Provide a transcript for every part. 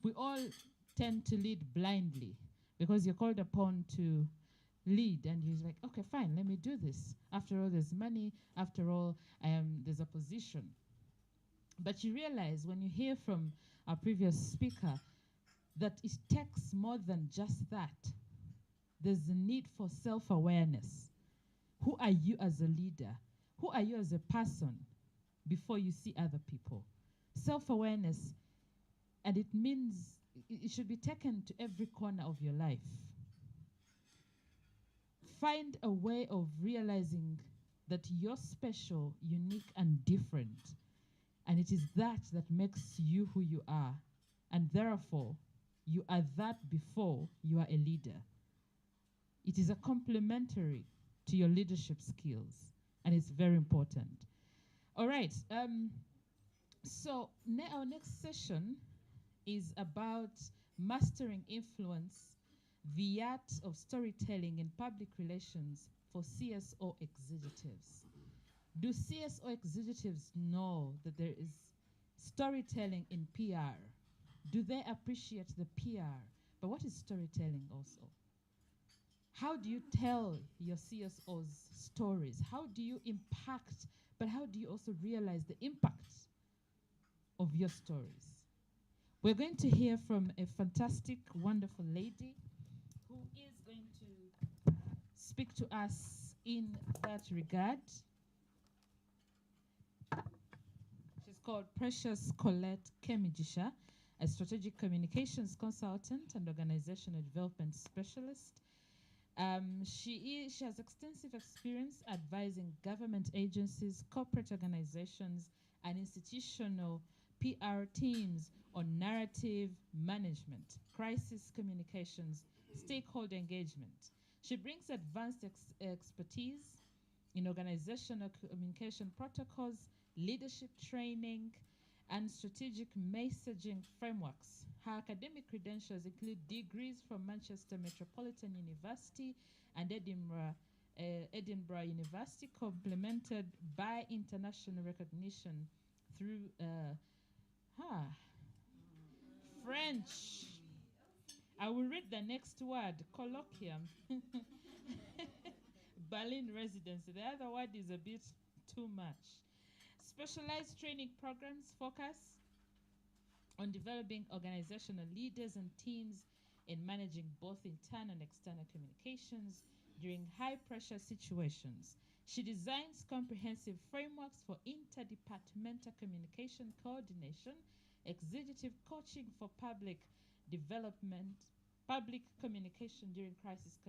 We all tend to lead blindly because you're called upon to lead, and he's like, okay, fine, let me do this. After all, there's money. After all, there's a position. But you realize when you hear from our previous speaker that it takes more than just that. There's a need for self-awareness. Who are you as a leader? Who are you as a person before you see other people? Self-awareness, and it means it should be taken to every corner of your life. Find a way of realizing that you're special, unique, and different. And it is that makes you who you are. And therefore, you are that before you are a leader. It is a complementary to your leadership skills, and it's very important. All right, so our next session is about mastering influence, the art of storytelling in public relations for CSO executives. Do CSO executives know that there is storytelling in PR? Do they appreciate the PR? But what is storytelling also? How do you tell your CSOs stories? How do you impact, but how do you also realize the impact of your stories? We're going to hear from a fantastic, wonderful lady who is going to speak to us in that regard. She's called Precious Colette Kemijisha, a strategic communications consultant and organizational development specialist. She has extensive experience advising government agencies, corporate organizations, and institutional PR teams on narrative management, crisis communications, stakeholder engagement. She brings advanced expertise in organizational communication protocols, leadership training, and strategic messaging frameworks. Her academic credentials include degrees from Manchester Metropolitan University and Edinburgh University, complemented by international recognition through French. I will read the next word, colloquium. Berlin residency. The other word is a bit too much. Specialized training programs focus on developing organizational leaders and teams in managing both internal and external communications during high-pressure situations. She designs comprehensive frameworks for interdepartmental communication coordination, executive coaching for public development, public communication during crisis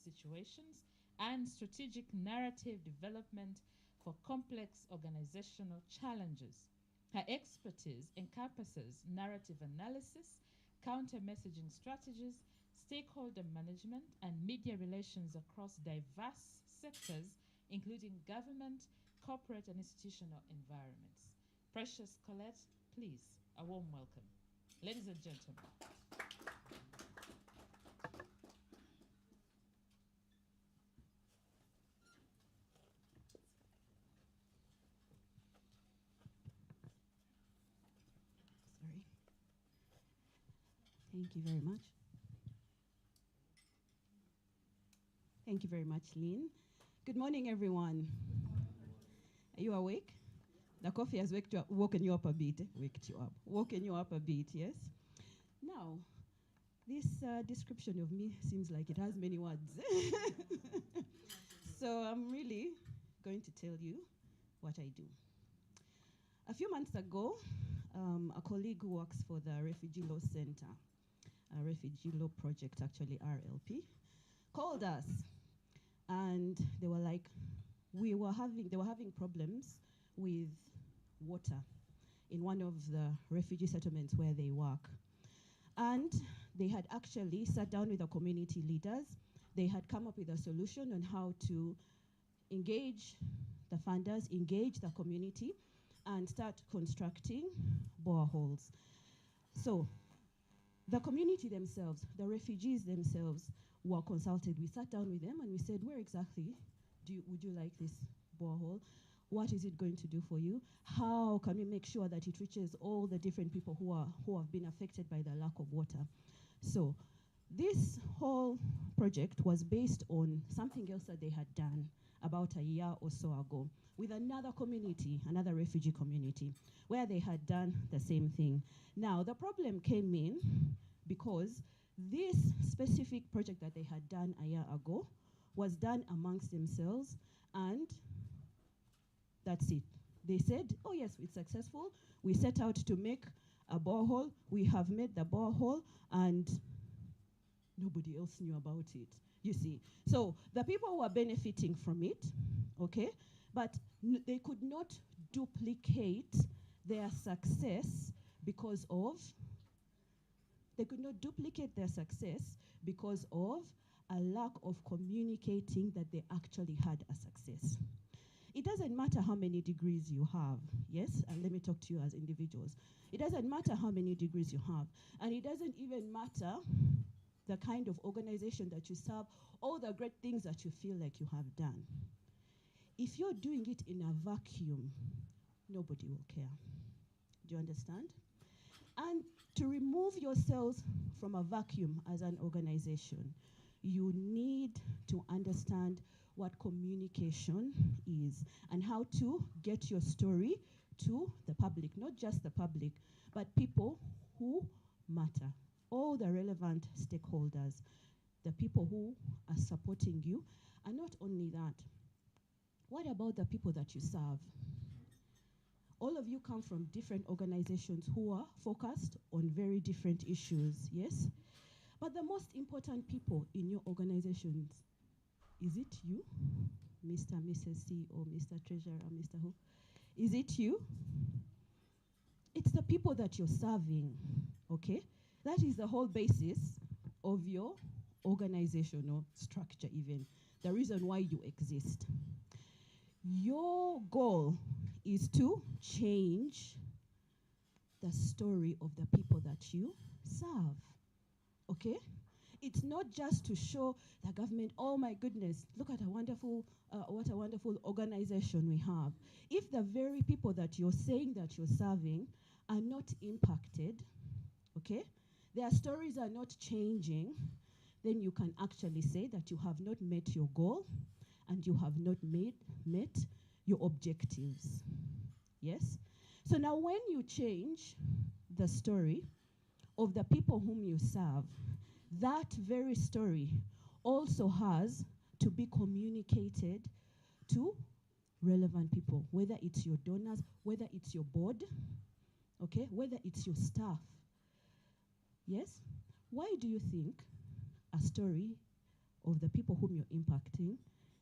situations, and strategic narrative development for complex organizational challenges. Her expertise encompasses narrative analysis, counter-messaging strategies, stakeholder management, and media relations across diverse sectors, including government, corporate, and institutional environments. Precious Colette, please, a warm welcome. Ladies and gentlemen. Sorry. Thank you very much. Thank you very much, Lynn. Good morning, everyone. Are you awake? The coffee has woken you up a bit. Woken you up a bit, yes? Now, this description of me seems like it has many words. So I'm really going to tell you what I do. A few months ago, a colleague who works for the Refugee Law Center, a Refugee Law Project, actually RLP, called us, and they were like, they were having problems with water in one of the refugee settlements where they work. And they had actually sat down with the community leaders. They had come up with a solution on how to engage the funders, engage the community, and start constructing boreholes. So the community themselves, the refugees themselves were consulted. We sat down with them and we said, where exactly would you like this borehole? what is it going to do for you? How can we make sure that it reaches all the different people who have been affected by the lack of water? So this whole project was based on something else that they had done about a year or so ago with another community, another refugee community, where they had done the same thing. Now, the problem came in because this specific project that they had done a year ago was done amongst themselves, and that's it. They said, oh yes, it's successful. We set out to make a borehole. We have made the borehole, and nobody else knew about it, you see. So the people were benefiting from it, okay, but they could not duplicate their success because of, a lack of communicating that they actually had a success. It doesn't matter how many degrees you have, yes? And let me talk to you as individuals. It doesn't matter how many degrees you have, and it doesn't even matter the kind of organization that you serve, all the great things that you feel like you have done. If you're doing it in a vacuum, nobody will care. Do you understand? And to remove yourselves from a vacuum as an organization, you need to understand what communication is and how to get your story to the public, not just the public, but people who matter, all the relevant stakeholders, the people who are supporting you. And not only that, what about the people that you serve? All of you come from different organizations who are focused on very different issues, yes? But the most important people in your organizations, is it you, Mr. and Mrs. CEO, Mr. Treasurer, Mr. Who? Is it you? It's the people that you're serving, okay? That is the whole basis of your organizational structure even, the reason why you exist. Your goal is to change the story of the people that you serve, okay? It's not just to show the government, oh my goodness, look at what a wonderful organization we have. If the very people that you're saying that you're serving are not impacted, okay, their stories are not changing, then you can actually say that you have not met your goal and you have not met your objectives. Yes? So now when you change the story of the people whom you serve, that very story also has to be communicated to relevant people, whether it's your donors, whether it's your board, okay, whether it's your staff. Yes? Why do you think a story of the people whom you're impacting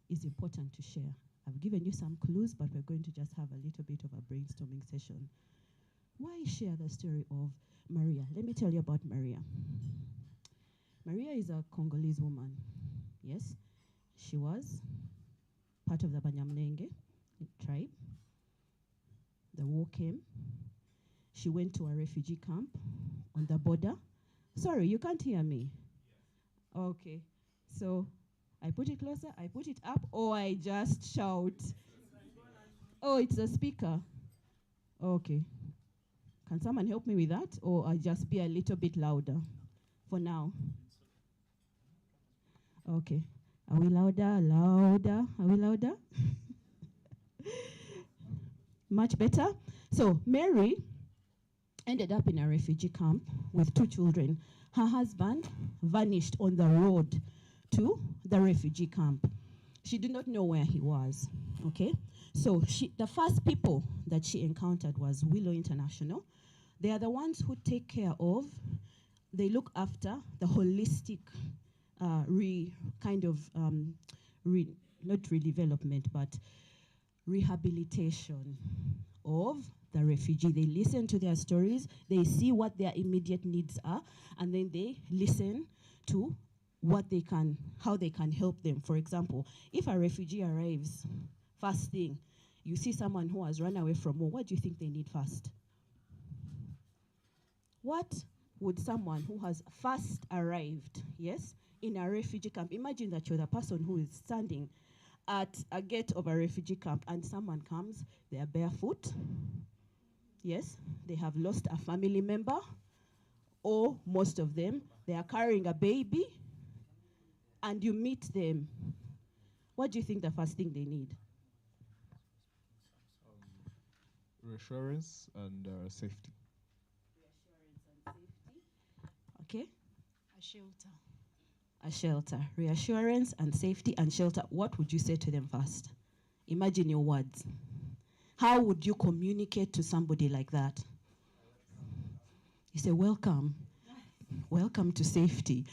is important to share? I've given you some clues, but we're going to just have a little bit of a brainstorming session. Why share the story of Maria? Let me tell you about Maria. Maria is a Congolese woman, yes? She was part of the Banyamulenge tribe. The war came. She went to a refugee camp on the border. Sorry, you can't hear me? Yes. Okay, so I put it closer, I put it up, or I just shout? Oh, it's a speaker. Okay. Can someone help me with that? Or I just be a little bit louder for now? Okay. Are we louder? Louder? Are we louder? Much better? So Mary ended up in a refugee camp with 2 children. Her husband vanished on the road to the refugee camp. She did not know where he was, okay? So the first people that she encountered was Willow International. They are the ones who take care of, they look after the holistic not redevelopment, but rehabilitation of the refugee. They listen to their stories, they see what their immediate needs are, and then they listen to how they can help them. For example, if a refugee arrives, first thing, you see someone who has run away from war, what do you think they need first? What would someone who has first arrived, yes, in a refugee camp, imagine that you're the person who is standing at a gate of a refugee camp and someone comes, they are barefoot. Yes, they have lost a family member, or most of them, they are carrying a baby, and you meet them. What do you think the first thing they need? Reassurance and safety. Okay? A shelter. A shelter. Reassurance and safety and shelter. What would you say to them first? Imagine your words. How would you communicate to somebody like that? You say, welcome. Welcome to safety.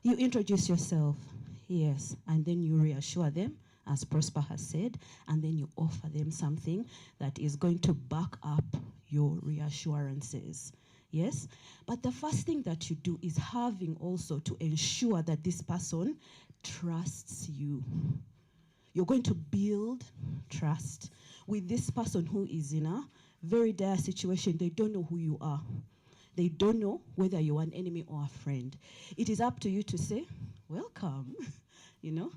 You introduce yourself, yes, and then you reassure them, as Prosper has said, and then you offer them something that is going to back up your reassurances. Yes? But the first thing that you do is having also to ensure that this person trusts you. You're going to build trust with this person who is in a very dire situation. They don't know who you are. They don't know whether you're an enemy or a friend. It is up to you to say, welcome. You know,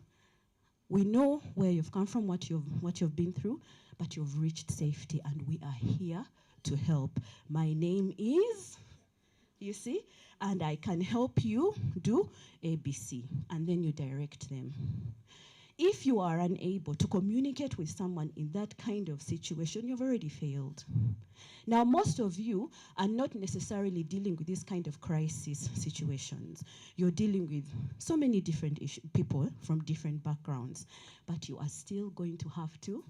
we know where you've come from, what you've been through, but you've reached safety, and we are here to help. My name is, you see, and I can help you do ABC, and then you direct them. If you are unable to communicate with someone in that kind of situation, you've already failed. Now, most of you are not necessarily dealing with this kind of crisis situations. You're dealing with so many different people from different backgrounds, but you are still going to have to,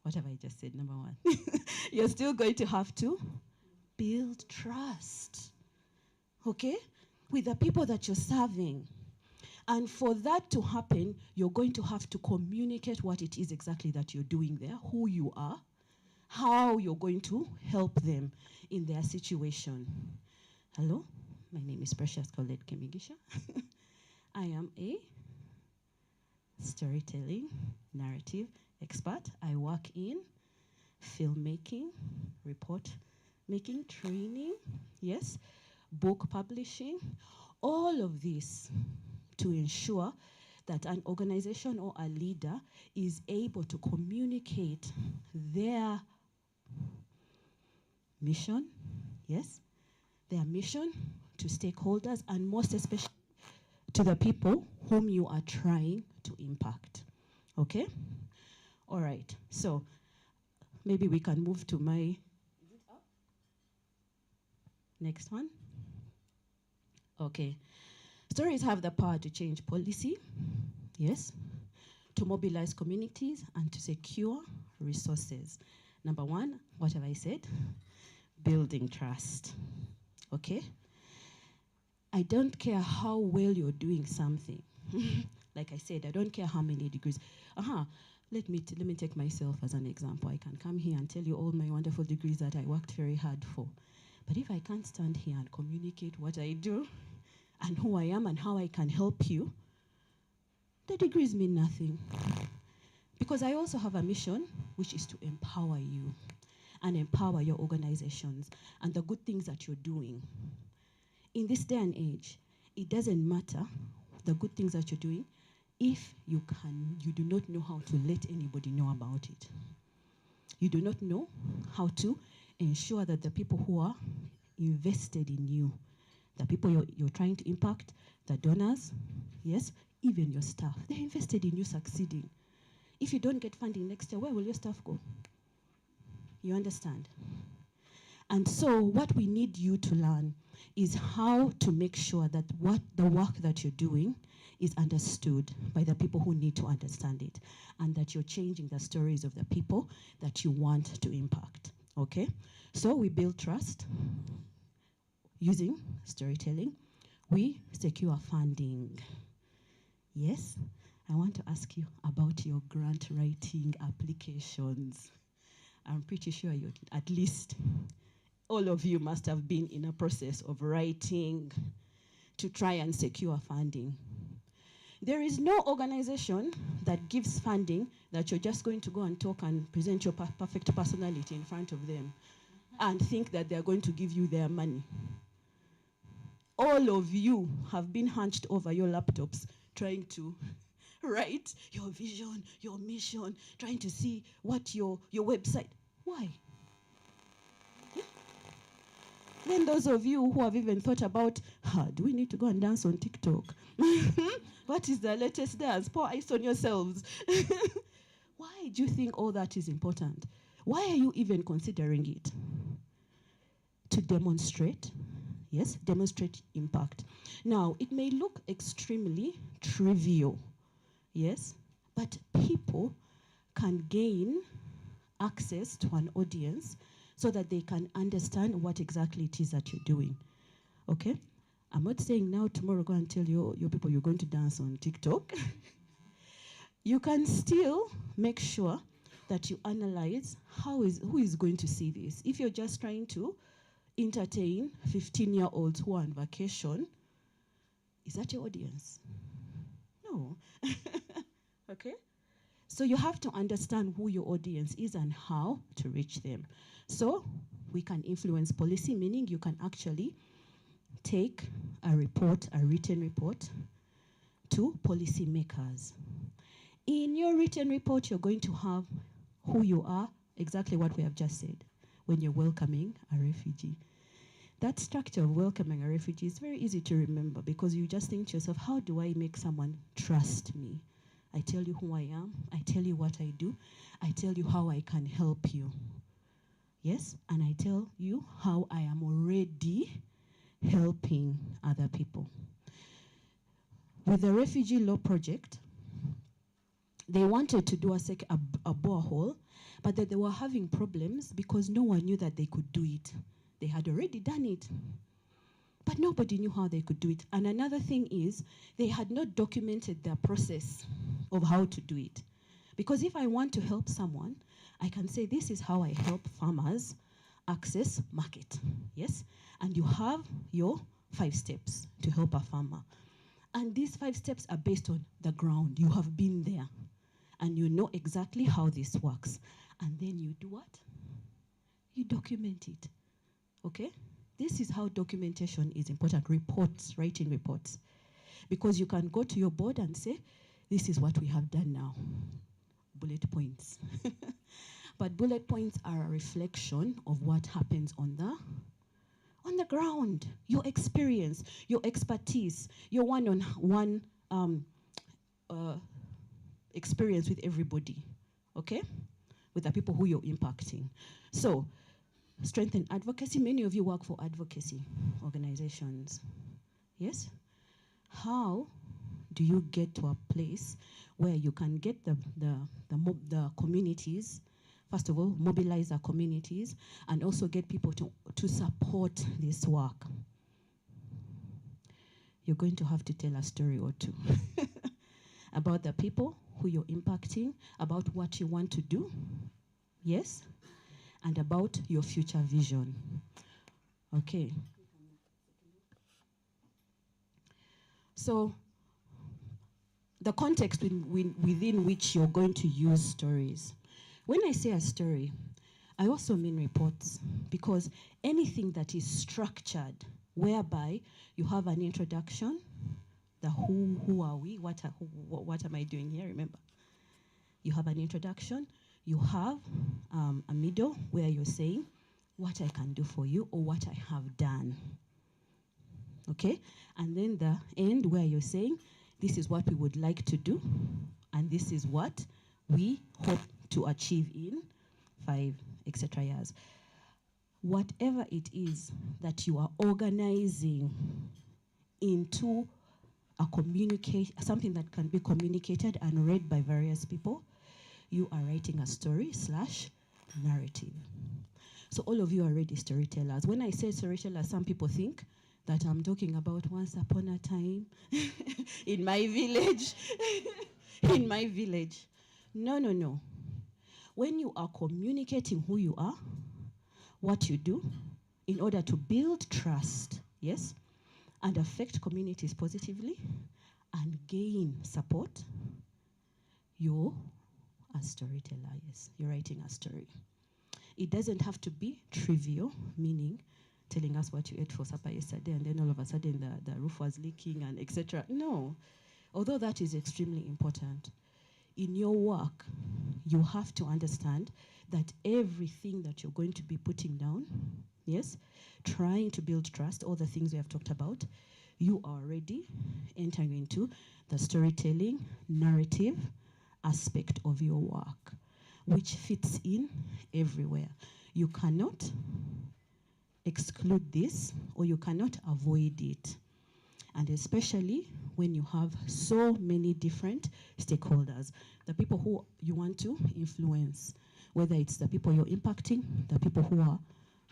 what have I just said, number one? You're still going to have to build trust, okay, with the people that you're serving. And for that to happen, you're going to have to communicate what it is exactly that you're doing there, who you are, how you're going to help them in their situation. Hello, my name is Precious Colette Kemigisha. I am a storytelling, narrative expert. I work in filmmaking, report making, training, yes, book publishing, all of this to ensure that an organization or a leader is able to communicate their mission, yes, their mission to stakeholders, and most especially to the people whom you are trying to impact. Okay? All right. So maybe we can move to my next one. Okay. Stories have the power to change policy, yes, to mobilize communities, and to secure resources. Number one, what have I said? Building trust, okay? I don't care how well you're doing something. Like I said, I don't care how many degrees. Let me take myself as an example. I can come here and tell you all my wonderful degrees that I worked very hard for. But if I can't stand here and communicate what I do, and who I am and how I can help you, the degrees mean nothing. Because I also have a mission, which is to empower you and empower your organizations and the good things that you're doing. In this day and age, it doesn't matter the good things that you're doing if you do not know how to let anybody know about it. You do not know how to ensure that the people who are invested in you, the people you're trying to impact, the donors, yes, even your staff, they're invested in you succeeding. If you don't get funding next year, where will your staff go? You understand? And so what we need you to learn is how to make sure that the work that you're doing is understood by the people who need to understand it, and that you're changing the stories of the people that you want to impact, okay? So we build trust using storytelling. We secure funding. Yes, I want to ask you about your grant writing applications. I'm pretty sure at least all of you must have been in a process of writing to try and secure funding. There is no organization that gives funding that you're just going to go and talk and present your perfect personality in front of them and think that they're going to give you their money. all of you have been hunched over your laptops trying to write your vision, your mission, trying to see what your website. Why? Yeah. Then those of you who have even thought about, do we need to go and dance on TikTok? What is the latest dance? Pour ice on yourselves. Why do you think all that is important? Why are you even considering it? To demonstrate, yes, demonstrate impact. Now, it may look extremely trivial, yes, but people can gain access to an audience so that they can understand what exactly it is that you're doing, okay? I'm not saying now, tomorrow, go and tell your people you're going to dance on TikTok. You can still make sure that you analyze who is going to see this. If you're just trying to entertain 15-year-olds who are on vacation, is that your audience? No. Okay? So you have to understand who your audience is and how to reach them. So we can influence policy, meaning you can actually take a report, a written report, to policymakers. In your written report, you're going to have who you are, exactly what we have just said, when you're welcoming a refugee. That structure of welcoming a refugee is very easy to remember because you just think to yourself, how do I make someone trust me? I tell you who I am, I tell you what I do, I tell you how I can help you. Yes, and I tell you how I am already helping other people. With the refugee law project, they wanted to do a borehole, but that they were having problems because no one knew that they could do it. They had already done it, but nobody knew how they could do it. And another thing is, they had not documented their process of how to do it. Because if I want to help someone, I can say, this is how I help farmers access market, yes? And you have your 5 steps to help a farmer. And these 5 steps are based on the ground. You have been there, and you know exactly how this works. And then you do what? You document it, okay? This is how documentation is important. Reports, writing reports. Because you can go to your board and say, this is what we have done now. Bullet points. But bullet points are a reflection of what happens on the ground. Your experience, your expertise, your one-on-one experience with everybody, okay? With the people who you're impacting. So, strengthen advocacy. Many of you work for advocacy organizations, yes? How do you get to a place where you can get the communities, first of all, mobilize our communities, and also get people to support this work? You're going to have to tell a story or two about the people who you're impacting, about what you want to do, yes, and about your future vision. Okay. So, the context within which you're going to use stories. When I say a story, I also mean reports, because anything that is structured, whereby you have an introduction, the who are we, what am I doing here, remember? You have an introduction, you have a middle where you're saying what I can do for you or what I have done, okay? And then the end where you're saying, this is what we would like to do, and this is what we hope to achieve in 5, etc. years. Whatever it is that you are organizing into a something that can be communicated and read by various people, you are writing a story / narrative. So all of you are already storytellers. When I say storytellers, some people think that I'm talking about once upon a time in my village. In my village. No, no, no. When you are communicating who you are, what you do, in order to build trust, yes, and affect communities positively, and gain support, you're a storyteller, yes. You're writing a story. It doesn't have to be trivial, meaning telling us what you ate for supper yesterday, and then all of a sudden the roof was leaking and etc. No. Although that is extremely important, in your work, you have to understand that everything that you're going to be putting down, yes, trying to build trust, all the things we have talked about, you are already entering into the storytelling, narrative aspect of your work, which fits in everywhere. You cannot exclude this, or you cannot avoid it. And especially when you have so many different stakeholders, the people who you want to influence, whether it's the people you're impacting, the people who are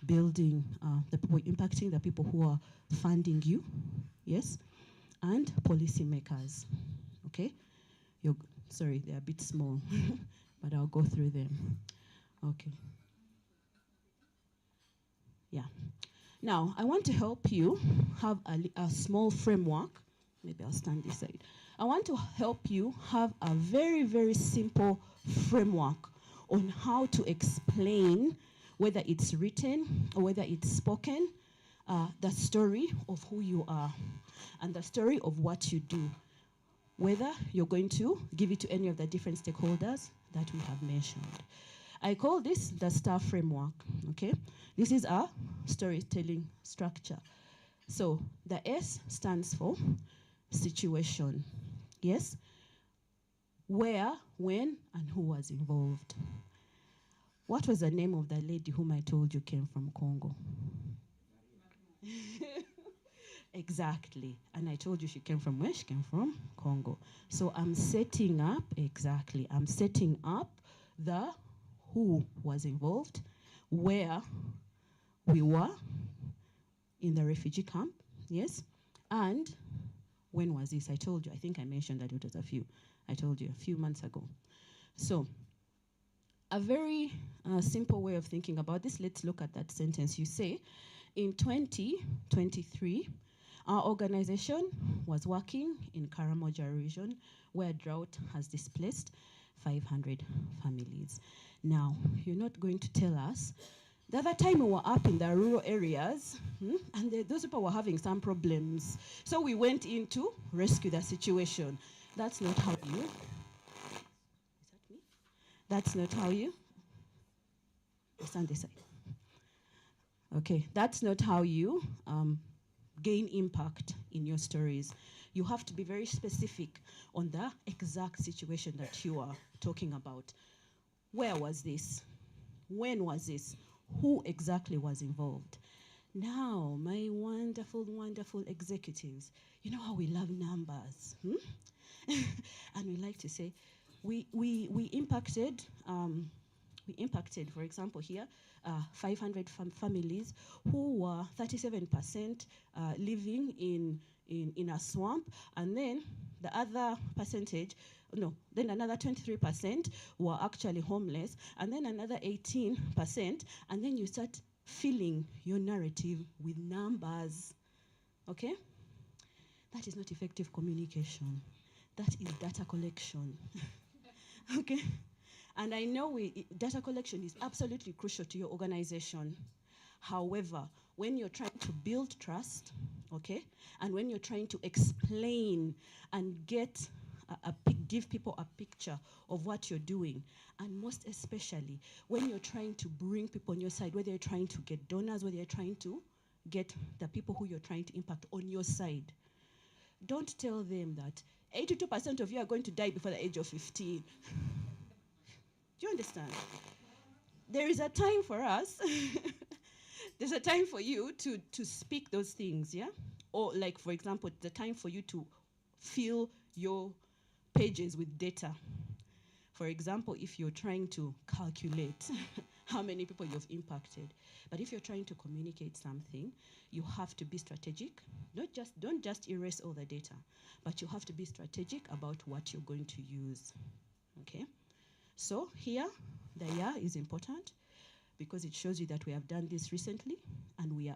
building, the people impacting, the people who are funding you, yes, and policymakers, okay? Sorry, they're a bit small, but I'll go through them. Okay. Yeah. Now, I want to help you have a small framework. Maybe I'll stand this side. I want to help you have a very, very simple framework on how to explain, whether it's written or whether it's spoken, the story of who you are and the story of what you do, whether you're going to give it to any of the different stakeholders that we have mentioned. I call this the STAR framework, okay? This is our storytelling structure. So the S stands for situation, yes? Where, when, and who was involved. What was the name of the lady whom I told you came from Congo? Exactly. And I told you she came from where? She came from Congo. So I'm setting up, exactly, I'm setting up the who was involved, where we were in the refugee camp, yes? And when was this? I told you, I think I mentioned that it was I told you a few months ago. So a very simple way of thinking about this, let's look at that sentence. You say, in 2023, our organization was working in Karamoja region where drought has displaced 500 families. Now, you're not going to tell us the other time we were up in the rural areas, and those people were having some problems. So we went in to rescue the situation. That's not how you... Is that me? That's not how you... Stand this side. Okay, that's not how you gain impact in your stories. You have to be very specific on the exact situation that you are talking about. Where was this? When was this? Who exactly was involved? Now, my wonderful, wonderful executives, you know how we love numbers, and we like to say, we impacted, for example, here, 500 families who were 37% living in a swamp, and then the other percentage, then another 23% were actually homeless, and then another 18%, and then you start filling your narrative with numbers, okay? That is not effective communication. That is data collection, okay? And I know data collection is absolutely crucial to your organization. However, when you're trying to build trust, okay, and when you're trying to explain and give people a picture of what you're doing, and most especially when you're trying to bring people on your side, whether you're trying to get donors, whether you're trying to get the people who you're trying to impact on your side, don't tell them that 82% of you are going to die before the age of 15. Do you understand? There is a time for us. There's a time for you to speak those things, yeah? Or like, for example, the time for you to fill your pages with data. For example, if you're trying to calculate how many people you've impacted. But if you're trying to communicate something, you have to be strategic. Don't just erase all the data, but you have to be strategic about what you're going to use, okay? So here, the year is important because it shows you that we have done this recently, and we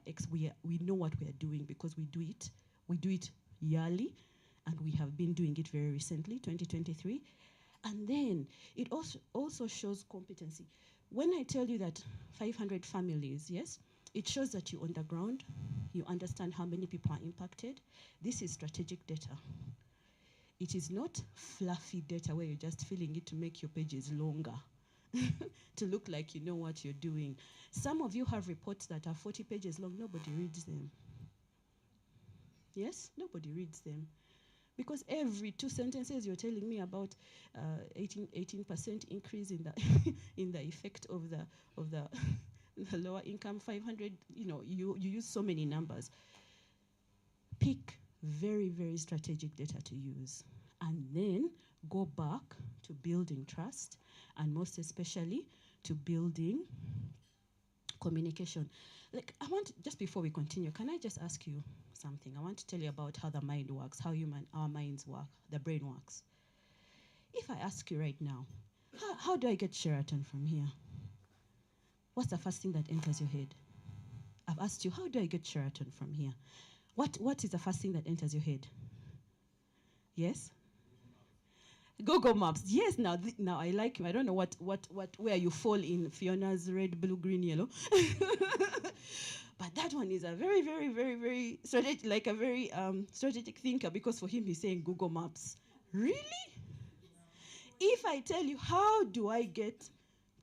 know what we are doing because we do it yearly, and we have been doing it very recently, 2023. And then it also shows competency. When I tell you that 500 families, yes, It shows that you're on the ground. You understand how many people are impacted. This is strategic data. It is not fluffy data where you're just filling it to make your pages longer, to look like you know what you're doing. Some of you have reports that are 40 pages long. Nobody reads them. Yes? Nobody reads them. Because every 2 sentences you're telling me about 18% increase in the in the effect of the the lower income 500, you use so many numbers. Pick very, very strategic data to use, and then go back to building trust, and most especially to building communication. Like, just before we continue, can I just ask you something? I want to tell you about how the mind works, how our minds work, the brain works. If I ask you right now, how do I get Sheraton from here? What's the first thing that enters your head? I've asked you, how do I get Sheraton from here? What is the first thing that enters your head? Yes? Google Maps. Yes, now I like you. I don't know where you fall in Fiona's red, blue, green, yellow. But that one is a very, very, very, very strategic, like a very strategic thinker, because for him he's saying Google Maps. Really? If I tell you, how do I get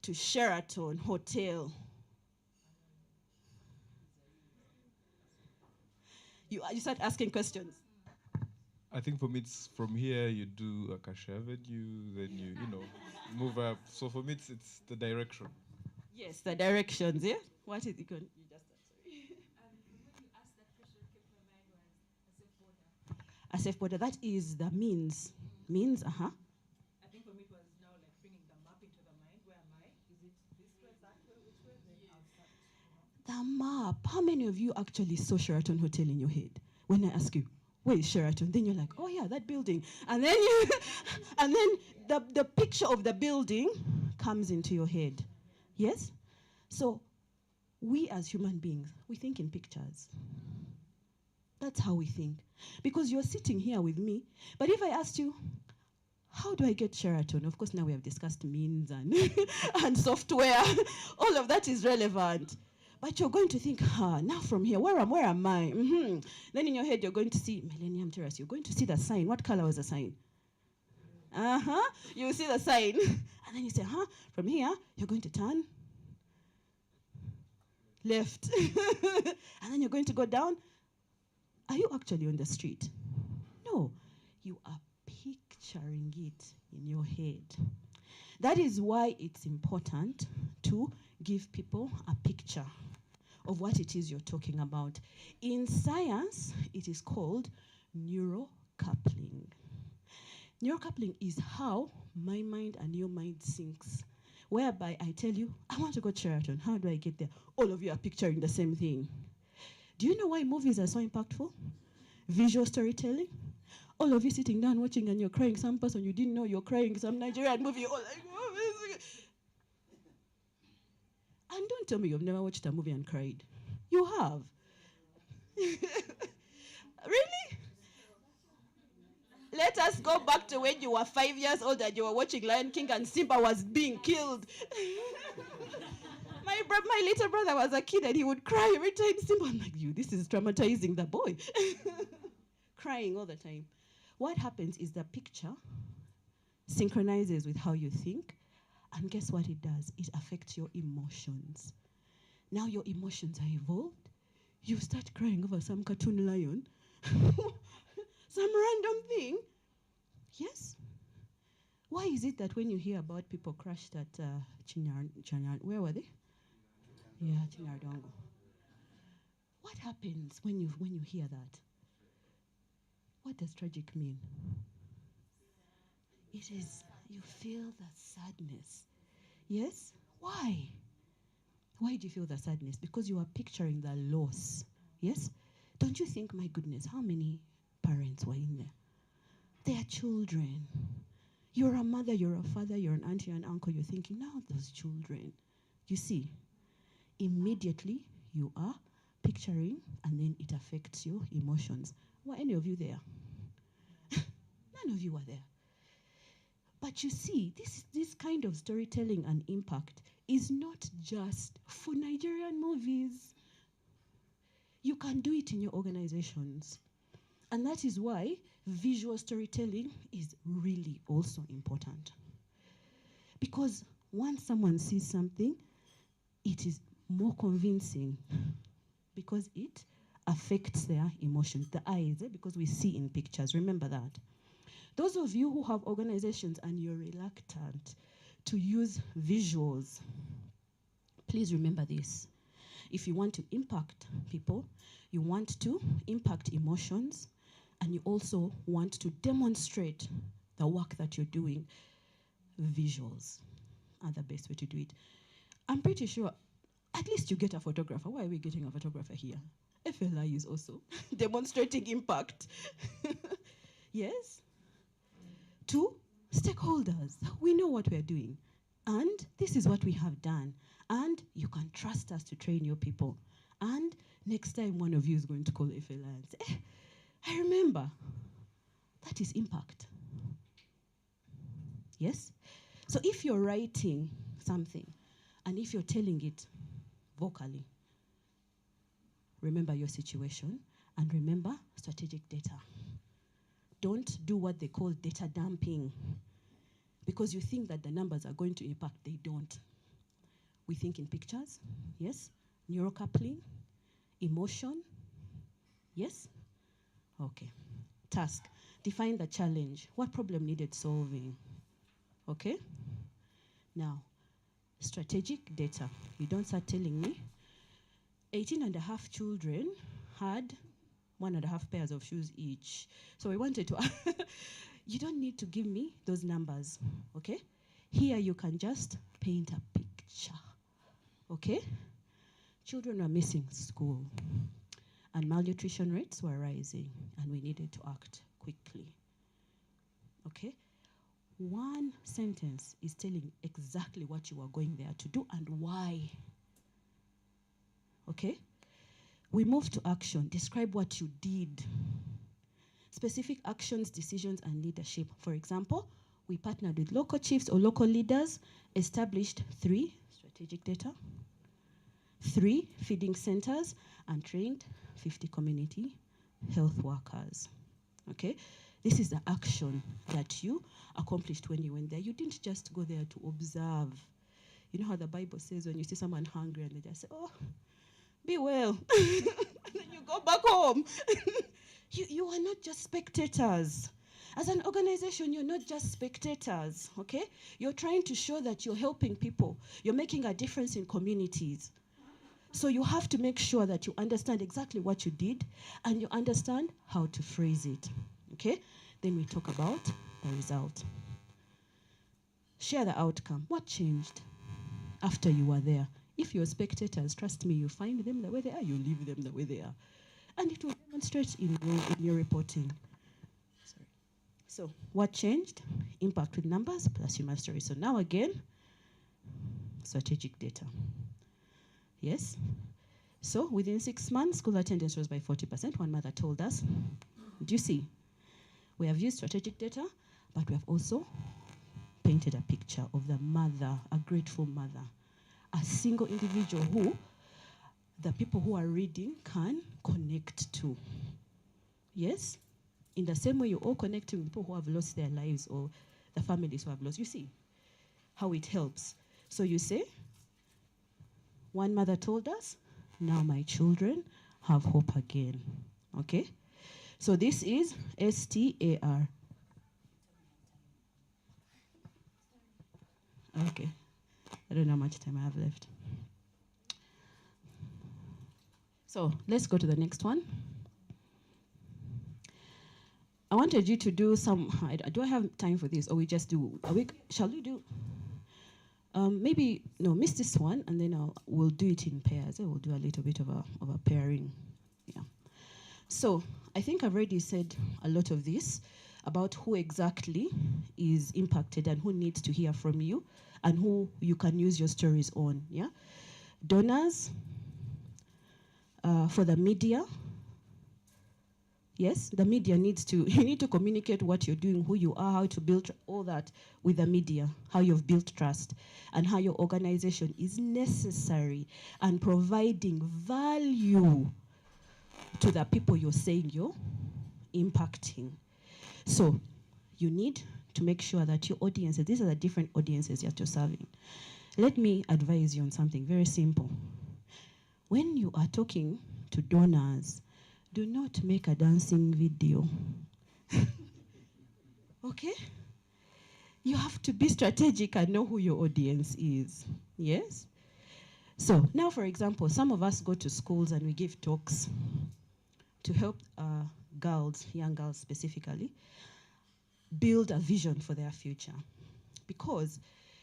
to Sheraton Hotel? You start asking questions. I think for me, it's from here you do Acacia Avenue, then you move up. So for me, it's the direction. Yes, the directions, yeah? What is it? You just sorry. When you asked that question, kept my mind was a safe border. A safe border, that is the means. Means, I think for me it was now like bringing the map into the mind. Where am I? Is it this way, that way, which way? Then I'll start. The map. How many of you actually saw Sheraton Hotel in your head? When I ask you, where is Sheraton? Then you're like, oh yeah, that building. And then and then the picture of the building comes into your head. Yes? So we as human beings, we think in pictures. That's how we think. Because you're sitting here with me, but if I asked you, how do I get Sheraton? Of course, now we have discussed means and, and software. All of that is relevant. But you're going to think, now from here, where am I? Mm-hmm. Then in your head, you're going to see Millennium Terrace. You're going to see the sign. What color was the sign? You see the sign. And then you say, from here, you're going to turn left. And then you're going to go down. Are you actually on the street? No. You are picturing it in your head. That is why it's important to give people a picture of what it is you're talking about. In science, it is called neurocoupling. Neurocoupling is how my mind and your mind syncs, whereby I tell you, I want to go to Sheraton. How do I get there? All of you are picturing the same thing. Do you know why movies are so impactful? Visual storytelling. All of you sitting down watching and you're crying. Some person you didn't know you're crying. Some Nigerian movie. All like, and don't tell me you've never watched a movie and cried. You have. Really? Let us go back to when you were 5 years old and you were watching Lion King and Simba was being killed. My little brother was a kid and he would cry every time Simba. I'm like, this is traumatizing the boy. Crying all the time. What happens is the picture synchronizes with how you think, and guess what it does? It affects your emotions. Now your emotions are evolved. You start crying over some cartoon lion, some random thing. Yes? Why is it that when you hear about people crushed at Chinyar, where were they? Yeah, Chinyardongo. What happens when you hear that? What does tragic mean? It is, you feel the sadness. Yes? Why? Why do you feel the sadness? Because you are picturing the loss. Yes? Don't you think, my goodness, how many parents were in there? They are children. You're a mother, you're a father, you're an auntie, and uncle. You're thinking, now those children. You see, immediately you are picturing, and then it affects your emotions. Were any of you there? None of you were there. But you see, this kind of storytelling and impact is not just for Nigerian movies. You can do it in your organizations. And that is why visual storytelling is really also important. Because once someone sees something, it is more convincing because it affects their emotions, the eyes, because we see in pictures. Remember that. Those of you who have organizations and you're reluctant to use visuals, please remember this. If you want to impact people, you want to impact emotions, and you also want to demonstrate the work that you're doing, visuals are the best way to do it. I'm pretty sure at least you get a photographer. Why are we getting a photographer here? FLI is also demonstrating impact. Yes? 2, stakeholders. We know what we're doing. And this is what we have done. And you can trust us to train your people. And next time one of you is going to call FLI and say, I remember. That is impact. Yes? So if you're writing something, and if you're telling it vocally, remember your situation, and remember strategic data. Don't do what they call data dumping, because you think that the numbers are going to impact. They don't. We think in pictures, yes? Neurocoupling, emotion, yes? Okay. Task. Define the challenge. What problem needed solving? Okay? Now, strategic data. You don't start telling me 18 and a half children had 1.5 pairs of shoes each. So we wanted to, you don't need to give me those numbers, okay? Here you can just paint a picture, okay? Children were missing school, and malnutrition rates were rising, and we needed to act quickly, okay? One sentence is telling exactly what you are going there to do and why. Okay? We move to action. Describe what you did. Specific actions, decisions, and leadership. For example, we partnered with local chiefs or local leaders, established 3 strategic data, 3 feeding centers, and trained 50 community health workers. Okay? This is the action that you accomplished when you went there. You didn't just go there to observe. You know how the Bible says when you see someone hungry and they just say, oh, be well. And then you go back home. You are not just spectators. As an organization, you're not just spectators, okay? You're trying to show that you're helping people. You're making a difference in communities. So you have to make sure that you understand exactly what you did and you understand how to phrase it. Okay? Then we talk about the result. Share the outcome. What changed after you were there? If you're spectators, trust me, you find them the way they are, you leave them the way they are. And it will demonstrate in your reporting. Sorry. So, what changed? Impact with numbers plus human story. So now again, strategic data. Yes? So within 6 months, school attendance rose by 40%. One mother told us. Do you see? We have used strategic data, but we have also painted a picture of the mother, a grateful mother, a single individual who the people who are reading can connect to. Yes? In the same way you're all connecting with people who have lost their lives or the families who have lost. You see how it helps. So you say, one mother told us, now my children have hope again. Okay? So this is STAR. Okay. I don't know how much time I have left. So let's go to the next one. I wanted you to do some, do I have time for this? Or we just do, shall we do? Maybe, no, miss this one, and then we'll do it in pairs. We'll do a little bit of a pairing. Yeah. So I think I've already said a lot of this about who exactly is impacted and who needs to hear from you and who you can use your stories on. Yeah. Donors, for the media. Yes, the media needs to, you need to communicate what you're doing, who you are, how to build all that with the media, how you've built trust, and how your organization is necessary and providing value to the people you're saying you're impacting. So you need to make sure that your audiences, these are the different audiences that you're serving. Let me advise you on something very simple. When you are talking to donors, do not make a dancing video. Okay? You have to be strategic and know who your audience is. Yes? So now, for example, some of us go to schools and we give talks to help girls, young girls specifically, build a vision for their future. Because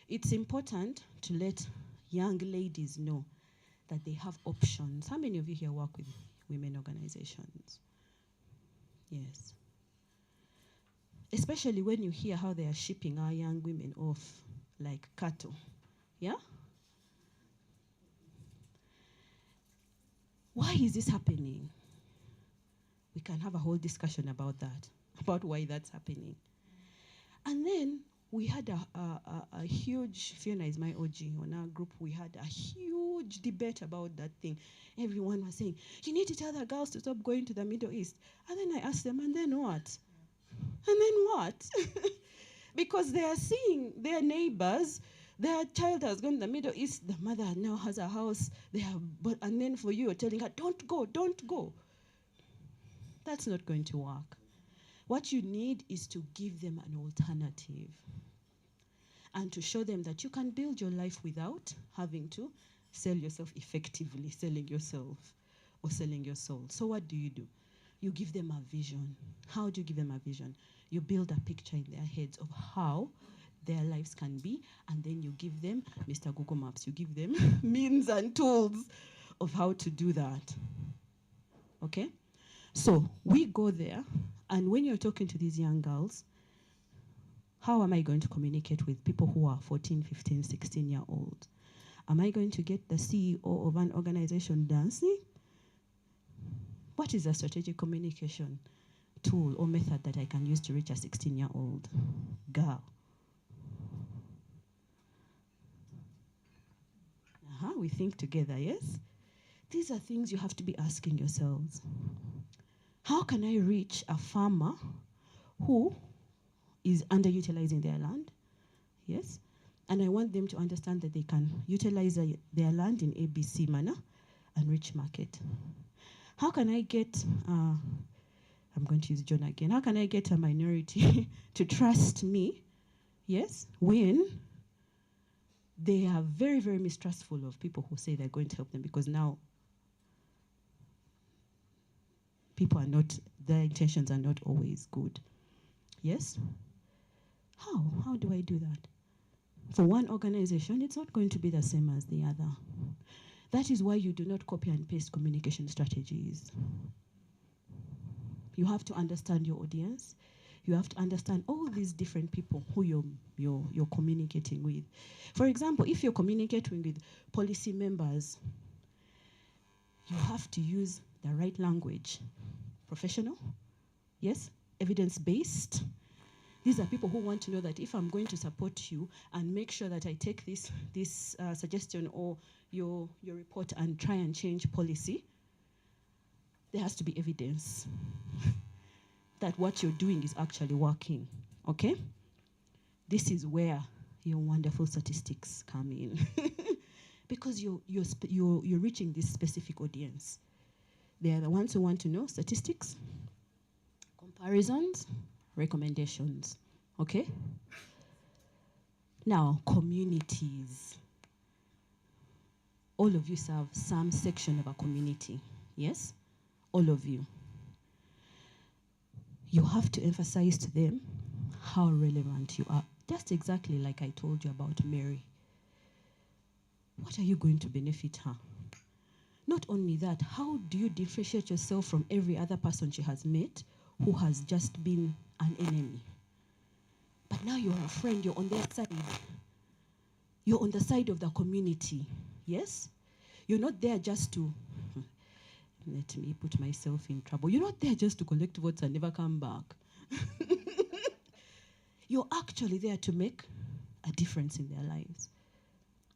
it's important to let young ladies know that they have options. How many of you here work with women organizations? Yes. Especially when you hear how they are shipping our young women off like cattle. Yeah? Why is this happening? We can have a whole discussion about that, about why that's happening. And then we had a huge, Fiona is my OG, on our group, we had a huge debate about that thing. Everyone was saying, you need to tell the girls to stop going to the Middle East. And then I asked them, and then what? And then what? Because they are seeing their neighbors, their child has gone to the Middle East, the mother now has a house, and then for you, you're telling her, don't go, don't go. That's not going to work. What you need is to give them an alternative and to show them that you can build your life without having to sell yourself effectively, selling yourself or selling your soul. So what do? You give them a vision. How do you give them a vision? You build a picture in their heads of how their lives can be, and then you give them Mr. Google Maps. You give them means and tools of how to do that. Okay? So we go there, and when you're talking to these young girls, how am I going to communicate with people who are 14, 15, 16-year-olds? Am I going to get the CEO of an organization dancing? What is a strategic communication tool or method that I can use to reach a 16-year-old girl? We think together, yes? These are things you have to be asking yourselves. How can I reach a farmer who is underutilizing their land? Yes? And I want them to understand that they can utilize their land in ABC manner and reach market. How can I get, I'm going to use John again, how can I get a minority to trust me, yes, when they are very, very mistrustful of people who say they're going to help them, because now people are not, their intentions are not always good. Yes? How do I do that? For one organization, it's not going to be the same as the other. That is why you do not copy and paste communication strategies. You have to understand your audience. You have to understand all these different people who you're communicating with. For example, if you're communicating with policy members, you have to use the right language. Professional, yes, evidence-based. These are people who want to know that if I'm going to support you and make sure that I take this suggestion or your report and try and change policy, there has to be evidence that what you're doing is actually working, okay? This is where your wonderful statistics come in. Because you're reaching this specific audience. They are the ones who want to know statistics, comparisons, recommendations, okay? Now, communities. All of you serve some section of a community, yes? All of you. You have to emphasize to them how relevant you are. Just exactly like I told you about Mary. What are you going to benefit her? Not only that, how do you differentiate yourself from every other person she has met who has just been an enemy? But now you're a friend, you're on their side. You're on the side of the community, yes? You're not there just to, let me put myself in trouble. You're not there just to collect votes and never come back. You're actually there to make a difference in their lives.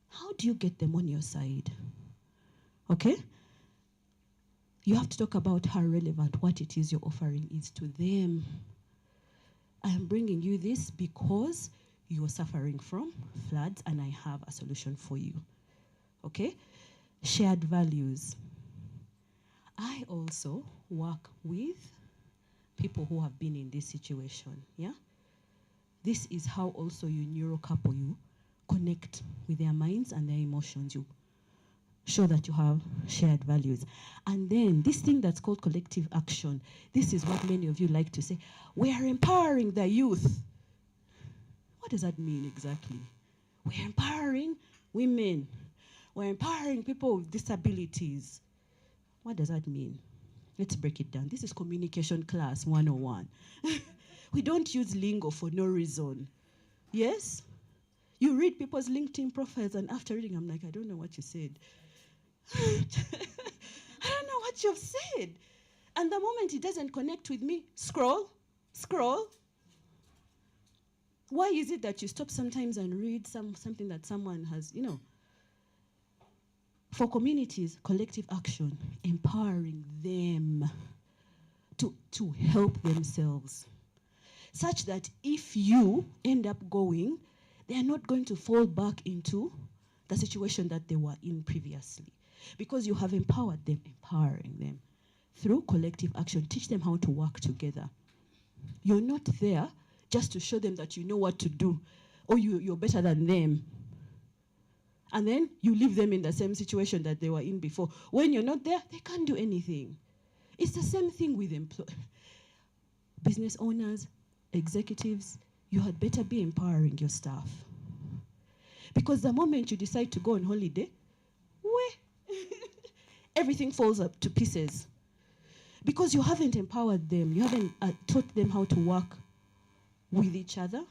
How do you get them on your side? Okay? You have to talk about how relevant what it is you're offering is to them. I am bringing you this because you are suffering from floods and I have a solution for you. Okay? Shared values. I also work with people who have been in this situation. Yeah? This is how also you neurocouple, you connect with their minds and their emotions. You show that you have shared values. And then this thing that's called collective action, this is what many of you like to say, we are empowering the youth. What does that mean exactly? We're empowering women. We're empowering people with disabilities. What does that mean? Let's break it down. This is communication class 101. We don't use lingo for no reason. Yes? You read people's LinkedIn profiles, and after reading, I'm like, I don't know what you said. I don't know what you've said. And the moment it doesn't connect with me, scroll. Why is it that you stop sometimes and read something that someone has, For communities, collective action, empowering them to help themselves. Such that if you end up going, they are not going to fall back into the situation that they were in previously. Because you have empowered them, empowering them. Through collective action, teach them how to work together. You're not there just to show them that you know what to do, or you're better than them. And then you leave them in the same situation that they were in before. When you're not there, they can't do anything. It's the same thing with business owners, executives. You had better be empowering your staff. Because the moment you decide to go on holiday, everything falls up to pieces. Because you haven't empowered them. You haven't taught them how to work with each other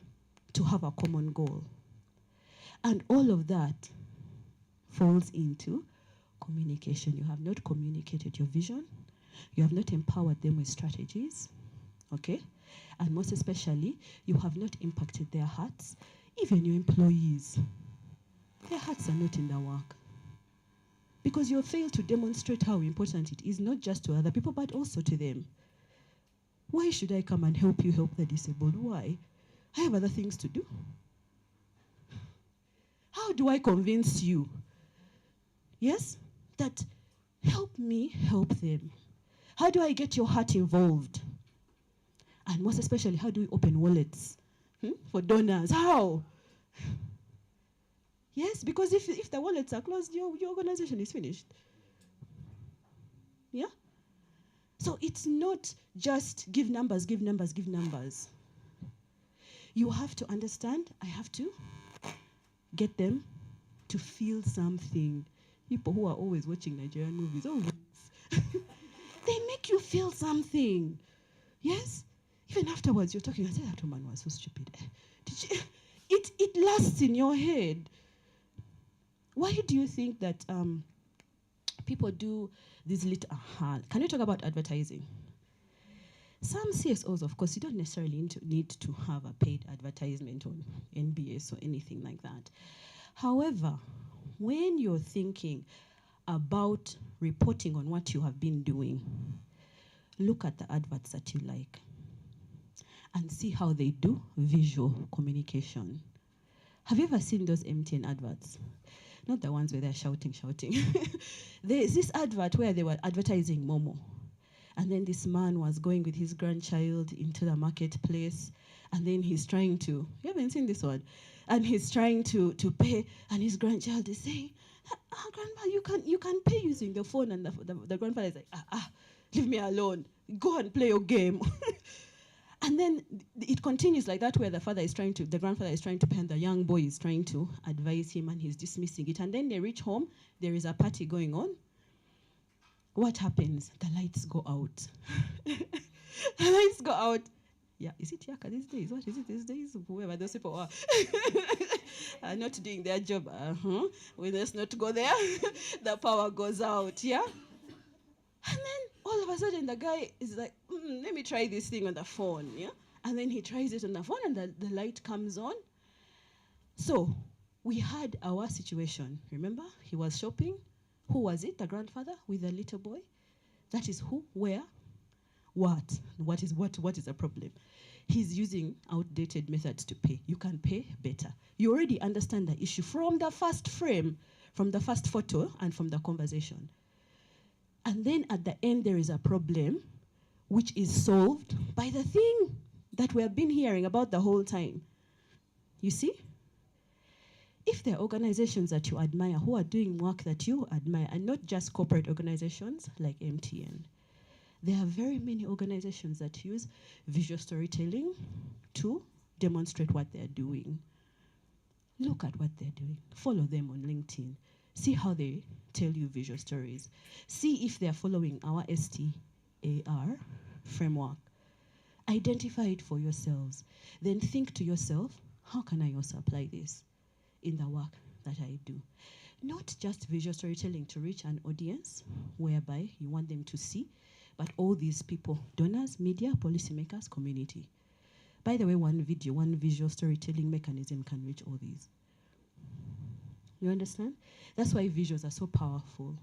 to have a common goal. And all of that falls into communication. You have not communicated your vision. You have not empowered them with strategies. Okay? And most especially, you have not impacted their hearts. Even your employees, their hearts are not in the work. Because you have failed to demonstrate how important it is, not just to other people, but also to them. Why should I come and help you help the disabled? Why? I have other things to do. How do I convince you? Yes? That help me help them. How do I get your heart involved? And most especially, how do we open wallets for donors? How? Yes, because if the wallets are closed, your organization is finished. Yeah? So it's not just give numbers. You have to understand, I have to get them to feel something. People who are always watching Nigerian movies, they make you feel something. Yes? Even afterwards, you're talking, I said, that woman was so stupid. It lasts in your head. Why do you think that people do these little... Can you talk about advertising? Some CSOs, of course, you don't necessarily need to have a paid advertisement on NBS or anything like that. However, when you're thinking about reporting on what you have been doing, look at the adverts that you like and see how they do visual communication. Have you ever seen those MTN adverts? Not the ones where they're shouting. There's this advert where they were advertising Momo. And then this man was going with his grandchild into the marketplace. And then he's trying to, you haven't seen this one? And he's trying to pay. And his grandchild is saying, Grandma, you can pay using the phone. And the grandfather is like, leave me alone. Go and play your game. And then it continues like that, where the grandfather is trying to pay, and the young boy is trying to advise him, and he's dismissing it. And then they reach home, there is a party going on. What happens? The lights go out. The lights go out. Yeah, is it Yaka these days? What is it these days? Whoever those people are not doing their job. We just not go there. The power goes out, yeah? And then all of a sudden the guy is like, let me try this thing on the phone, yeah? And then he tries it on the phone and the light comes on. So we had our situation, remember? He was shopping. Who was it? The grandfather with the little boy. That is who, where, what. What is a problem? He's using outdated methods to pay. You can pay better. You already understand the issue from the first frame, from the first photo, and from the conversation. And then at the end, there is a problem which is solved by the thing that we have been hearing about the whole time. You see? If there are organizations that you admire who are doing work that you admire, and not just corporate organizations like MTN, there are very many organizations that use visual storytelling to demonstrate what they're doing. Look at what they're doing. Follow them on LinkedIn. See how they tell you visual stories. See if they're following our STAR framework. Identify it for yourselves. Then think to yourself, how can I also apply this in the work that I do? Not just visual storytelling to reach an audience whereby you want them to see, but all these people, donors, media, policymakers, community. By the way, one visual storytelling mechanism can reach all these. You understand? That's why visuals are so powerful.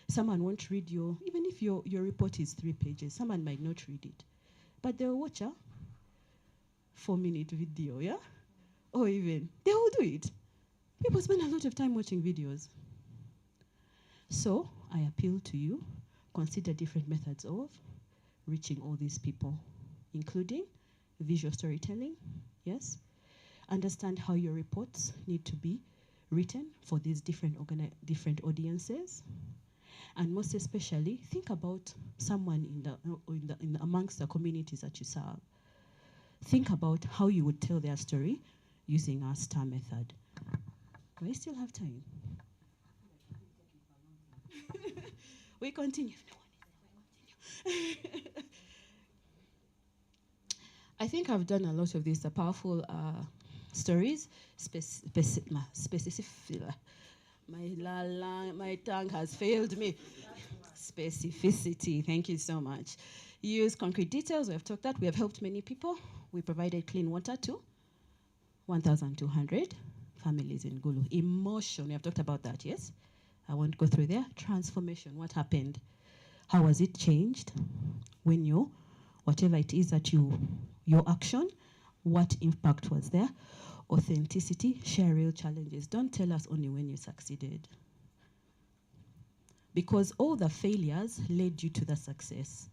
Someone won't read even if your report is 3 pages, someone might not read it. But they'll watch a 4-minute video, yeah? Or even, they will do it. People spend a lot of time watching videos. So, I appeal to you, consider different methods of reaching all these people, including visual storytelling, yes? Understand how your reports need to be written for these different audiences. And most especially, think about someone in amongst the communities that you serve. Think about how you would tell their story using our STAR method. Do I still have time? We continue. I think I've done a lot of these powerful stories. My tongue has failed me. Specificity. Thank you so much. Use concrete details. We have talked that. We have helped many people. We provided clean water to 1,200 families in Gulu. Emotion. We have talked about that, yes? I won't go through there. Transformation. What happened? How was it changed when whatever it is that your action, what impact was there? Authenticity, share real challenges. Don't tell us only when you succeeded. Because all the failures led you to the success.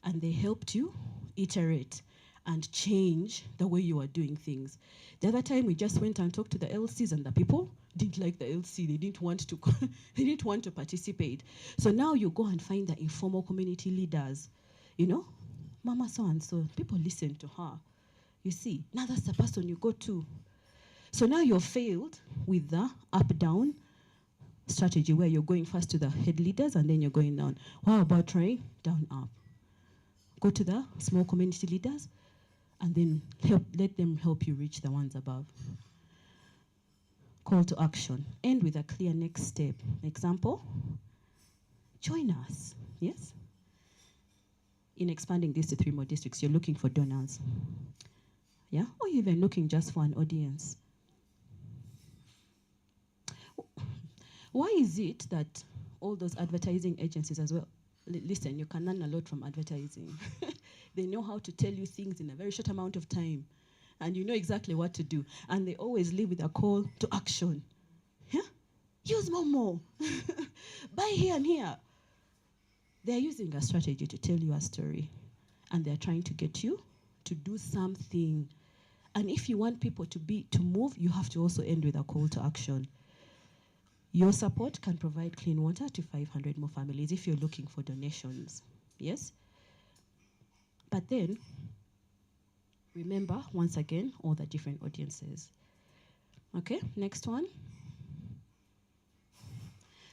And they helped you iterate and change the way you are doing things. The other time we just went and talked to the LCs, and the people didn't like the LC. They didn't want to they didn't want to participate. So now you go and find the informal community leaders. You know, Mama so and so, people listen to her. You see, now that's the person you go to. So now you've failed with the up-down strategy where you're going first to the head leaders and then you're going down. How about trying down-up? Go to the small community leaders and then let them help you reach the ones above. Call to action. End with a clear next step. Example, join us, yes? In expanding this to 3 more districts, you're looking for donors. Yeah, or even looking just for an audience. Why is it that all those advertising agencies as well, listen, you can learn a lot from advertising. They know how to tell you things in a very short amount of time. And you know exactly what to do. And they always leave with a call to action. Yeah? Use more. Buy here and here. They're using a strategy to tell you a story. And they're trying to get you to do something. And if you want people to move, you have to also end with a call to action. Your support can provide clean water to 500 more families if you're looking for donations. Yes? But then, remember, once again, all the different audiences. Okay, next one.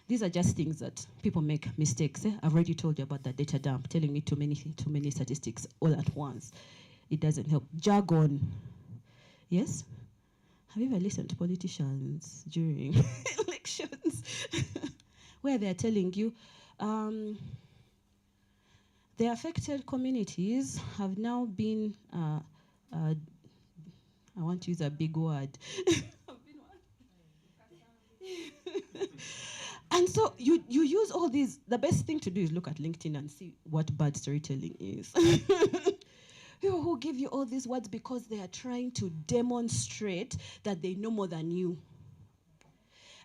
These are just things that people make mistakes. I've already told you about the data dump, telling me too many statistics all at once. It doesn't help. Jargon. Yes? Have you ever listened to politicians during elections where they're telling you the affected communities have now been, I want to use a big word, And so you use all these. The best thing to do is look at LinkedIn and see what bad storytelling is. People who give you all these words because they are trying to demonstrate that they know more than you.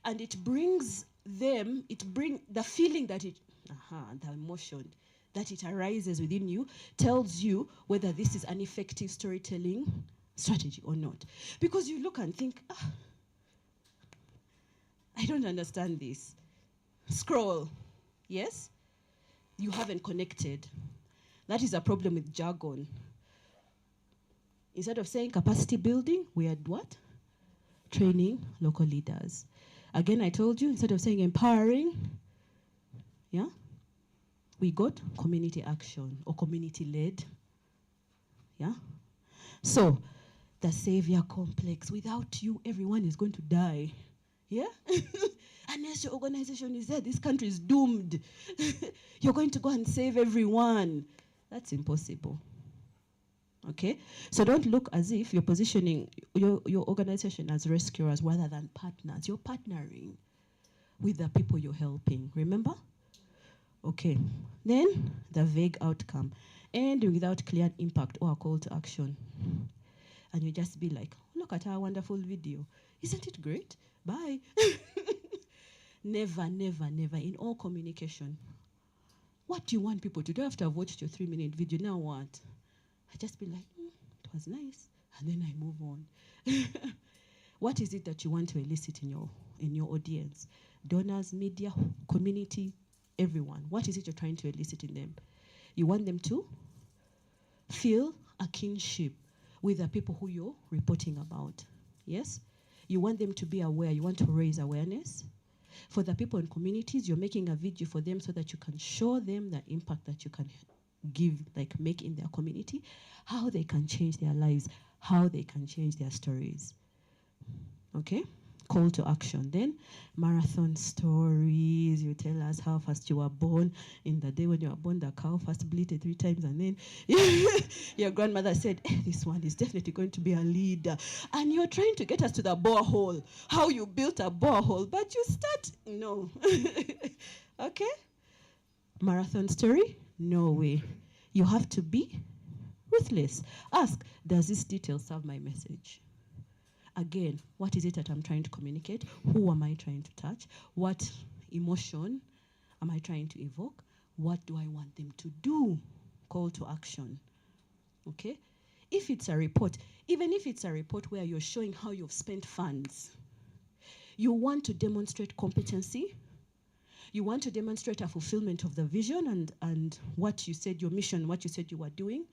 And it brings them, the feeling that the emotion that it arises within you tells you whether this is an effective storytelling strategy or not. Because you look and think, I don't understand this. Scroll. Yes? You haven't connected. That is a problem with jargon. Instead of saying capacity building, we had what? Training local leaders. Again, I told you, instead of saying empowering, yeah, we got community action or community-led. Yeah? So, the savior complex. Without you, everyone is going to die. Yeah? Unless your organization is there, this country is doomed. You're going to go and save everyone. That's impossible. Okay? So don't look as if you're positioning your organization as rescuers rather than partners. You're partnering with the people you're helping. Remember? Okay. Then the vague outcome. And without clear impact or a call to action. And you just be like, look at our wonderful video. Isn't it great? Bye. Never, never, never in all communication. What do you want people to do after I've watched your 3-minute video? Now what? I just be like, it was nice. And then I move on. What is it that you want to elicit in your audience? Donors, media, community, everyone. What is it you're trying to elicit in them? You want them to feel a kinship with the people who you're reporting about. Yes? You want them to be aware. You want to raise awareness. For the people in communities, you're making a video for them so that you can show them the impact that you can give, like make in their community, how they can change their lives, how they can change their stories. Okay? Call to action. Then marathon stories. You tell us how fast you were born. In the day when you were born, the cow first bleated 3 times, and then your grandmother said, this one is definitely going to be a leader. And you're trying to get us to the borehole, how you built a borehole, but you start, no. Okay? Marathon story? No way. You have to be ruthless. Ask, does this detail serve my message? Again, what is it that I'm trying to communicate? Who am I trying to touch? What emotion am I trying to evoke? What do I want them to do? Call to action. Okay? If it's a report, even if it's a report where you're showing how you've spent funds, you want to demonstrate competency. You want to demonstrate a fulfillment of the vision and what you said, your mission, what you said you were doing.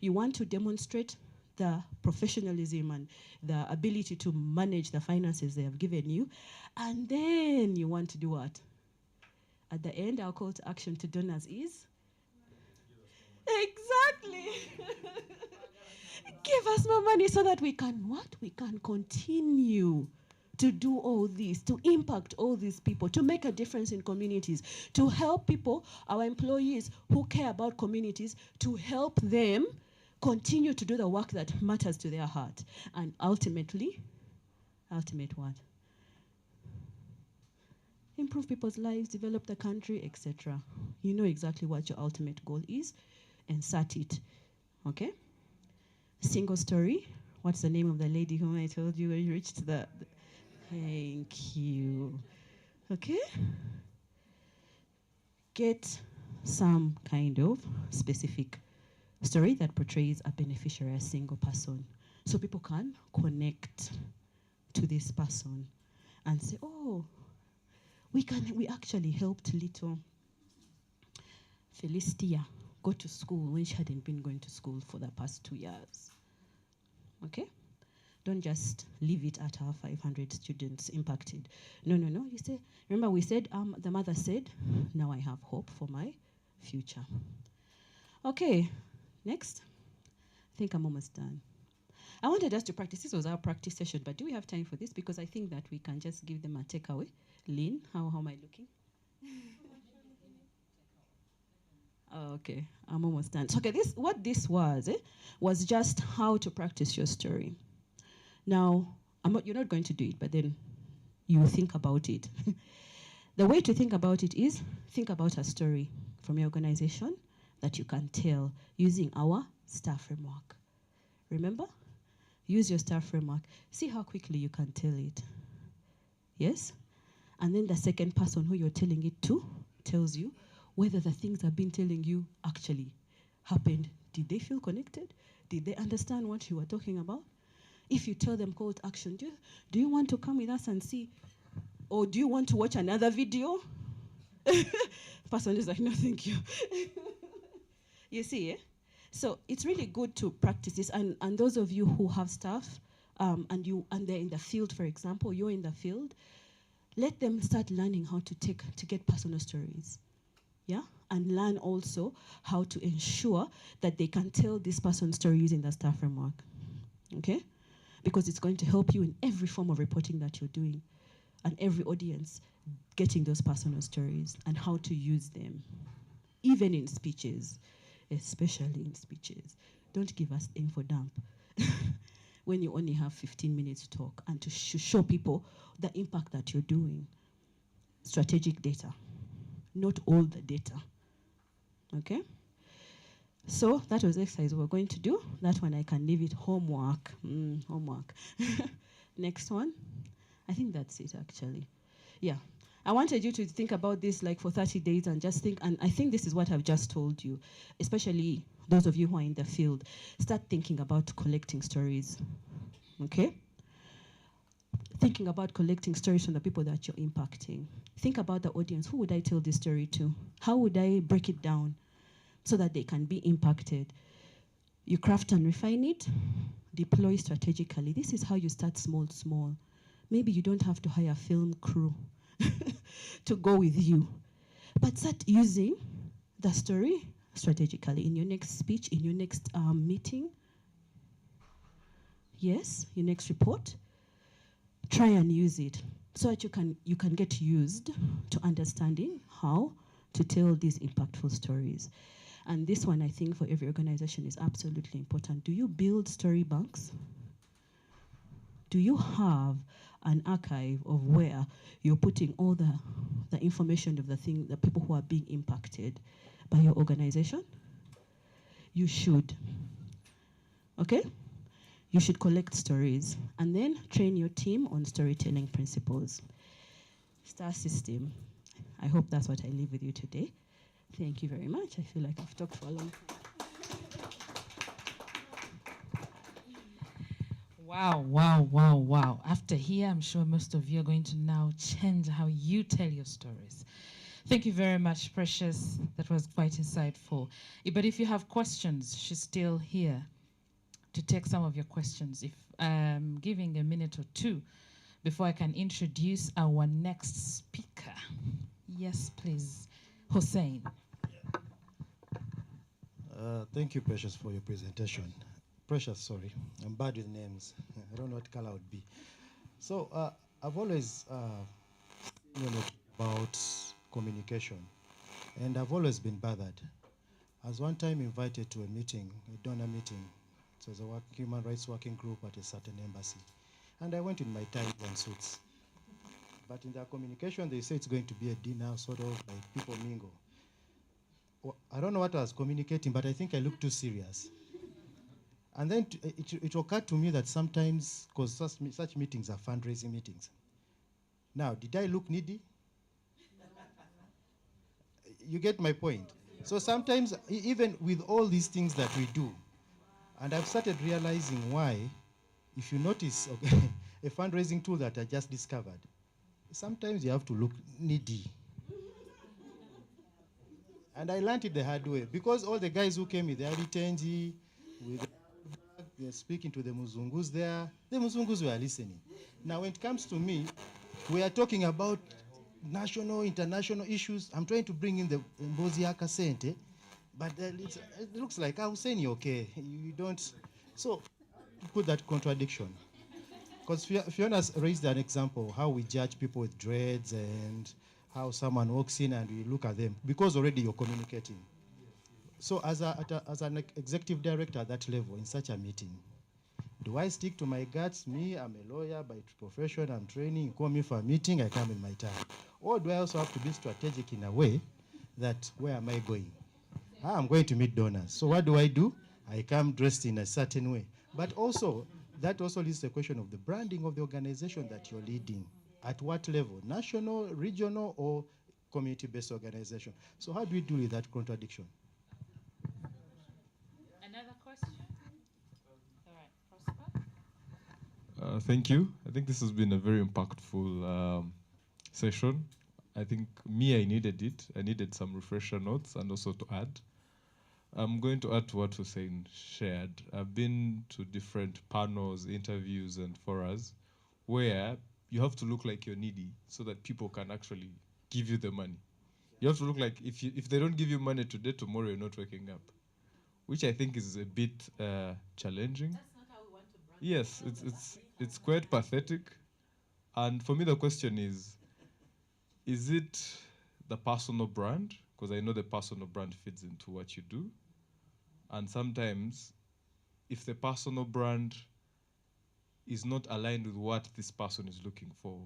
You want to demonstrate the professionalism and the ability to manage the finances they have given you. And then you want to do what? At the end, our call to action to donors is? Exactly. Give us more money so that we can what? We can continue to do all this, to impact all these people, to make a difference in communities, to help people, our employees who care about communities, to help them continue to do the work that matters to their heart. And ultimate what? Improve people's lives, develop the country, etc. You know exactly what your ultimate goal is, and set it. Okay? Single story. What's the name of the lady whom I told you when you reached the thank you. Okay? Get some kind of specific story that portrays a beneficiary, a single person, so people can connect to this person and say, oh, we actually helped little Felistia go to school when she hadn't been going to school for the past 2 years. Okay? Don't just leave it at our 500 students impacted. No. You say, remember we said, the mother said, now I have hope for my future. Okay. Next. I think I'm almost done. I wanted us to practice. This was our practice session, but do we have time for this? Because I think that we can just give them a takeaway. Lynn, how am I looking? Oh, okay, I'm almost done. So, okay, what this was just how to practice your story. Now, you're not going to do it, but then you think about it. The way to think about it is think about a story from your organization that you can tell using our STAR framework. Remember? Use your STAR framework. See how quickly you can tell it. Yes? And then the second person who you're telling it to tells you whether the things I've been telling you actually happened. Did they feel connected? Did they understand what you were talking about? If you tell them call to action, do you want to come with us and see? Or do you want to watch another video? Person is like, no, thank you. You see, eh? So it's really good to practice this. And those of you who have staff and they're in the field, for example, you're in the field, let them start learning how to get personal stories. Yeah? And learn also how to ensure that they can tell this person's story using the STAR framework. Okay? Because it's going to help you in every form of reporting that you're doing and every audience getting those personal stories and how to use them, even in speeches, especially in speeches. Don't give us info dump when you only have 15 minutes to talk and to show people the impact that you're doing. Strategic data, not all the data. Okay? So that was the exercise we're going to do. That one I can leave it homework. Homework. Next one. I think that's it actually. Yeah. I wanted you to think about this like for 30 days and just think, and I think this is what I've just told you, especially those of you who are in the field. Start thinking about collecting stories. Okay? Thinking about collecting stories from the people that you're impacting. Think about the audience. Who would I tell this story to? How would I break it down so that they can be impacted? You craft and refine it, deploy strategically. This is how you start small. Maybe you don't have to hire a film crew to go with you, but start using the story strategically in your next speech, in your next meeting. Yes, your next report. Try and use it so that you can get used to understanding how to tell these impactful stories. And this one, I think, for every organization is absolutely important. Do you build story banks? Do you have an archive of where you're putting all the information of the people who are being impacted by your organization? You should. Okay? You should collect stories and then train your team on storytelling principles. STAR system. I hope that's what I leave with you today. Thank you very much. I feel like I've talked for a long time. Wow. After here, I'm sure most of you are going to now change how you tell your stories. Thank you very much, Precious. That was quite insightful. But if you have questions, she's still here to take some of your questions. If I'm giving a minute or two before I can introduce our next speaker. Yes, please. Hossein. Thank you, Precious, for your presentation. Precious, sorry, I'm bad with names. I don't know what color would be. So I've always about communication, and I've always been bothered. I was one time invited to a meeting, a donor meeting. So it was a human rights working group at a certain embassy. And I went in my tie and suits. But in their communication, they say it's going to be a dinner, sort of like people mingle. Well, I don't know what I was communicating, but I think I looked too serious. And then it occurred to me that sometimes, because such meetings are fundraising meetings. Now, did I look needy? You get my point. So sometimes, even with all these things that we do, and I've started realizing why, if you notice, okay, a fundraising tool that I just discovered, sometimes you have to look needy. And I learned it the hard way, because all the guys who came with their Ritenji, they're speaking to the Muzungus there, the Muzungus were listening. Now, when it comes to me, we are talking about national, international issues. I'm trying to bring in the Mbozi Akasente, but it looks like I was saying you're okay. You don't. So, put that contradiction. Because Fiona's raised an example how we judge people with dreads and how someone walks in and we look at them because already you're communicating. So as an executive director at that level in such a meeting, Do I stick to my guts? Me, I'm a lawyer by profession, I'm training, you call me for a meeting, I come in my time. Or do I also have to be strategic in a way that where am I going? I'm going to meet donors. So what do? I come dressed in a certain way. But also, that also leads to the question of the branding of the organization that you're leading. At what level? National, regional, or community-based organization? So how do we deal with that contradiction? Another question? All right, Prosper? Thank you. I think this has been a very impactful session. I think I needed it. I needed some refresher notes and also to add. I'm going to add to what Hussein shared. I've been to different panels, interviews, and forums where you have to look like you're needy so that people can actually give you the money. You have to look like if they don't give you money today, tomorrow you're not waking up, which I think is a bit challenging. That's not how we want to brand. Yes, it's quite pathetic. And for me, the question is it the personal brand? Because I know the personal brand fits into what you do. And sometimes, if the personal brand is not aligned with what this person is looking for,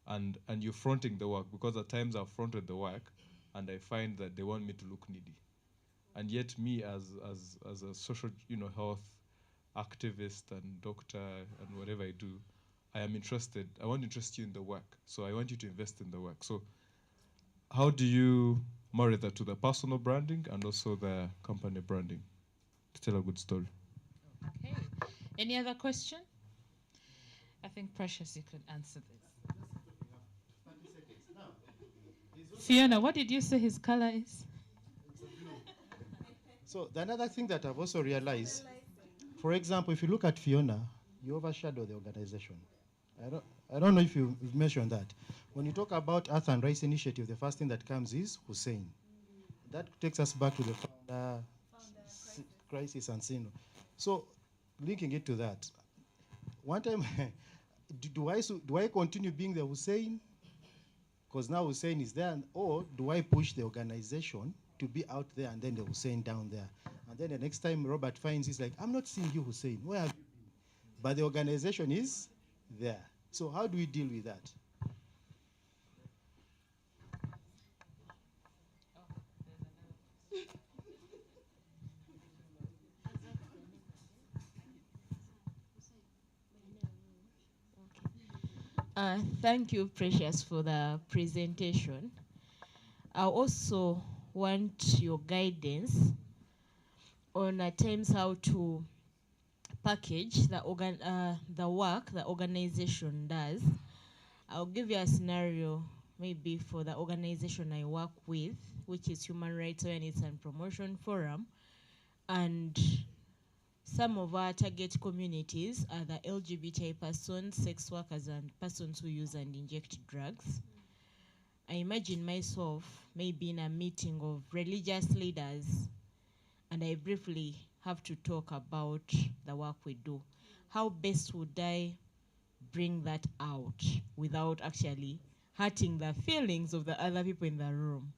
and you're fronting the work, because at times I've fronted the work, and I find that they want me to look needy. And yet me as a social, health activist and doctor and whatever I do, I am interested. I want to interest you in the work. So I want you to invest in the work. So how do you marry that to the personal branding and also the company branding to tell a good story? Okay. Any other question? I think Precious, you could answer this. Fiona, what did you say his color is? So the another thing that I've also realized, for example, if you look at Fiona, you overshadow the organization. I don't know if you've mentioned that. When you talk about Earth and Rice Initiative, the first thing that comes is Hussein. That takes us back to the founder crisis and Sino. So linking it to that, one time, do I continue being the Hussein? Because now Hussein is there, or do I push the organization to be out there and then the Hussein down there? And then the next time Robert finds, he's like, I'm not seeing you, Hussein. Where have you been? But the organization is there. So how do we deal with that? Thank you, Precious, for the presentation. I also want your guidance on at times how to package the work the organization does. I'll give you a scenario maybe for the organization I work with, which is Human Rights Awareness and Promotion Forum. And some of our target communities are the LGBTI persons, sex workers, and persons who use and inject drugs. I imagine myself maybe in a meeting of religious leaders, and I briefly have to talk about the work we do. How best would I bring that out without actually hurting the feelings of the other people in the room?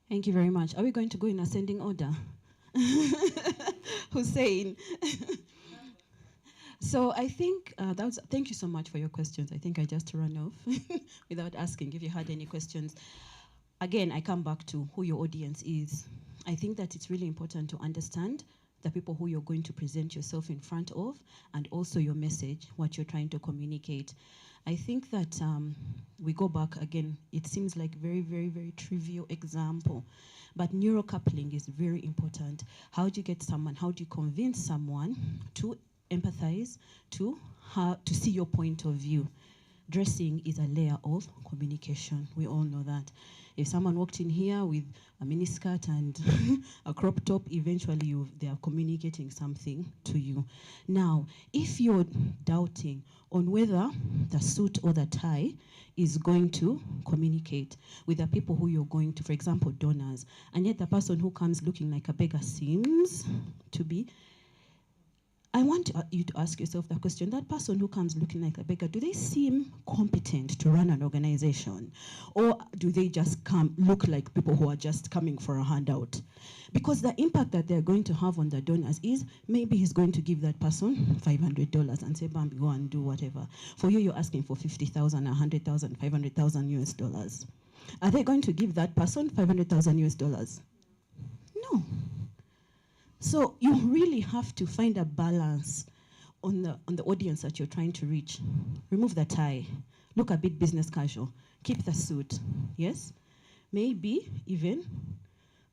Thank you very much. Are we going to go in ascending order? Hussein. So I think thank you so much for your questions. I think I just ran off without asking if you had any questions. Again, I come back to who your audience is. I think that it's really important to understand the people who you're going to present yourself in front of, and also your message, what you're trying to communicate. I think that we go back again, it seems like very, very, very trivial example, but neurocoupling is very important. How do you get someone, how do you convince someone to empathize, to see your point of view? Dressing is a layer of communication. We all know that. If someone walked in here with a miniskirt and a crop top, eventually they are communicating something to you. Now, if you're doubting on whether the suit or the tie is going to communicate with the people who you're going to, for example, donors, and yet the person who comes looking like a beggar seems to be I want you to ask yourself the question, that person who comes looking like a beggar, do they seem competent to run an organization? Or do they just look like people who are just coming for a handout? Because the impact that they're going to have on the donors is, maybe he's going to give that person $500 and say, Bambi, go and do whatever. For you, you're asking for 50,000, 100,000, 500,000 US dollars. Are they going to give that person 500,000 US dollars? No. So you really have to find a balance on the audience that you're trying to reach. Remove the tie. Look a bit business casual. Keep the suit. Yes? Maybe even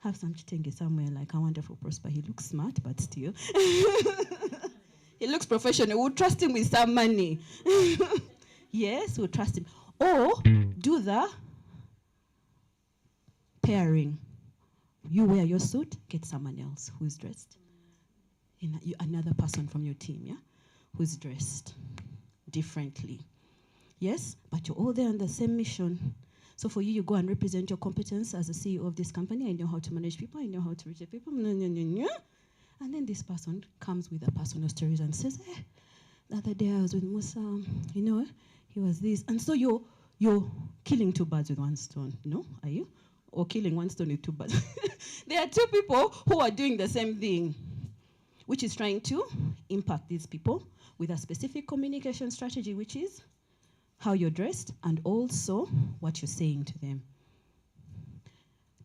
have some chitenge somewhere like a wonderful Prosper. He looks smart, but still. He looks professional. We'll trust him with some money. Yes, we'll trust him. Or do the pairing. You wear your suit, get someone else who's dressed. Another person from your team, yeah? Who's dressed differently. Yes, but you're all there on the same mission. So for you, you go and represent your competence as a CEO of this company. I know how to manage people. I know how to reach the people. And then this person comes with a personal stories and says, the other day I was with Musa, he was this. And so you're killing two birds with one stone, are you? Or killing one stone with two birds. There are two people who are doing the same thing, which is trying to impact these people with a specific communication strategy, which is how you're dressed and also what you're saying to them.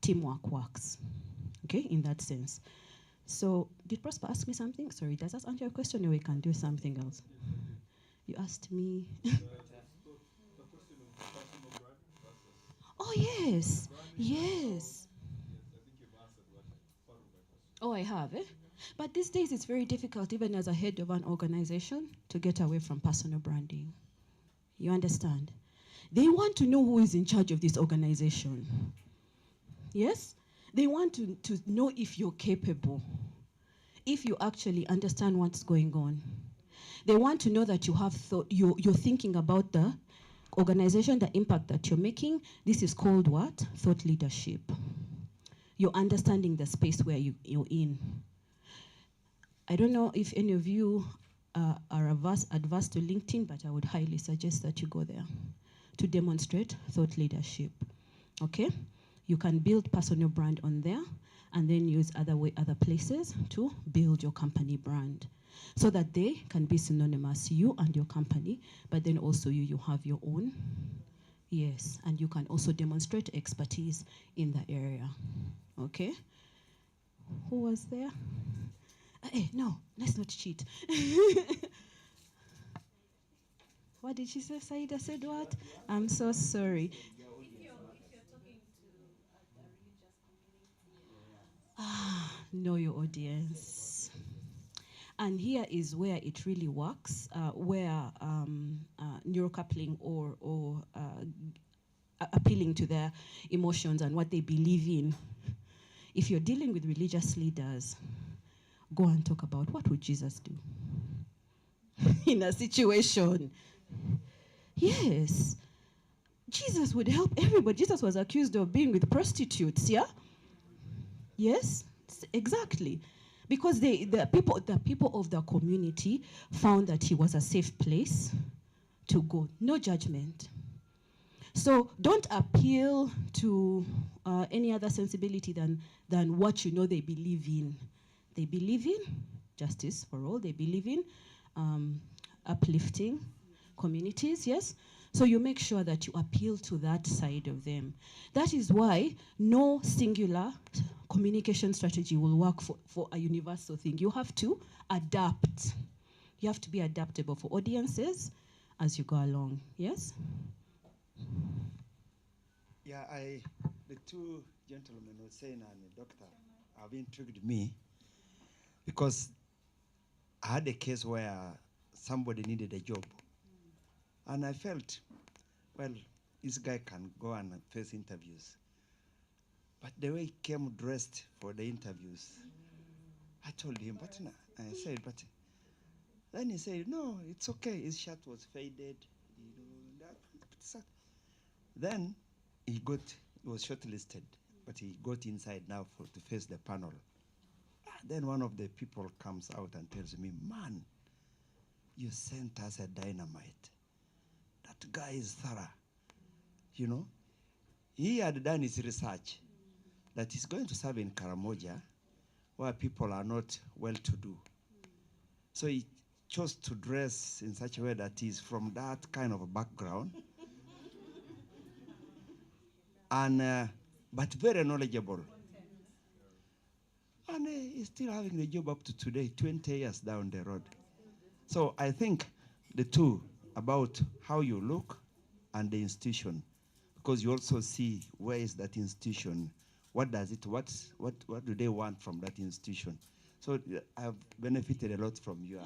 Teamwork works, okay, in that sense. So, did Prosper ask me something? Sorry, does that answer your question or we can do something else? You asked me. Oh, yes. Yes. Oh, I have, eh? But these days it's very difficult, even as a head of an organization, to get away from personal branding. You understand? They want to know who is in charge of this organization. Yes? They want to know if you're capable, if you actually understand what's going on. They want to know that you have thought, you're thinking about the organization, the impact that you're making. This is called what? Thought leadership. You're understanding the space where you're in. I don't know if any of you are adverse to LinkedIn, but I would highly suggest that you go there to demonstrate thought leadership. Okay? You can build personal brand on there and then use other places to build your company brand so that they can be synonymous, you and your company, but then also you have your own. Yes, and you can also demonstrate expertise in the area. Okay? Who was there? No, let's not cheat. What did she say? Saida said what? I'm so sorry. Know your audience. And here is where it really works, where neurocoupling or appealing to their emotions and what they believe in. If you're dealing with religious leaders, go and talk about what would Jesus do in a situation. Yes. Jesus would help everybody. Jesus was accused of being with prostitutes, yeah? Yes, exactly. Because the people of the community found that he was a safe place to go. No judgment. So don't appeal to any other sensibility than what you know they believe in. They believe in justice for all. They believe in uplifting communities, yes? So you make sure that you appeal to that side of them. That is why no singular communication strategy will work for a universal thing. You have to adapt. You have to be adaptable for audiences as you go along, yes? Yeah, the two gentlemen were saying, and the doctor, have intrigued me because I had a case where somebody needed a job. And I felt, well, this guy can go and face interviews. But the way he came dressed for the interviews, I told him, but no. I said, but then he said, no, it's okay. His shirt was faded. Then he was shortlisted, but he got inside now to face the panel. Then one of the people comes out and tells me, man, you sent us a dynamite. That guy is thorough. You know, he had done his research that he's going to serve in Karamoja, where people are not well-to-do. So he chose to dress in such a way that he's from that kind of a background. And, but very knowledgeable. And he's still having the job up to today, 20 years down the road. So I think the two, about how you look and the institution, because you also see where is that institution, what does it, what do they want from that institution? So I've benefited a lot from you.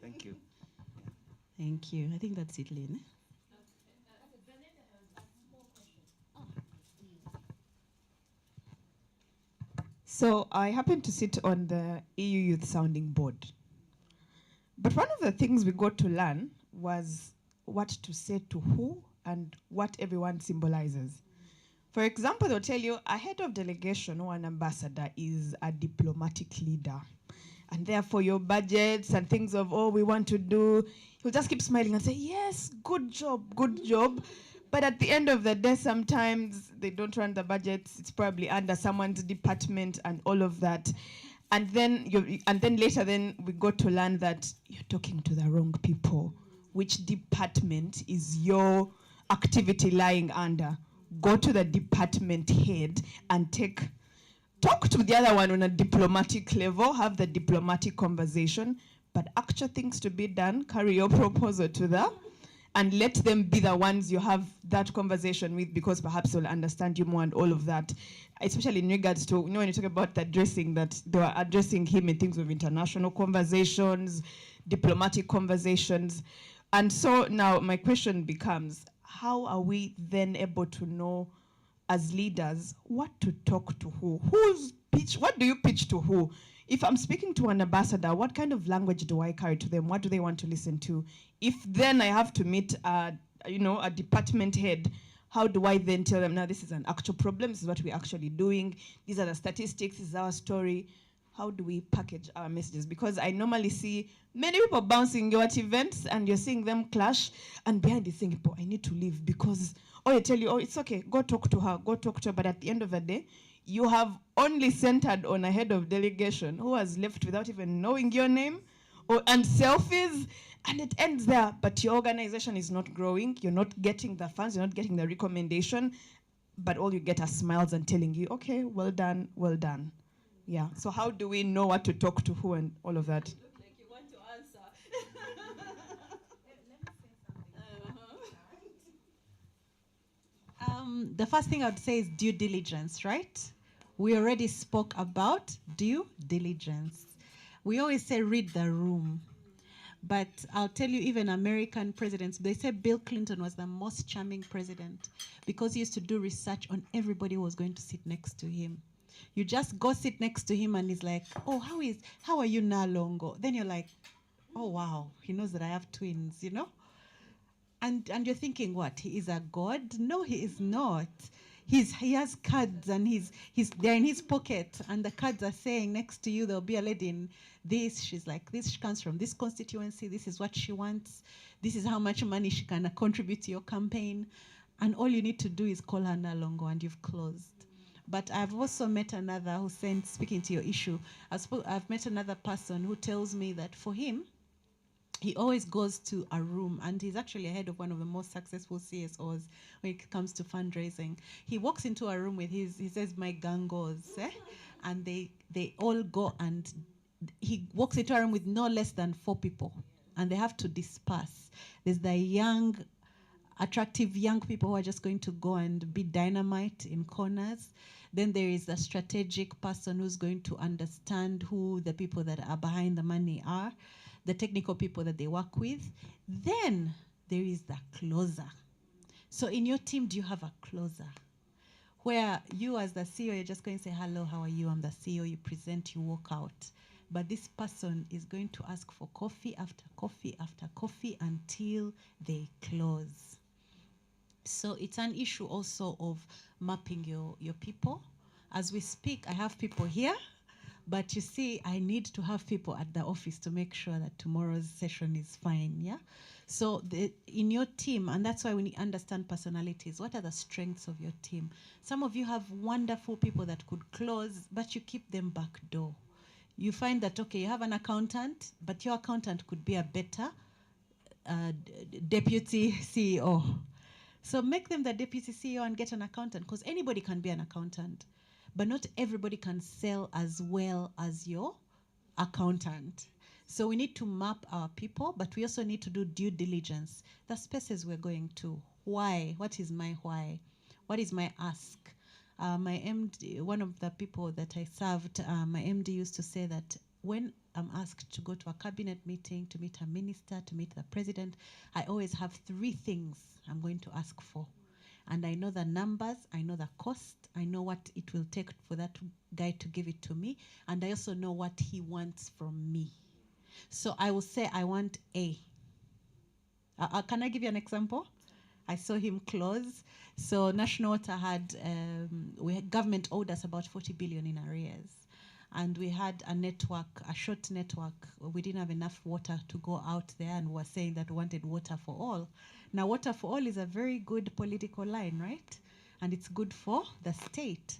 Thank you. Thank you. I think that's it, Lynn. So I happen to sit on the EU Youth Sounding Board. But one of the things we got to learn was what to say to who and what everyone symbolizes. For example, they'll tell you a head of delegation or an ambassador is a diplomatic leader. And therefore your budgets and things of, oh, we want to do, he'll just keep smiling and say, yes, good job, good job. But at the end of the day, sometimes they don't run the budgets. It's probably under someone's department and all of that. And then later we got to learn that you're talking to the wrong people. Which department is your activity lying under? Go to the department head and talk to the other one on a diplomatic level, have the diplomatic conversation, but actual things to be done, carry your proposal to them, and let them be the ones you have that conversation with, because perhaps they'll understand you more and all of that. Especially in regards to, when you talk about the addressing, that they were addressing him in things of international conversations, diplomatic conversations. And so now my question becomes, how are we then able to know as leaders what to talk to who? What do you pitch to who? If I'm speaking to an ambassador, what kind of language do I carry to them? What do they want to listen to? If then I have to meet a department head, how do I then tell them, now this is an actual problem, this is what we're actually doing, these are the statistics, this is our story. How do we package our messages? Because I normally see many people bouncing you at events and you're seeing them clash, and behind the thing, I need to leave because, they tell you, it's okay, go talk to her, but at the end of the day, you have only centered on a head of delegation who has left without even knowing your name, and selfies, and it ends there. But your organization is not growing, you're not getting the funds, you're not getting the recommendation, but all you get are smiles and telling you, okay, well done, well done. Yeah, so how do we know what to talk to who and all of that? You look like you want to answer. The first thing I would say is due diligence, right? We already spoke about due diligence. We always say read the room. But I'll tell you, even American presidents, they say Bill Clinton was the most charming president because he used to do research on everybody who was going to sit next to him. You just go sit next to him and he's like, oh, how are you now, Longo? Then you're like, oh, wow, he knows that I have twins, And you're thinking, what, he is a god? No, he is not. He has cards and they're in his pocket, and the cards are saying next to you, there'll be a lady in this, she's like this, she comes from this constituency, this is what she wants, this is how much money she can contribute to your campaign, and all you need to do is call her Nalongo and you've closed. But I've also met another who said, speaking to your issue, I've met another person who tells me that for him, he always goes to a room, and he's actually ahead of one of the most successful CSOs when it comes to fundraising. He walks into a room with he says, my gangos, and they all go, and he walks into a room with no less than 4 people, and they have to disperse. There's the young, attractive young people who are just going to go and be dynamite in corners. Then there is a strategic person who's going to understand who the people that are behind the money are, the technical people that they work with. Then there is the closer. So in your team, do you have a closer? Where you as the CEO, you're just going to say, hello, how are you? I'm the CEO. You present, you walk out. But this person is going to ask for coffee after coffee after coffee until they close. So it's an issue also of mapping your people. As we speak, I have people here But you see, I need to have people at the office to make sure that tomorrow's session is fine, yeah? So in your team, and that's why we need to understand personalities. What are the strengths of your team? Some of you have wonderful people that could close, but you keep them back door. You find that, okay, you have an accountant, but your accountant could be a better deputy CEO. So make them the deputy CEO and get an accountant, because anybody can be an accountant, but not everybody can sell as well as your accountant. So we need to map our people, but we also need to do due diligence. The spaces we're going to. Why? What is my why? What is my ask? My MD, one of the people that I served, my MD used to say that when I'm asked to go to a cabinet meeting, to meet a minister, to meet the president, I always have 3 things I'm going to ask for. And I know the numbers, I know the cost, I know what it will take for that guy to give it to me, and I also know what he wants from me. So I will say, I want A. Can I give you an example? I saw him close. So National Water had, government owed us about 40 billion in arrears. And we had a network, a short network. We didn't have enough water to go out there, and were saying that we wanted water for all. Now, water for all is a very good political line, right? And it's good for the state.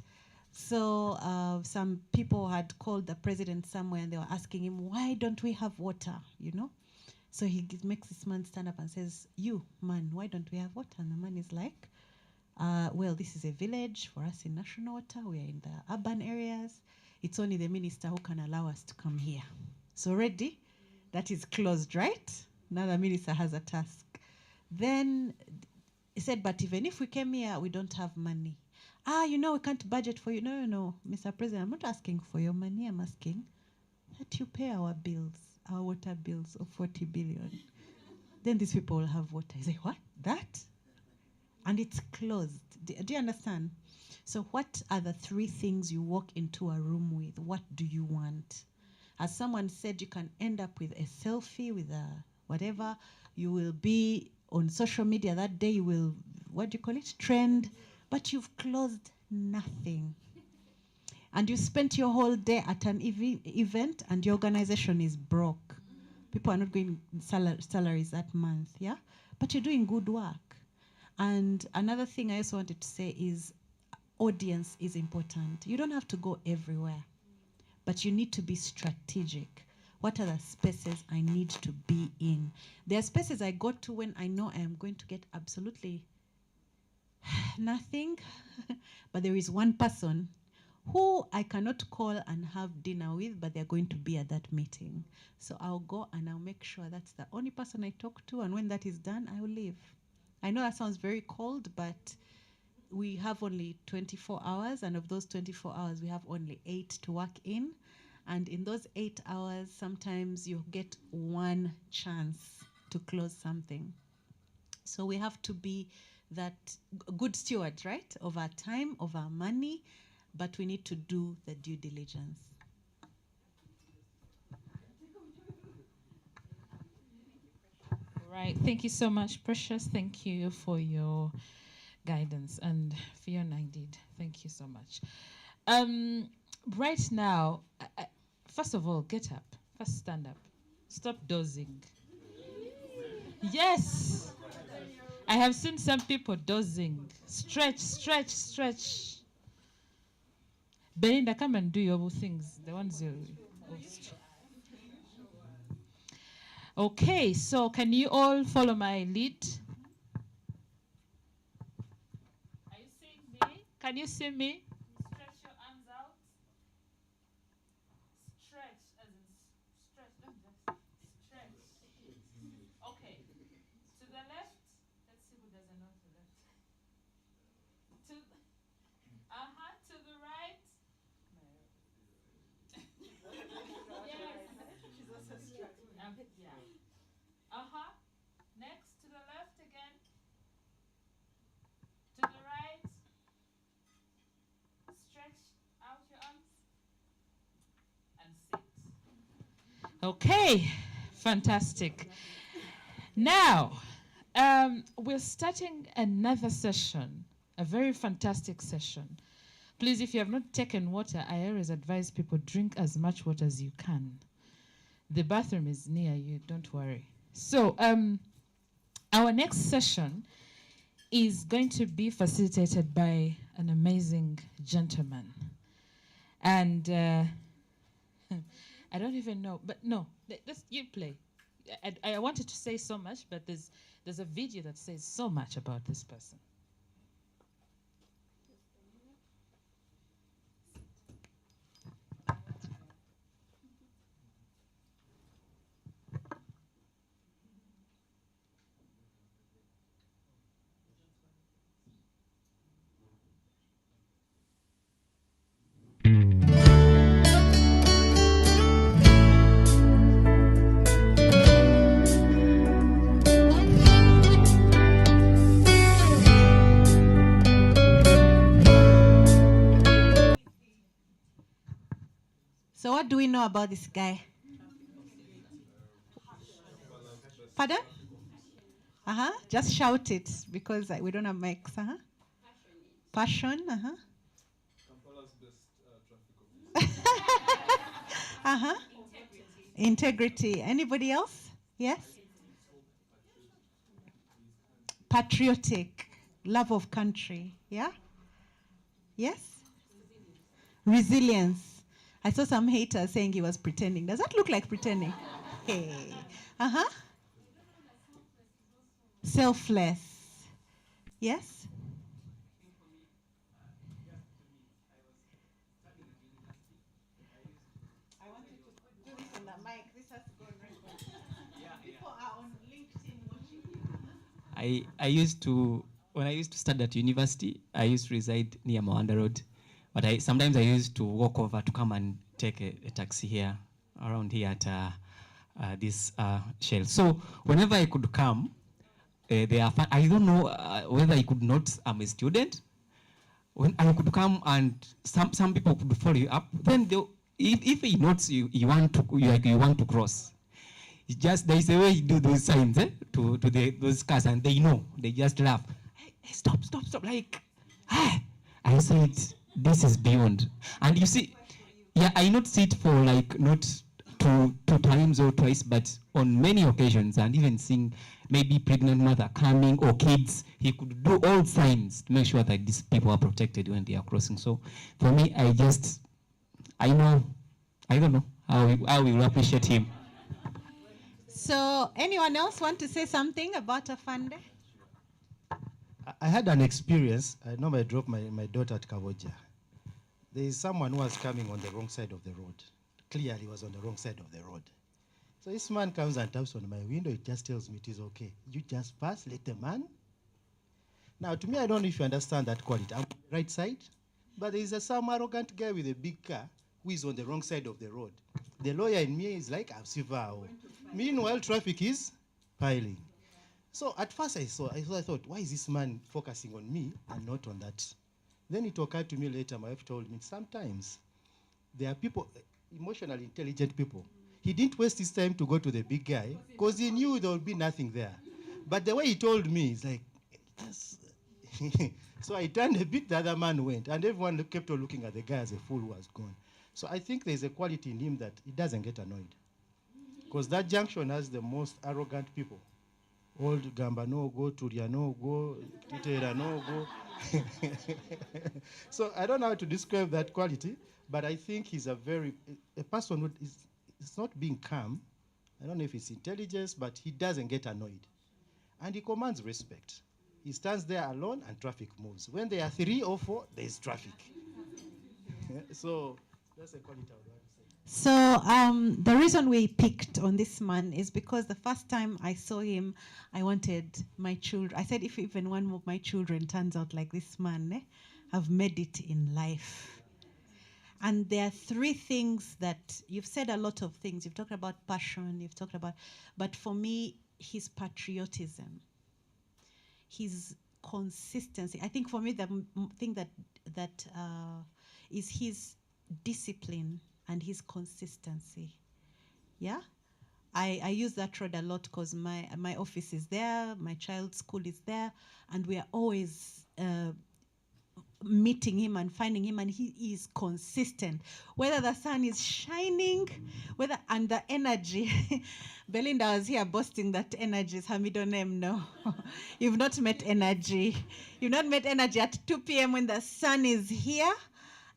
So some people had called the president somewhere, and they were asking him, why don't we have water, you know? So he makes this man stand up and says, you, man, why don't we have water? And the man is like, well, this is a village for us in National Water. We are in the urban areas. It's only the minister who can allow us to come here. So ready? That is closed, right? Now the minister has a task. Then he said, but even if we came here, we don't have money. You know, we can't budget for you. No, Mr. President, I'm not asking for your money. I'm asking that you pay our bills, our water bills of 40 billion. Then these people will have water. I say, what? That? And it's closed. Do you understand? So what are the 3 things you walk into a room with? What do you want? As someone said, you can end up with a selfie, with a whatever. You will be on social media that day. You will, what do you call it? Trend. But you've closed nothing. And you spent your whole day at an event, and your organization is broke. People are not getting salaries that month, yeah? But you're doing good work. And another thing I also wanted to say is audience is important. You don't have to go everywhere, but you need to be strategic. What are the spaces I need to be in? There are spaces I go to when I know I am going to get absolutely nothing, but there is one person who I cannot call and have dinner with, but they're going to be at that meeting. So I'll go and I'll make sure that's the only person I talk to, and when that is done, I will leave. I know that sounds very cold, but we have only 24 hours, and of those 24 hours, we have only 8 to work in. And in those 8 hours, sometimes you get one chance to close something. So we have to be that good stewards, right, of our time, of our money, but we need to do the due diligence. Right. Thank you so much, Precious. Thank you for your guidance, and Fiona, indeed. Thank you so much. Right now, first of all, get up. First, stand up. Stop dozing. Yes. I have seen some people dozing. Stretch, stretch, stretch. Belinda, come and do your things. The ones you... Okay, so can you all follow my lead? Are you seeing me? Can you see me? Stretch your arms out. Stretch, as in stretch, don't just stretch. Okay, to the left. Let's see who doesn't know to the left. To the right. Yes. She's also stretching. Yeah. Next, to the left again. To the right. Stretch out your arms. And sit. Okay, fantastic. Now, we're starting another session, a very fantastic session. Please, if you have not taken water, I always advise people drink as much water as you can. The bathroom is near you, don't worry. So, our next session is going to be facilitated by an amazing gentleman. And I don't even know, but no, you play. I wanted to say so much, but there's a video that says so much about this person. So what do we know about this guy? Pardon? Just shout it because we don't have mics. Passion. Integrity. Anybody else? Yes? Patriotic. Love of country. Yeah? Yes? Resilience. I saw some haters saying he was pretending. Does that look like pretending? Hey. Selfless. Yes? I want you to do this in the mic. This has to go on record. People are on LinkedIn watching you. I used to, when I used to study at university, I used to reside near Moanda Road. But sometimes I used to walk over to come and take a taxi here, around here at this Shell. So whenever I could come, I don't know whether I could not, I'm a student. When I could come and some people could follow you up, then if he notes you want to cross, it's just there is a way you do those signs to those cars, and they know, they just laugh. Hey, stop! Like, I said, this is beyond. And you see, yeah, I not sit for like not two times or twice, but on many occasions, and even seeing maybe pregnant mother coming or kids, he could do all signs to make sure that these people are protected when they are crossing. So for me, I don't know how we will appreciate him. So anyone else want to say something about Afande? I had an experience. I know I dropped my daughter at Kavoja. There is someone who was coming on the wrong side of the road. Clearly was on the wrong side of the road. So this man comes and taps on my window. It just tells me it is okay. You just pass, let the man. Now, to me, I don't know if you understand that quality. I'm on the right side, but there is some arrogant guy with a big car who is on the wrong side of the road. The lawyer in me is like, I'm Sivao. Meanwhile, traffic is piling. So at first I thought, why is this man focusing on me and not on that? Then it occurred to me later, my wife told me, sometimes there are people, emotionally intelligent people. He didn't waste his time to go to the big guy because he knew there would be nothing there. But the way he told me, it's like, yes. So I turned a bit, the other man went, and everyone kept on looking at the guy as a fool who was gone. So I think there's a quality in him that he doesn't get annoyed. Because that junction has the most arrogant people. Old Gamba no go, Turia no go, Titera no go. So I don't know how to describe that quality, but I think he's a person who is not being calm. I don't know if it's intelligence, but he doesn't get annoyed. And he commands respect. He stands there alone and traffic moves. When there are 3 or 4, there's traffic. So that's a quality I would like to say. So the reason we picked on this man is because the first time I saw him, I wanted my children. I said, if even one of my children turns out like this man, I've made it in life. And there are 3 things that you've said a lot of things. You've talked about passion, you've talked about, but for me, his patriotism, his consistency. I think for me, the thing that is his discipline and his consistency. Yeah, I use that road a lot because my office is there, my child's school is there, and we are always meeting him and finding him, and he is consistent. Whether the sun is shining, and the energy. Belinda was here boasting that energy is Hamidonem. No, you've not met energy. You've not met energy at 2 p.m. when the sun is here.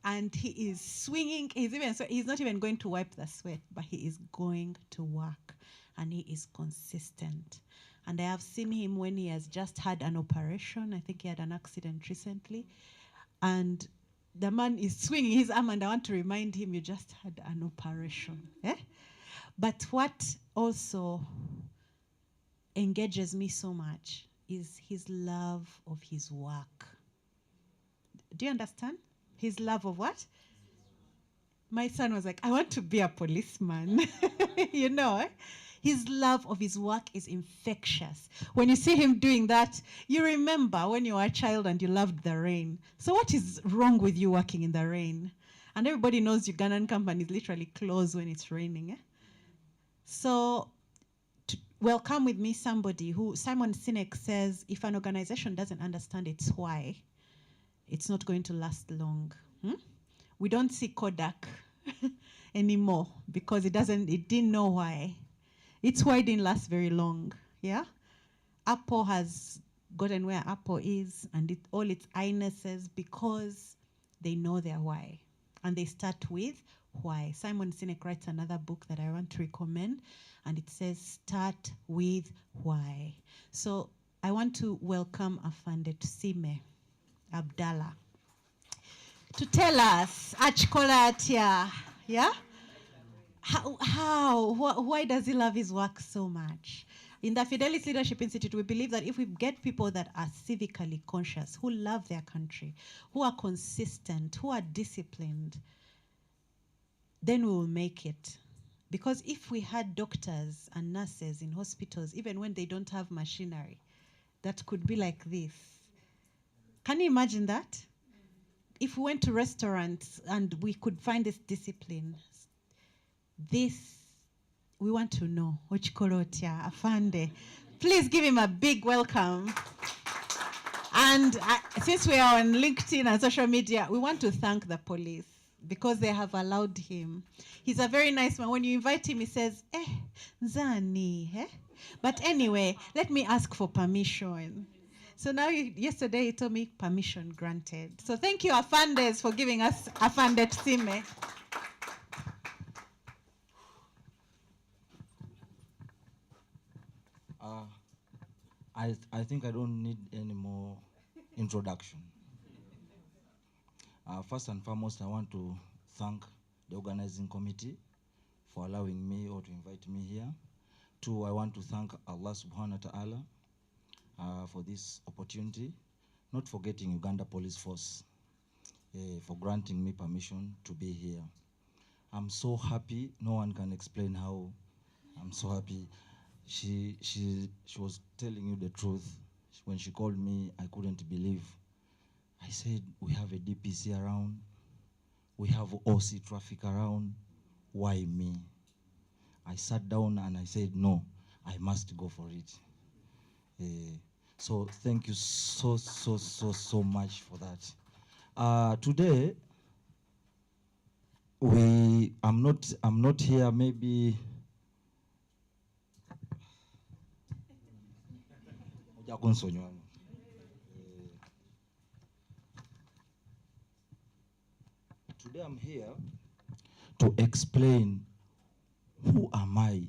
And he is swinging. He's not even going to wipe the sweat, but he is going to work, and he is consistent. And I have seen him when he has just had an operation. I think he had an accident recently, and the man is swinging his arm. And I want to remind him, you just had an operation. Eh? But what also engages me so much is his love of his work. Do you understand? His love of what? My son was like, I want to be a policeman. You know, eh? His love of his work is infectious. When you see him doing that, you remember when you were a child and you loved the rain. So what is wrong with you working in the rain? And everybody knows Ugandan companies literally close when it's raining. Eh? So welcome with me somebody who, Simon Sinek says, if an organization doesn't understand its why, it's not going to last long. We don't see Kodak anymore because it didn't know why. Its why didn't last very long. Yeah? Apple has gotten where Apple is and all its I-nesses because they know their why. And they start with why. Simon Sinek writes another book that I want to recommend, and it says, start with why. So I want to welcome Afande Tusime Abdallah to tell us, Achkolatia, yeah? Why does he love his work so much? In the Fidelis Leadership Institute, we believe that if we get people that are civically conscious, who love their country, who are consistent, who are disciplined, then we will make it. Because if we had doctors and nurses in hospitals, even when they don't have machinery, that could be like this. Can you imagine that? If we went to restaurants and we could find this discipline, we want to know. Ochikolotia, Afande. Please give him a big welcome. And since we are on LinkedIn and social media, we want to thank the police because they have allowed him. He's a very nice man. When you invite him, he says, Zani, eh? But anyway, let me ask for permission. So now, yesterday he told me permission granted. So thank you, Afandes, for giving us Afande Tusime. I think I don't need any more introduction. First and foremost, I want to thank the organizing committee for allowing me or to invite me here. Two, I want to thank Allah subhanahu wa ta'ala for this opportunity, not forgetting Uganda Police Force for granting me permission to be here. I'm so happy. No one can explain how I'm so happy. She was telling you the truth. When she called me, I couldn't believe. I said, we have a DPC around. We have OC traffic around. Why me? I sat down and I said, no, I must go for it. So thank you so much for that. Today, I'm not here maybe. Today I'm here to explain who am I,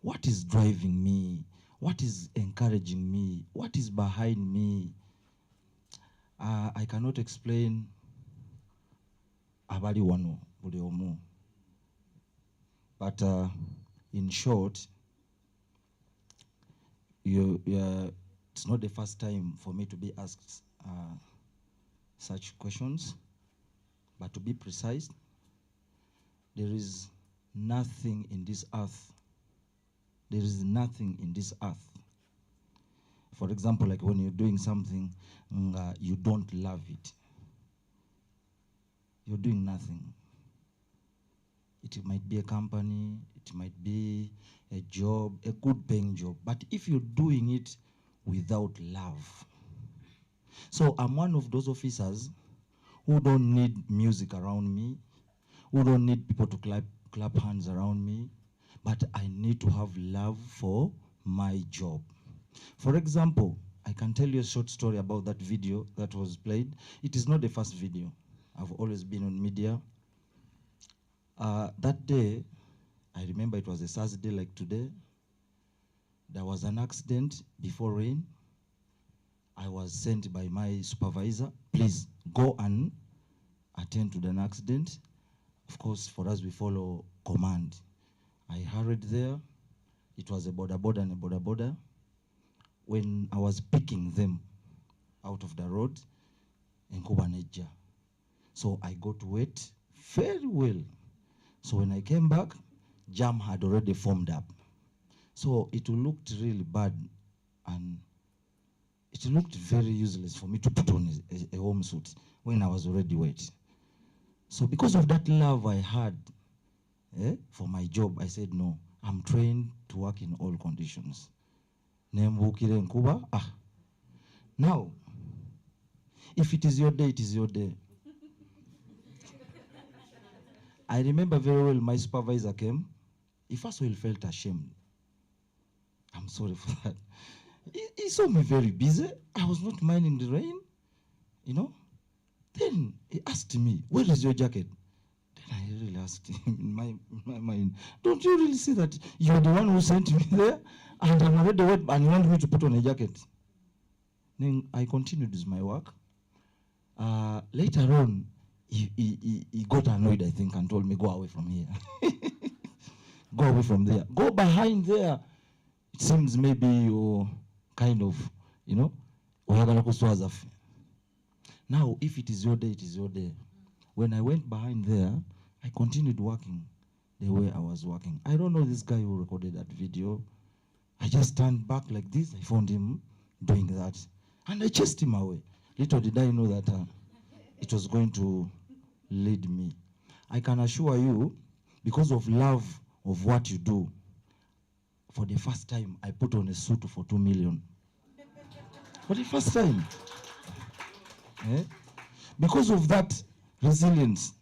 what is driving me, what is encouraging me, what is behind me. I cannot explain abali wano buli omu, but in short, it's not the first time for me to be asked such questions, but to be precise, there is nothing in this earth. There is nothing in this earth. For example, like when you're doing something, you don't love it. You're doing nothing. It might be a company, it might be a job, a good paying job, but if you're doing it without love. So I'm one of those officers who don't need music around me, who don't need people to clap hands around me, but I need to have love for my job. For example, I can tell you a short story about that video that was played. It is not the first video. I've always been on media. That day, I remember it was a Saturday like today. There was an accident before rain. I was sent by my supervisor, please go and attend to the accident. Of course, for us, we follow command. I hurried there. It was a border and a border. When I was picking them out of the road in Kubaneja. So I got wet very well. So when I came back, jam had already formed up. So it looked really bad and it looked very useless for me to put on a home suit when I was already wet. So because of that love I had for my job, I said, no, I'm trained to work in all conditions. Now, if it is your day, it is your day. I remember very well my supervisor came. He first of all felt ashamed. I'm sorry for that. He saw me very busy. I was not minding the rain, you know. Then he asked me, where is your jacket? Then I really asked him in my mind, don't you really see that you're the one who sent me there and I'm already wet and you want me to put on a jacket? Then I continued with my work. Later on, he got annoyed, I think, and told me, go away from here. Go away from there. Go behind there. It seems maybe you're kind of, you know, now, if it is your day, it is your day. When I went behind there, I continued working the way I was working. I don't know this guy who recorded that video. I just turned back like this. I found him doing that. And I chased him away. Little did I know that it was going to lead me. I can assure you, because of love of what you do, for the first time, I put on a suit for 2 million. For the first time. Because of that resilience,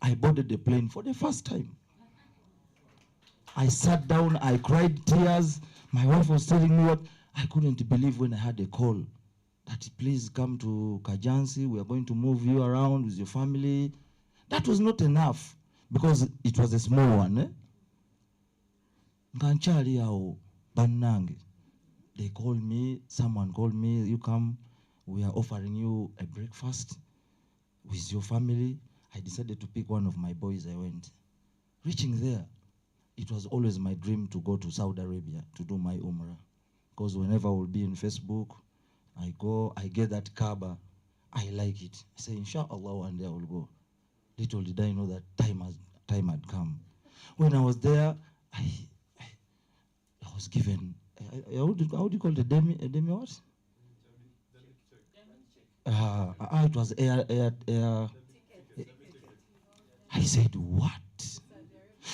I boarded the plane for the first time. I sat down, I cried tears. My wife was telling me what I couldn't believe when I had a call that please come to Kajansi, we are going to move you around with your family. That was not enough because it was a small one. They called me, someone called me, you come, we are offering you a breakfast with your family. I decided to pick one of my boys, I went. Reaching there, it was always my dream to go to Saudi Arabia to do my Umrah. Because whenever I will be in Facebook, I go, I get that Kaaba, I like it. I say, inshallah, one day I will go. Little did I know that time had come. When I was there, I was given, how do you call it, a demi what? It was air. I said, what?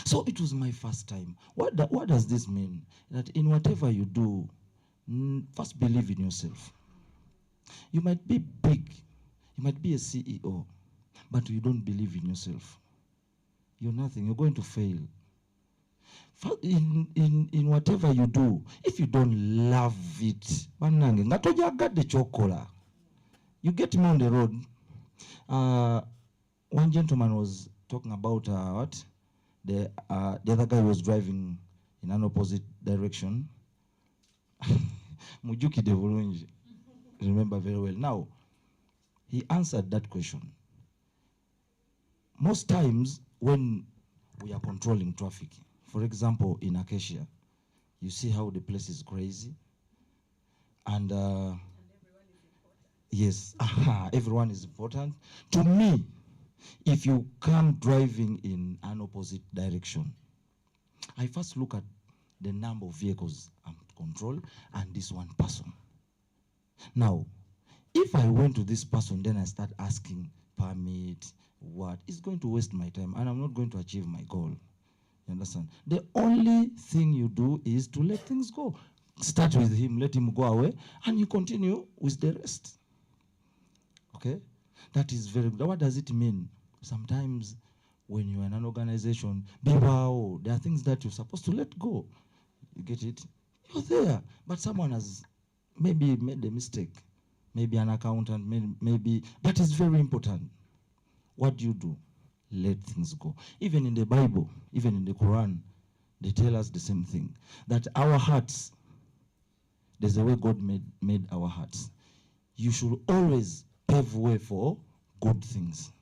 So it was my first time. What does this mean? That in whatever you do, first believe in yourself. You might be big, you might be a CEO, but you don't believe in yourself. You're nothing, you're going to fail. In whatever you do, if you don't love it, you get him on the road. One gentleman was talking about what? The other guy was driving in an opposite direction. Mujuki Devulunji, remember very well. Now, he answered that question. Most times when we are controlling traffic, for example, in Acacia, you see how the place is crazy. And yes, everyone is important. To me, if you come driving in an opposite direction, I first look at the number of vehicles I'm control and this one person. Now, if I went to this person, then I start asking permit, what, it's going to waste my time and I'm not going to achieve my goal. You understand? The only thing you do is to let things go. Start with him, let him go away, and you continue with the rest. Okay? That is very good. What does it mean? Sometimes when you're in an organization, there are things that you're supposed to let go. You get it? You're there, but someone has maybe made a mistake. Maybe an accountant, maybe, but it's very important. What do? Let things go. Even in the Bible, even in the Quran, they tell us the same thing. That our hearts, there's a way God made our hearts. You should always pave way for good things.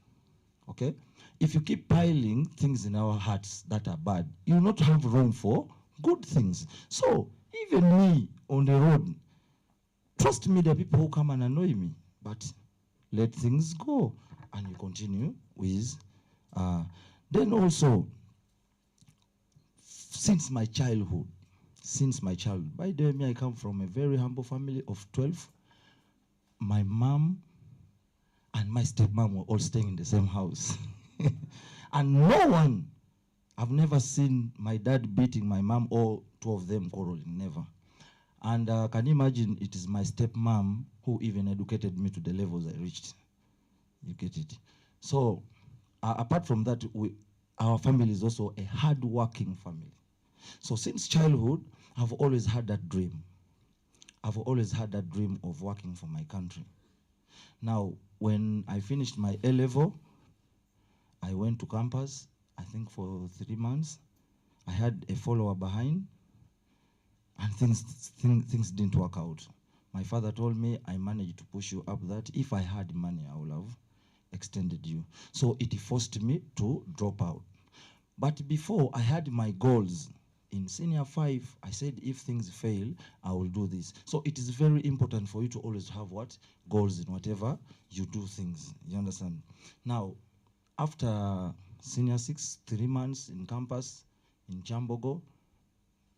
Okay? If you keep piling things in our hearts that are bad, you will not have room for good things. So, even me on the road, trust me, there are people who come and annoy me, but let things go and you continue with. Then also, since my childhood, by the way, I come from a very humble family of 12. My mom and my stepmom were all staying in the same house. And no one, I've never seen my dad beating my mom or two of them quarreling, never. And can you imagine, it is my stepmom who even educated me to the levels I reached. You get it? So, apart from that, our family is also a hard-working family. So since childhood, I've always had that dream. I've always had that dream of working for my country. Now, when I finished my A-level, I went to campus, I think for 3 months. I had a follower behind, and things didn't work out. My father told me, I managed to push you up that. If I had money, I would have extended you. So it forced me to drop out. But before, I had my goals. In senior 5, I said, if things fail, I will do this. So it is very important for you to always have what? Goals in whatever you do things. You understand? Now, after senior 6, 3 months in campus, in Chambogo,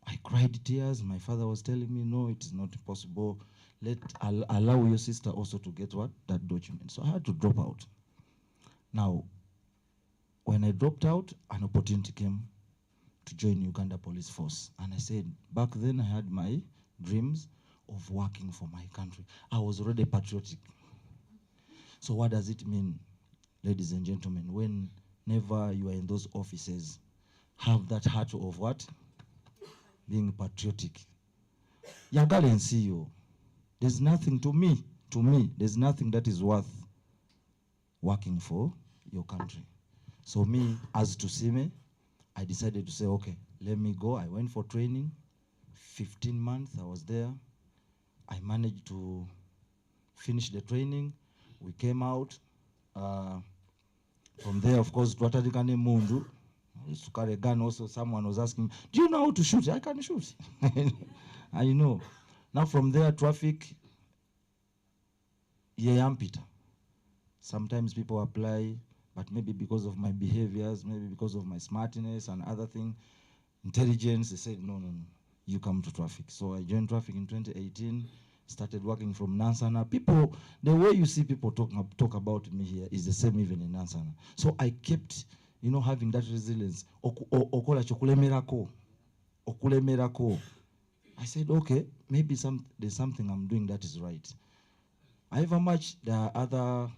I cried tears. My father was telling me, no, it is not possible. Allow your sister also to get what? That document. So I had to drop out. Now, when I dropped out, an opportunity came to join Uganda Police Force. And I said, back then I had my dreams of working for my country. I was already patriotic. So what does it mean, ladies and gentlemen, whenever you are in those offices, have that heart of what? Being patriotic. Yagale and CEO, there's nothing to me, there's nothing that is worth working for your country. So me, as to see me, I decided to say, okay, let me go. I went for training. 15 months I was there. I managed to finish the training. We came out. From there, of course, Twatalikane Mundu. I used to carry a gun also. Someone was asking, do you know how to shoot? I can shoot. I know. Now from there, traffic, Peter. Sometimes people apply, but maybe because of my behaviors, maybe because of my smartness and other things, intelligence, they said, no, you come to traffic. So I joined traffic in 2018, started working from Nansana. People, the way you see people talk about me here is the same even in Nansana. So I kept, having that resilience. I said, okay, maybe there's something I'm doing that is right. However much there are other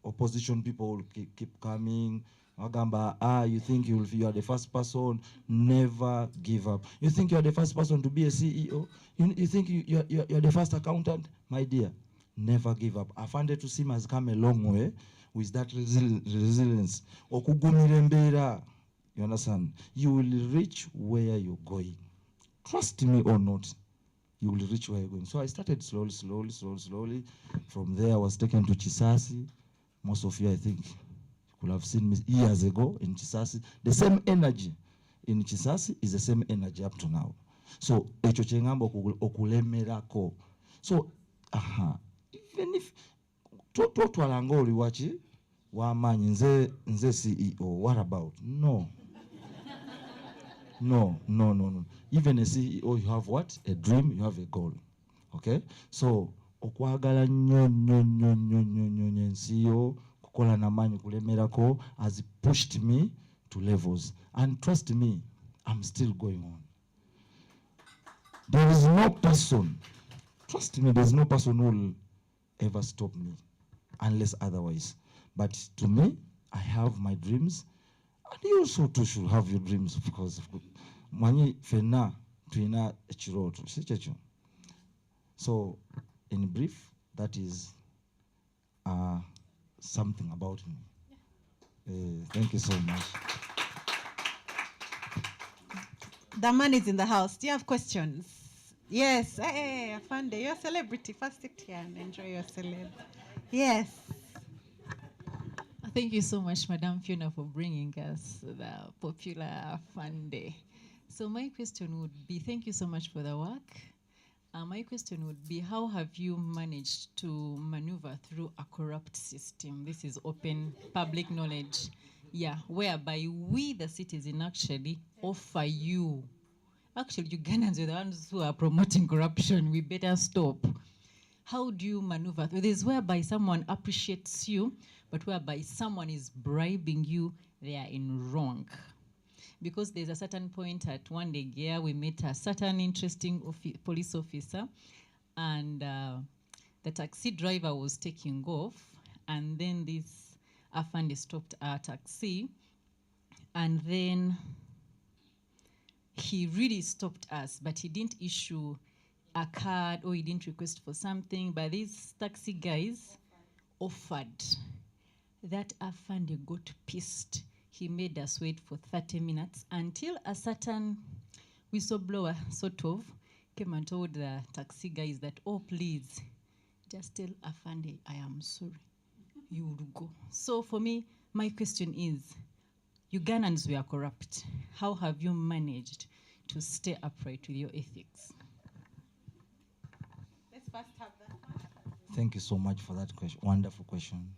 opposition people keep coming. You think you are the first person, never give up. You think you are the first person to be a CEO? You think you're the first accountant? My dear, never give up. Afande Tusima has come a long way with that resilience. You understand? You will reach where you're going. Trust me or not, you will reach where you're going. So I started slowly. From there, I was taken to Chisasi. Most of you, I think, could have seen me years ago in Chisasi. The same energy in Chisasi is the same energy up to now. So, echo chengambo okulemerako. So, even if twalangoli wachi wamanyi nze CEO, what about? No. No. Even a CEO, you have what? A dream, you have a goal. Okay? So, okwagala nnyo nsiyo kukola namanyi kulemerako has pushed me to levels, and trust me, I'm still going on. There is no person, trust me, there's no person who will ever stop me. unless otherwise. But to me, I have my dreams, and you also too should have your dreams, because mani fena tuina echiroto sichecho. So, in brief, that is something about me. Thank you so much. The man is in the house. Do you have questions? Yes. Hey, Afande, you're a celebrity. First sit here and enjoy your celeb. Yes. Thank you so much, Madam Fiona, for bringing us the popular Afande. So my question would be, thank you so much for the work. My question would be, how have you managed to maneuver through a corrupt system? This is open public knowledge. Yeah, whereby we, the citizen, actually offer you. Actually, Ugandans are the ones who are promoting corruption. We better stop. How do you maneuver through this, whereby someone appreciates you, but whereby someone is bribing you, they are in wrong? Because there's a certain point at one day here, we met a certain interesting police officer, and the taxi driver was taking off, and then this Afande stopped our taxi, and then he really stopped us, but he didn't issue a card or he didn't request for something, but these taxi guys offered. That Afande got pissed. He made us wait for 30 minutes until a certain whistleblower sort of came and told the taxi guys that, oh, please, just tell Afande, I am sorry. You will go. So for me, my question is, Ugandans were corrupt. How have you managed to stay upright with your ethics? Let's first have that one. Thank you so much for that question. Wonderful question.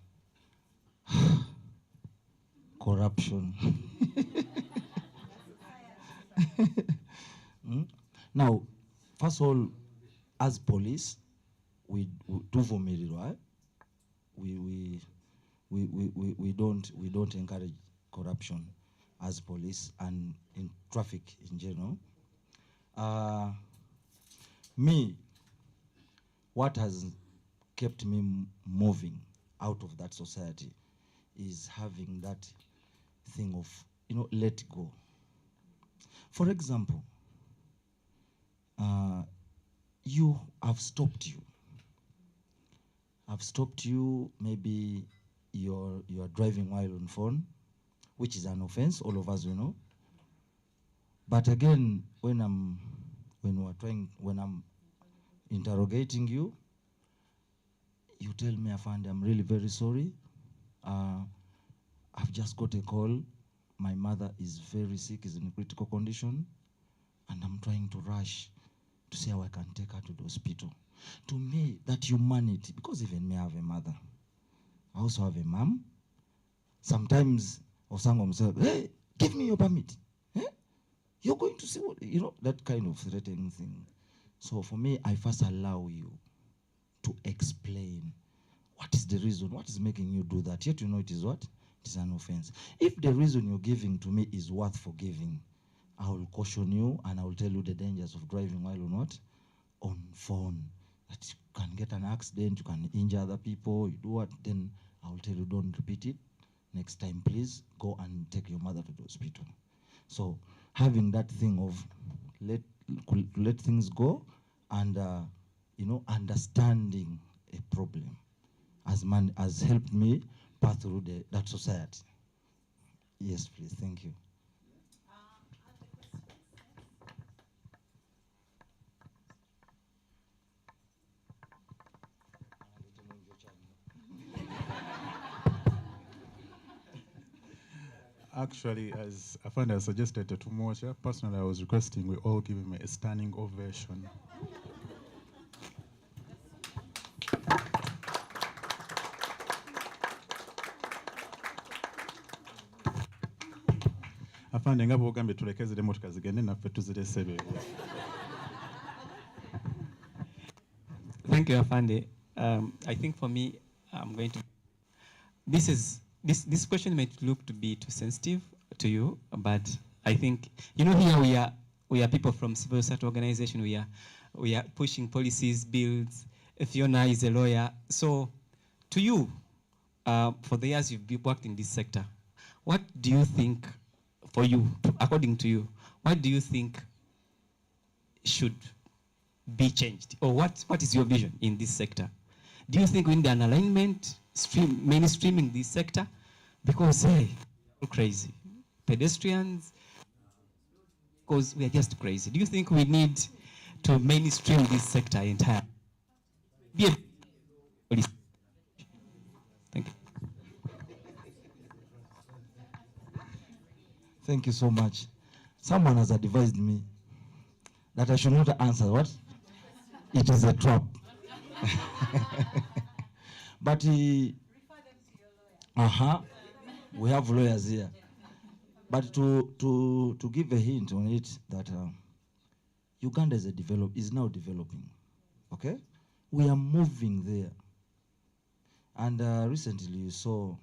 Corruption. Now, first of all, as police, we do vumilia. We don't encourage corruption as police and in traffic in general. Me, what has kept me moving out of that society is having that thing of, let go. For example, you have stopped you. I've stopped you, maybe you're driving while on phone, which is an offense, all of us we know. But again, when I'm interrogating you, you tell me, Afande, I'm really very sorry. I've just got a call. My mother is very sick, is in a critical condition, and I'm trying to rush to see how I can take her to the hospital. To me, that humanity, because even me, I have a mother. I also have a mom. Sometimes, Osangom said, hey, give me your permit. Eh? You're going to see what, that kind of threatening thing. So for me, I first allow you to explain what is the reason, what is making you do that. Yet you know it is what? It is an offense. If the reason you're giving to me is worth forgiving, I will caution you and I will tell you the dangers of driving while or not on phone. That you can get an accident, you can injure other people, you do what, then I will tell you don't repeat it. Next time, please go and take your mother to the hospital. So having that thing of let things go and understanding a problem has helped me pass through that society. Yes, please. Thank you. Actually, as Afande has suggested to Tumosha, personally I was requesting we all give him a standing ovation. Afande ngabo ogambe tulekeze demo tukazigende naffe tuzirese. Thank you, Afande. I think for me, I'm going to. This question might look to be too sensitive to you, but I think here we are people from civil society organization. We are pushing policies, bills. Fiona is a lawyer, so to you, for the years you've worked in this sector, what do you think, for you, according to you, what do you think should be changed? Or what is your vision in this sector? Do you think we need an alignment, mainstreaming this sector? Because, hey, we're crazy. Pedestrians, because we are just crazy. Do you think we need to mainstream this sector entirely? Be a policy. Thank you. Thank you so much. Someone has advised me that I should not answer what? It is a trap. But we have lawyers here. But to give a hint on it, that Uganda is now developing. Okay, we are moving there. And recently you saw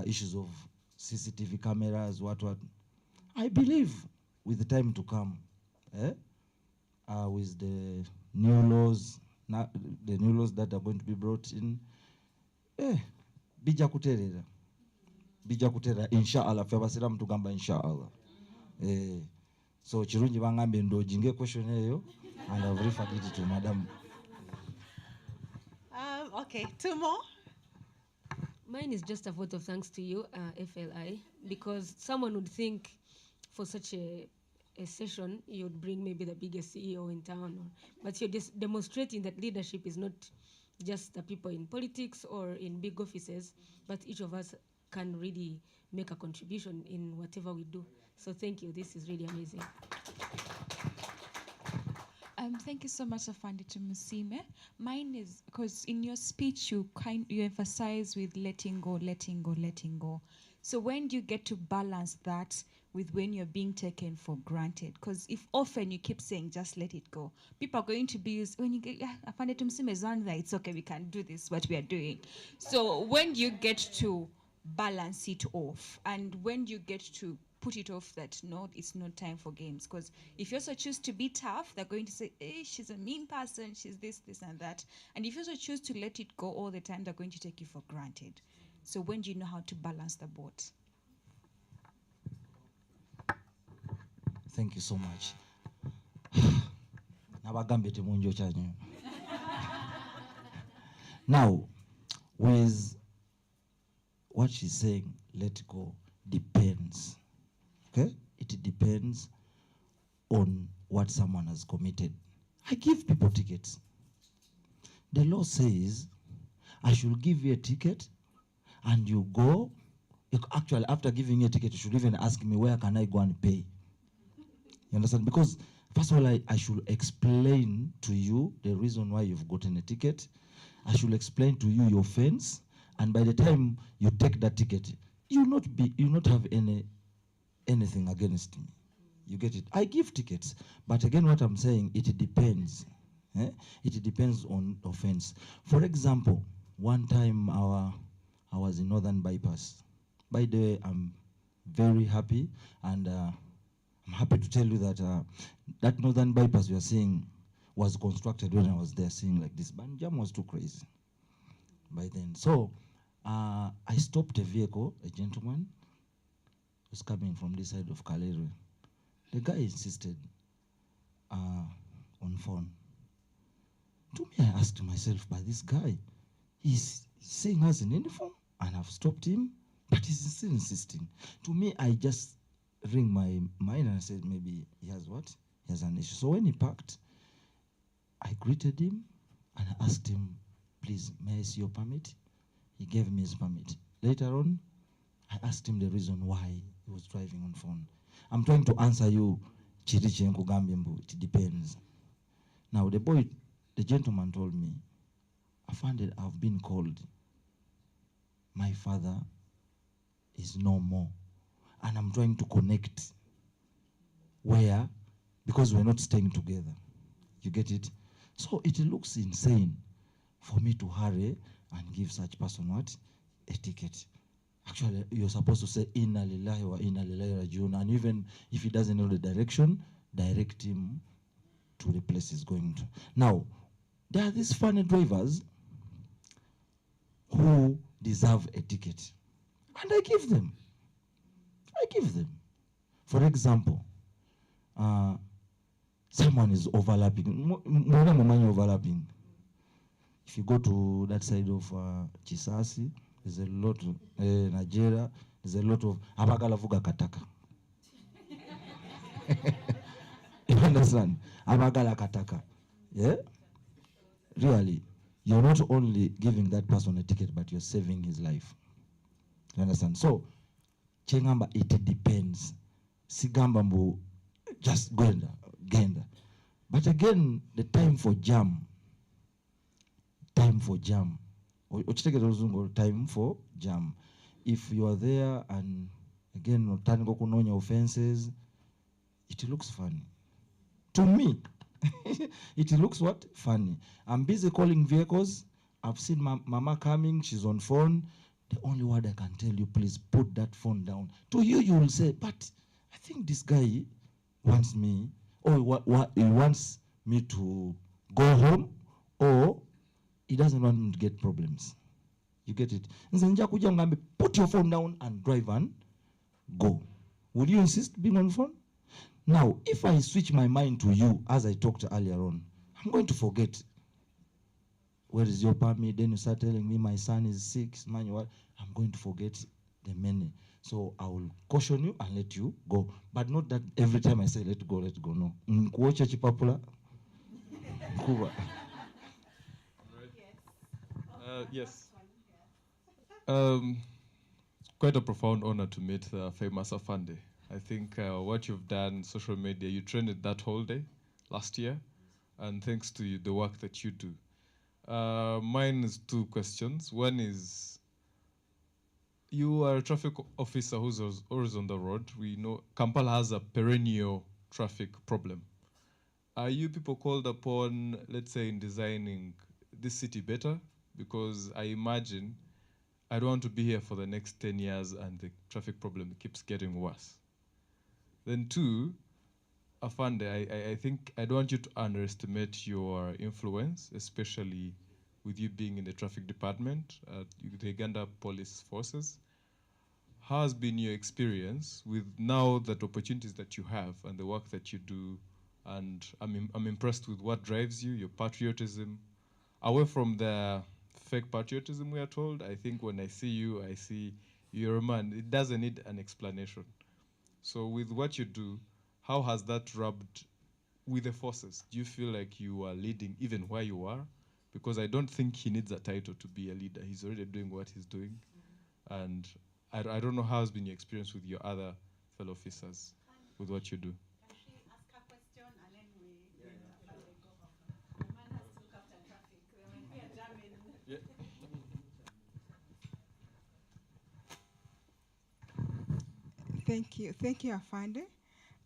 issues of CCTV cameras, what. I believe with the time to come, with the new laws, the new laws that are going to be brought in, bija kuterera, inshallah, fe abasiramu tugamba inshallah. So chirungi bangambe ndojinge question eyo, and I've referred it to Madam. Okay, two more. Mine is just a vote of thanks to you, FLI, because someone would think for such a session you'd bring maybe the biggest CEO in town, but you're just demonstrating that leadership is not just the people in politics or in big offices, but each of us can really make a contribution in whatever we do. So thank you. This is really amazing. Thank you so much, Afandi Tumusime. Mine is because in your speech you emphasize with letting go, letting go, letting go. So when do you get to balance that with when you're being taken for granted? Because if often you keep saying just let it go, people are going to be when you get Afandi Tumusime is on there, it's okay, we can do this, what we are doing. So when do you get to balance it off, and when do you get to put it off that no, it's not time for games? Because if you also choose to be tough, they're going to say, hey, she's a mean person, she's this and that. And if you also choose to let it go all the time, they're going to take you for granted. So when do you know how to balance the boat? Thank you so much. Now, with what she's saying, let go, depends. Okay? It depends on what someone has committed. I give people tickets. The law says I should give you a ticket and you go. Actually, after giving you a ticket, you should even ask me, where can I go and pay? You understand? Because first of all, I should explain to you the reason why you've gotten a ticket. I should explain to you your offense. And by the time you take that ticket, you not have anything against me. You get it? I give tickets. But again, what I'm saying, it depends. It depends on offense. For example, one time I was in Northern Bypass. By the way, I'm very happy, and I'm happy to tell you that that Northern Bypass you are seeing was constructed when I was there, seeing like this. But jam was too crazy by then. So I stopped a vehicle, a gentleman was coming from this side of Kalere. The guy insisted on phone. To me, I asked myself, but this guy, he's saying us in uniform, and I've stopped him, but he's still insisting. To me, I just ring my mind and I said, maybe he has what? He has an issue. So when he parked, I greeted him and I asked him, please, may I see your permit? He gave me his permit. Later on, I asked him the reason why he was driving on phone. I'm trying to answer you, Chirichi and Kugambimbu, it depends. Now the gentleman told me, I found that I've been called. My father is no more. And I'm trying to connect. Where? Because we're not staying together. You get it? So it looks insane for me to hurry and give such person what? A ticket. Actually, you're supposed to say, Inna lillahi wa inna lillahi rajiun. And even if he doesn't know the direction, direct him to the place he's going to. Now, there are these funny drivers who deserve a ticket. And I give them. For example, someone is overlapping. Overlapping. If you go to that side of Chisasi, there's a lot of Nigeria, there's a lot of abagala vuga kataka. You understand? Abagala kataka. Yeah? Really, you're not only giving that person a ticket, but you're saving his life. You understand? So, Chengamba, it depends. Sigamba mbu just genda. But again, the time for jam. Ochitegereza time for jam. If you are there and again otandika kunonya offenses, it looks funny. To me, it looks what? Funny. I'm busy calling vehicles. I've seen mama coming, she's on phone. The only word I can tell you, please put that phone down. To you, you will say, but I think this guy wants me, or he wants me to go home, or he doesn't want me to get problems. You get it? Put your phone down and drive and go. Would you insist being on the phone? Now, if I switch my mind to you, as I talked earlier on, I'm going to forget. Where is your permit? Then you start telling me my son is 6, manual. I'm going to forget the many. So I will caution you and let you go. But not that every time I say let go, no. Yes. Quite a profound honor to meet the famous Afande. I think what you've done, social media, you trended that whole day last year, and thanks to you, the work that you do. Mine is 2 questions. One is, you are a traffic officer who's always on the road. We know Kampala has a perennial traffic problem. Are you people called upon, let's say, in designing this city better? Because I imagine I don't want to be here for the next 10 years and the traffic problem keeps getting worse. Then 2, Afande, I think I don't want you to underestimate your influence, especially with you being in the traffic department, the Uganda Police Forces. How has been your experience with now that opportunities that you have and the work that you do? And I'm impressed with what drives you, your patriotism. Away from the fake patriotism we are told, I think when I see you, I see you're a man. It doesn't need an explanation. So with what you do, how has that rubbed with the forces? Do you feel like you are leading even where you are? Because I don't think he needs a title to be a leader. He's already doing what he's doing. And I don't know how has been your experience with your other fellow officers with what you do. Thank you, Afande.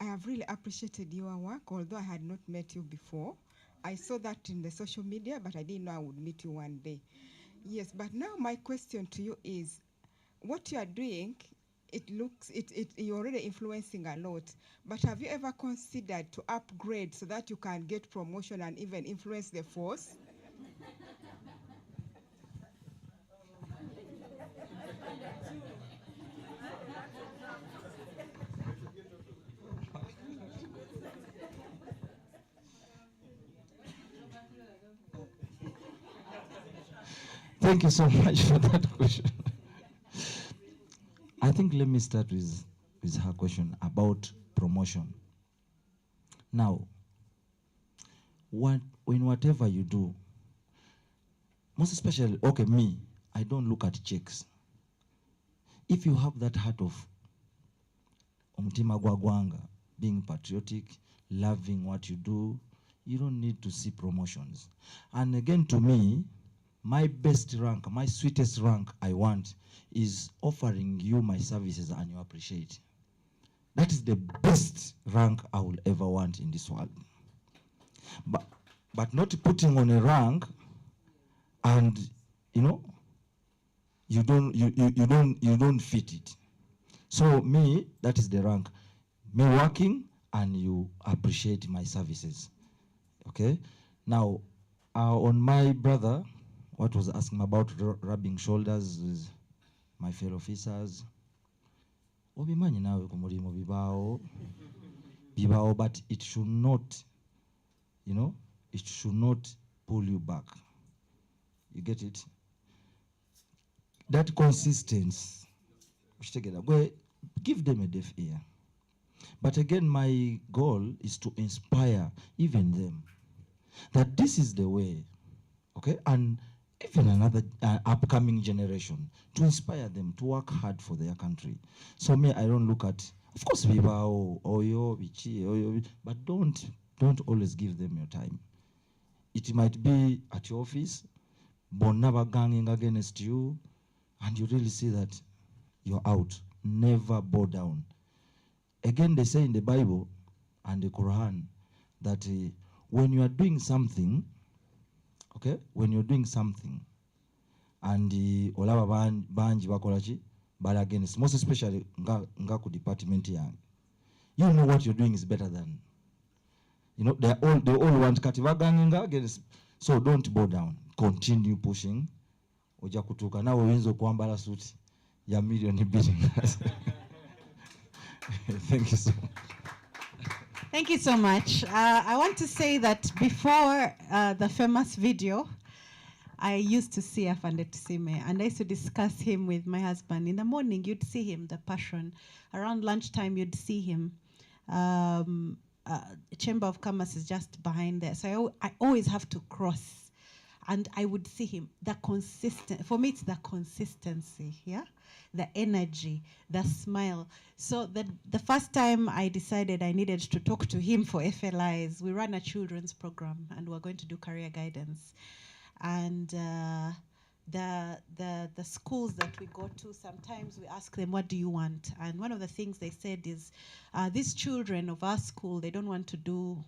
I have really appreciated your work, although I had not met you before. I saw that in the social media, but I didn't know I would meet you one day. Yes, but now my question to you is, what you are doing, you're already influencing a lot, but have you ever considered to upgrade so that you can get promotion and even influence the force? Thank you so much for that question. I think let me start with her question about promotion. Now, in whatever you do, most especially, okay, me, I don't look at checks. If you have that heart of Omutima Gwagwanga, being patriotic, loving what you do, you don't need to see promotions. And again, to me, my best rank, my sweetest rank I want is offering you my services and you appreciate. That is the best rank I will ever want in this world. But not putting on a rank and you don't fit it. So me, that is the rank. Me working and you appreciate my services. Okay? Now, on my brother, what was asking about rubbing shoulders with my fellow officers. Obimanyi nawe ku mulimu bibao, but it should not, it should not pull you back. You get it? That consistency, give them a deaf ear. But again, my goal is to inspire even them that this is the way, okay? And even another upcoming generation, to inspire them to work hard for their country. So me, I don't look at, of course, but don't always give them your time. It might be at your office, but never ganging against you, and you really see that you're out. Never bow down. Again, they say in the Bible and the Quran that when you are doing something, okay, when you're doing something, and olaba banji bakolachi, but against, most especially nga ku department yang, you know what you're doing is better than, they all want kativaganginga against. So don't bow down. Continue pushing. Oja kutuka na wenzo kuambala suti ya million bidding. Thank you so much. Thank you so much. I want to say that before the famous video, I used to see Afande Tusime, and I used to discuss him with my husband. In the morning, you'd see him, the passion. Around lunchtime, you'd see him. Chamber of Commerce is just behind there. So I always have to cross. And I would see him, for me, it's the consistency, yeah? The energy, the smile. So the first time I decided I needed to talk to him for FLIs, we ran a children's program and we're going to do career guidance. And the schools that we go to, sometimes we ask them, what do you want? And one of the things they said is, these children of our school, they don't want to do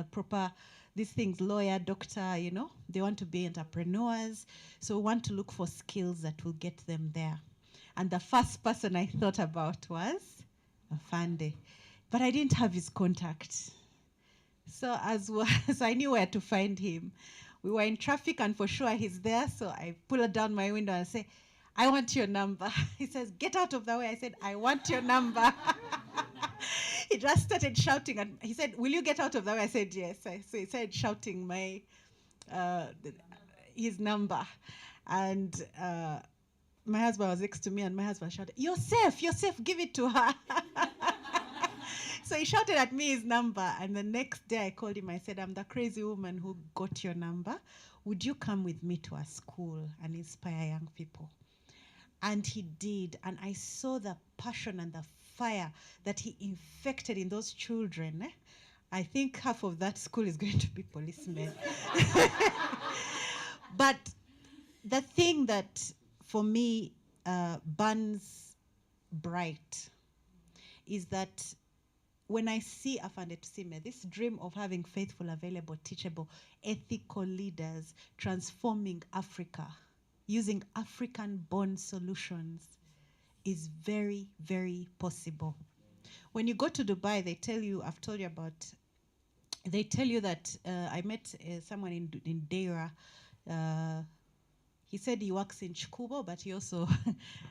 proper, these things, lawyer, doctor, they want to be entrepreneurs. So we want to look for skills that will get them there. And the first person I thought about was Afande. But I didn't have his contact. So so I knew where to find him. We were in traffic and for sure he's there. So I pull down my window and say, I want your number. He says, get out of the way. I said, I want your number. He just started shouting and he said, will you get out of the way? I said, yes. So he started shouting his number. And my husband was next to me and my husband shouted, you're safe, give it to her. So he shouted at me his number, and the next day I called him. I said, I'm the crazy woman who got your number. Would you come with me to a school and inspire young people? And he did, and I saw the passion and the fire that he infected in those children. I think half of that school is going to be policemen. But the thing that for me burns bright is that when I see Afande Tusime, this dream of having faithful, available, teachable, ethical leaders transforming Africa, using African-born solutions, is very, very possible. When you go to Dubai, they tell you, I've told you about, they tell you that I met someone in Deira. He said he works in Chikubo, but he also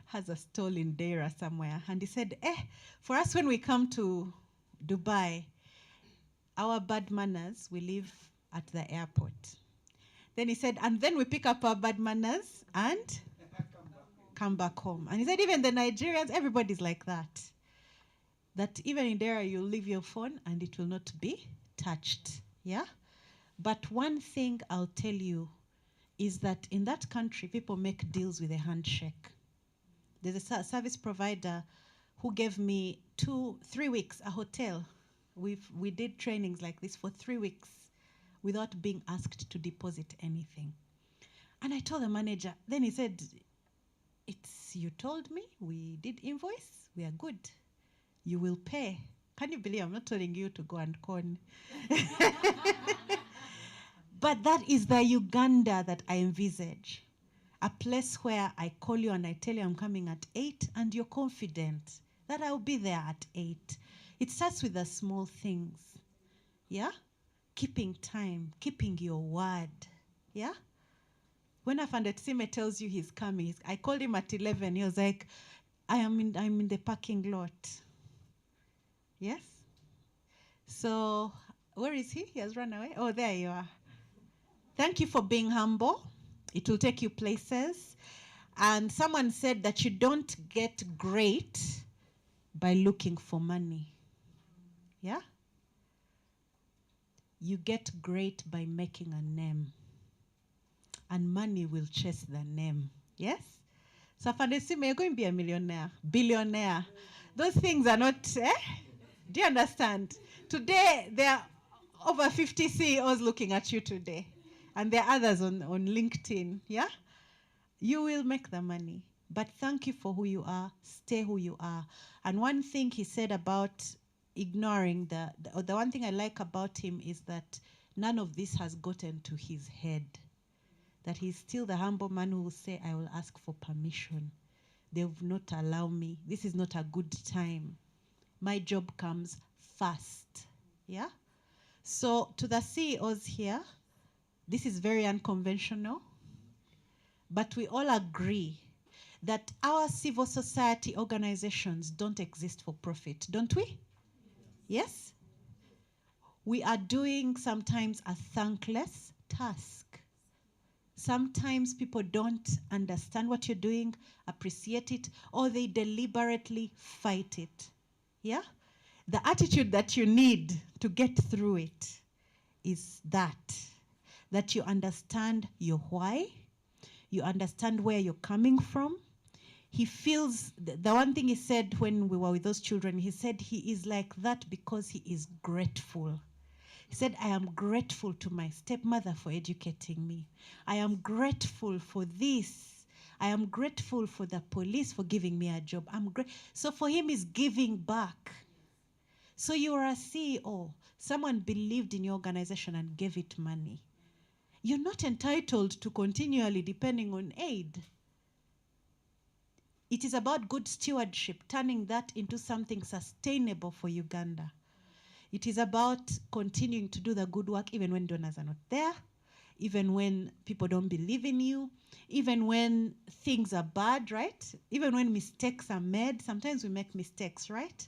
has a stall in Deira somewhere. And he said, for us when we come to Dubai, our bad manners, we live at the airport. Then he said, and then we pick up our bad manners and come back home. And he said, even the Nigerians, everybody's like that. That even in there, you leave your phone and it will not be touched. Yeah? But one thing I'll tell you is that in that country, people make deals with a handshake. There's a service provider who gave me 3 weeks, a hotel. We did trainings like this for 3 weeks without being asked to deposit anything. And I told the manager, then he said, you told me, we did invoice, we are good. You will pay. Can you believe I'm not telling you to go and con? But that is the Uganda that I envisage. A place where I call you and I tell you I'm coming at 8 and you're confident that I'll be there at 8. It starts with the small things. Yeah? Keeping time, keeping your word. Yeah? When Afande Tsime tells you he's coming, I called him at 11. He was like, I'm in the parking lot. Yes? So, where is he? He has run away. Oh, there you are. Thank you for being humble. It will take you places. And someone said that you don't get great by looking for money. Yeah? You get great by making a name. And money will chase the name. Yes? So Afande Tsime, you're going to be a millionaire, billionaire. Those things are not, Do you understand? Today, there are over 50 CEOs looking at you today. And there are others on LinkedIn, yeah? You will make the money. But thank you for who you are. Stay who you are. And one thing he said about ignoring, the one thing I like about him is that none of this has gotten to his head. That he's still the humble man who will say, I will ask for permission. They will not allow me. This is not a good time. My job comes first. Yeah? So to the CEOs here, this is very unconventional, but we all agree that our civil society organizations don't exist for profit, don't we? Yes? We are doing sometimes a thankless task. Sometimes people don't understand what you're doing, appreciate it, or they deliberately fight it. Yeah? The attitude that you need to get through it is that you understand your why, you understand where you're coming from. He feels, the one thing he said when we were with those children, he said he is like that because he is grateful. He said, I am grateful to my stepmother for educating me. I am grateful for this. I am grateful for the police for giving me a job. So for him, he's giving back. So you are a CEO. Someone believed in your organization and gave it money. You're not entitled to continually depending on aid. It is about good stewardship, turning that into something sustainable for Uganda. It is about continuing to do the good work even when donors are not there, even when people don't believe in you, even when things are bad, right? Even when mistakes are made. Sometimes we make mistakes, right?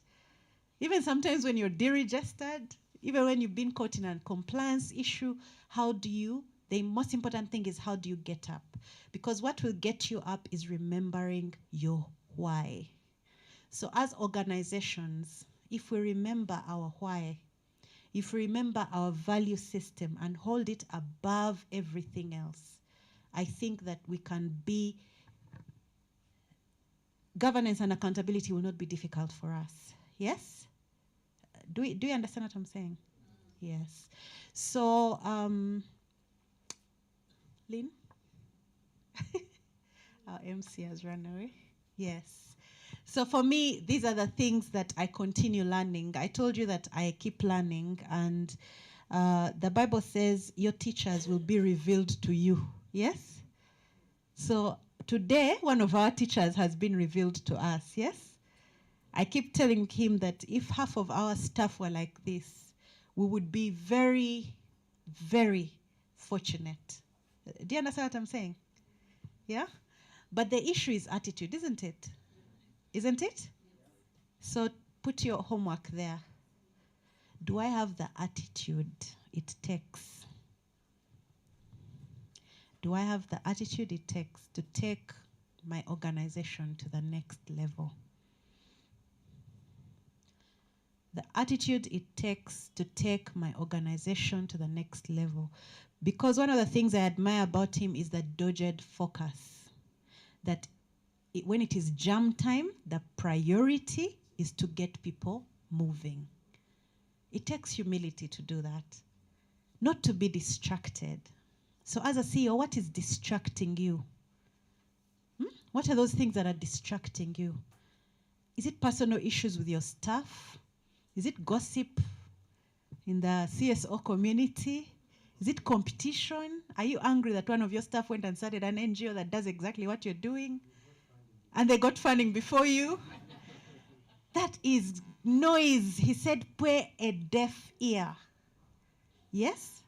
Even sometimes when you're deregistered, even when you've been caught in a compliance issue, the most important thing is how do you get up? Because what will get you up is remembering your why. So as organizations, if we remember our why, if we remember our value system and hold it above everything else, I think that we can be, governance and accountability will not be difficult for us. Yes? Do you understand what I'm saying? Yes. So, Lynn? Our MC has run away. Yes. So for me, these are the things that I continue learning. I told you that I keep learning, and the Bible says your teachers will be revealed to you. Yes? So today, one of our teachers has been revealed to us. Yes? I keep telling him that if half of our staff were like this, we would be very, very fortunate. Do you understand what I'm saying? Yeah? But the issue is attitude, isn't it? Isn't it? So put your homework there. Do I have the attitude it takes? Do I have the attitude it takes to take my organization to the next level? The attitude it takes to take my organization to the next level. Because one of the things I admire about him is the dogged focus. That when it is jam time, the priority is to get people moving. It takes humility to do that, not to be distracted. So as a CEO, what is distracting you? What are those things that are distracting you? Is it personal issues with your staff? Is it gossip in the CSO community? Is it competition? Are you angry that one of your staff went and started an NGO that does exactly what you're doing? And they got funding before you? That is noise. He said, pay a deaf ear. Yes?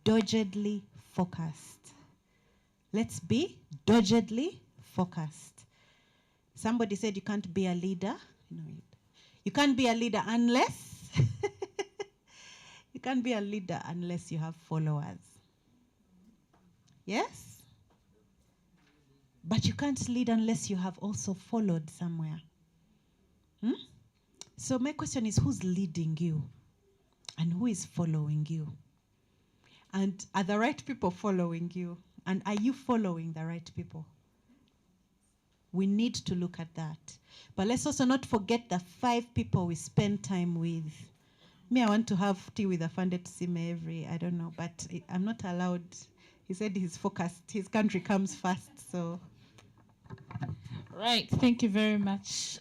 Doggedly focused. Let's be doggedly focused. Somebody said you can't be a leader. You can't be a leader unless you can't be a leader unless you have followers. Yes? But you can't lead unless you have also followed somewhere. So my question is, who's leading you? And who is following you? And are the right people following you? And are you following the right people? We need to look at that. But let's also not forget the 5 people we spend time with. Me, I want to have tea with Afande Tsime every, I don't know, but I'm not allowed. He said he's focused. His country comes first, so. Right, thank you very much,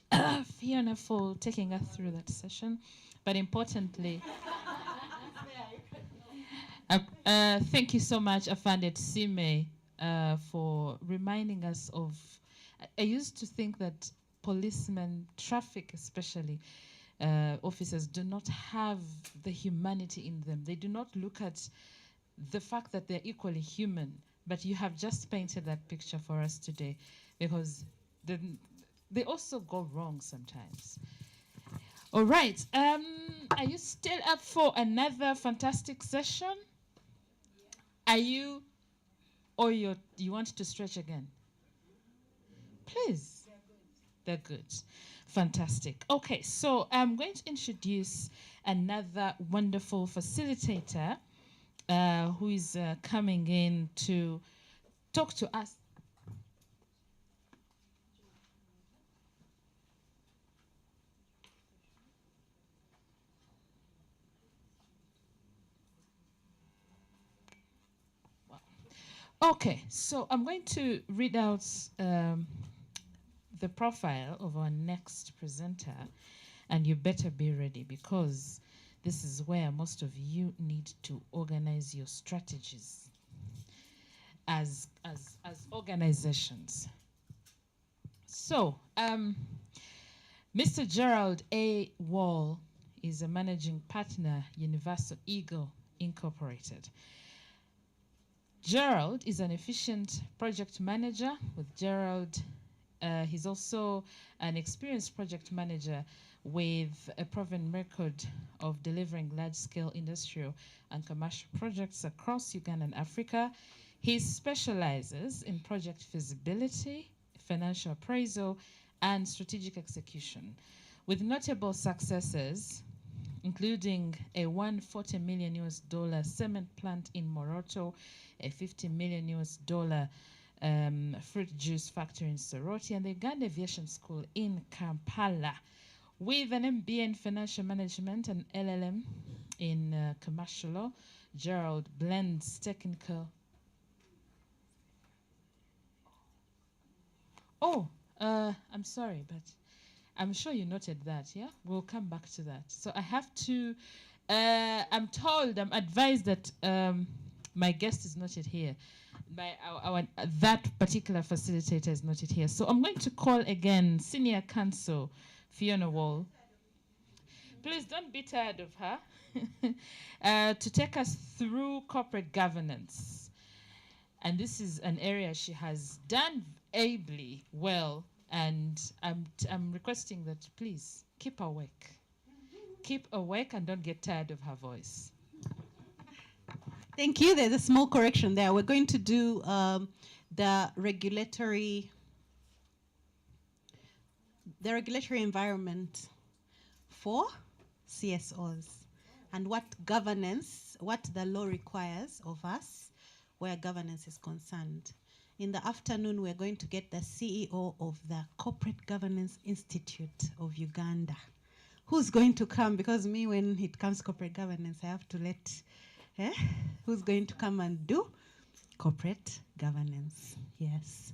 Fiona, for taking us through that session. But importantly, thank you so much, Afande Tsime, for reminding us of. I used to think that policemen, traffic especially, officers do not have the humanity in them. They do not look at the fact that they're equally human. But you have just painted that picture for us today, because they also go wrong sometimes. All right. Are you still up for another fantastic session? Are you, or you want to stretch again? Please. They're good. Fantastic. Okay, so I'm going to introduce another wonderful facilitator who is coming in to talk to us. Okay, so I'm going to read out the profile of our next presenter, and you better be ready, because this is where most of you need to organize your strategies as organizations. So, Mr. Gerald A. Wall is a managing partner, Universal Eagle Incorporated. Gerald is an efficient project manager. With Gerald, he's also an experienced project manager with a proven record of delivering large-scale industrial and commercial projects across Uganda and Africa. He specializes in project feasibility, financial appraisal, and strategic execution, with notable successes including a $140 million cement plant in Moroto, a $50 million fruit juice factory in Soroti, and the Uganda Aviation School in Kampala. With an MBA in financial management and LLM in commercial law, Gerald blends technical. I'm sorry, but I'm sure you noted that, yeah? We'll come back to that. So I have to, I'm advised that my guest is not yet here. That particular facilitator is not yet here. So I'm going to call again Senior Counsel Fiona Wall. Please don't be tired of her. To take us through corporate governance. And this is an area she has done ably well. And I'm requesting that please keep awake. Keep awake and don't get tired of her voice. Thank you. There's a small correction there. We're going to do the regulatory environment for CSOs and what governance, what the law requires of us where governance is concerned. In the afternoon, we're going to get the CEO of the Corporate Governance Institute of Uganda. Who's going to come? Because me, when it comes to corporate governance, I have to let, who's going to come and do corporate governance? Yes.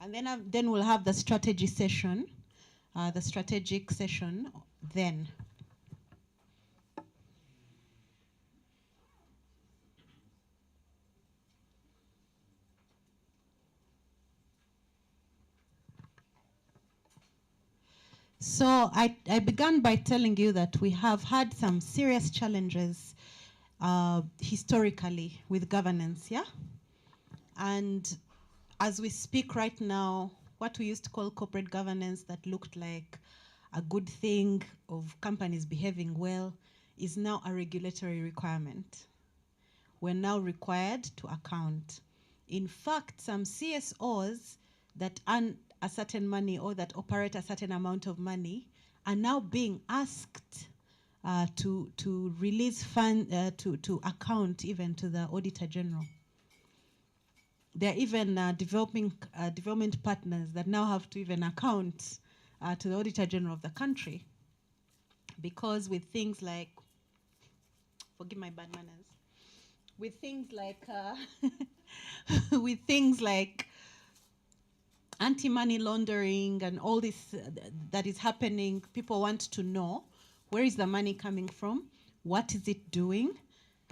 And then we'll have the strategy session, the strategic session then. So I began by telling you that we have had some serious challenges historically with governance, yeah? And as we speak right now, what we used to call corporate governance that looked like a good thing of companies behaving well is now a regulatory requirement. We're now required to account. In fact, some CSOs that earn a certain money or that operate a certain amount of money are now being asked to release fund, to account even to the Auditor General. There are even development partners that now have to even account to the Auditor General of the country, because with things like, forgive my bad manners, with things like with things like anti-money laundering and all this that is happening, people want to know, where is the money coming from, what is it doing,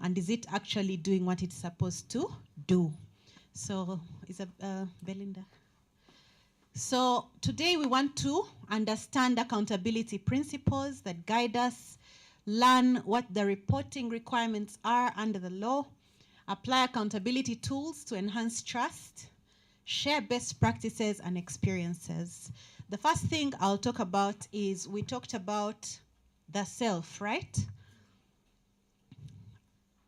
and is it actually doing what it's supposed to do? So, Belinda. So today we want to understand accountability principles that guide us, learn what the reporting requirements are under the law, apply accountability tools to enhance trust, share best practices and experiences. The first thing I'll talk about is, we talked about the self, right?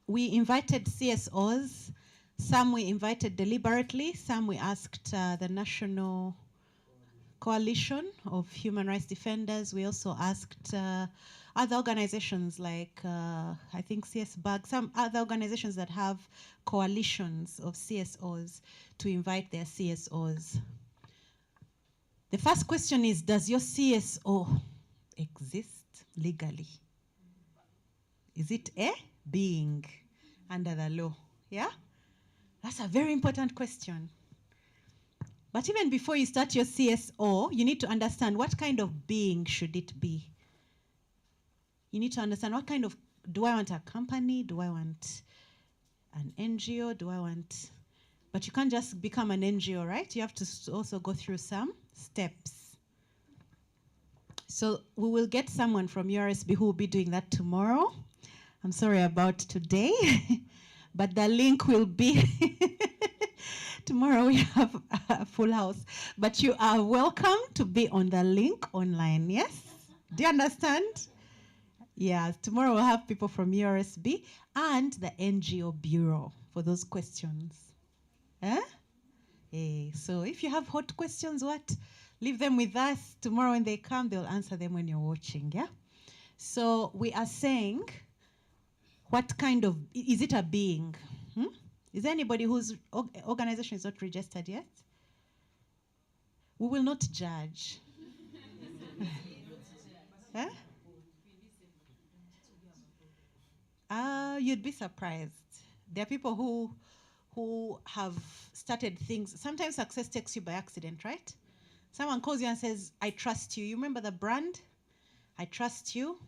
We invited CSOs. Some we invited deliberately, some we asked the National Coalition of Human Rights Defenders. We also asked other organizations like, I think CSBAG, some other organizations that have coalitions of CSOs to invite their CSOs. The first question is, does your CSO exist legally? Is it a being under the law? Yeah? That's a very important question. But even before you start your CSO, you need to understand what kind of being should it be. You need to understand what kind of, do I want a company? Do I want an NGO? Do I want, but you can't just become an NGO, right? You have to also go through some steps. So we will get someone from URSB who will be doing that tomorrow. I'm sorry about today, but the link will be, tomorrow we have a full house, but you are welcome to be on the link online, yes? Do you understand? Yeah, tomorrow we'll have people from URSB and the NGO Bureau for those questions. Eh? Hey, so if you have hot questions, leave them with us. Tomorrow when they come, they'll answer them when you're watching, yeah? So we are saying, what kind of, is it a being? Is there anybody whose organization is not registered yet? We will not judge. You'd be surprised. There are people who have started things. Sometimes success takes you by accident, right? Someone calls you and says, I trust you. You remember the brand? I trust you.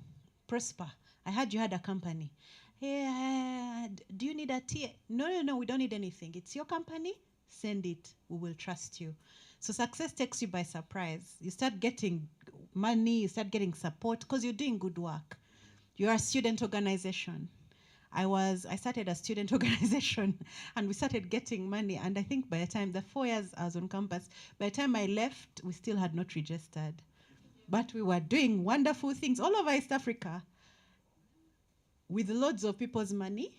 Prosper. I heard you had a company. Hey, do you need a tea? No, we don't need anything. It's your company. Send it. We will trust you. So success takes you by surprise. You start getting money. You start getting support because you're doing good work. You're a student organization. I started a student organization and we started getting money. And I think by the time, the 4 years I was on campus, by the time I left, we still had not registered. But we were doing wonderful things all over East Africa with loads of people's money,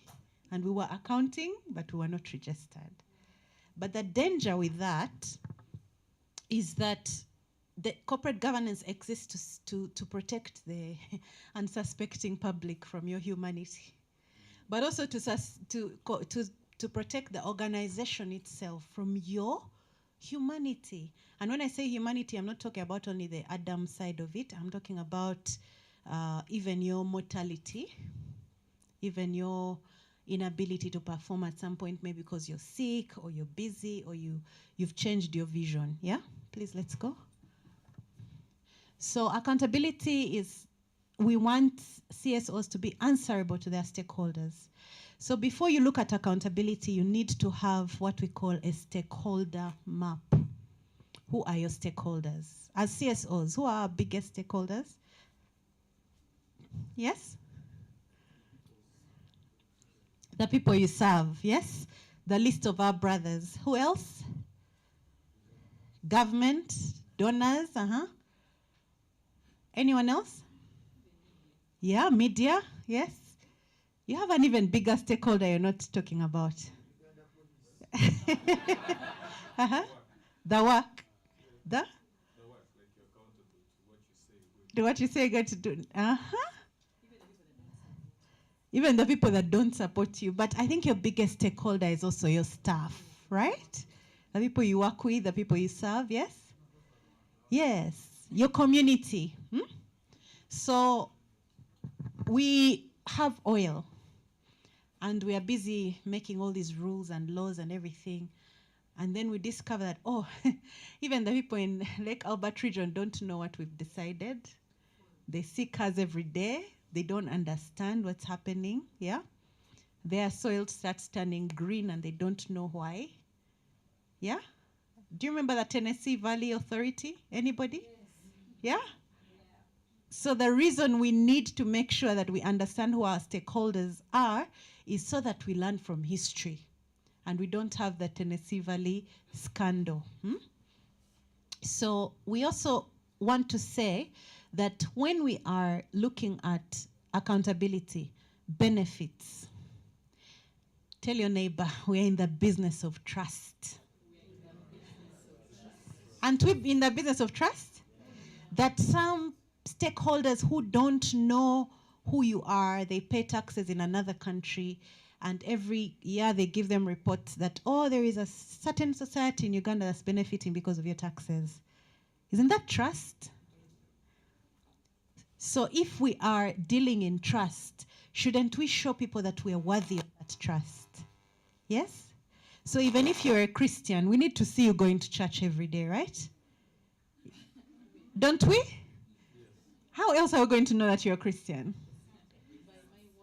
and we were accounting, but we were not registered. But the danger with that is that the corporate governance exists to protect the unsuspecting public from your humanity, but also to protect the organization itself from your humanity. And when I say humanity, I'm not talking about only the Adam side of it. I'm talking about even your mortality, even your inability to perform at some point, maybe because you're sick or you're busy or you've changed your vision. Yeah? Please, let's go. So accountability is, we want CSOs to be answerable to their stakeholders. So before you look at accountability, you need to have what we call a stakeholder map. Who are your stakeholders? As CSOs, who are our biggest stakeholders? Yes? The people you serve, yes? The list of our brothers. Who else? Government, donors, Anyone else? Yeah, media, yes. You have an even bigger stakeholder you're not talking about. The work. Do what you say you're going to do. Even the people that don't support you. But I think your biggest stakeholder is also your staff, right? The people you work with, the people you serve, yes? Yes, your community. So we have oil, and we are busy making all these rules and laws and everything. And then we discover that, oh, even the people in Lake Albert region don't know what we've decided. They see cars every day. They don't understand what's happening, yeah? Their soil starts turning green and they don't know why. Yeah? Do you remember the Tennessee Valley Authority? Anybody? Yes. Yeah? So the reason we need to make sure that we understand who our stakeholders are is so that we learn from history and we don't have the Tennessee Valley scandal. So we also want to say that when we are looking at accountability, benefits, tell your neighbor, we're in the business of trust. Aren't we in the business of trust? That some stakeholders who don't know who you are, they pay taxes in another country, and every year they give them reports that, oh, there is a certain society in Uganda that's benefiting because of your taxes. Isn't that trust? So if we are dealing in trust, shouldn't we show people that we are worthy of that trust? Yes? So even if you're a Christian, we need to see you going to church every day, right? Don't we? How else are we going to know that you're a Christian?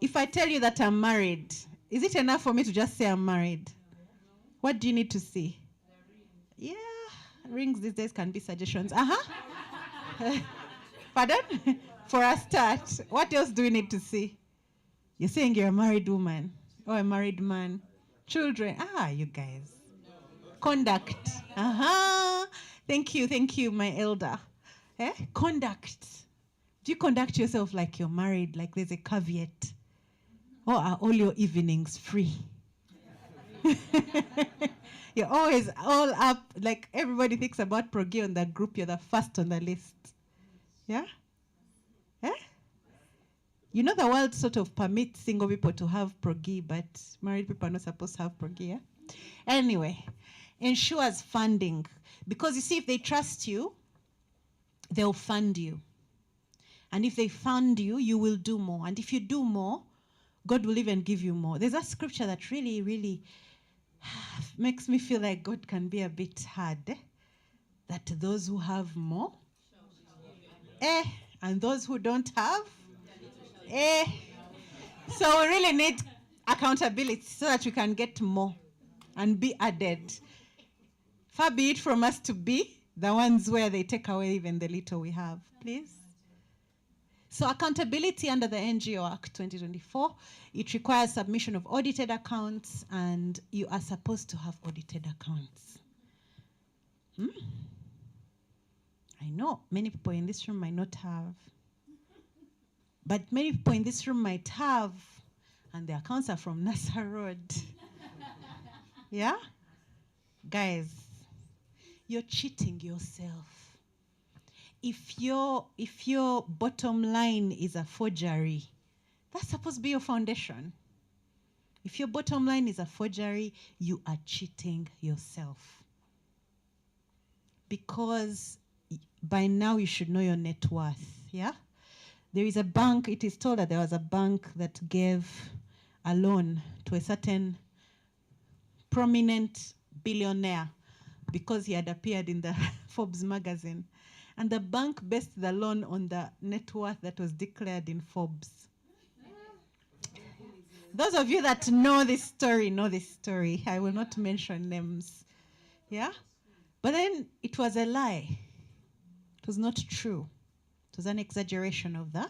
If I tell you that I'm married, is it enough for me to just say I'm married? What do you need to see? Yeah, rings these days can be suggestions. Pardon? For a start, what else do we need to see? You're saying you're a married woman or a married man. Children. You guys. Conduct. Thank you, my elder. Conduct. Do you conduct yourself like you're married, like there's a caveat? Or are all your evenings free? You're always all up, like everybody thinks about proggy on that group, you're the first on the list. Yeah? You know the world sort of permits single people to have proggy, but married people are not supposed to have proggy, yeah? Anyway, ensures funding. Because you see, if they trust you, they'll fund you. And if they fund you, you will do more. And if you do more, God will even give you more. There's a scripture that really, really makes me feel like God can be a bit hard. That those who have more, and those who don't have, So we really need accountability so that we can get more and be added. Far be it from us to be the ones where they take away even the little we have, please. So accountability under the NGO Act 2024, it requires submission of audited accounts, and you are supposed to have audited accounts. I know many people in this room might not have, but many people in this room might have, and their accounts are from Nasser Road. Yeah? Guys, you're cheating yourself. If your bottom line is a forgery, that's supposed to be your foundation. If your bottom line is a forgery, you are cheating yourself. Because by now you should know your net worth, yeah? There is a bank, it is told that there was a bank that gave a loan to a certain prominent billionaire because he had appeared in the Forbes magazine. And the bank based the loan on the net worth that was declared in Forbes. Those of you that know this story. I will not mention names. Yeah? But then it was a lie. It was not true. It was an exaggeration of the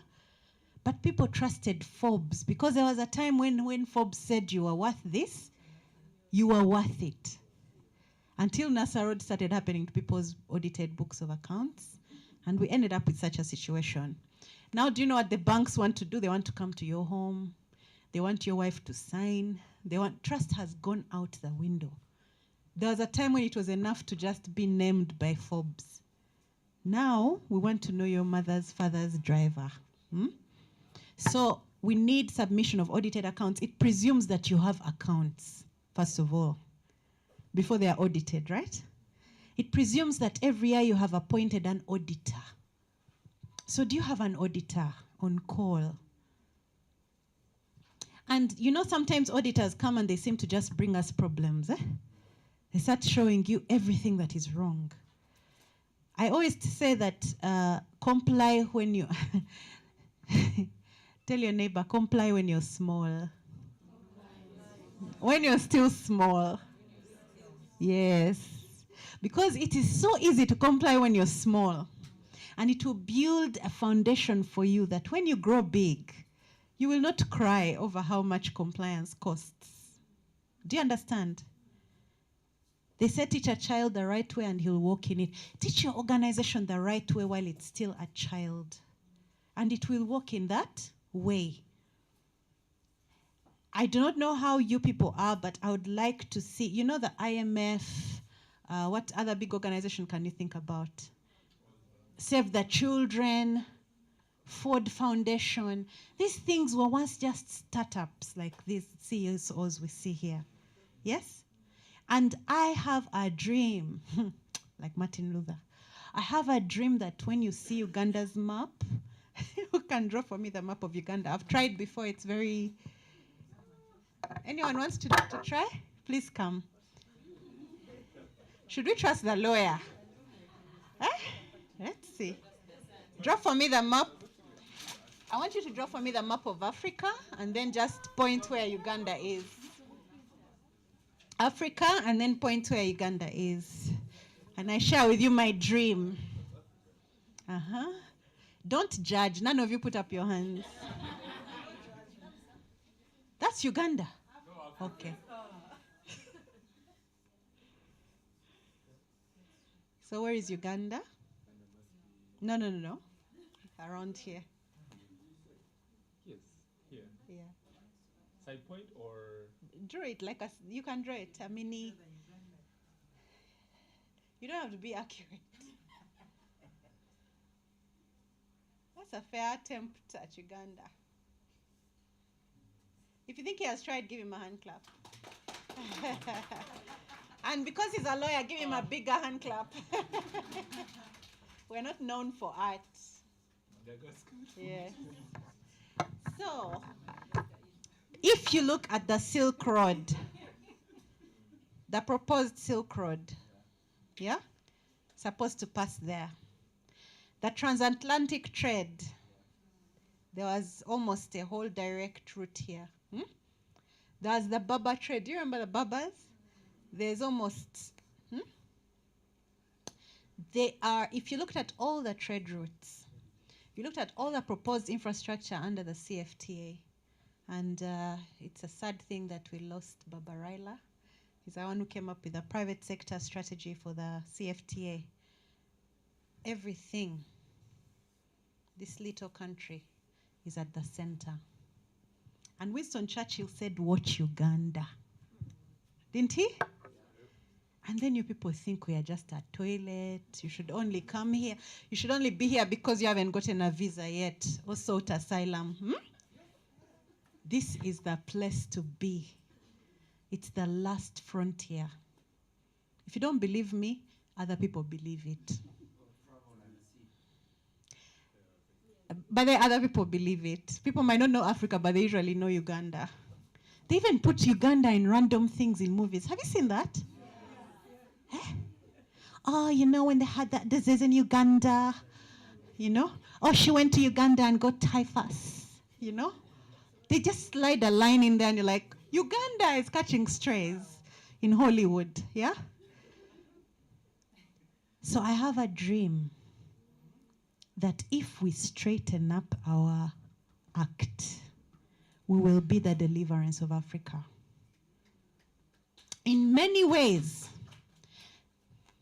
But people trusted Forbes because there was a time when Forbes said you were worth this, you were worth it. Until NASA Road started happening to people's audited books of accounts, and we ended up with such a situation. Now, do you know what the banks want to do? They want to come to your home. They want your wife to sign. Trust has gone out the window. There was a time when it was enough to just be named by Forbes. Now, we want to know your mother's father's driver. So we need submission of audited accounts. It presumes that you have accounts, first of all, before they are audited, right? It presumes that every year you have appointed an auditor. So do you have an auditor on call? And you know, sometimes auditors come and they seem to just bring us problems. They start showing you everything that is wrong. I always say that comply when you... Tell your neighbor, comply when you're small. When you're still small. Yes. Because it is so easy to comply when you're small. And it will build a foundation for you that when you grow big, you will not cry over how much compliance costs. Do you understand? They say teach a child the right way and he'll walk in it. Teach your organization the right way while it's still a child. And it will walk in that way. I do not know how you people are, but I would like to see, you know, the IMF, what other big organization can you think about? Save the Children, Ford Foundation. These things were once just startups like these CSOs we see here. Yes? And I have a dream, like Martin Luther. I have a dream that when you see Uganda's map, who can draw for me the map of Uganda? I've tried before, it's very... Anyone wants to try? Please come. Should we trust the lawyer? Let's see. Draw for me the map. I want you to draw for me the map of Africa and then just point where Uganda is. Africa and then point where Uganda is. And I share with you my dream. Don't judge. None of you put up your hands. That's Uganda. Okay. So where is Uganda? No. Around here. Yes, here. Yeah. Side point or? Draw it like you can draw it, a mini. You don't have to be accurate. That's a fair attempt at Uganda. If you think he has tried, give him a hand clap. And because he's a lawyer, give him a bigger hand clap. We're not known for art. Yes. So, if you look at the Silk Road, the proposed Silk Road, yeah, supposed to pass there. The transatlantic trade, there was almost a whole direct route here. There's the Baba trade. Do you remember the Babas? There's almost, they are, if you looked at all the trade routes, you looked at all the proposed infrastructure under the CFTA, and it's a sad thing that we lost Baba Raila. He's the one who came up with a private sector strategy for the CFTA. Everything, this little country, is at the center. And Winston Churchill said, watch Uganda. Didn't he? And then you people think we are just a toilet. You should only come here. You should only be here because you haven't gotten a visa yet or sought asylum. This is the place to be. It's the last frontier. If you don't believe me, other people believe it. But the other people believe it. People might not know Africa, but they usually know Uganda. They even put Uganda in random things in movies. Have you seen that? Oh, you know, when they had that disease in Uganda, you know? Oh, she went to Uganda and got typhus, you know? They just slide a line in there and you're like, Uganda is catching strays in Hollywood, yeah? So I have a dream that if we straighten up our act, we will be the deliverance of Africa. In many ways,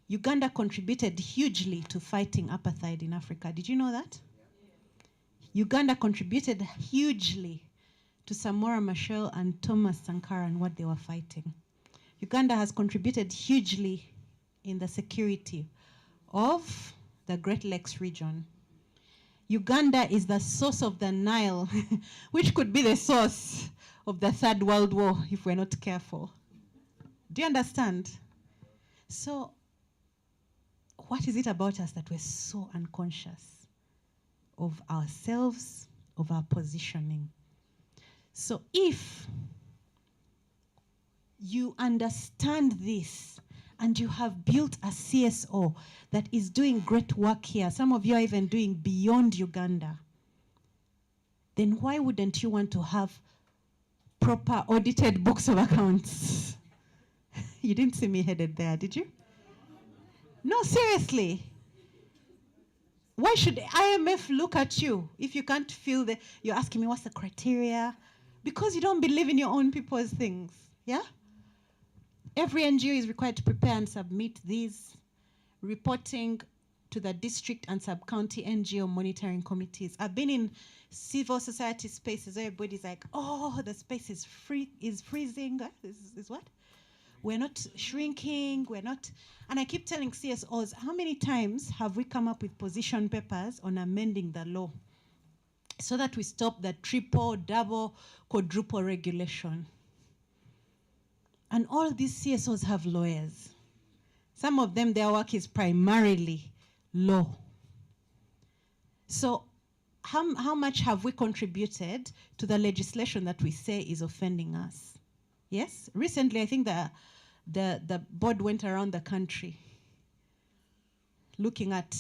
Uganda contributed hugely to fighting apartheid in Africa. Did you know that? Uganda contributed hugely to Samora Machel and Thomas Sankara and what they were fighting. Uganda has contributed hugely in the security of the Great Lakes region. Uganda is the source of the Nile, which could be the source of the Third World War if we're not careful. Do you understand? So, what is it about us that we're so unconscious of ourselves, of our positioning? So if you understand this and you have built a CSO that is doing great work here, some of you are even doing beyond Uganda, then why wouldn't you want to have proper audited books of accounts? You didn't see me headed there, did you? No, seriously. Why should IMF look at you if you can't feel that you're asking me what's the criteria? Because you don't believe in your own people's things, yeah? Every NGO is required to prepare and submit these reporting to the district and sub-county NGO monitoring committees. I've been in civil society spaces where everybody's like, oh, the space is freezing. Is what? We're not shrinking, we're not. And I keep telling CSOs, how many times have we come up with position papers on amending the law so that we stop the triple, double, quadruple regulation? And all these CSOs have lawyers. Some of them, their work is primarily law. So how much have we contributed to the legislation that we say is offending us? Yes? Recently, I think the board went around the country looking at,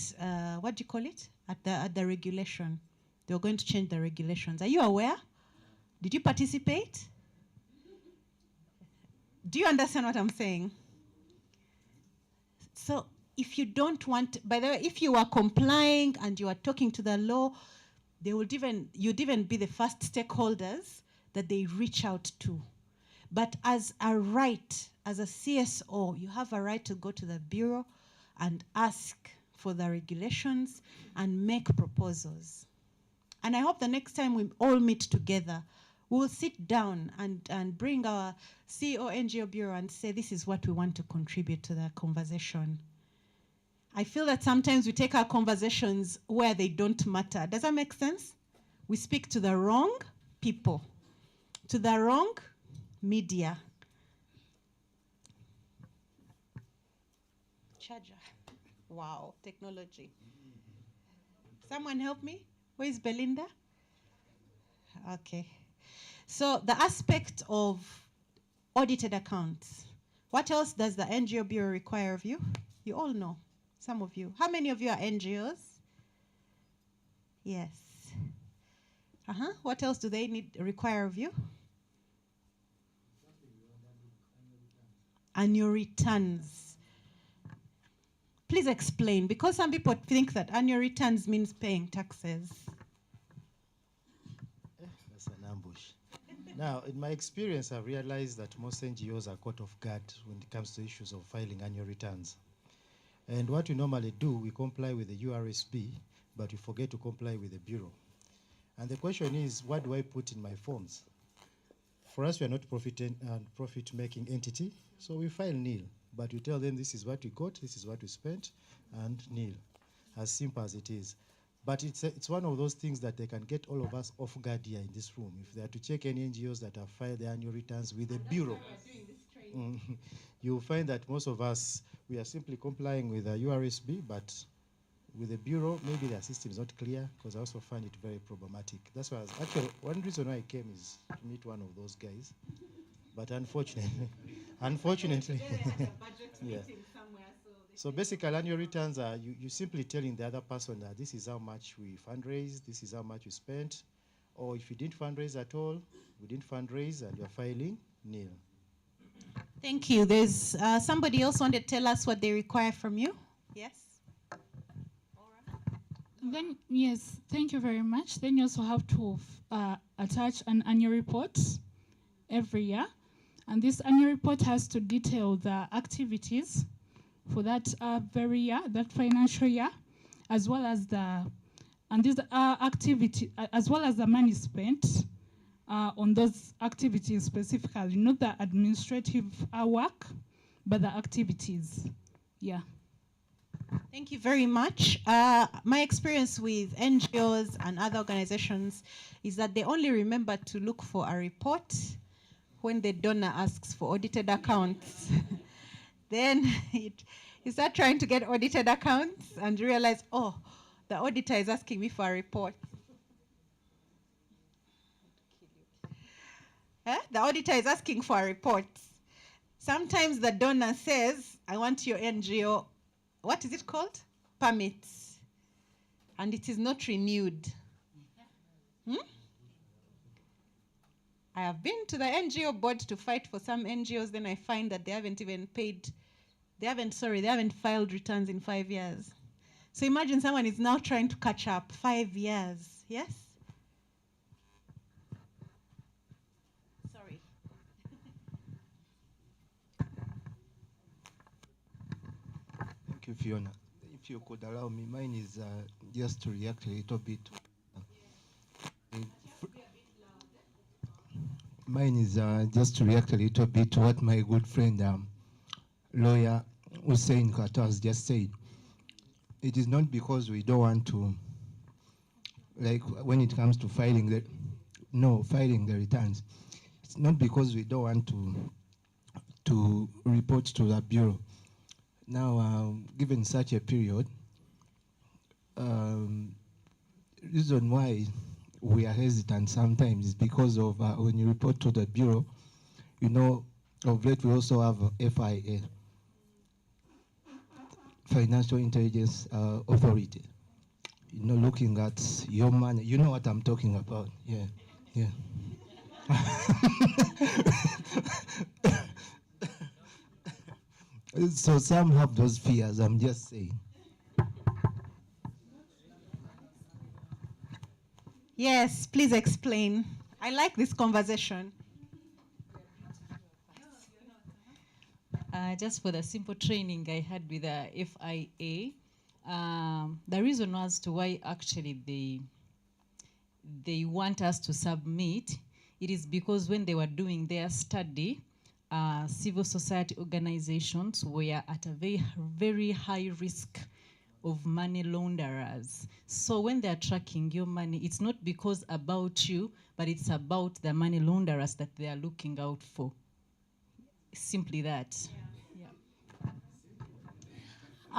what do you call it? At the regulation. They were going to change the regulations. Are you aware? Did you participate? Do you understand what I'm saying? So if you don't want, by the way, if you are complying and you are talking to the law, you'd even be the first stakeholders that they reach out to. But as a right, as a CSO, you have a right to go to the bureau and ask for the regulations and make proposals. And I hope the next time we all meet together, we'll sit down and bring our CEO NGO Bureau and say, this is what we want to contribute to the conversation. I feel that sometimes we take our conversations where they don't matter. Does that make sense? We speak to the wrong people, to the wrong media. Charger. Wow, technology. Someone help me? Where is Belinda? Okay. So the aspect of audited accounts. What else does the NGO Bureau require of you? You all know, some of you. How many of you are NGOs? Yes. What else do they require of you? Annual returns. Please explain, because some people think that annual returns means paying taxes. That's an ambush. Now, in my experience, I've realized that most NGOs are caught off guard when it comes to issues of filing annual returns. And what we normally do, we comply with the URSB, but we forget to comply with the Bureau. And the question is, what do I put in my forms? For us, we are not profit-making entity, so we file nil. But we tell them this is what we got, this is what we spent, and nil. As simple as it is. But it's one of those things that they can get all of us off guard here in this room. If they are to check any NGOs that have filed their annual returns with the Bureau, you'll find that most of us, we are simply complying with the URSB, but with the Bureau, maybe their system is not clear, because I also find it very problematic. That's why actually, one reason why I came is to meet one of those guys. But unfortunately, yeah. So basically, annual returns are you simply telling the other person that this is how much we fundraised, this is how much we spent, or if you didn't fundraise at all, we didn't fundraise, and you're filing nil. Thank you. There's somebody else wanted to tell us what they require from you. Yes? Then, yes, thank you very much. Then you also have to attach an annual report every year. And this annual report has to detail the activities for that very year, that financial year, as well as the as well as the money spent on those activities specifically, not the administrative work, but the activities. Yeah. Thank you very much. My experience with NGOs and other organizations is that they only remember to look for a report when the donor asks for audited accounts. Then you start trying to get audited accounts and realize, oh, the auditor is asking me for a report. The auditor is asking for a report. Sometimes the donor says, I want your NGO, what is it called? Permits. And it is not renewed. I have been to the NGO board to fight for some NGOs, then I find that they haven't even paid, they haven't filed returns in 5 years. So imagine someone is now trying to catch up 5 years, yes? Sorry. Thank you, Fiona. If you could allow me, mine is just to react a little bit. Mine is just to react a little bit to what my good friend, lawyer Hussein Kata has just said. It is not because we don't want to, like when it comes to filing the returns. It's not because we don't want to report to the bureau. Now, given such a period, reason why we are hesitant sometimes is because of when you report to the bureau, you know, of late we also have FIA, Financial Intelligence Authority. You know, looking at your money, you know what I'm talking about. Yeah, yeah. So some have those fears, I'm just saying. Yes, please explain. I like this conversation. Just for the simple training I had with the FIA, the reason as to why actually they want us to submit, it is because when they were doing their study, civil society organizations were at a very, very high risk of money launderers. So when they're tracking your money, it's not because about you, but it's about the money launderers that they are looking out for. Simply that.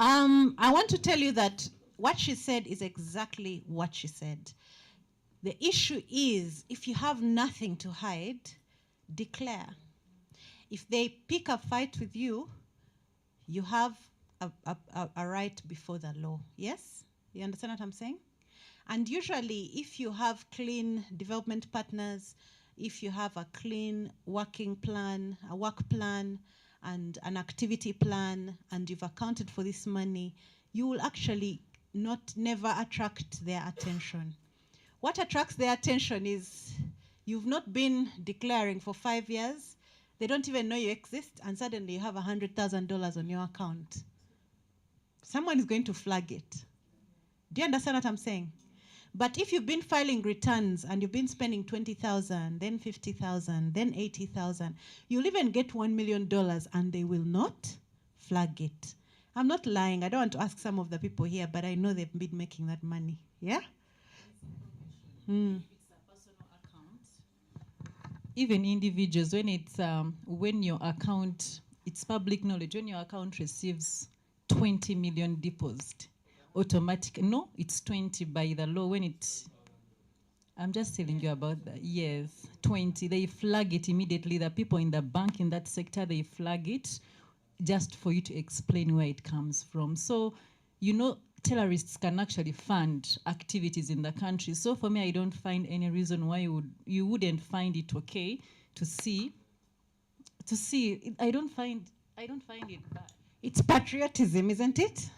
I want to tell you that what she said is exactly what she said. The issue is, if you have nothing to hide, declare. If they pick a fight with you, you have a right before the law. Yes? You understand what I'm saying? And usually, if you have clean development partners, if you have a clean working plan, a work plan, and an activity plan, and you've accounted for this money, you will actually never attract their attention. What attracts their attention is you've not been declaring for 5 years, they don't even know you exist, and suddenly you have $100,000 on your account. Someone is going to flag it. Do you understand what I'm saying? But if you've been filing returns and you've been spending 20,000, then 50,000, then 80,000, you'll even get $1 million and they will not flag it. I'm not lying. I don't want to ask some of the people here, but I know they've been making that money. Yeah? Even individuals, when your account, it's public knowledge, when your account receives 20 million deposit, automatic, no, it's 20 by the law. I'm just telling you about that. Yes, 20, they flag it immediately. The people in the bank in that sector, they flag it just for you to explain where it comes from. So, you know, terrorists can actually fund activities in the country. So for me, I don't find any reason why you wouldn't find it okay to see. I don't find it bad. It's patriotism, isn't it?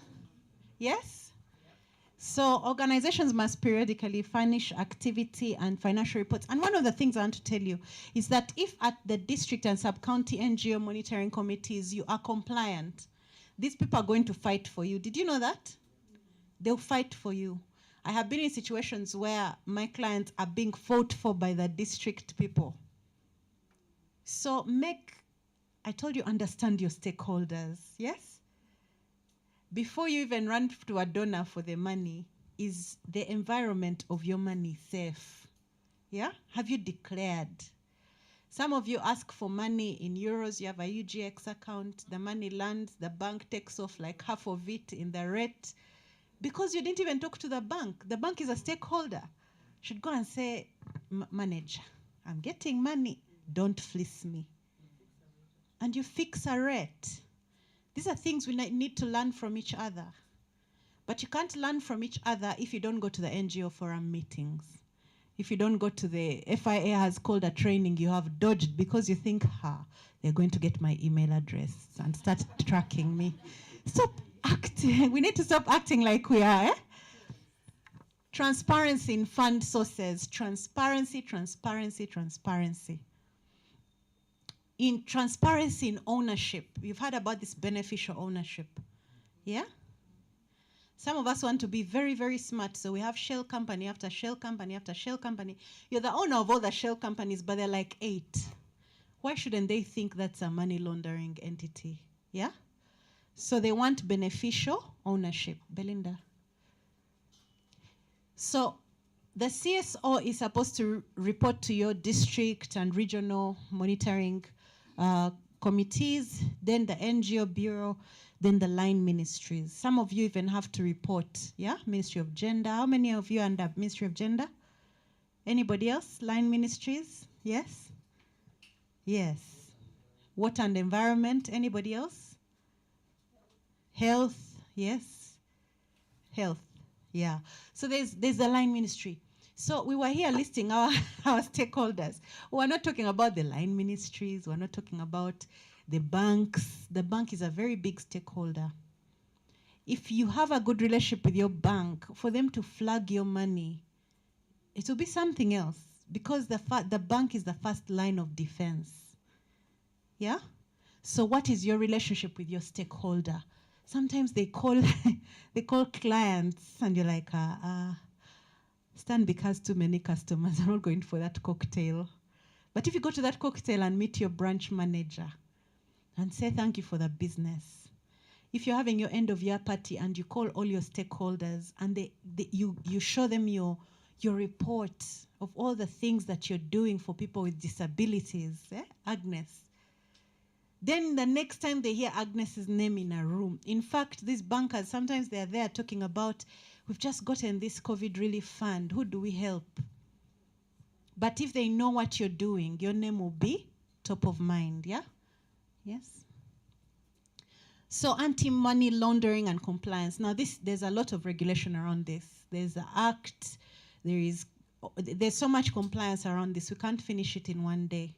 Yes? So organizations must periodically furnish activity and financial reports. And one of the things I want to tell you is that if at the district and sub-county NGO monitoring committees you are compliant, these people are going to fight for you. Did you know that? They'll fight for you. I have been in situations where my clients are being fought for by the district people. So I told you, understand your stakeholders, yes? Before you even run to a donor for the money, is the environment of your money safe? Yeah? Have you declared? Some of you ask for money in euros, you have a UGX account, the money lands, the bank takes off like half of it in the rate, because you didn't even talk to the bank. The bank is a stakeholder. Should go and say, manager, I'm getting money, don't fleece me. And you fix a rate. These are things we need to learn from each other. But you can't learn from each other if you don't go to the NGO forum meetings. If you don't go to the FIA has called a training, you have dodged because you think, they're going to get my email address and start tracking me. Stop acting. We need to stop acting like we are. Transparency in fund sources. Transparency, transparency, transparency. In transparency in ownership. You've heard about this beneficial ownership. Yeah? Some of us want to be very, very smart, so we have shell company after shell company after shell company. You're the owner of all the shell companies, but they're like 8. Why shouldn't they think that's a money laundering entity? Yeah? So they want beneficial ownership. Belinda. So the CSO is supposed to report to your district and regional monitoring committees, then the NGO bureau, then the line ministries. Some of you even have to report, yeah? Ministry of Gender. How many of you are under Ministry of Gender? Anybody else? Line ministries? Yes? Yes. Water and environment. Anybody else? Health. Yes? Health. Yeah. So there's the line ministry. So we were here listing our stakeholders. We're not talking about the line ministries. We're not talking about the banks. The bank is a very big stakeholder. If you have a good relationship with your bank, for them to flag your money, it will be something else, because the bank is the first line of defense. Yeah? So what is your relationship with your stakeholder? Sometimes they call clients and you're like, Stanbic has too many customers. I'm not going for that cocktail. But if you go to that cocktail and meet your branch manager and say thank you for the business. If you're having your end of year party and you call all your stakeholders and you show them your report of all the things that you're doing for people with disabilities, Agnes. Then the next time they hear Agnes's name in a room, in fact, these bankers, sometimes they're there talking about, we've just gotten this COVID relief fund, who do we help? But if they know what you're doing, your name will be top of mind, yeah? Yes? So anti-money laundering and compliance. Now there's a lot of regulation around this. There's the act, there's so much compliance around this, we can't finish it in one day.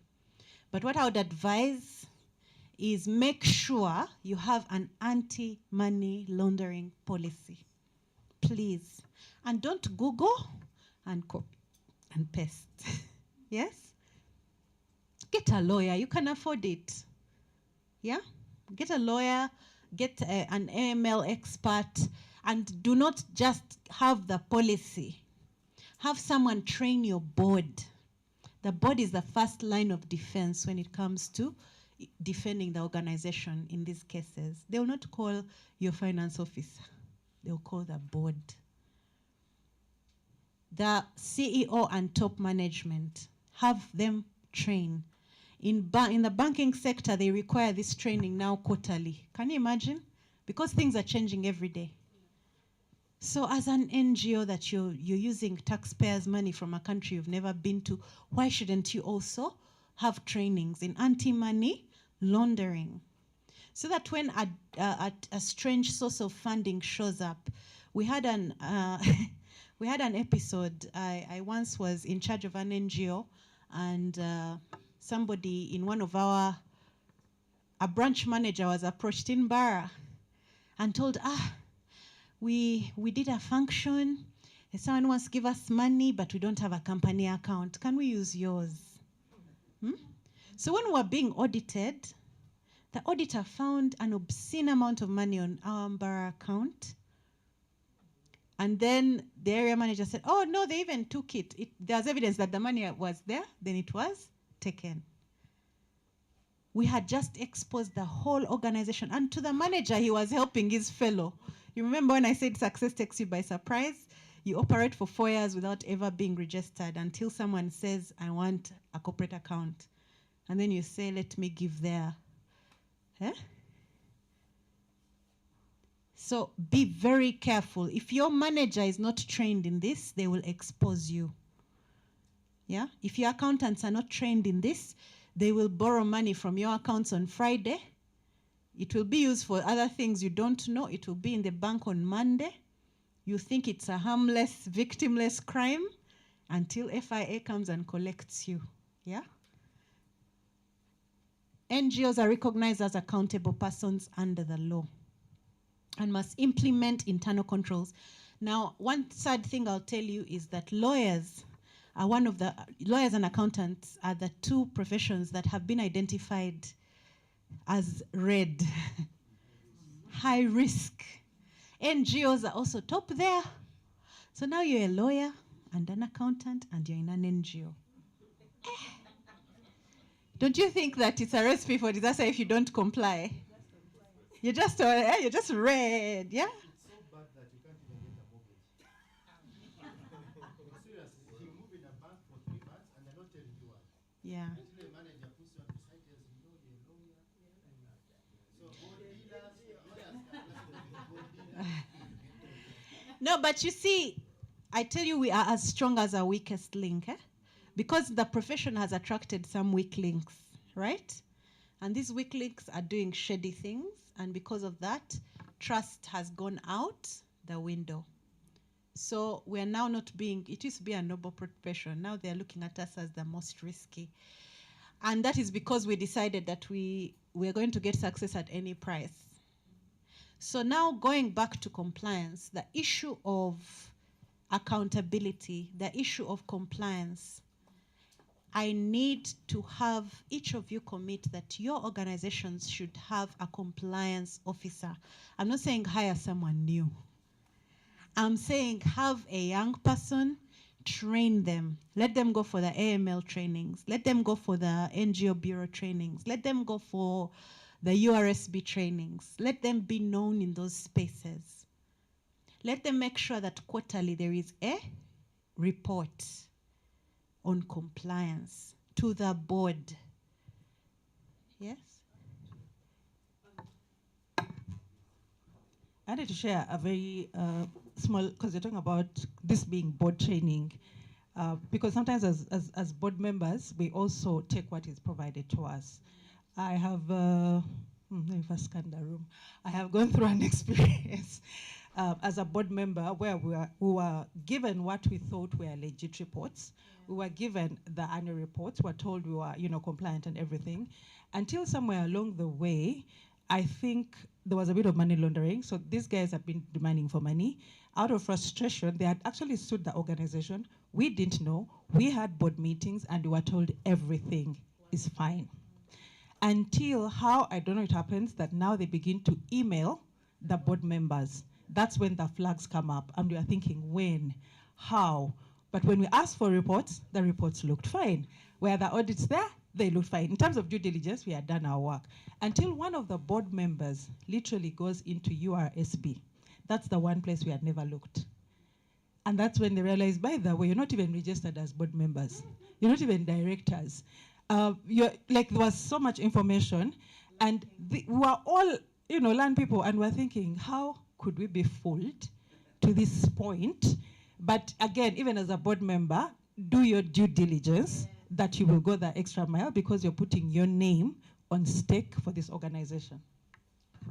But what I would advise is make sure you have an anti-money laundering policy. Please. And don't Google and copy and paste. Yes? Get a lawyer. You can afford it. Yeah? Get a lawyer, get an AML expert, and do not just have the policy. Have someone train your board. The board is the first line of defense when it comes to defending the organization in these cases. They will not call your finance officer. They will call the board. The CEO and top management, have them train. In the banking sector, they require this training now quarterly. Can you imagine? Because things are changing every day. So as an NGO that you're using taxpayers' money from a country you've never been to, why shouldn't you also have trainings in anti-money laundering? So that when a strange source of funding shows up, we had an episode. I once was in charge of an NGO, and somebody in one of a branch manager was approached in Barra and told, we did a function, and someone wants to give us money, but we don't have a company account. Can we use yours? So when we were being audited, the auditor found an obscene amount of money on our Ambara account. And then the area manager said, oh, no, they even took it. There's evidence that the money was there, then it was taken. We had just exposed the whole organization. And to the manager, he was helping his fellow. You remember when I said success takes you by surprise? You operate for 4 years without ever being registered until someone says, I want a corporate account. And then you say, let me give there. So be very careful. If your manager is not trained in this, they will expose you. Yeah? If your accountants are not trained in this, they will borrow money from your accounts on Friday. It will be used for other things you don't know. It will be in the bank on Monday. You think it's a harmless, victimless crime until FIA comes and collects you. Yeah? NGOs are recognized as accountable persons under the law and must implement internal controls. Now, one sad thing I'll tell you is that lawyers and accountants are the two professions that have been identified as red, high risk. NGOs are also top there. So now you're a lawyer and an accountant and you're in an NGO. Don't you think that it's a recipe for disaster if you don't comply? You're just red, yeah? It's so bad that you can't even get a mortgage. Seriously, you move in a bank for 3 months and they're not telling you why. Yeah. Until a manager puts you on the side, tells you, you're a lawyer. So gold dealers, lawyers can No, but you see, I tell you, we are as strong as our weakest link, because the profession has attracted some weak links, right? And these weak links are doing shady things, and because of that, trust has gone out the window. So we're now not being, it used to be a noble profession, now they're looking at us as the most risky. And that is because we decided that we're going to get success at any price. So now going back to compliance, the issue of accountability, the issue of compliance, I need to have each of you commit that your organizations should have a compliance officer. I'm not saying hire someone new. I'm saying have a young person, train them. Let them go for the AML trainings. Let them go for the NGO Bureau trainings. Let them go for the URSB trainings. Let them be known in those spaces. Let them make sure that quarterly there is a report on compliance to the board. Yes? I wanted to share a very small, because you're talking about this being board training, because sometimes as board members, we also take what is provided to us. I have, let me first scan the room. I have gone through an experience as a board member where we were given what we thought were legit reports. We were given the annual reports. We were told we were, compliant and everything. Until somewhere along the way, I think there was a bit of money laundering. So these guys have been demanding for money. Out of frustration, they had actually sued the organization. We didn't know. We had board meetings and we were told everything is fine. Until I don't know it happens, that now they begin to email the board members. That's when the flags come up. And we are thinking, when? How? But when we asked for reports, the reports looked fine. Were the audits there? They looked fine. In terms of due diligence, we had done our work. Until one of the board members literally goes into URSB. That's the one place we had never looked. And that's when they realized, by the way, you're not even registered as board members. You're not even directors. There was so much information. And we were all, land people, and we're thinking, how could we be fooled to this point? But again, even as a board member, do your due diligence that you will go the extra mile because you're putting your name on stake for this organization.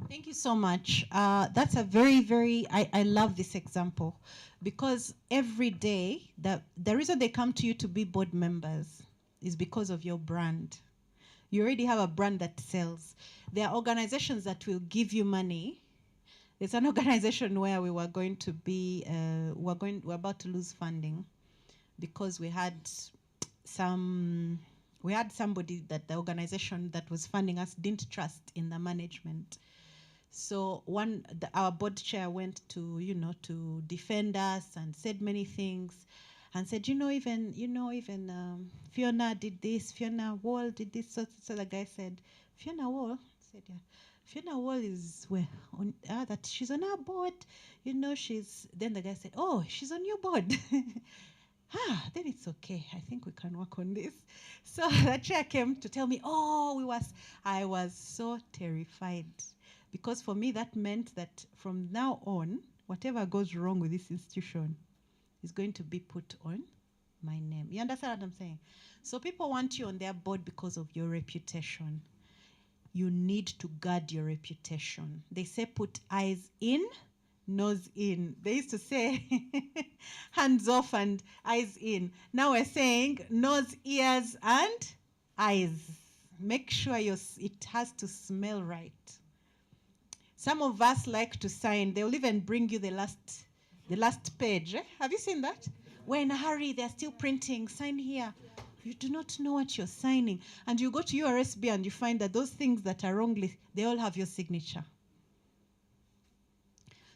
Thank you so much. That's a very, very, I love this example because every day, the reason they come to you to be board members is because of your brand. You already have a brand that sells. There are organizations that will give you money. There's an organization where we were going to be, we're about to lose funding because we had somebody that the organization that was funding us didn't trust in the management. So our board chair went to, to defend us and said many things and said, even Fiona did this, Fiona Wall did this. So the guy said, Fiona Wall? Said, yeah. Fiona Wall is that she's on our board. Then the guy said, oh, she's on your board. Then it's okay. I think we can work on this. So the chair came to tell me, I was so terrified. Because for me, that meant that from now on, whatever goes wrong with this institution is going to be put on my name. You understand what I'm saying? So people want you on their board because of your reputation. You need to guard your reputation. They say put eyes in, nose in. They used to say hands off and eyes in. Now we're saying nose, ears, and eyes. Make sure it has to smell right. Some of us like to sign. They'll even bring you the last page. Have you seen that? We're in a hurry. They're still printing. Sign here. You do not know what you're signing. And you go to URSB and you find that those things that are wrongly, they all have your signature.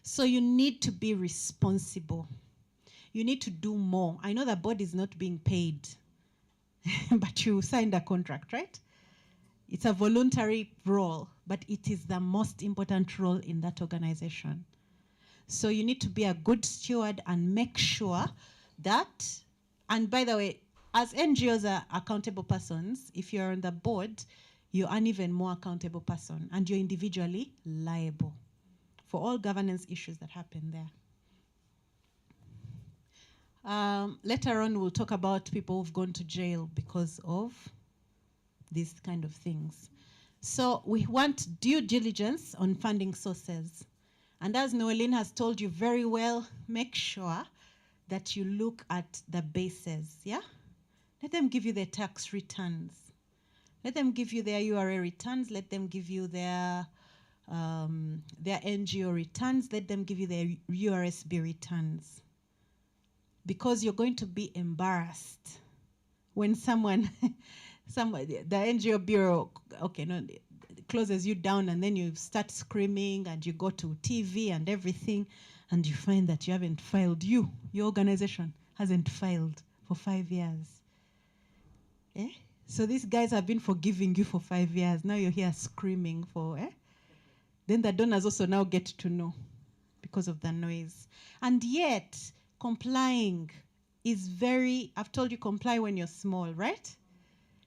So you need to be responsible. You need to do more. I know the board is not being paid, but you signed a contract, right? It's a voluntary role, but it is the most important role in that organization. So you need to be a good steward and make sure that, and by the way, as NGOs are accountable persons, if you're on the board, you're an even more accountable person, and you're individually liable for all governance issues that happen there. Later on, we'll talk about people who've gone to jail because of these kind of things. So we want due diligence on funding sources. And as Noeline has told you very well, make sure that you look at the bases, yeah? Let them give you their tax returns. Let them give you their URA returns. Let them give you their NGO returns. Let them give you their URSB returns. Because you're going to be embarrassed when somebody, the NGO bureau, closes you down, and then you start screaming and you go to TV and everything, and you find that you haven't filed, your organization hasn't filed for 5 years. So these guys have been forgiving you for 5 years. Now you're here screaming for, Then the donors also now get to know because of the noise. And yet, complying is I've told you, comply when you're small, right?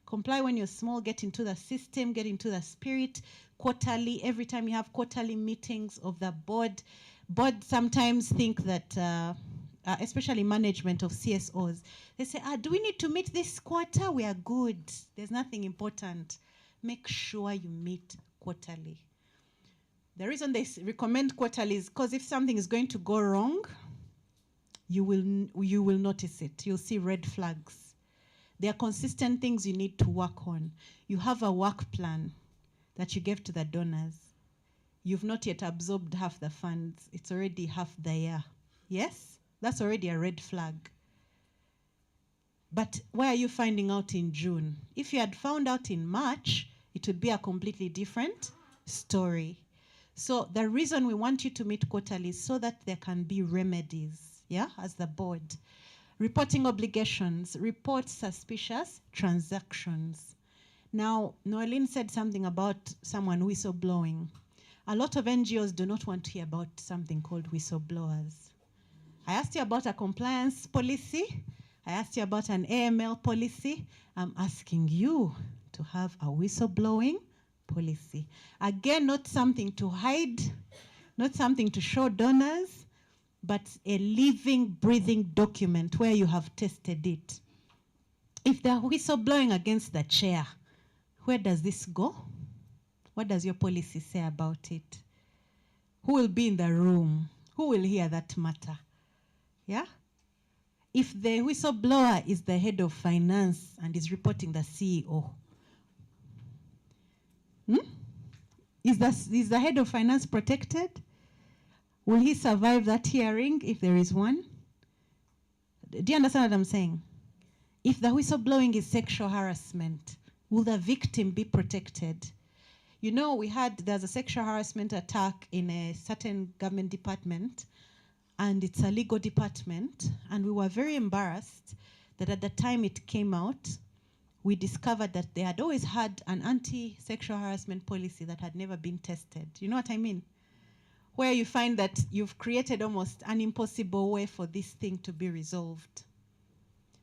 Comply when you're small, get into the system, get into the spirit. Quarterly, every time you have quarterly meetings of the board, sometimes think that, especially management of CSOs, they say, do we need to meet this quarter? We are good. There's nothing important. Make sure you meet quarterly. The reason they recommend quarterly is because if something is going to go wrong, you will notice it. You'll see red flags. There are consistent things you need to work on. You have a work plan that you gave to the donors. You've not yet absorbed half the funds. It's already half the year. Yes? That's already a red flag. But why are you finding out in June? If you had found out in March, it would be a completely different story. So the reason we want you to meet quarterly is so that there can be remedies, as the board. Reporting obligations, report suspicious transactions. Now, Noeline said something about someone whistleblowing. A lot of NGOs do not want to hear about something called whistleblowers. I asked you about a compliance policy. I asked you about an AML policy. I'm asking you to have a whistleblowing policy. Again, not something to hide, not something to show donors, but a living, breathing document where you have tested it. If they're whistleblowing against the chair, where does this go? What does your policy say about it? Who will be in the room? Who will hear that matter? Yeah? If the whistleblower is the head of finance and is reporting the CEO, is the head of finance protected? Will he survive that hearing if there is one? Do you understand what I'm saying? If the whistleblowing is sexual harassment, will the victim be protected? You know, there's a sexual harassment attack in a certain government department, and it's a legal department, and we were very embarrassed that at the time it came out, we discovered that they had always had an anti-sexual harassment policy that had never been tested. You know what I mean? Where you find that you've created almost an impossible way for this thing to be resolved.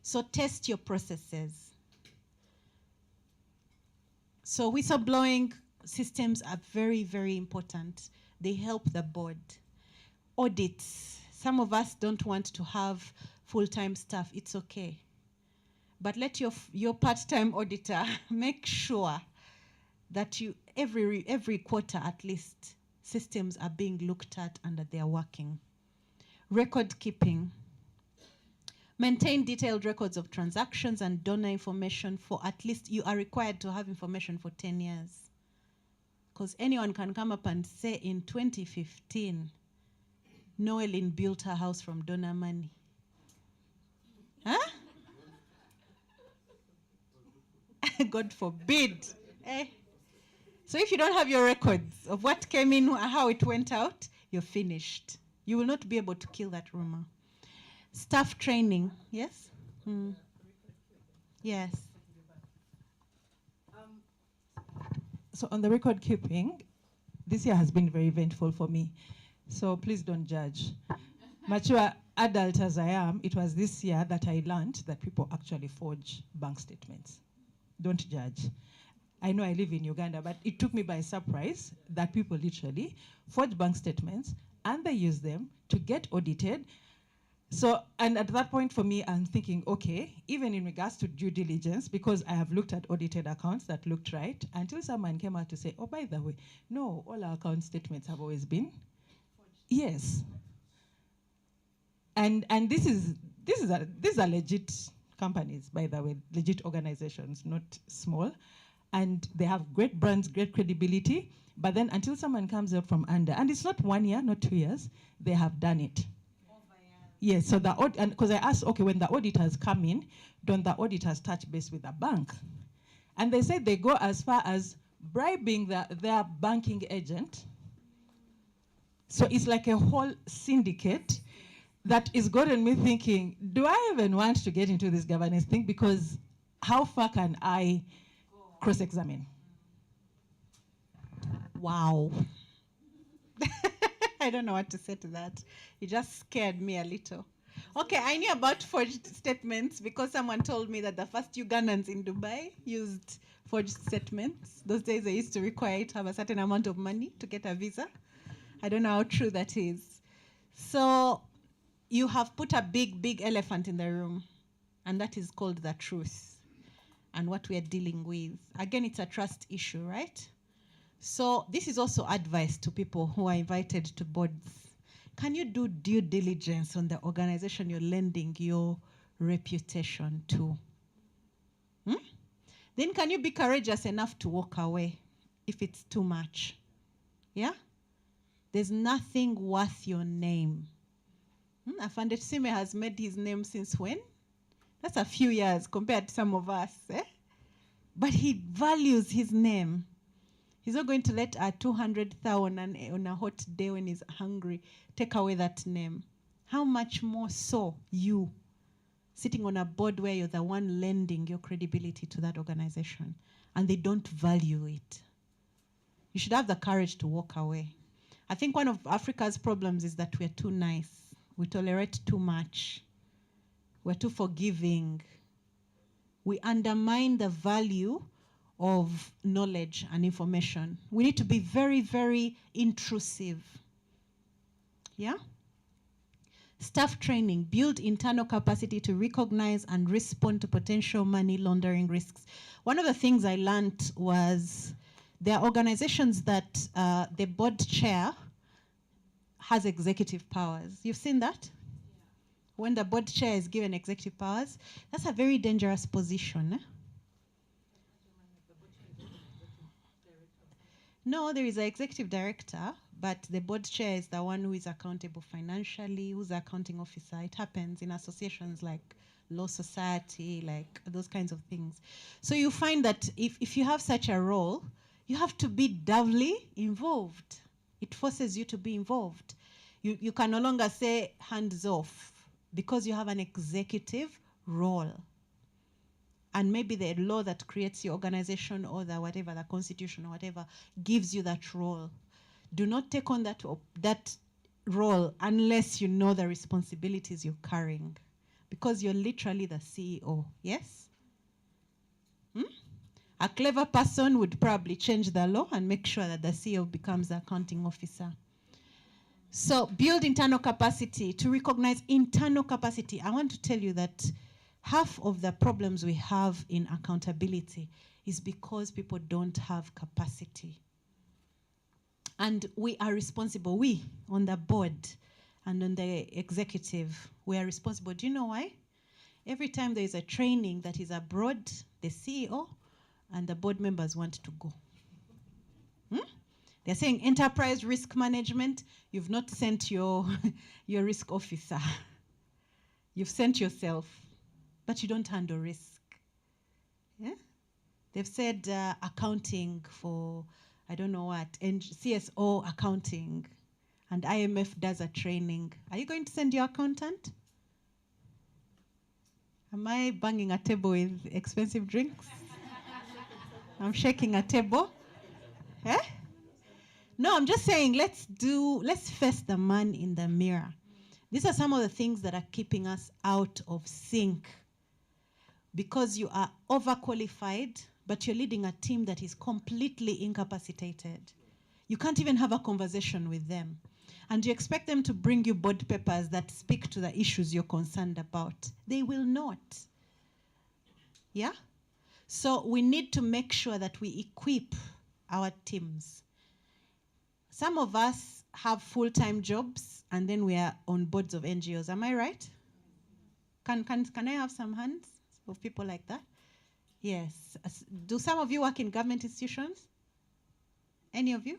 So test your processes. So whistleblowing systems are very, very important. They help the board. Audits. Some of us don't want to have full-time staff. It's okay. But let your part-time auditor make sure that every quarter at least, systems are being looked at and that they are working. Record keeping. Maintain detailed records of transactions and donor information for at least, you are required to have information for 10 years. Because anyone can come up and say in 2015, Noelin built her house from donor money. Huh? God forbid. Eh? So if you don't have your records of what came in, how it went out, you're finished. You will not be able to kill that rumor. Staff training, yes? Yes. So on the record keeping, this year has been very eventful for me. So please don't judge. Mature adult as I am, it was this year that I learned that people actually forge bank statements. Don't judge. I know I live in Uganda, but it took me by surprise that people literally forge bank statements and they use them to get audited. So, and at that point for me, I'm thinking, okay, even in regards to due diligence, because I have looked at audited accounts that looked right, until someone came out to say, oh, by the way, no, all our account statements have always been forged. Yes. And these are legit companies, by the way, legit organizations, not small. And they have great brands, great credibility. But then until someone comes out from under, and it's not 1 year, not 2 years, they have done it. Yes, so because I asked, okay, when the auditors come in, don't the auditors touch base with the bank? And they said they go as far as bribing their banking agent. So it's like a whole syndicate that is gotten me thinking, do I even want to get into this governance thing? Because how far can I cross-examine? Wow. I don't know what to say to that. It just scared me a little. Okay, I knew about forged statements because someone told me that the first Ugandans in Dubai used forged statements. Those days they used to require you to have a certain amount of money to get a visa. I don't know how true that is. So you have put a big, big elephant in the room, and that is called the truth and what we are dealing with. Again, it's a trust issue, right? So this is also advice to people who are invited to boards. Can you do due diligence on the organization you're lending your reputation to? Then can you be courageous enough to walk away if it's too much? Yeah? There's nothing worth your name. Afande Sime has made his name since when? That's a few years compared to some of us. Eh? But he values his name. He's not going to let a 200,000 on a hot day when he's hungry take away that name. How much more so you, sitting on a board where you're the one lending your credibility to that organization and they don't value it. You should have the courage to walk away. I think one of Africa's problems is that we're too nice. We tolerate too much. We're too forgiving. We undermine the value of knowledge and information. We need to be very, very intrusive. Yeah? Staff training, build internal capacity to recognize and respond to potential money laundering risks. One of the things I learned was there are organizations that the board chair has executive powers. You've seen that? Yeah. When the board chair is given executive powers, that's a very dangerous position. Eh? No, there is an executive director, but the board chair is the one who is accountable financially, who's the accounting officer. It happens in associations like Law Society, like those kinds of things. So you find that if you have such a role, you have to be doubly involved. It forces you to be involved. You can no longer say hands off because you have an executive role. And maybe the law that creates your organization or the whatever, the constitution or whatever, gives you that role. Do not take on that role unless you know the responsibilities you're carrying, because you're literally the CEO, yes? A clever person would probably change the law and make sure that the CEO becomes the accounting officer. So build internal capacity to recognize internal capacity. I want to tell you that half of the problems we have in accountability is because people don't have capacity. And we are responsible, we on the board and on the executive, we are responsible. Do you know why? Every time there is a training that is abroad, the CEO and the board members want to go. They're saying enterprise risk management, you've not sent your risk officer. You've sent yourself, but you don't handle risk. Yeah? They've said accounting for, I don't know what, CSO accounting, and IMF does a training. Are you going to send your accountant? Am I banging a table with expensive drinks? I'm shaking a table. Eh? No, I'm just saying, let's face the man in the mirror. These are some of the things that are keeping us out of sync, because you are overqualified, but you're leading a team that is completely incapacitated. You can't even have a conversation with them. And you expect them to bring you board papers that speak to the issues you're concerned about. They will not. Yeah? So we need to make sure that we equip our teams. Some of us have full-time jobs and then we are on boards of NGOs. Am I right? Can I have some hands of people like that? Yes. Do some of you work in government institutions? Any of you?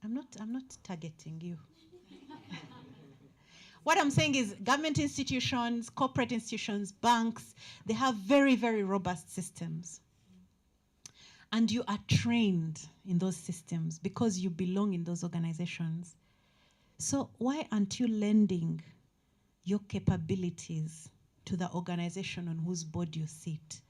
I'm not targeting you. What I'm saying is government institutions, corporate institutions, banks, they have very, very robust systems. And you are trained in those systems because you belong in those organizations. So why aren't you lending your capabilities to the organization on whose board you sit?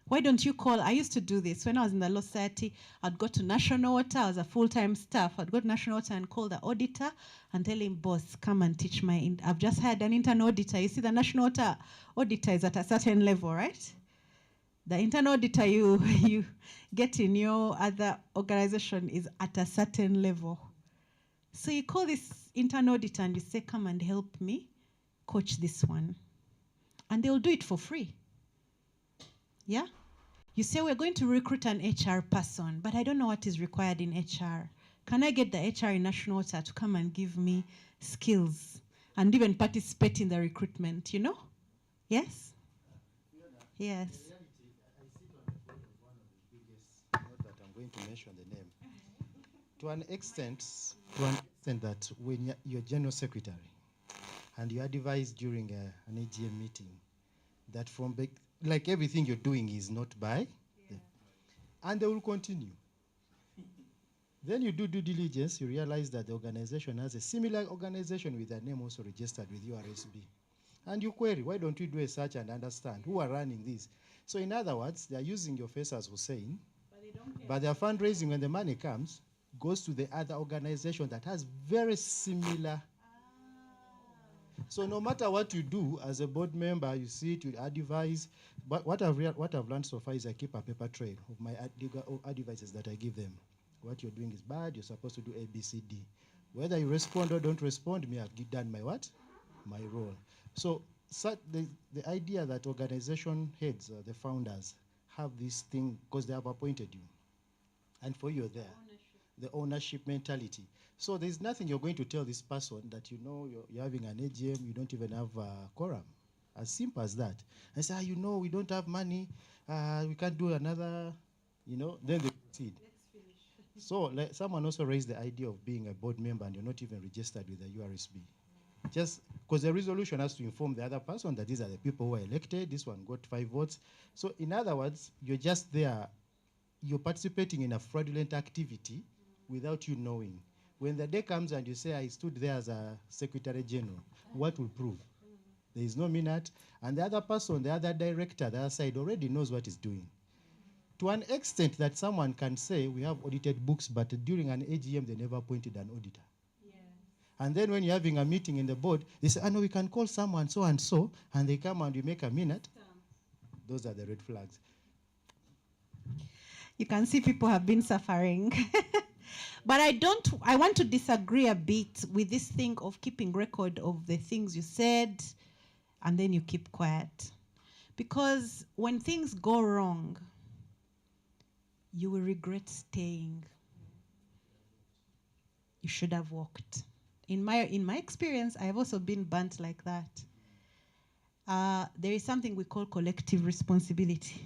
Why don't you call? I used to do this when I was in the Law Society. I'd go to National Water. I was a full-time staff. I'd go to National Water and call the auditor and tell him, boss, come and teach I've just hired an internal auditor. You see, the National Water auditor is at a certain level, right? The internal auditor you get in your other organization is at a certain level. So you call this internal auditor and you say, come and help me coach this one. And they'll do it for free. Yeah? You say, we're going to recruit an HR person, but I don't know what is required in HR. Can I get the HR in National Water to come and give me skills and even participate in the recruitment, you know? Yes? Yes. Not that I'm going to mention the name. To an extent that when you're general secretary and you advise during an AGM meeting that from like everything you're doing is not by them, and they will continue. Then you do due diligence, you realize that the organization has a similar organization with their name also registered with URSB. And you query, why don't we do a search and understand who are running this? So in other words, they are using your face as Hussein, but their fundraising, when the money comes, goes to the other organization that has very similar. So no matter what you do as a board member, you sit, you advise. But what I've learned so far is I keep a paper trail of my advices that I give them. What you're doing is bad. You're supposed to do A, B, C, D. Whether you respond or don't respond, I've done my what? My role. So the idea that organization heads, the founders, have this thing because they have appointed you. And for you, you're there. The ownership mentality. So there's nothing you're going to tell this person that you know you're having an AGM, you don't even have a quorum. As simple as that. I say, you know, we don't have money, we can't do another, then they proceed. So like, someone also raised the idea of being a board member and you're not even registered with the URSB. Just because the resolution has to inform the other person that these are the people who are elected, this one got 5 votes. So in other words, you're just there, you're participating in a fraudulent activity without you knowing. When the day comes and you say, I stood there as a Secretary General, what will prove? There is no minute, and the other person, the other director, the other side already knows what he's doing. To an extent that someone can say, we have audited books, but during an AGM, they never appointed an auditor. And then when you're having a meeting in the board, they say, no, we can call someone so and so, and they come and we make a minute. Those are the red flags. You can see people have been suffering. But I want to disagree a bit with this thing of keeping record of the things you said and then you keep quiet. Because when things go wrong, you will regret staying. You should have walked. In my experience, I have also been burnt like that. There is something we call collective responsibility.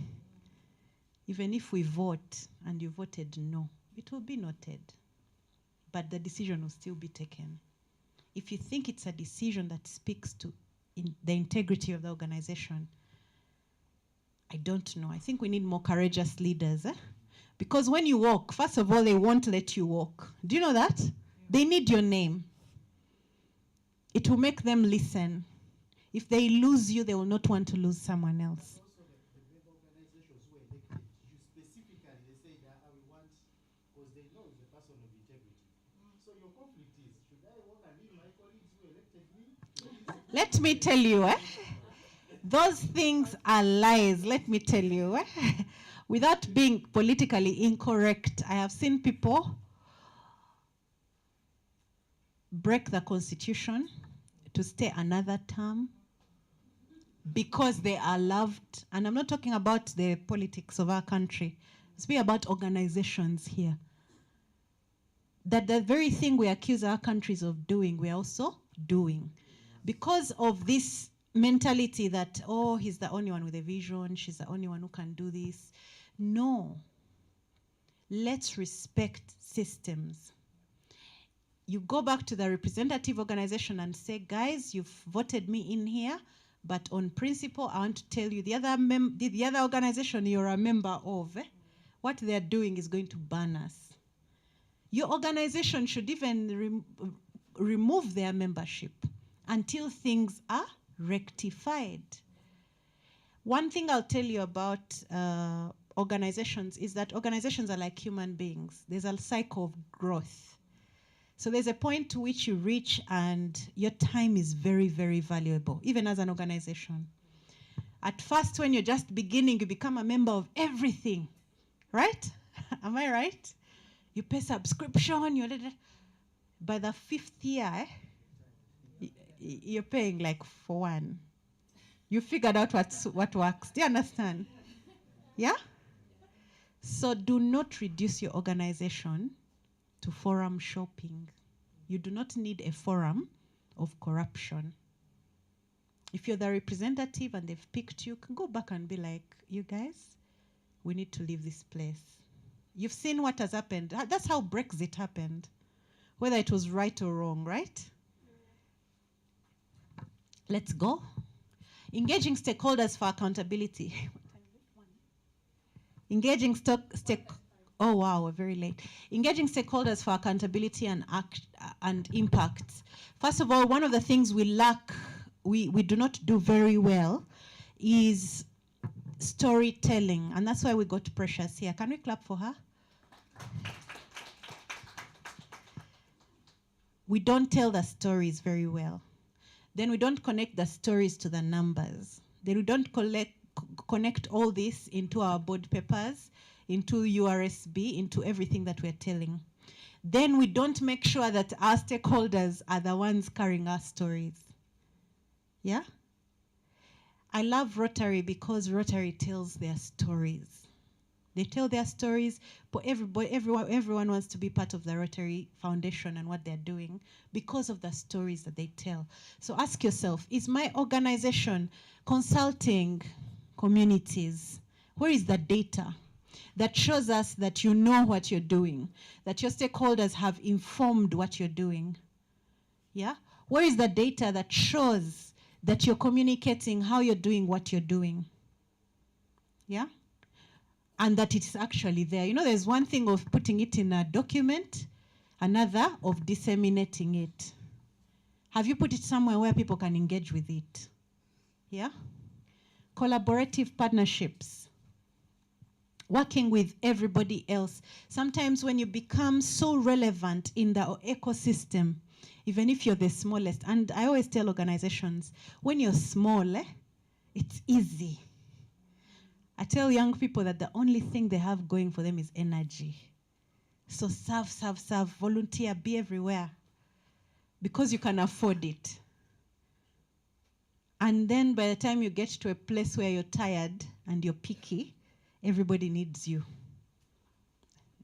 Even if we vote and you voted no, it will be noted. But the decision will still be taken. If you think it's a decision that speaks to the integrity of the organization, I don't know. I think we need more courageous leaders. Because when you walk, first of all, they won't let you walk. Do you know that? They need your name. It will make them listen. If they lose you, they will not want to lose someone else. Let me tell you, those things are lies, let me tell you. Without being politically incorrect, I have seen people break the constitution to stay another term because they are loved. And I'm not talking about the politics of our country. I'm speaking about organizations here. That the very thing we accuse our countries of doing, we're also doing. Because of this mentality that, oh, he's the only one with a vision, she's the only one who can do this. No. Let's respect systems. You go back to the representative organization and say, guys, you've voted me in here, but on principle, I want to tell you, the other organization you're a member of, what they're doing is going to ban us. Your organization should even remove their membership until things are rectified. One thing I'll tell you about organizations is that organizations are like human beings. There's a cycle of growth. So there's a point to which you reach and your time is very, very valuable, even as an organization. At first, when you're just beginning, you become a member of everything, right? Am I right? You pay subscription, by the 5th year, you're paying like for one. You figured out what works. Do you understand? Yeah? So do not reduce your organization to forum shopping. You do not need a forum of corruption. If you're the representative and they've picked you, can go back and be like, you guys, we need to leave this place. You've seen what has happened. That's how Brexit happened. Whether it was right or wrong, right? Let's go. Engaging stakeholders for accountability. Oh wow, we're very late. Engaging stakeholders for accountability and impact. First of all, one of the things we lack, we do not do very well, is storytelling, and that's why we got Precious here. Can we clap for her? We don't tell the stories very well. Then we don't connect the stories to the numbers. Then we don't connect all this into our board papers, into URSB, into everything that we're telling. Then we don't make sure that our stakeholders are the ones carrying our stories. Yeah? I love Rotary because Rotary tells their stories. They tell their stories, but everyone wants to be part of the Rotary Foundation and what they're doing because of the stories that they tell. So ask yourself, is my organization consulting communities? Where is the data? that shows us that you know what you're doing, that your stakeholders have informed what you're doing? Yeah? Where is the data that shows that you're communicating how you're doing what you're doing? Yeah? And that it's actually there. You know, there's one thing of putting it in a document, another of disseminating it. Have you put it somewhere where people can engage with it? Yeah? Collaborative partnerships. Working with everybody else. Sometimes when you become so relevant in the ecosystem, even if you're the smallest, and I always tell organizations, when you're small, it's easy. I tell young people that the only thing they have going for them is energy. So serve, serve, serve, volunteer, be everywhere. Because you can afford it. And then by the time you get to a place where you're tired and you're picky, everybody needs you.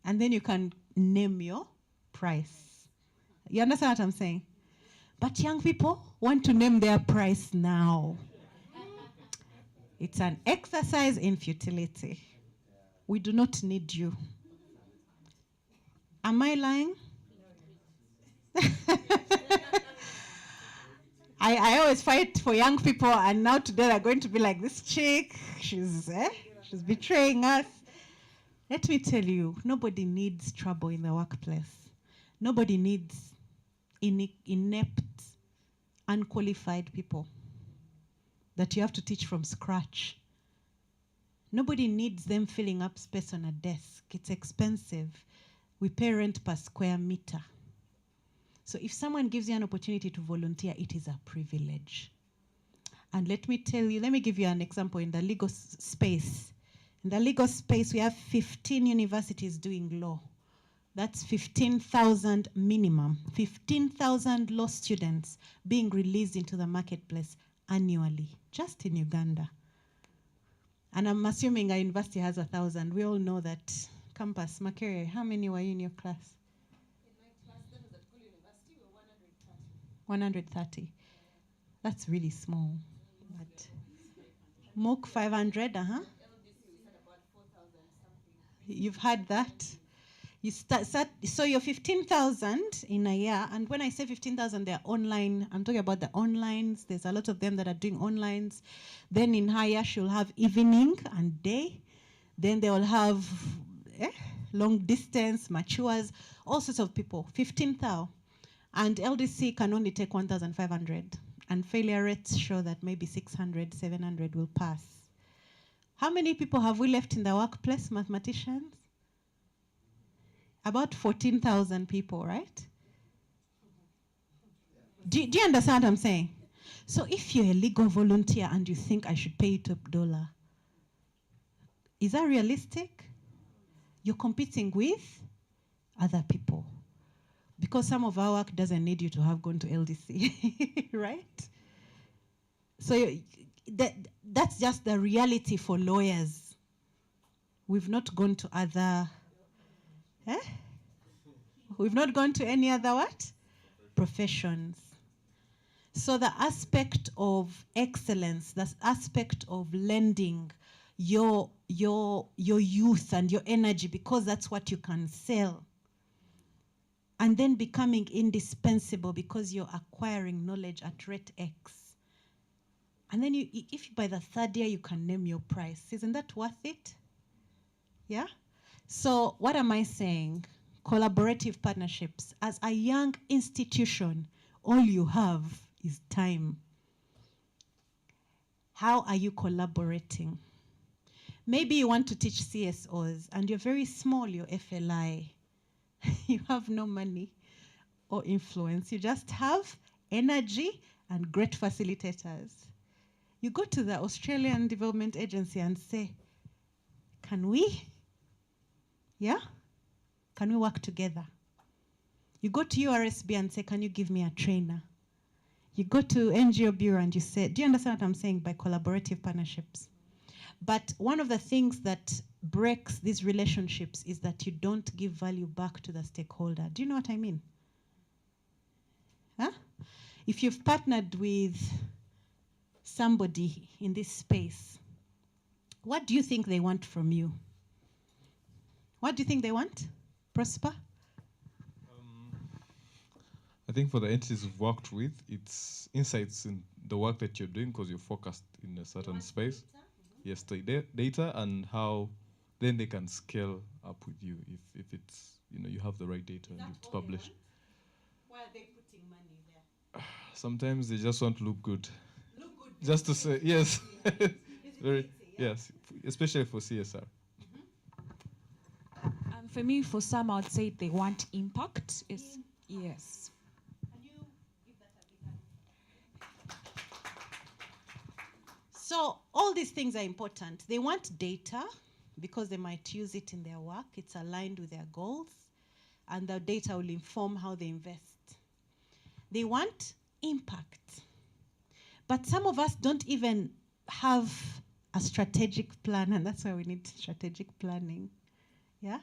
And then you can name your price. You understand what I'm saying? But young people want to name their price now. It's an exercise in futility. We do not need you. Am I lying? I always fight for young people, and now today they're going to be like, this chick, she's betraying us. Let me tell you, nobody needs trouble in the workplace. Nobody needs inept, unqualified people that you have to teach from scratch. Nobody needs them filling up space on a desk. It's expensive. We pay rent per square meter. So if someone gives you an opportunity to volunteer, it is a privilege. And let me tell you, let me give you an example in the legal space. In the legal space, we have 15 universities doing law. That's 15,000 minimum. 15,000 law students being released into the marketplace annually, just in Uganda. And I'm assuming our university has 1,000. We all know that campus, Makerere, how many were you in your class? In my class, that was at Cool University, we were 130. 130. That's really small. But MOOC 500, You've had that. So you're 15,000 in a year, and when I say 15,000, they're online. I'm talking about the onlines. There's a lot of them that are doing onlines. Then in higher, she'll have evening and day. Then they will have long distance, matures, all sorts of people. 15,000. And LDC can only take 1,500. And failure rates show that maybe 600, 700 will pass. How many people have we left in the workplace, mathematicians? About 14,000 people, right? Do you understand what I'm saying? So if you're a legal volunteer and you think I should pay you top dollar, is that realistic? You're competing with other people. Because some of our work doesn't need you to have gone to LDC, right? So that's just the reality for lawyers. We've not gone to other... We've not gone to any other what? Professions. So the aspect of excellence, the aspect of lending your youth and your energy, because that's what you can sell, and then becoming indispensable because you're acquiring knowledge at rate X. And then if by the third year you can name your price, isn't that worth it? Yeah? So what am I saying? Collaborative partnerships. As a young institution, all you have is time. How are you collaborating? Maybe you want to teach CSOs and you're very small, you're FLI. You have no money or influence. You just have energy and great facilitators. You go to the Australian Development Agency and say, can we? Yeah? Can we work together? You go to URSB and say, can you give me a trainer? You go to NGO Bureau and you say, do you understand what I'm saying by collaborative partnerships? But one of the things that breaks these relationships is that you don't give value back to the stakeholder. Do you know what I mean? Huh? If you've partnered with somebody in this space, what do you think they want from you? What do you think they want? Prosper? I think for the entities we've worked with, it's insights in the work that you're doing because you're focused in a certain space. Yes, the data and how then they can scale up with you if it's, you have the right data and it's published. Why are they putting money there? Sometimes they just want to look good. Just to say, yes. Very, yes, especially for CSR. For me, for some, I would say they want impact. Yes. So all these things are important. They want data because they might use it in their work. It's aligned with their goals, and the data will inform how they invest. They want impact. But some of us don't even have a strategic plan, and that's why we need strategic planning. Yeah?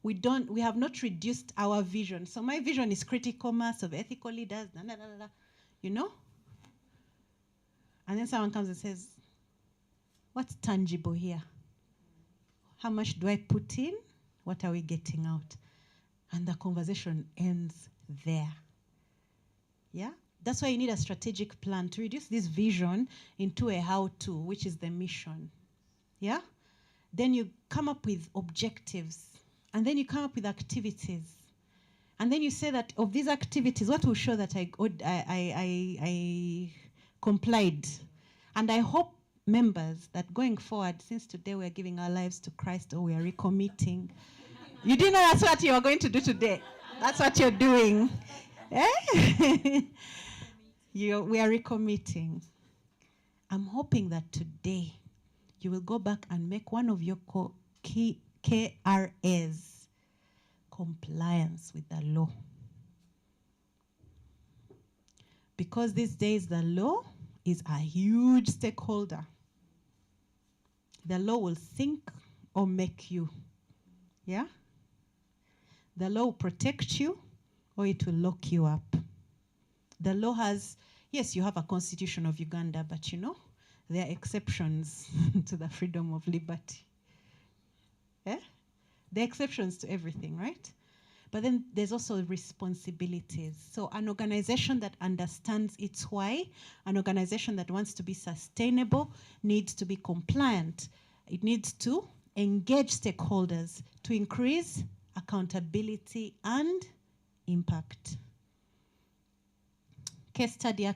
We have not reduced our vision. So my vision is critical mass of ethical leaders, you know? And then someone comes and says, what's tangible here? How much do I put in? What are we getting out? And the conversation ends there. Yeah? That's why you need a strategic plan to reduce this vision into a how-to, which is the mission. Yeah? Then you come up with objectives. And then you come up with activities. And then you say that of these activities, what will show that I complied? And I hope members that going forward, since today we are giving our lives to Christ or we are recommitting. You didn't know that's what you are going to do today. That's what you're doing. Eh? We are recommitting. I'm hoping that today you will go back and make one of your key KRAs compliance with the law. Because these days the law is a huge stakeholder. The law will sink or make you. Yeah? The law will protect you or it will lock you up. The law has, yes, you have a constitution of Uganda, but there are exceptions to the freedom of liberty. Yeah? There are exceptions to everything, right? But then there's also responsibilities. So an organization that understands its why, an organization that wants to be sustainable, needs to be compliant. It needs to engage stakeholders to increase accountability and impact. Case study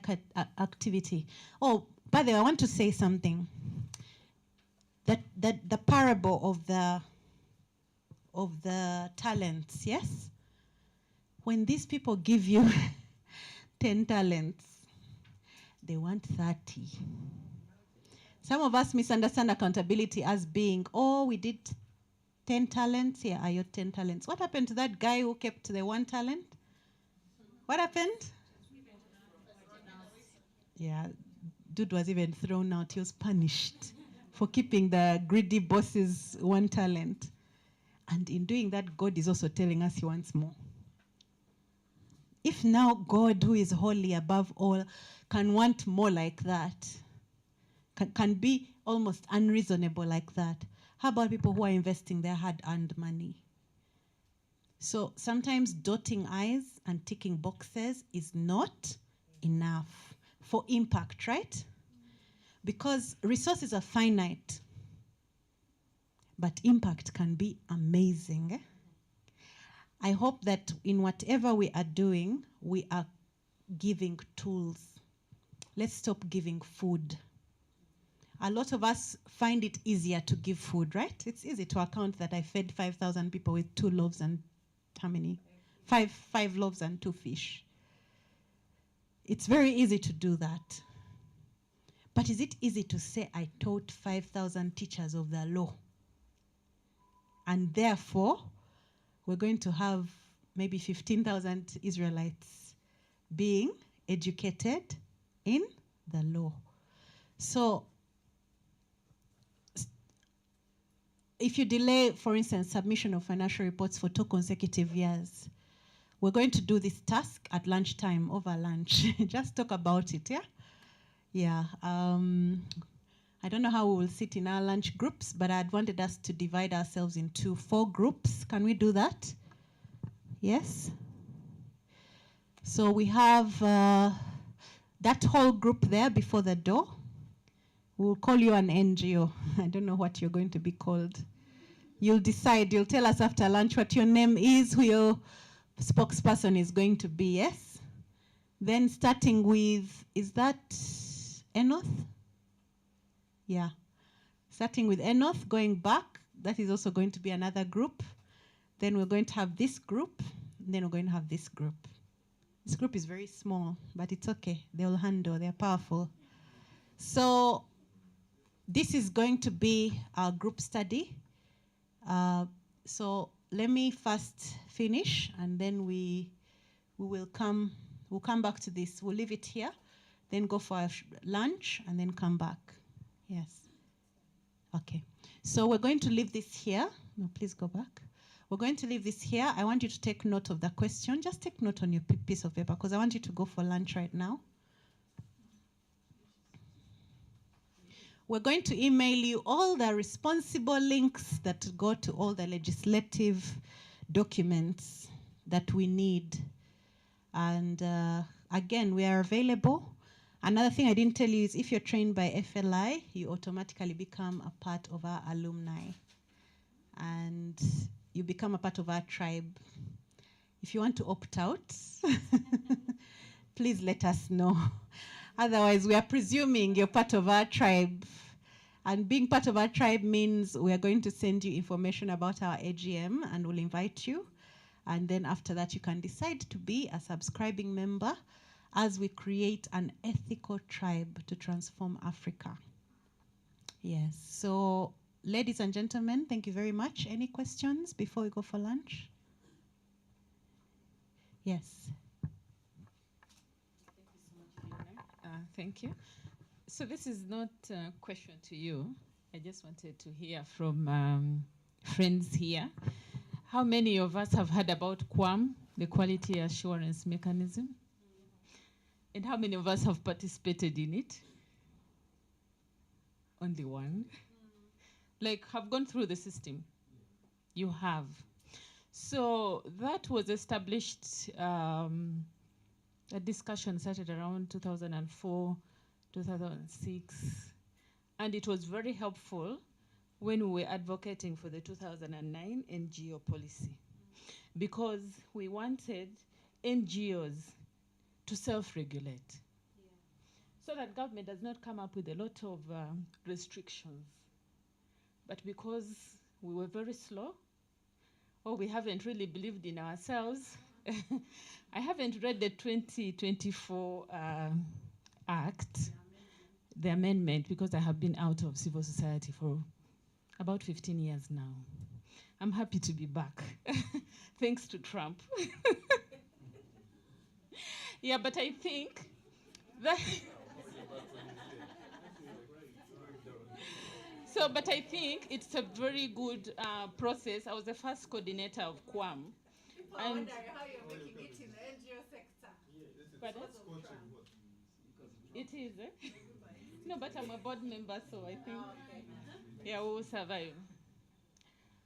activity. Oh, by the way, I want to say something. That the parable of the talents, yes? When these people give you 10 talents, they want 30. Some of us misunderstand accountability as being, oh, we did 10 talents, here are your 10 talents. What happened to that guy who kept the 1 talent? What happened? Yeah, dude was even thrown out. He was punished for keeping the greedy boss's 1 talent. And in doing that, God is also telling us he wants more. If now God, who is holy above all, can want more like that, can be almost unreasonable like that, how about people who are investing their hard-earned money? So sometimes dotting I's and ticking boxes is not enough for impact, right? Because resources are finite. But impact can be amazing. I hope that in whatever we are doing, we are giving tools. Let's stop giving food. A lot of us find it easier to give food, right? It's easy to account that I fed 5,000 people with 2 loaves and how many? Five loaves and 2 fish. It's very easy to do that. But is it easy to say I taught 5,000 teachers of the law? And therefore, we're going to have maybe 15,000 Israelites being educated in the law. So if you delay, for instance, submission of financial reports for 2 consecutive years, we're going to do this task at lunchtime, over lunch. Just talk about it, yeah? Yeah. I don't know how we will sit in our lunch groups, but I'd wanted us to divide ourselves into 4 groups. Can we do that? Yes? So we have that whole group there before the door. We'll call you an NGO. I don't know what you're going to be called. You'll decide. You'll tell us after lunch what your name is, who your spokesperson is going to be, yes? Then starting with, is that Enoth? Yeah. Starting with Enoth, going back, that is also going to be another group. Then we're going to have this group, and then we're going to have this group. This group is very small, but it's okay. They'll handle, they're powerful. So this is going to be our group study. So let me first finish, and then we'll come back to this. We'll leave it here, then go for lunch, and then come back. Yes. Okay. So we're going to leave this here. No, please go back. We're going to leave this here. I want you to take note of the question. Just take note on your piece of paper, because I want you to go for lunch right now. We're going to email you all the responsible links that go to all the legislative documents that we need. And again, we are available. Another thing I didn't tell you is if you're trained by FLI, you automatically become a part of our alumni. And you become a part of our tribe. If you want to opt out, please let us know. Otherwise, we are presuming you're part of our tribe. And being part of our tribe means we are going to send you information about our AGM, and we'll invite you. And then after that, you can decide to be a subscribing member as we create an ethical tribe to transform Africa. Yes, so ladies and gentlemen, thank you very much. Any questions before we go for lunch? Yes. Thank you. So this is not a question to you. I just wanted to hear from friends here. How many of us have heard about QAM, the Quality Assurance Mechanism? And how many of us have participated in it? Only one. Like, have gone through the system? You have. So that was established, a discussion started around 2004, 2006, and it was very helpful when we were advocating for the 2009 NGO policy, because we wanted NGOs to self-regulate, so that government does not come up with a lot of restrictions. But because we were very slow, or we haven't really believed in ourselves, I haven't read the 2024 Act, the amendment, because I have been out of civil society for about 15 years now. I'm happy to be back, thanks to Trump. Yeah, but I think that... So, but I think it's a very good process. I was the first coordinator of QAM. People are wondering how you're making it in the NGO sector. Pardon? It is, eh? No, but I'm a board member, so I think, yeah, we will survive.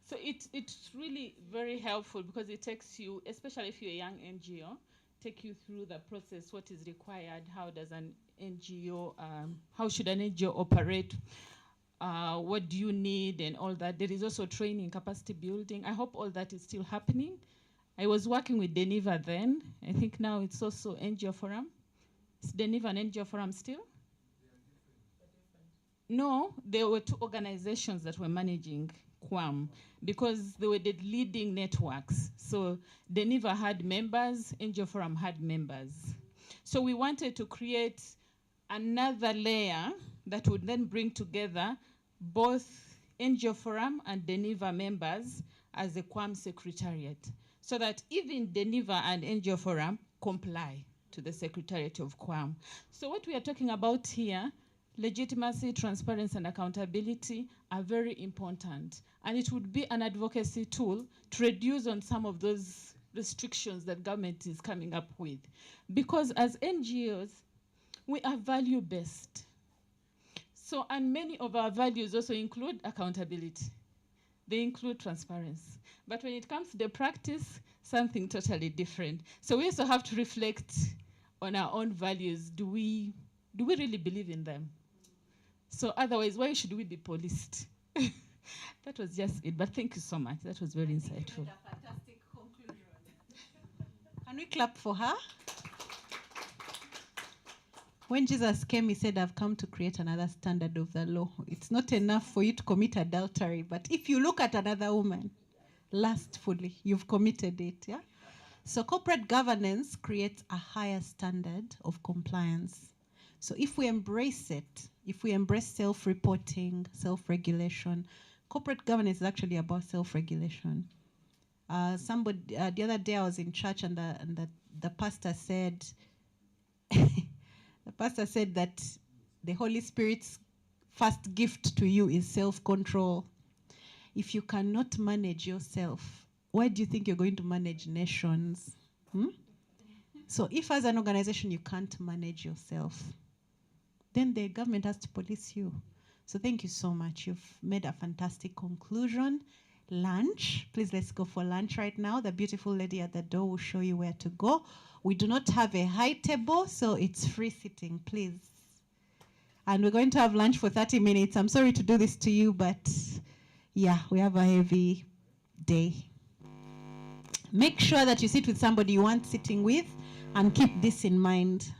So it's really very helpful, because it takes you, especially if you're a young NGO, take you through the process, what is required, how does an NGO, how should an NGO operate, what do you need, and all that. There is also training, capacity building. I hope all that is still happening. I was working with Deniva then. I think now it's also NGO Forum. Is Deniva an NGO Forum still? No, there were 2 organizations that were managing QAM, because they were the leading networks. So Deniva had members, NGO Forum had members. So we wanted to create another layer that would then bring together both NGO Forum and Deniva members as a QAM secretariat, so that even Deniva and NGO Forum comply to the Secretariat of QAM. So what we are talking about here, legitimacy, transparency, and accountability, are very important. And it would be an advocacy tool to reduce on some of those restrictions that government is coming up with. Because as NGOs, we are value-based. So, and many of our values also include accountability. They include transparency. But when it comes to the practice, something totally different. So we also have to reflect on our own values. Do we really believe in them? So otherwise, why should we be policed? That was just it, but thank you so much. That was very insightful. Fantastic conclusion. Can we clap for her? When Jesus came, he said, I've come to create another standard of the law. It's not enough for you to commit adultery, but if you look at another woman lustfully, you've committed it, yeah? So corporate governance creates a higher standard of compliance. So if we embrace it, if we embrace self-reporting, self-regulation, corporate governance is actually about self-regulation. The other day I was in church and the pastor said, the pastor said that the Holy Spirit's first gift to you is self-control. If you cannot manage yourself, why do you think you're going to manage nations? So if as an organization you can't manage yourself, then the government has to police you. So thank you so much. You've made a fantastic conclusion. Lunch, please let's go for lunch right now. The beautiful lady at the door will show you where to go. We do not have a high table, so it's free sitting, please. And we're going to have lunch for 30 minutes. I'm sorry to do this to you, but yeah, we have a heavy day. Make sure that you sit with somebody you want sitting with, and keep this in mind.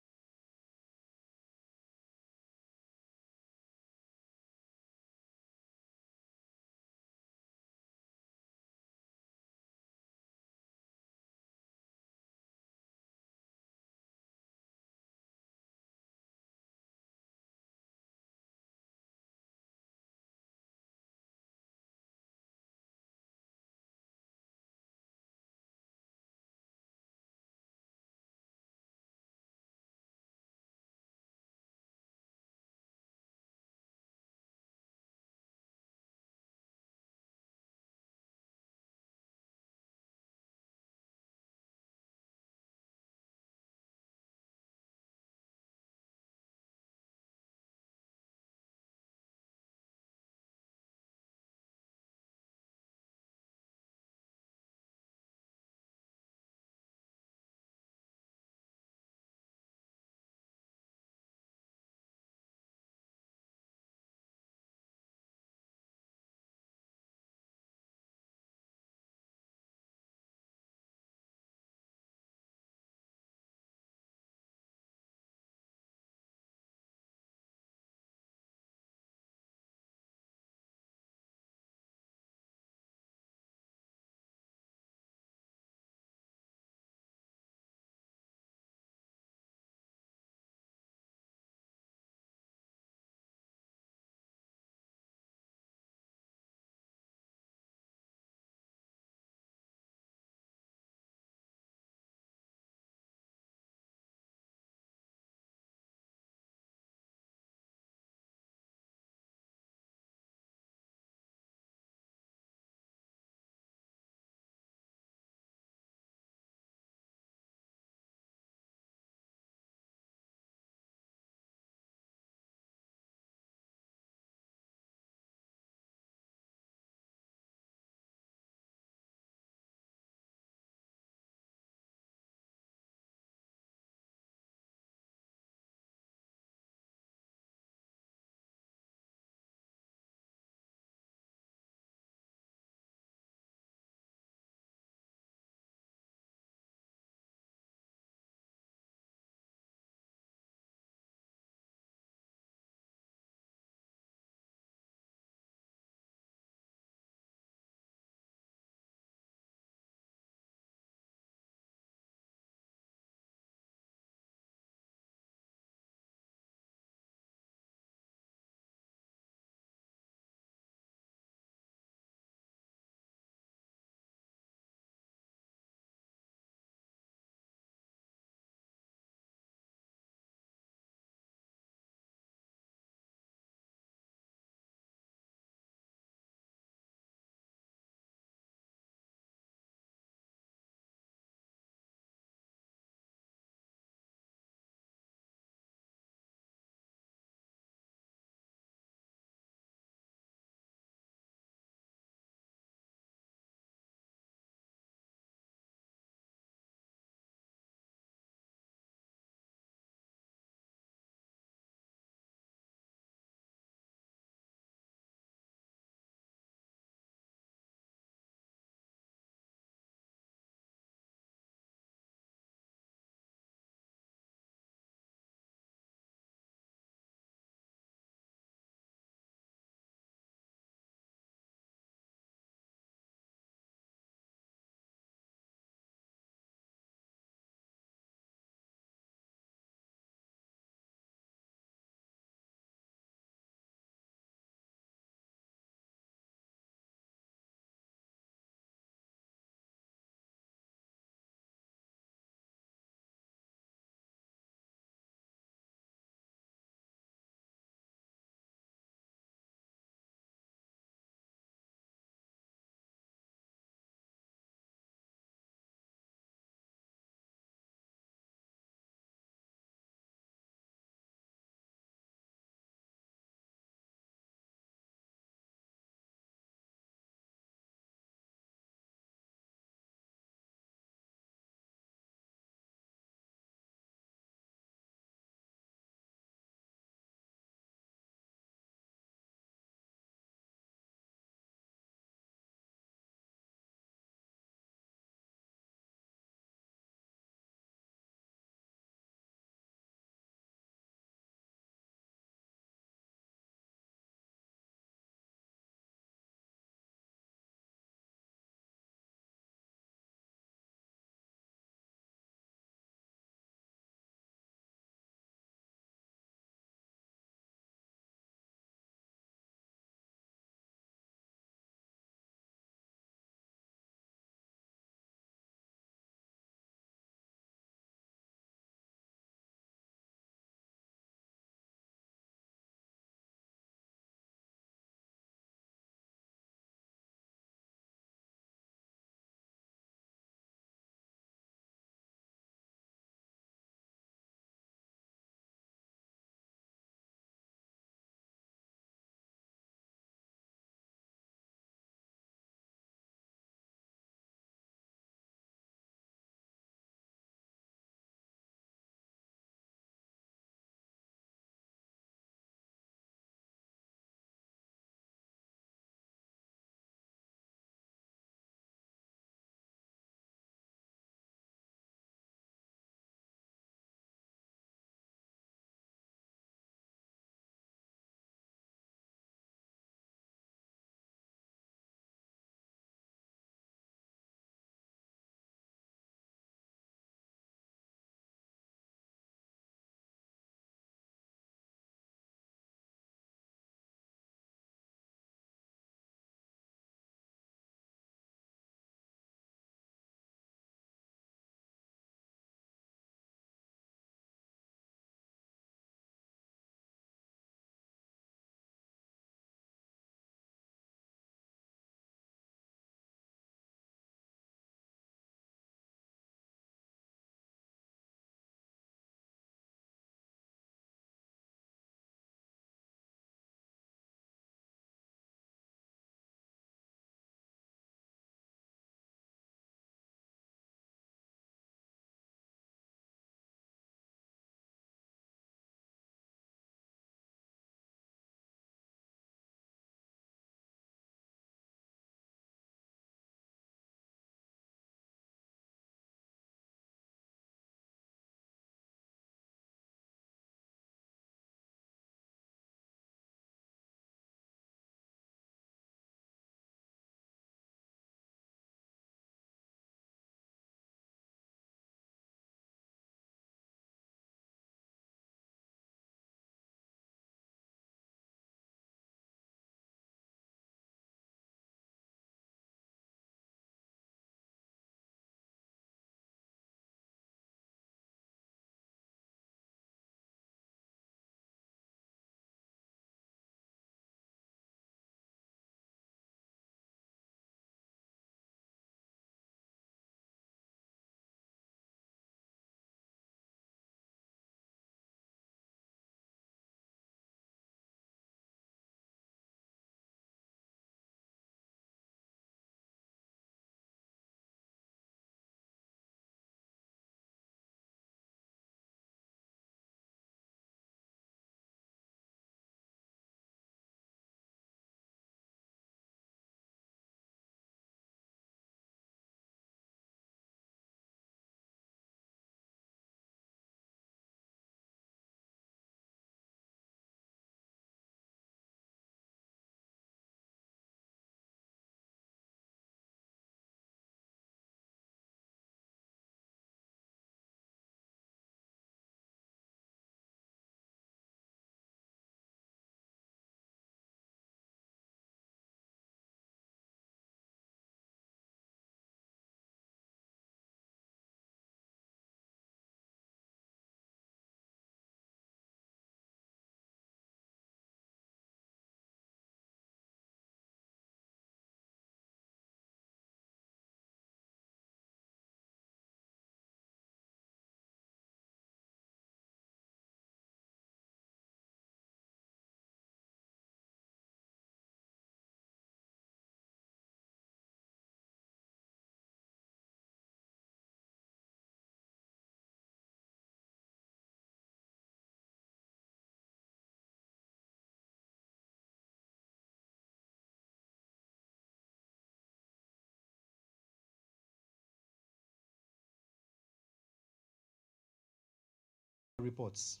reports.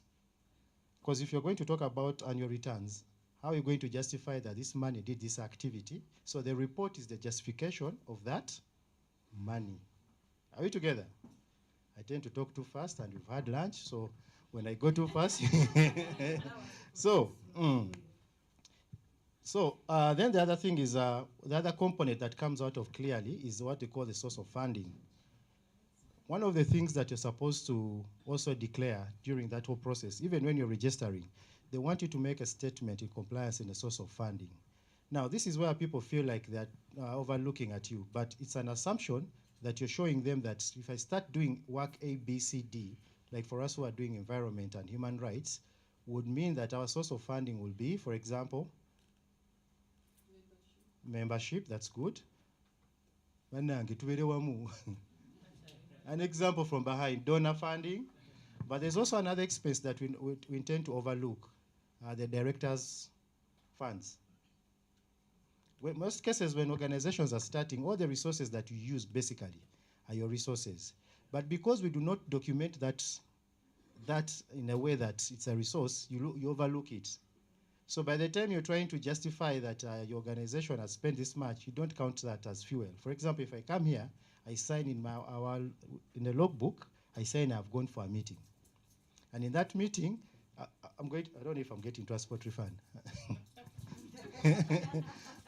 Because if you're going to talk about annual returns, how are you going to justify that this money did this activity? So the report is the justification of that money. Are we together? I tend to talk too fast, and we've had lunch, so when I go too fast. So, then the other thing is, the other component that comes out of clearly is what they call the source of funding. One of the things that you're supposed to also declare during that whole process, even when you're registering, they want you to make a statement in compliance in the source of funding. Now, this is where people feel like they're overlooking at you, but it's an assumption that you're showing them that if I start doing work A, B, C, D, like for us who are doing environment and human rights, would mean that our source of funding will be, for example, membership, that's good. An example from behind, donor funding. But there's also another expense that we intend to overlook, the directors' funds. In most cases, when organizations are starting, all the resources that you use basically are your resources. But because we do not document that in a way that it's a resource, you overlook it. So by the time you're trying to justify that your organization has spent this much, you don't count that as fuel. For example, if I come here, I sign in the logbook, I sign I've gone for a meeting. And in that meeting, I don't know if I'm getting transport refund.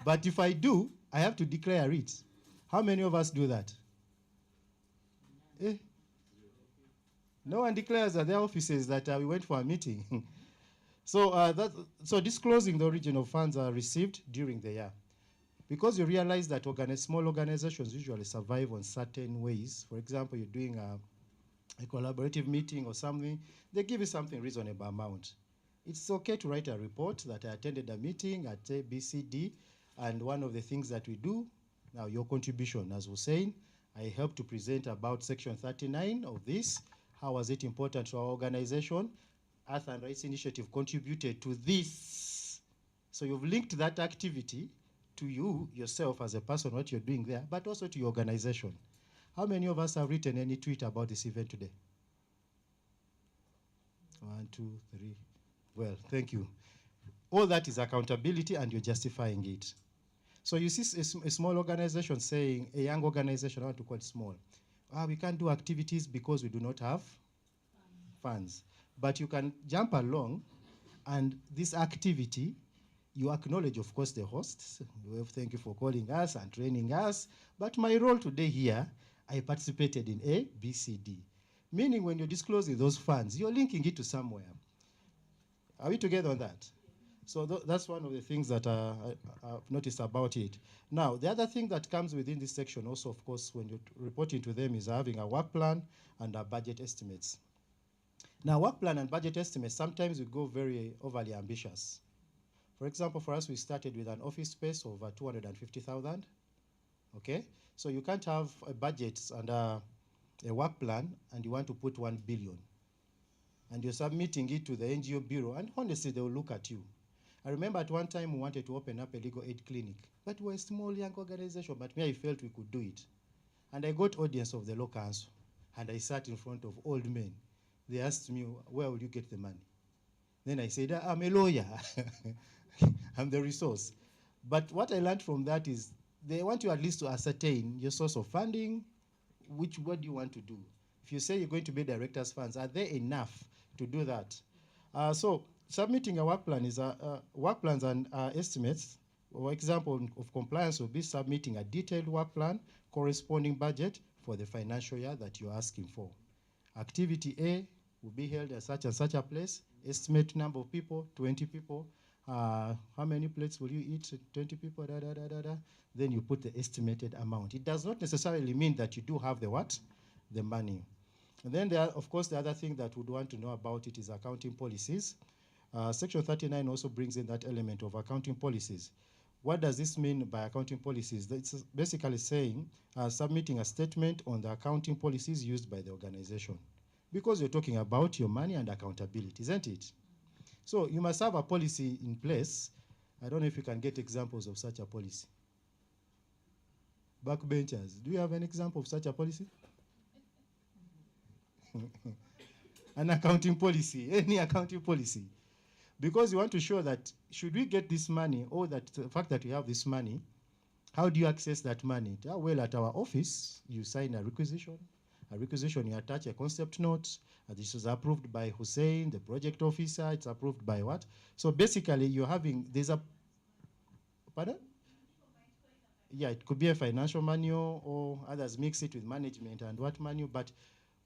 But if I do, I have to declare it. How many of us do that? No one declares at their offices that we went for a meeting. So disclosing the origin of funds are received during the year. Because you realize that small organizations usually survive on certain ways. For example, you're doing a collaborative meeting or something, they give you something reasonable amount. It's okay to write a report that I attended a meeting at ABCD, and one of the things that we do, now your contribution, as we're saying, I helped to present about section 39 of this. How was it important to our organization? Earth and Rights Initiative contributed to this. So you've linked that activity to you, yourself as a person, what you're doing there, but also to your organization. How many of us have written any tweet about this event today? 1, 2, 3. Well, thank you. All that is accountability, and you're justifying it. So you see a small organization saying, a young organization, I want to call it small. We can't do activities because we do not have funds. But you can jump along, and this activity, you acknowledge, of course, the hosts. Well, thank you for calling us and training us. But my role today here, I participated in A, B, C, D. Meaning when you're disclosing those funds, you're linking it to somewhere. Are we together on that? So that's one of the things that I've noticed about it. Now, the other thing that comes within this section also, of course, when you're reporting to them is having a work plan and a budget estimates. Now, work plan and budget estimates, sometimes we go very overly ambitious. For example, for us, we started with an office space of 250,000. Okay? So you can't have a budget and a work plan and you want to put 1 billion. And you're submitting it to the NGO bureau, and honestly, they will look at you. I remember at one time we wanted to open up a legal aid clinic, but we're a small young organization, but me, I felt we could do it. And I got audience of the law council, and I sat in front of old men. They asked me, where will you get the money? Then I said, I'm a lawyer. I'm the resource. But what I learned from that is they want you at least to ascertain your source of funding, what do you want to do? If you say you're going to be director's funds, are they enough to do that? So submitting a work plan is work plans and estimates. For example of compliance will be submitting a detailed work plan, corresponding budget for the financial year that you're asking for. Activity A will be held at such and such a place. Estimate number of people, 20 people. How many plates will you eat? 20 people, da, da, da, da, da. Then you put the estimated amount. It does not necessarily mean that you do have the what? The money. And then there are, of course, the other thing that we'd want to know about it is accounting policies. Section 39 also brings in that element of accounting policies. What does this mean by accounting policies? It's basically saying submitting a statement on the accounting policies used by the organization. Because you're talking about your money and accountability, isn't it? So you must have a policy in place. I don't know if you can get examples of such a policy. Backbenchers, do you have an example of such a policy? an accounting policy, any accounting policy. Because you want to show that should we get this money, or that the fact that we have this money, how do you access that money? Well, at our office, you sign a requisition. A requisition, you attach a concept note. This is approved by Hussein, the project officer. It's approved by what? So basically, you're having, there's a, pardon? Yeah, it could be a financial manual, or others mix it with management and what manual, but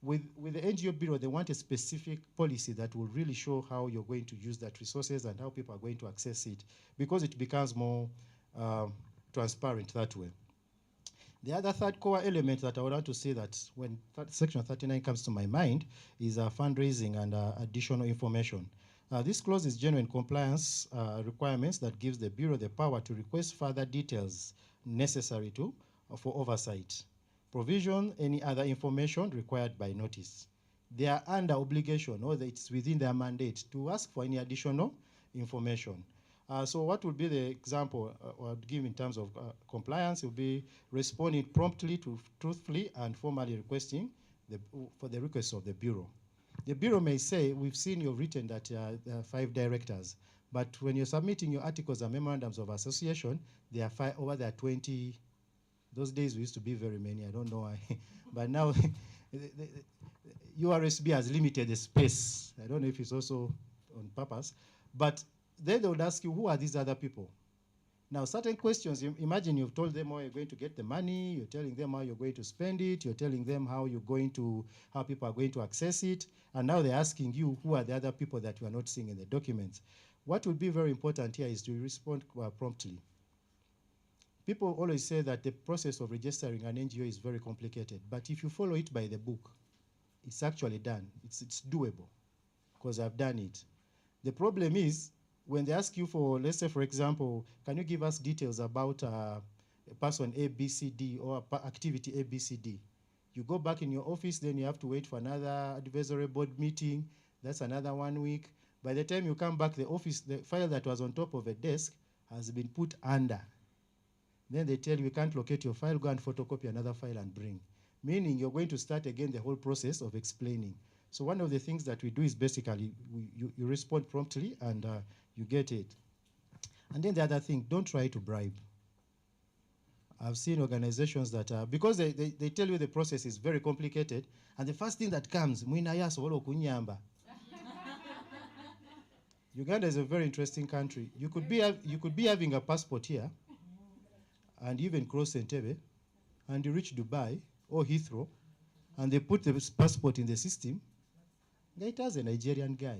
with the NGO Bureau, they want a specific policy that will really show how you're going to use that resources and how people are going to access it, because it becomes more transparent that way. The other third core element that I would want to say that when Section 39 comes to my mind is fundraising and additional information. This clause is genuine compliance requirements that gives the Bureau the power to request further details necessary for oversight. Provision, any other information required by notice. They are under obligation, or it's within their mandate to ask for any additional information. So what would be the example I would give in terms of compliance? It would be responding promptly, truthfully, and formally requesting for the request of the Bureau. The Bureau may say, we've seen you've written that there are 5 directors, but when you're submitting your articles and memorandums of association, there are 20. Those days we used to be very many, I don't know why. But now, URSB has limited the space. I don't know if it's also on purpose. But then they would ask you, who are these other people? Now, certain questions, imagine you've told them how you're going to get the money, you're telling them how you're going to spend it, you're telling them how people are going to access it, and now they're asking you, who are the other people that you are not seeing in the documents? What would be very important here is to respond promptly. People always say that the process of registering an NGO is very complicated, but if you follow it by the book, it's actually done. It's doable, because I've done it. The problem is, when they ask you for, let's say, for example, can you give us details about a person A, B, C, D, or activity A, B, C, D? You go back in your office, then you have to wait for another advisory board meeting. That's another 1 week. By the time you come back, the file that was on top of a desk has been put under. Then they tell you, you can't locate your file, go and photocopy another file and bring. Meaning you're going to start again the whole process of explaining. So one of the things that we do is basically you respond promptly and you get it. And then the other thing, don't try to bribe. I've seen organizations that, because they tell you the process is very complicated, and the first thing that comes, Uganda is a very interesting country. You could be having a passport here, and even cross Entebbe, and you reach Dubai or Heathrow, and they put the passport in the system. It has a Nigerian guy.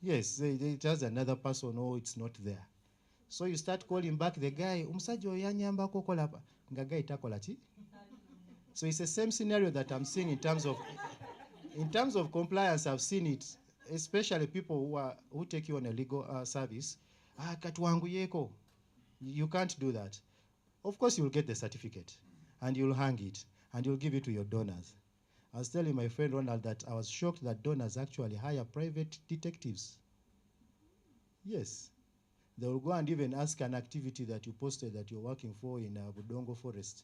Yes, it has another person, or it's not there. So you start calling back the guy, so it's the same scenario that I'm seeing in terms of compliance. I've seen it, especially people who take you on a legal service. You can't do that. Of course, you'll get the certificate, and you'll hang it, and you'll give it to your donors. I was telling my friend Ronald that I was shocked that donors actually hire private detectives. Yes. They will go and even ask an activity that you posted that you're working for in Budongo Forest.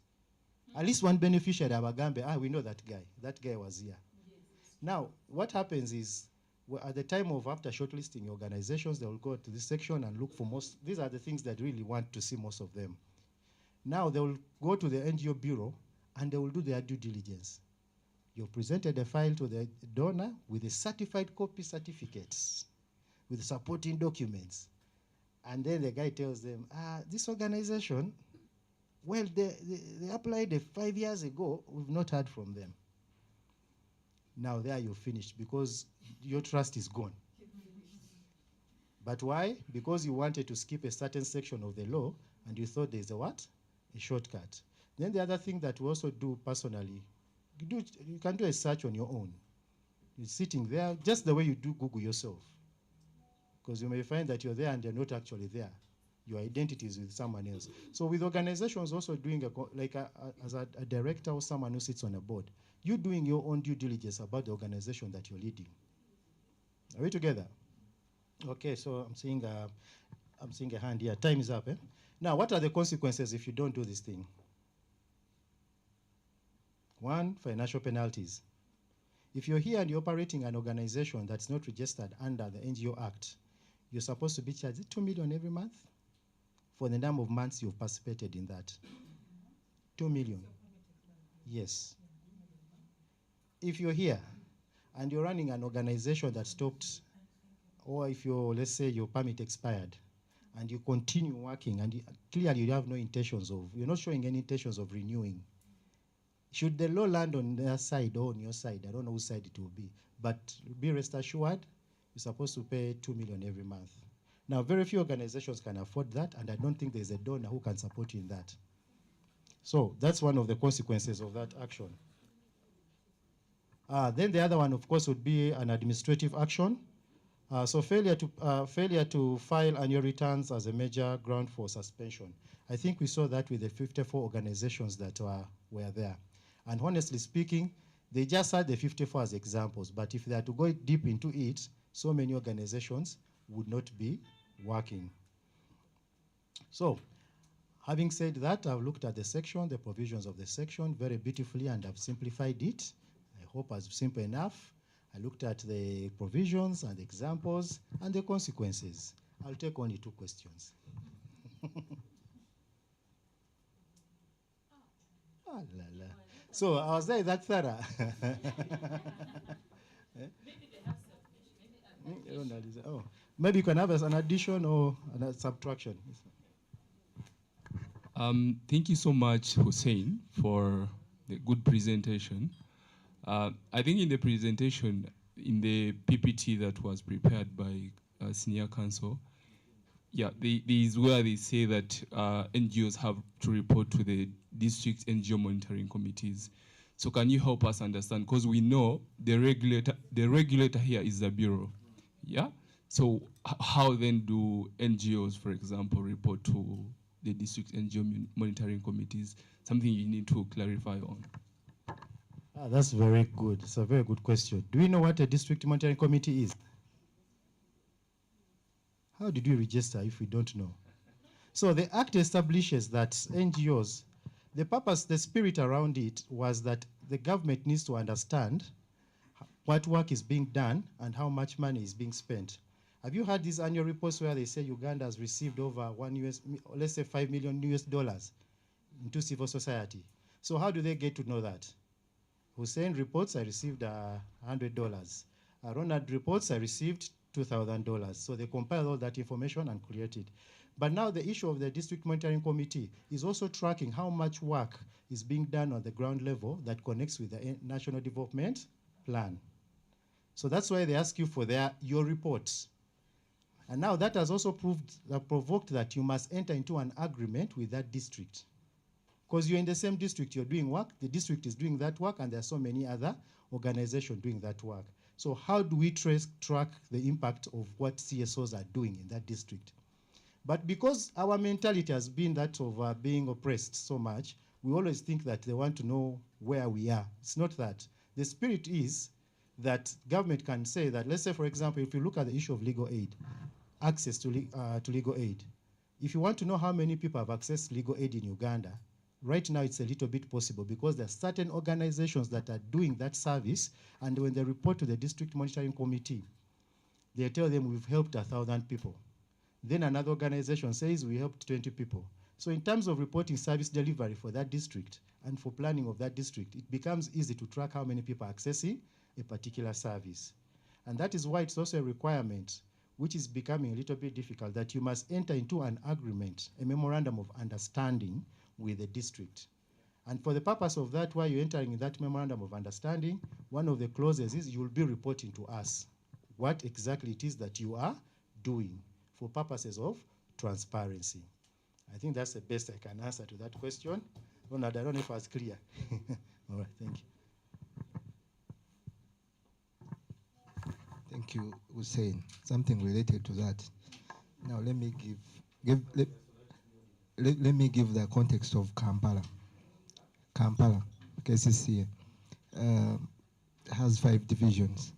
At least one beneficiary, Abagambe, we know that guy. That guy was here. Yes. Now, what happens is, at the time of after shortlisting organizations, they will go to this section and look for these are the things that really want to see most of them. Now, they will go to the NGO Bureau, and they will do their due diligence. You've presented a file to the donor with a certified copy certificates, with supporting documents. And then the guy tells them, this organization, well, they applied 5 years ago. We've not heard from them. Now there you're finished, because your trust is gone. But why? Because you wanted to skip a certain section of the law, and you thought there's a shortcut. Then the other thing that we also do personally, you can do a search on your own. You're sitting there, just the way you do Google yourself. Because you may find that you're there and you're not actually there. Your identity is with someone else. So with organizations also doing, as a director or someone who sits on a board, you're doing your own due diligence about the organization that you're leading. Are we together? Okay, so I'm seeing a hand here. Time is up. Now, what are the consequences if you don't do this thing? 1, financial penalties. If you're here and you're operating an organization that's not registered under the NGO Act, you're supposed to be charged 2 million every month for the number of months you've participated in that. 2 million. Yes. If you're here and you're running an organization that stopped, or if you're, let's say your permit expired, and you continue working, and clearly you have no intentions of, you're not showing any intentions of renewing, should the law land on their side or on your side, I don't know whose side it will be, but be rest assured, you're supposed to pay 2 million every month. Now, very few organizations can afford that, and I don't think there's a donor who can support you in that. So that's one of the consequences of that action. Then the other one, of course, would be an administrative action. So failure to file annual returns as a major ground for suspension. I think we saw that with the 54 organizations that were there. And honestly speaking, they just had the 54 as examples, but if they had to go deep into it, so many organizations would not be working. So, having said that, I've looked at the section, the provisions of the section very beautifully, and I've simplified it. I hope it's simple enough. I looked at the provisions and the examples and the consequences. I'll take only 2 questions. Ah, la, la. So I was there that thorough. Oh, maybe you can have an addition or a subtraction. Thank you so much, Hussein, for the good presentation. I think in the presentation, in the PPT that was prepared by Senior Counsel, yeah, there is where they say that NGOs have to report to the district NGO monitoring committees. So can you help us understand? Because we know the regulator here is the Bureau, yeah? So how then do NGOs, for example, report to the district NGO monitoring committees? Something you need to clarify on. That's very good. It's a very good question. Do we know what a district monitoring committee is? How did we register if we don't know? So the Act establishes that NGOs, the purpose, the spirit around it was that the government needs to understand what work is being done and how much money is being spent. Have you heard these annual reports where they say Uganda has received over let's say $5 million into civil society? So how do they get to know that? Hussein reports I received $100. Ronald reports I received $2,000. So they compile all that information and create it. But now the issue of the district monitoring committee is also tracking how much work is being done on the ground level that connects with the national development plan. So that's why they ask you for your reports. And now that has also provoked that you must enter into an agreement with that district. Because you're in the same district, you're doing work, the district is doing that work, and there are so many other organizations doing that work. So how do we track the impact of what CSOs are doing in that district? But because our mentality has been that of being oppressed so much, we always think that they want to know where we are. It's not that. The spirit is that government can say that, let's say, for example, if you look at the issue of legal aid, access to legal aid. If you want to know how many people have accessed legal aid in Uganda, right now it's a little bit possible because there are certain organizations that are doing that service, and when they report to the district monitoring committee, they tell them we've helped 1,000 people. Then another organization says we helped 20 people. So in terms of reporting service delivery for that district and for planning of that district, it becomes easy to track how many people are accessing a particular service. And that is why it's also a requirement, which is becoming a little bit difficult, that you must enter into an agreement, a memorandum of understanding with the district. And for the purpose of that, while you're entering in that memorandum of understanding, one of the clauses is you will be reporting to us what exactly it is that you are doing for purposes of transparency. I think that's the best I can answer to that question. Ronald, I don't know if I was clear. All right, thank you. Thank you, Hussein. Something related to that. Now let me let me give the context of Kampala. Kampala, KCCA, has 5 divisions.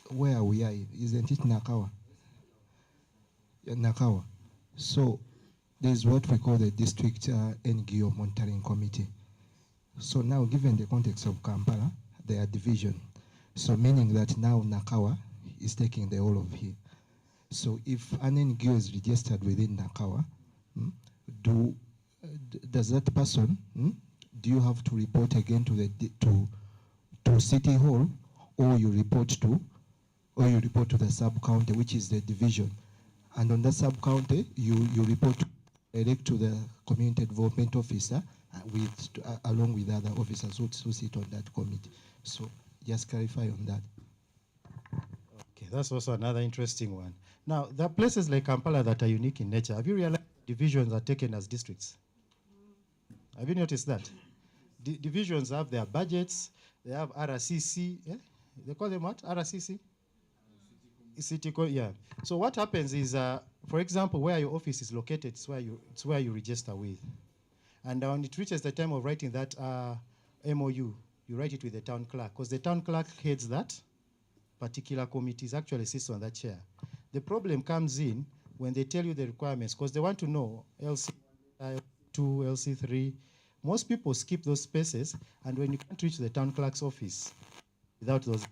Where we are, isn't it Nakawa? Yeah, Nakawa. So there's what we call the district NGO monitoring committee. So now, given the context of Kampala, their division. So meaning that now Nakawa is taking the whole of here. So if an NGO is registered within Nakawa, does that person, do you have to report again to to City Hall, or you report to the sub-county, which is the division? And on the sub-county, you report direct to the community development officer along with other officers who sit on that committee. So just clarify on that. Okay, that's also another interesting one. Now, there are places like Kampala that are unique in nature. Have you realized divisions are taken as districts? Have you noticed that? Divisions have their budgets, they have RCC, yeah? They call them what? RCC? Yeah. So what happens is, for example, where your office is located, it's where you register with. And when it reaches the time of writing that MOU, you write it with the town clerk, because the town clerk heads that particular committees, actually sits on that chair. The problem comes in when they tell you the requirements, because they want to know LC2, LC3. Most people skip those spaces, and when you can't reach the town clerk's office without those,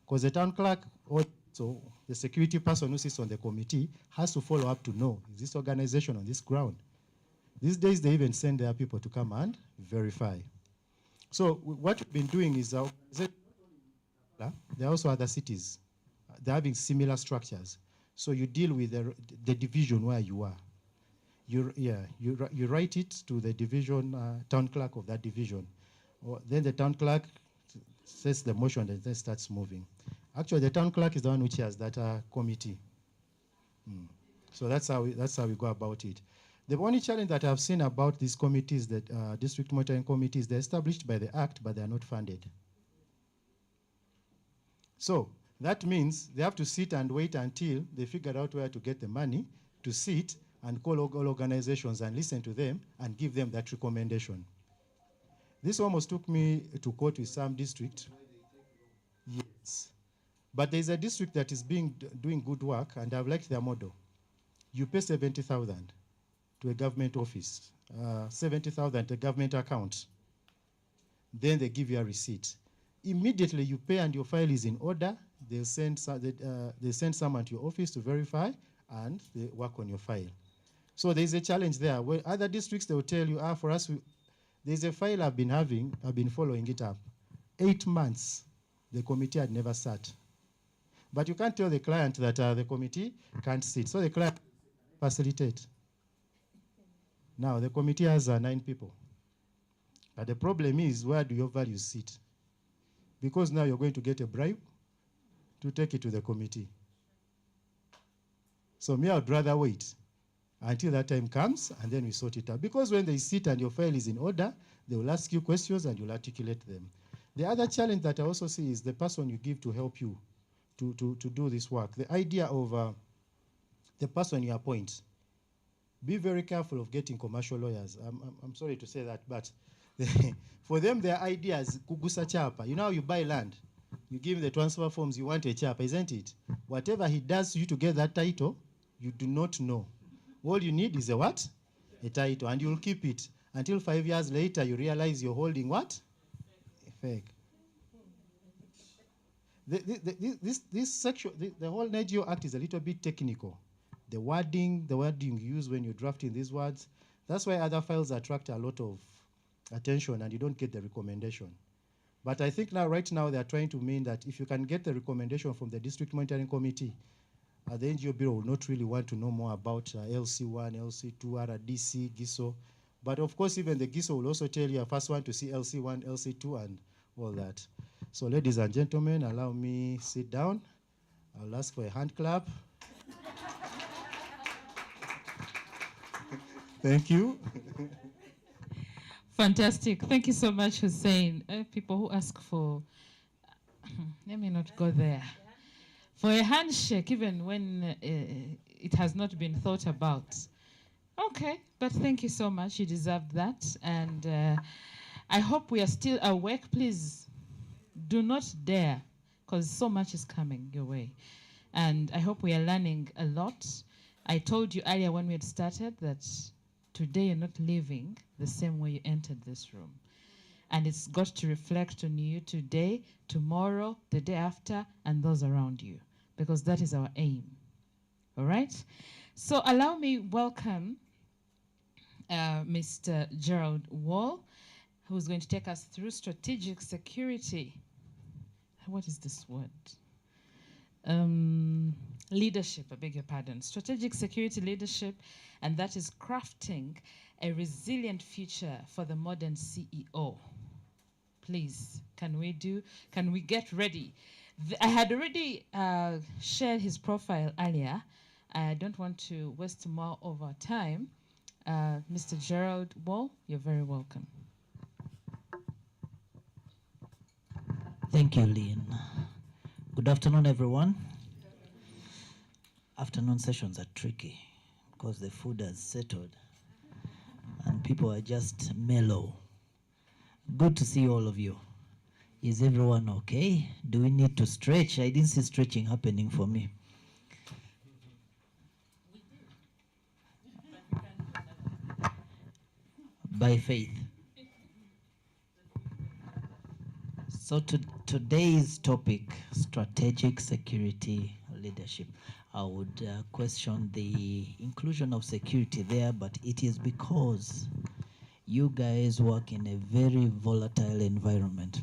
because the town clerk, also the security person who sits on the committee, has to follow up to know, is this organization on this ground? These days, they even send their people to come and verify. So what we've been doing is, there are also other cities. They're having similar structures. So you deal with the division where you are. You write it to the division, town clerk of that division. Then the town clerk sets the motion and then starts moving. Actually, the town clerk is the one who chairs that committee. So that's how we go about it. The only challenge that I've seen about these committees, that district monitoring committees, they're established by the Act, but they are not funded. So that means they have to sit and wait until they figure out where to get the money to sit and call all organizations and listen to them and give them that recommendation. This almost took me to court with some district. Yes. But there's a district that is doing good work, and I've liked their model. You pay 70,000 to a government office, 70,000 to a government account. Then they give you a receipt. Immediately you pay and your file is in order. They send someone to your office to verify, and they work on your file. So there's a challenge there. Where other districts, they will tell you, for us, there's a file I've been following it up. 8 months, the committee had never sat. But you can't tell the client that the committee can't sit. So the client facilitate. Now, the committee has 9 people. But the problem is, where do your values sit? Because now you're going to get a bribe to take it to the committee. So me, I'd rather wait until that time comes, and then we sort it out. Because when they sit and your file is in order, they will ask you questions and you'll articulate them. The other challenge that I also see is the person you give to help you to do this work. The idea of the person you appoint. Be very careful of getting commercial lawyers. I'm sorry to say that, but for them, their idea is kugusa chapa. You know how you buy land? You give the transfer forms, you want a chapa, isn't it? Whatever he does to you to get that title, you do not know. All you need is a what? A title, and you'll keep it until 5 years later you realize you're holding what? A fake. This section, the whole NGO Act is a little bit technical. The wording you use when you're drafting these words, that's why other files attract a lot of attention and you don't get the recommendation. But I think right now they're trying to mean that if you can get the recommendation from the District Monitoring Committee, the NGO Bureau will not really want to know more about LC1, LC2, RDC, GISO. But of course, even the GISO will also tell you, I first want to see LC1, LC2, and all that. So ladies and gentlemen, allow me sit down. I'll ask for a hand clap. Thank you. Fantastic. Thank you so much, Hussein. People who ask for, let me not go there. For a handshake, even when it has not been thought about. Okay, but thank you so much. You deserve that. And I hope we are still awake. Please do not dare, because so much is coming your way. And I hope we are learning a lot. I told you earlier when we had started that today you're not leaving the same way you entered this room. And it's got to reflect on you today, tomorrow, the day after, and those around you, because that is our aim. All right? So allow me welcome Mr. Gerald Wall, who's going to take us through strategic security. What is this word? Leadership, I beg your pardon. Strategic security leadership, and that is crafting a resilient future for the modern CEO. Please, can we get ready? I had already shared his profile earlier. I don't want to waste more of our time. Mr. Gerald Wall, you're very welcome. Thank you, Lynn. Good afternoon, everyone. Afternoon sessions are tricky because the food has settled and people are just mellow. Good to see all of you. Is everyone okay? Do we need to stretch? I didn't see stretching happening for me. By faith. So today's topic, strategic security leadership. I would question the inclusion of security there, but it is because you guys work in a very volatile environment.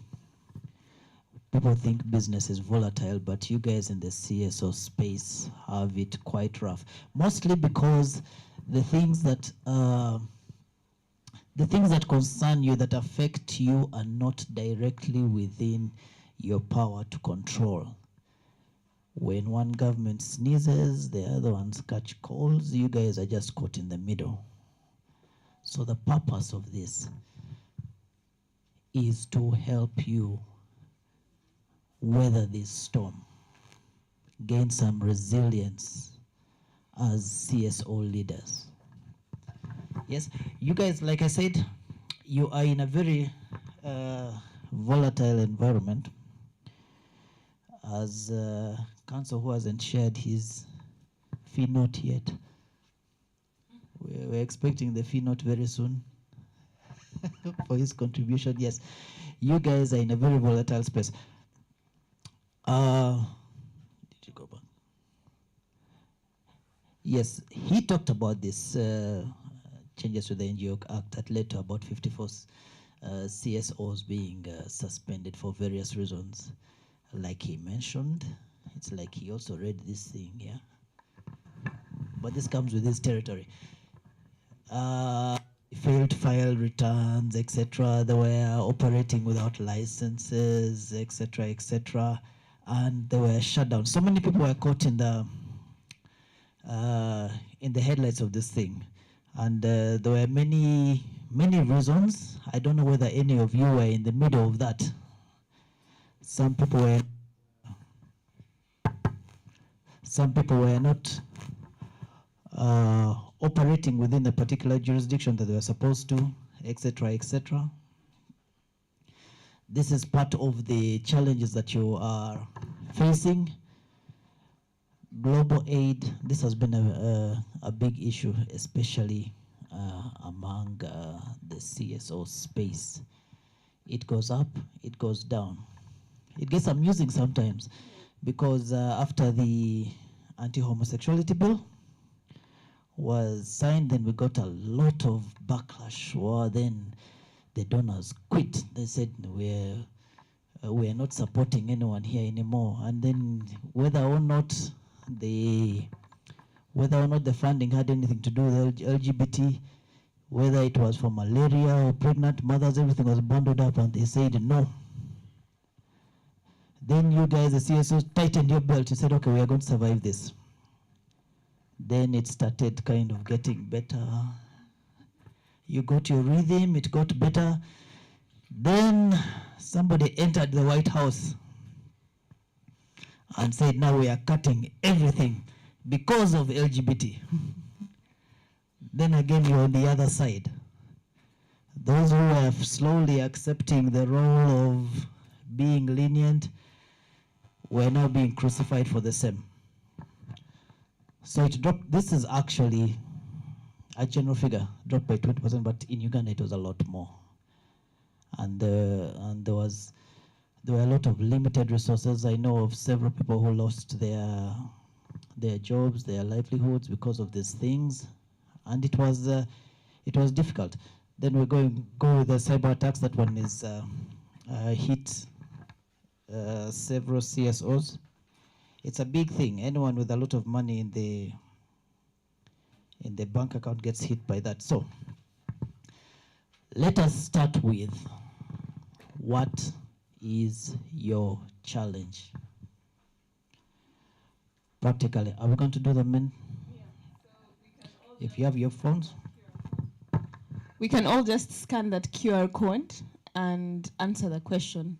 People think business is volatile, but you guys in the CSO space have it quite rough. Mostly because the things that concern you, that affect you, are not directly within your power to control. When one government sneezes, the other ones catch colds, you guys are just caught in the middle. So the purpose of this is to help you weather this storm, gain some resilience as CSO leaders. Yes, you guys, like I said, you are in a very volatile environment. As Council who hasn't shared his fee note yet, we're expecting the fee note very soon for his contribution. Yes, you guys are in a very volatile space. Did you go back? Yes, he talked about this changes to the NGO Act that led to about 54 CSOs being suspended for various reasons. Like he mentioned, it's like he also read this thing, yeah? But this comes with his territory. Failed file returns, etc. They were operating without licenses, etc., etc. And they were shut down. So many people were caught in the headlights of this thing. And there were many reasons. I don't know whether any of you were in the middle of that. Some people were not operating within a particular jurisdiction that they were supposed to, etc., etc. This is part of the challenges that you are facing. Global aid, this has been a big issue, especially among the CSO space. It goes up, it goes down. It gets amusing sometimes because after the anti-homosexuality bill was signed, then we got a lot of backlash. Well, then the donors quit. They said we're not supporting anyone here anymore. And then whether or not the funding had anything to do with LGBT, whether it was for malaria or pregnant mothers, everything was bundled up, and they said no. Then you guys, the CSOs, tightened your belt. You said, okay, we are going to survive this. Then it started kind of getting better. You got your rhythm, it got better. Then somebody entered the White House and said, now we are cutting everything because of LGBT. Then again, you're on the other side. Those who are slowly accepting the role of being lenient were now being crucified for the same. So it dropped. This is actually a general figure, dropped by 20%, but in Uganda it was a lot more. and there were a lot of limited resources. I know of several people who lost their jobs, their livelihoods because of these things, and it was difficult. Then we're go with the cyber attacks. That one is hit several CSOs. It's a big thing. Anyone with a lot of money in the bank account gets hit by that. So let us start with, what is your challenge? Practically, are we going to do the men? If you have your phones. We can all just scan that QR code and answer the question.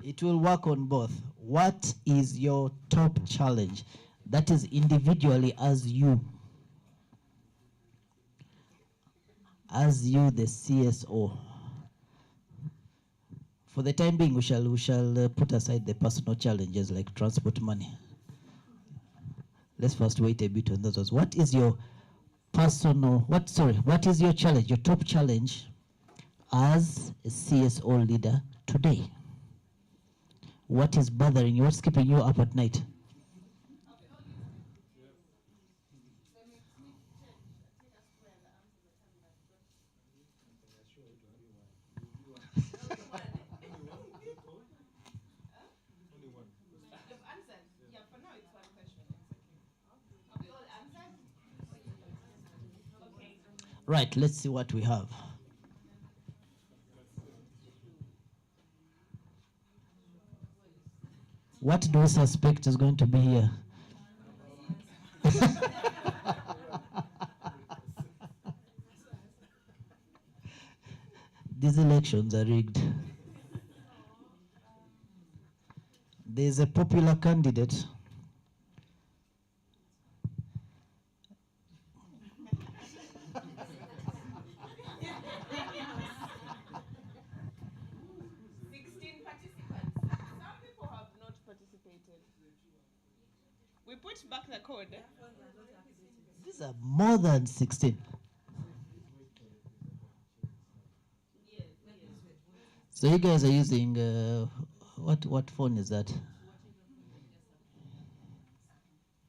It will work on both. What is your top challenge? That is individually as you, the CSO. For the time being, we shall put aside the personal challenges like transport money. Let's first wait a bit on those. What is your what is your challenge, your top challenge as a CSO leader today? What is bothering you? What's keeping you up at night? Right, let's see what we have. What do we suspect is going to be here? These elections are rigged. There's a popular candidate. We put back the code. These are more than 16. So you guys are using, what phone is that?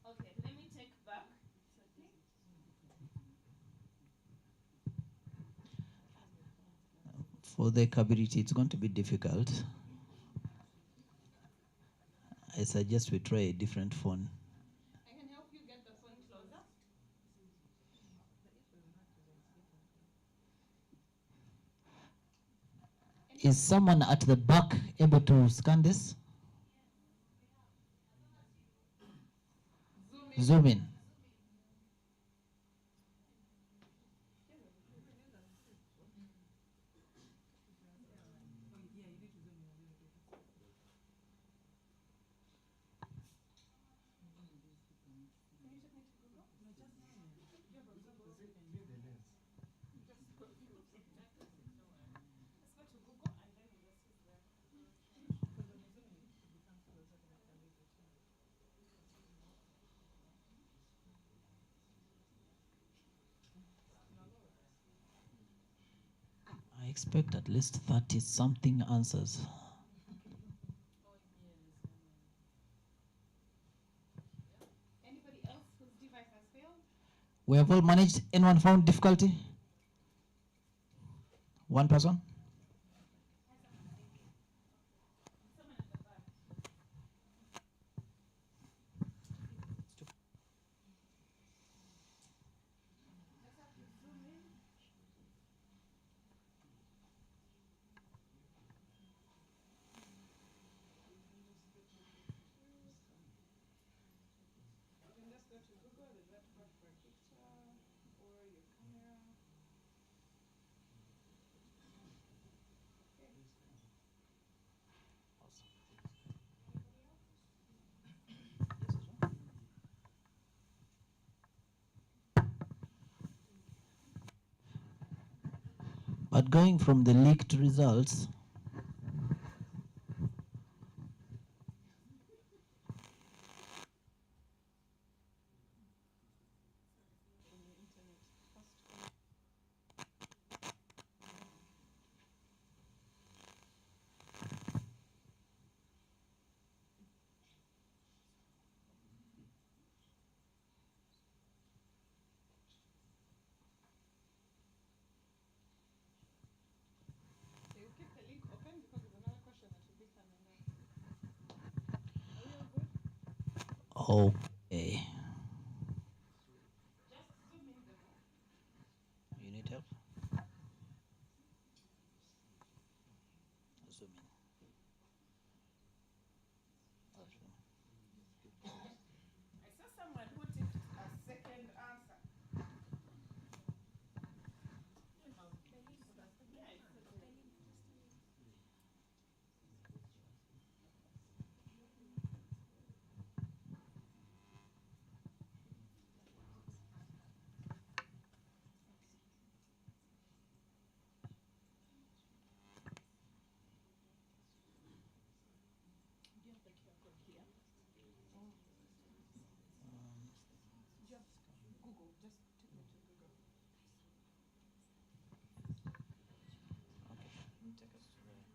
Okay, let me take back. For the capability, it's going to be difficult. I suggest we try a different phone. I can help you get the phone closer. Is someone at the back able to scan this? Zoom in. I expect at least 30 something answers. Anybody else whose device has failed? We have all managed. Anyone found difficulty? One person? But going from the leaked results, Okay. You need help? Zoom in. I saw someone who ticked a second answer.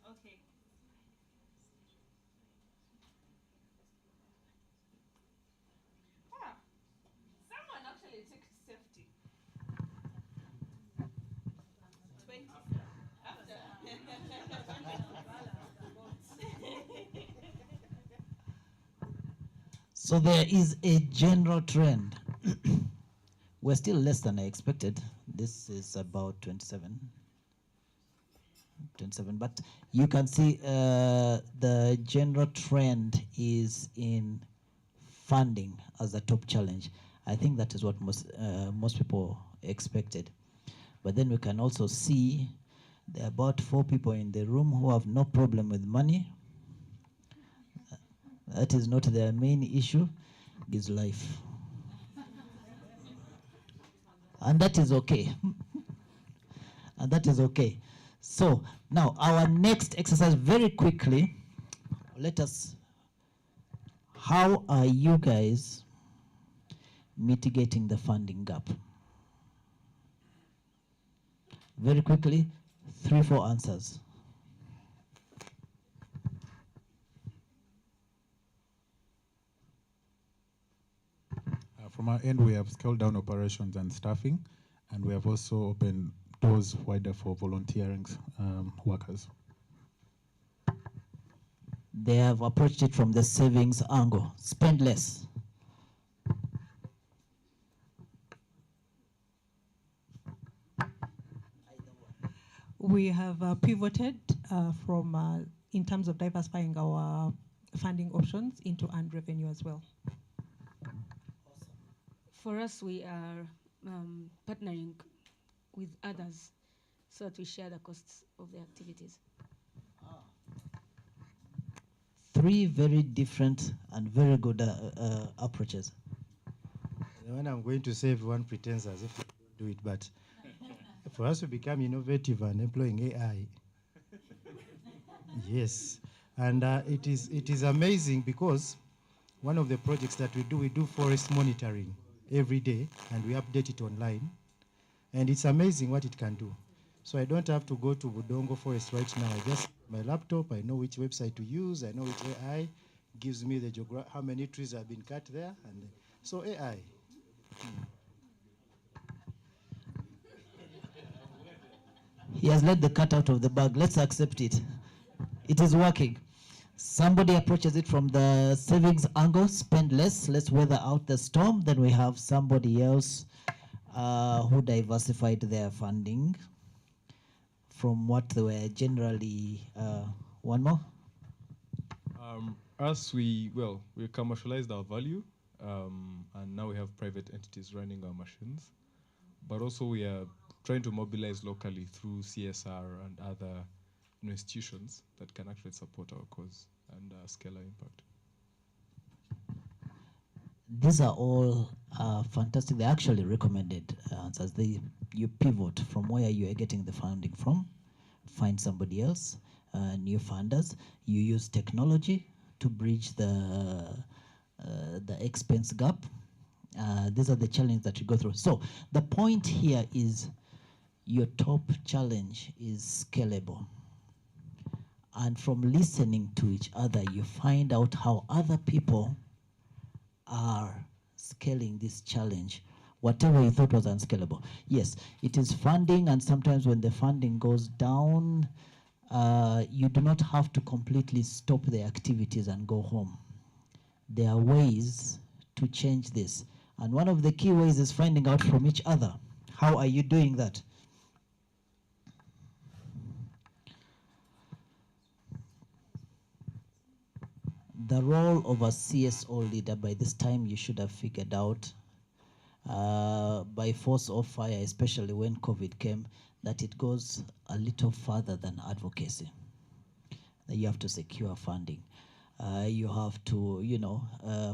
Okay. Ah, someone actually ticked safety. 20. So there is a general trend. We're still less than I expected. This is about 27. 27, but you can see the general trend is in funding as a top challenge. I think that is what most people expected. But then we can also see there are about 4 people in the room who have no problem with money. That is not their main issue, is life. And that is okay. And that is okay. So now our next exercise, very quickly, let us, how are you guys mitigating the funding gap? Very quickly, 3-4 answers. From our end, we have scaled down operations and staffing, and we have also opened doors wider for volunteering workers. They have approached it from the savings angle. Spend less. We have pivoted from, in terms of diversifying our funding options into earned revenue as well. For us, we are partnering with others so that we share the costs of the activities. 3 very different and very good approaches. The one I'm going to say, everyone pretends as if they don't do it, but for us to become innovative and employing AI, yes, and it is amazing because one of the projects that we do forest monitoring every day, and we update it online, and it's amazing what it can do. So I don't have to go to Budongo Forest right now. I just my laptop, I know which website to use, I know which AI gives me the how many trees have been cut there, and so AI. He has let the cat out of the bag. Let's accept it. It is working. Somebody approaches it from the savings angle, spend less, let's weather out the storm. Then we have somebody else who diversified their funding from what they were generally, one more? We commercialized our value, and now we have private entities running our machines. But also we are trying to mobilize locally through CSR and other institutions that can actually support our cause and scale our impact. These are all fantastic. They're actually recommended answers. You pivot from where you are getting the funding from, find somebody else, new funders. You use technology to bridge the expense gap. These are the challenges that you go through. So the point here is your top challenge is scalable. And from listening to each other, you find out how other people are scaling this challenge. Whatever you thought was unscalable. Yes, it is funding, and sometimes when the funding goes down, you do not have to completely stop the activities and go home. There are ways to change this. And one of the key ways is finding out from each other. How are you doing that? The role of a CSO leader, by this time you should have figured out by force of fire, especially when COVID came, that it goes a little further than advocacy. That you have to secure funding. You have to,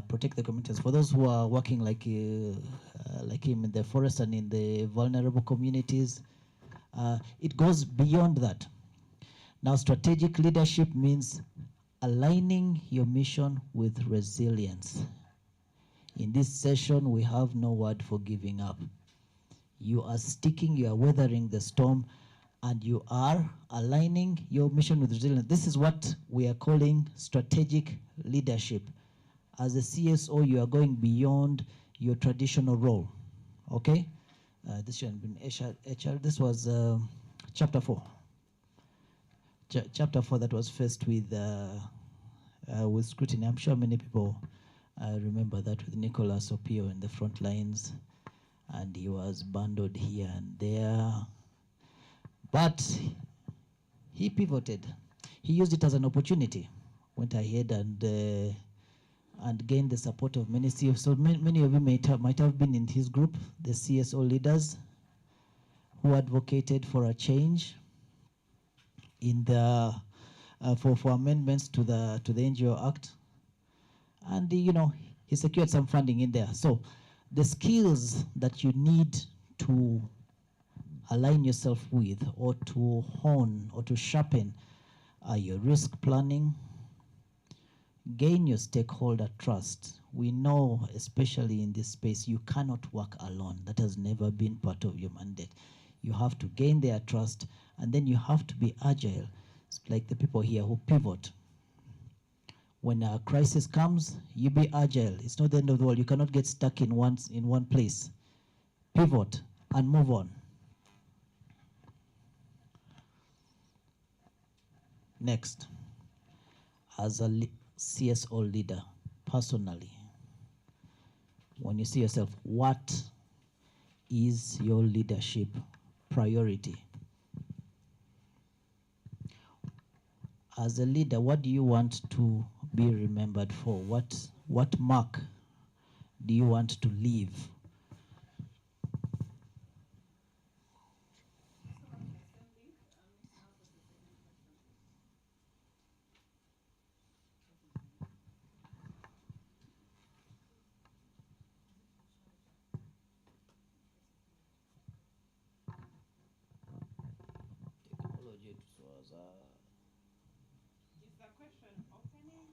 protect the communities. For those who are working like him in the forest and in the vulnerable communities, it goes beyond that. Now, strategic leadership means aligning your mission with resilience. In this session, we have no word for giving up. You are sticking, you are weathering the storm, and you are aligning your mission with resilience. This is what we are calling strategic leadership. As a CSO, you are going beyond your traditional role. Okay? This should have been HR. This was chapter 4. Chapter 4 that was faced with scrutiny. I'm sure many people remember that, with Nicholas Opio in the front lines, and he was bundled here and there. But he pivoted. He used it as an opportunity. Went ahead and gained the support of many CEOs. So many of you might have been in his group, the CSO leaders, who advocated for a change in the for amendments to the NGO Act, and he secured some funding in there. So the skills that you need to align yourself with, or to hone, or to sharpen, are your risk planning. Gain your stakeholder trust. We know, especially in this space, you cannot work alone. That has never been part of your mandate. You have to gain their trust, and then you have to be agile. It's like the people here who pivot. When a crisis comes, you be agile. It's not the end of the world. You cannot get stuck in one place. Pivot and move on. Next, as a CSO leader, personally, when you see yourself, what is your leadership priority? As a leader, what do you want to be remembered for? What mark do you want to leave? Is the question opening?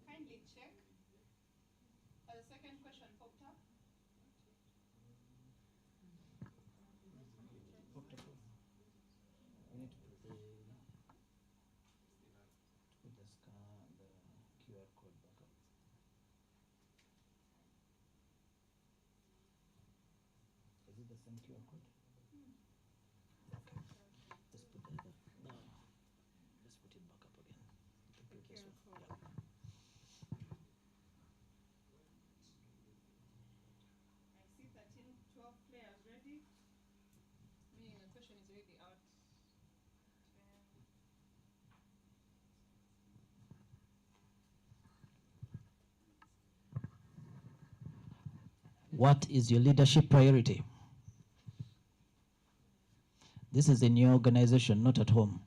Kindly check. Has the second question popped up? We need to put the scan, the QR code back up. Is it the same QR code? Okay. Let's put that up. No. Let's put it back up again. The previous one. Yeah. I see 13, 12 players ready. Meaning the question is already out. 10. What is your leadership priority? This is in your organization, not at home.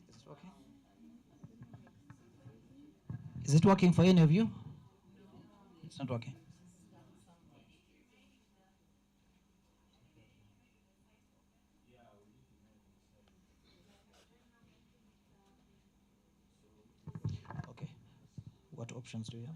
Is it okay? Is it working for any of you? It's not working. Okay. What options do you have?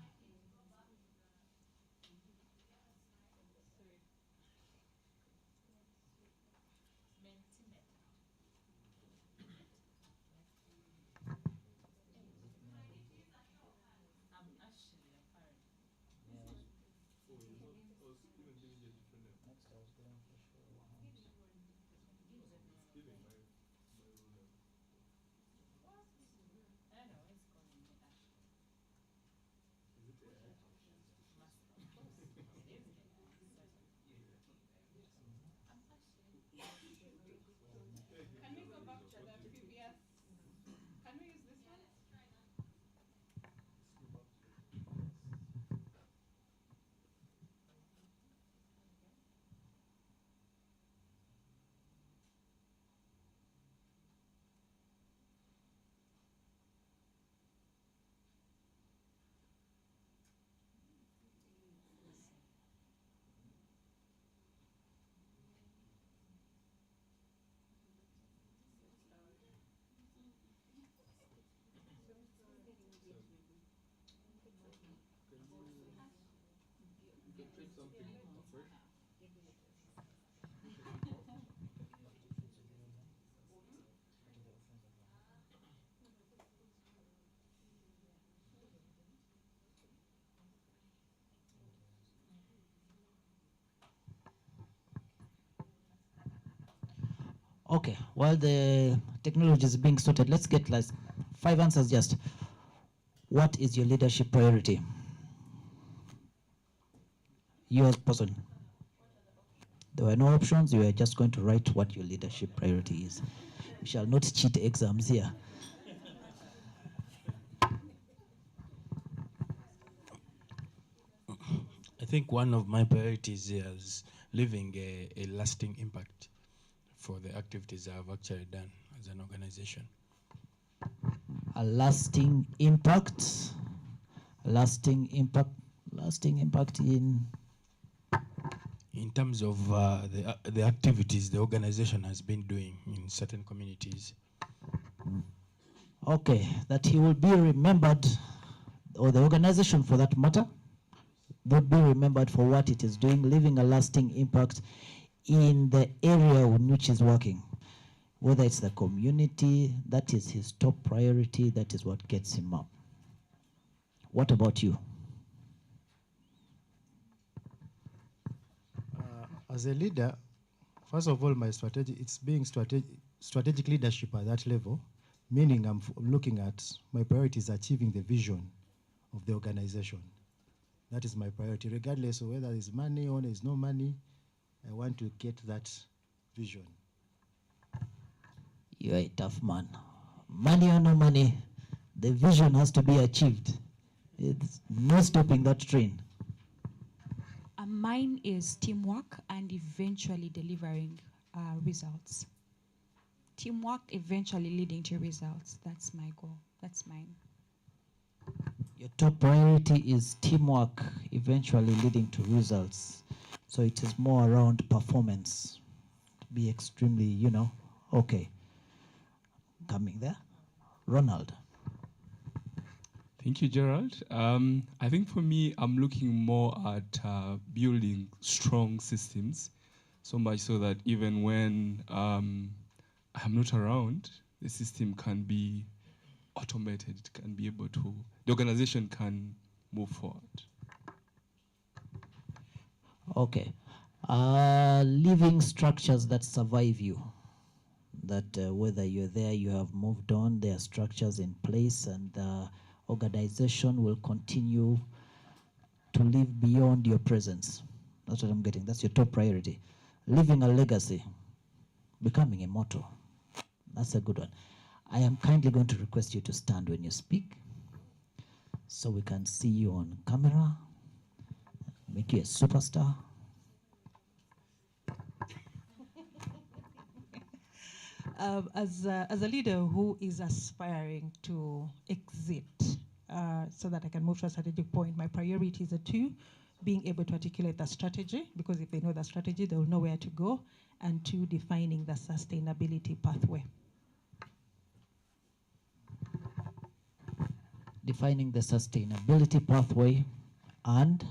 Can we go back to that previous? Can we use this one? Okay, while the technology is being sorted, let's get like 5 answers just. What is your leadership priority? Yours person. There were no options, you are just going to write what your leadership priority is. We shall not cheat exams here. I think one of my priorities is leaving a lasting impact for the activities I've actually done as an organization. A lasting impact. Lasting impact in terms of the activities the organization has been doing in certain communities. Okay, that he will be remembered, or the organization for that matter, would be remembered for what it is doing, leaving a lasting impact in the area in which he's working. Whether it's the community, that is his top priority, that is what gets him up. What about you? As a leader, first of all, my strategy, it's being strategic leadership at that level, meaning I'm looking at my priority is achieving the vision of the organization. That is my priority, regardless of whether there's money or there's no money. I want to get that vision. You're a tough man. Money or no money, the vision has to be achieved. It's no stopping that train. Mine is teamwork and eventually delivering results. Teamwork eventually leading to results. That's my goal. That's mine. Your top priority is teamwork, eventually leading to results. So it is more around performance. Be extremely, okay. Coming there. Ronald. Thank you, Gerald. I think for me, I'm looking more at building strong systems, so much so that even when I'm not around, the system can be automated, it can be able to, the organization can move forward. Okay. Living structures that survive you. That whether you're there, you have moved on, there are structures in place, and the organization will continue to live beyond your presence. That's what I'm getting. That's your top priority. Leaving a legacy, becoming immortal. That's a good one. I am kindly going to request you to stand when you speak so we can see you on camera, make you a superstar. As a leader who is aspiring to exit so that I can move to a strategic point. My priorities are two, being able to articulate the strategy, because if they know the strategy, they will know where to go, and two, defining the sustainability pathway. Defining the sustainability pathway and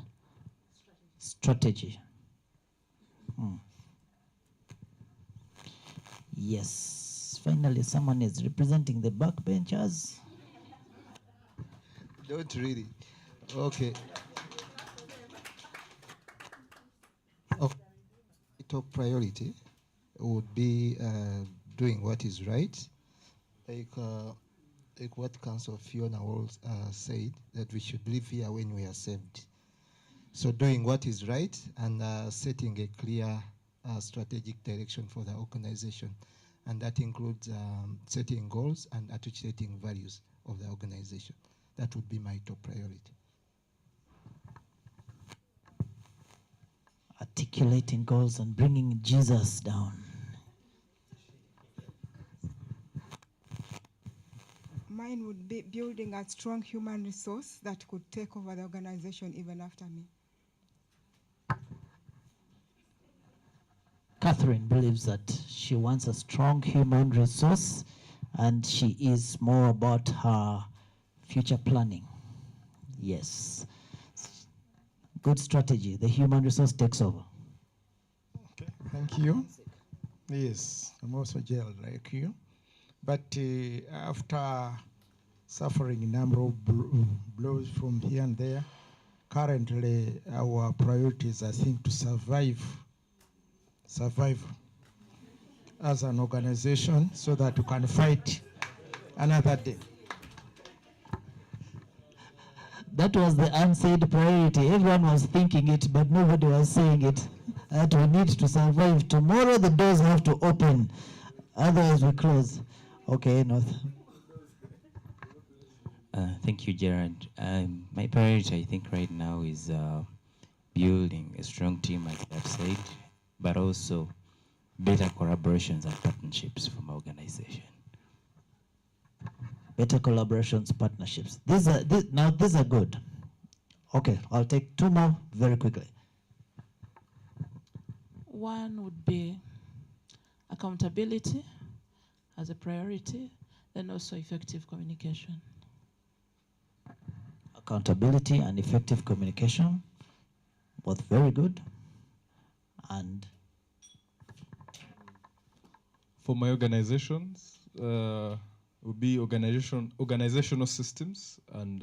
strategy. Yes, finally someone is representing the backbenchers. Don't really. Okay. Okay. Top priority would be doing what is right, like what Council Fiona Walls said, that we should live here when we are saved. So doing what is right and setting a clear strategic direction for the organization. And that includes setting goals and articulating values of the organization. That would be my top priority. Articulating goals and bringing Jesus down. Mine would be building a strong human resource that could take over the organization even after me. Catherine believes that she wants a strong human resource and she is more about her future planning. Yes. Good strategy. The human resource takes over. Okay, thank you. Yes, I'm also jailed like you. But after suffering a number of blows from here and there, currently our priorities, I think, to survive as an organization so that we can fight another day. That was the unsaid priority. Everyone was thinking it, but nobody was saying it. That we need to survive. Tomorrow the doors have to open. Otherwise we close. Okay, North. Thank you, Gerard. My priority, I think, right now is building a strong team, like I've said, but also better collaborations and partnerships for my organization. Better collaborations, partnerships. These are good. Okay, I'll take two more very quickly. One would be accountability as a priority, and also effective communication. Accountability and effective communication, both very good. And for my organizations, would be organizational systems, and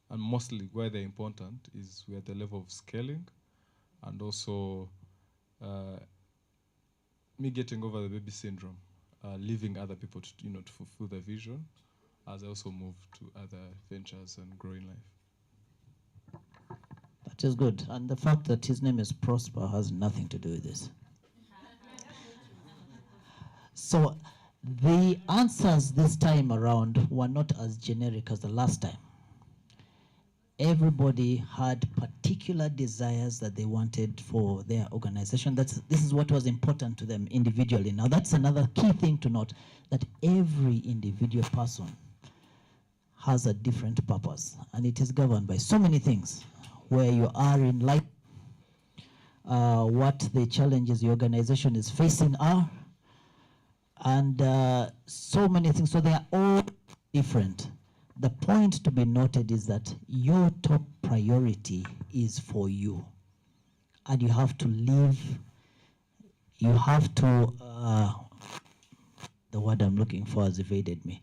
mostly where they're important is we're at the level of scaling, and also me getting over the baby syndrome, leaving other people to to fulfill their vision, as I also move to other ventures and grow in life. that is good. And the fact that his name is Prosper has nothing to do with this. So the answers this time around were not as generic as the last time. Everybody had particular desires that they wanted for their organization. This is what was important to them individually. Now that's another key thing to note, that every individual person has a different purpose, and it is governed by so many things. Where you are in life, what the challenges the organization is facing are, and so many things. So they are all different. The point to be noted is that your top priority is for you, and you have to live, you have to, the word I'm looking for has evaded me.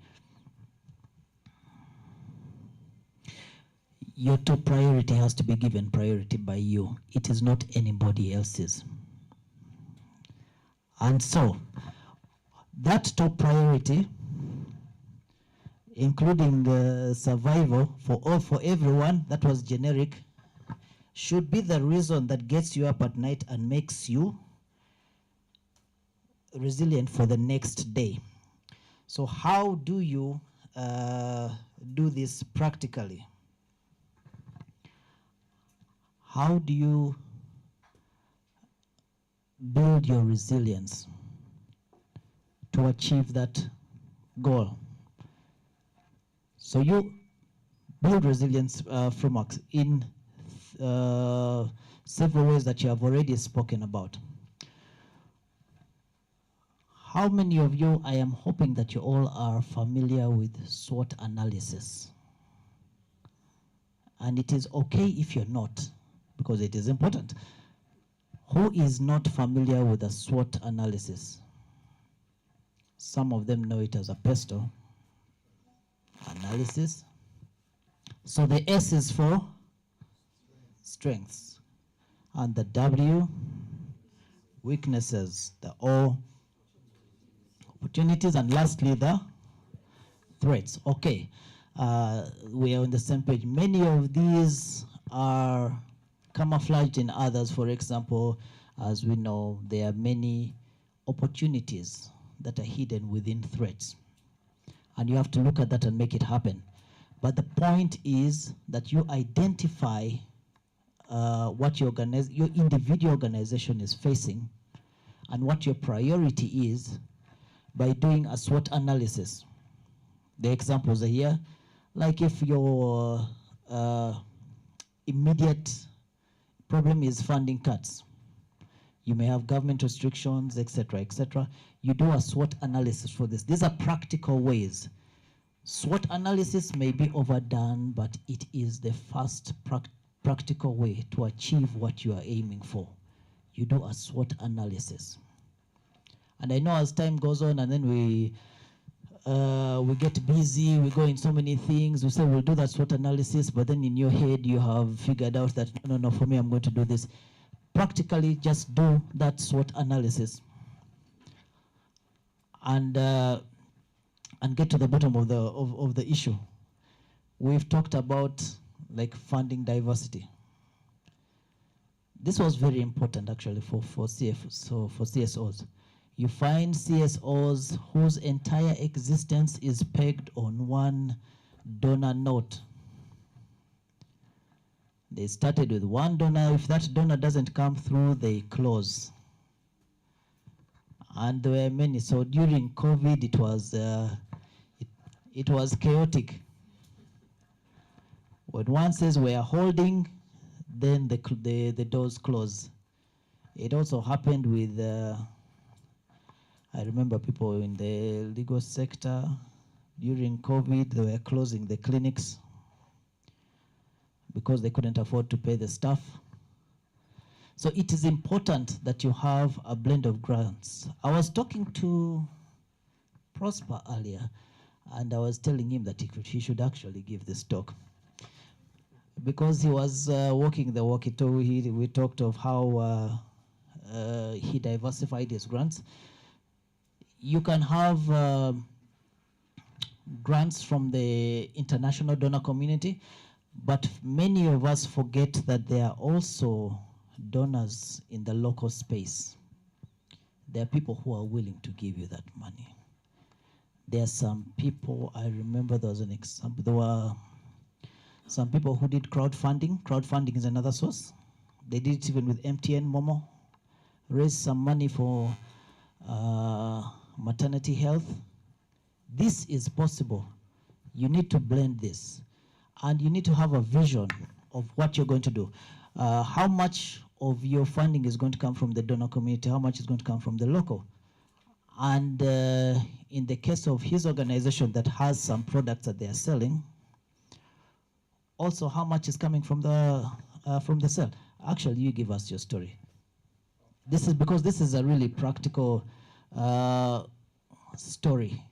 Your top priority has to be given priority by you. It is not anybody else's. And so, that top priority, including the survival for everyone, that was generic, should be the reason that gets you up at night and makes you resilient for the next day. So how do you do this practically? How do you build your resilience to achieve that goal? So you build resilience frameworks in several ways that you have already spoken about. How many of you, I am hoping that you all are familiar with SWOT analysis. And it is okay if you're not, because it is important. Who is not familiar with a SWOT analysis? Some of them know it as a PESTO analysis. So the S is for strengths, and the W, weaknesses, the O, opportunities, and lastly, the threats. Okay, we are on the same page. Many of these are camouflaged in others. For example, as we know, there are many opportunities that are hidden within threats. And you have to look at that and make it happen. But the point is that you identify what your individual organization is facing and what your priority is by doing a SWOT analysis. The examples are here. Like if your immediate problem is funding cuts, you may have government restrictions, etc., etc. You do a SWOT analysis for this. These are practical ways. SWOT analysis may be overdone, but it is the first practical way to achieve what you are aiming for. You do a SWOT analysis. And I know as time goes on and then we get busy, we go in so many things, we say we'll do that SWOT analysis, but then in your head you have figured out that, no, for me I'm going to do this. Practically just do that SWOT analysis and get to the bottom of the issue. We've talked about like funding diversity. This was very important actually for CSOs. You find CSOs whose entire existence is pegged on one donor note. They started with one donor. If that donor doesn't come through, they close. And there were many. So during COVID, it was chaotic. When one says we are holding, then the doors close. It also happened with, I remember people in the legal sector, during COVID, they were closing the clinics because they couldn't afford to pay the staff. So it is important that you have a blend of grants. I was talking to Prosper earlier, and I was telling him that he should actually give this talk. Because he was walking the walk, we talked of how he diversified his grants. You can have grants from the international donor community, but many of us forget that there are also donors in the local space. There are people who are willing to give you that money. There are some people, I remember there was an example, there were some people who did crowdfunding. Crowdfunding is another source. They did it even with MTN, Momo, raised some money for maternity health. This is possible. You need to blend this. And you need to have a vision of what you're going to do. How much of your funding is going to come from the donor community? How much is going to come from the local? And in the case of his organization that has some products that they are selling, also how much is coming from the sale? Actually, you give us your story. This is because this is a really practical story.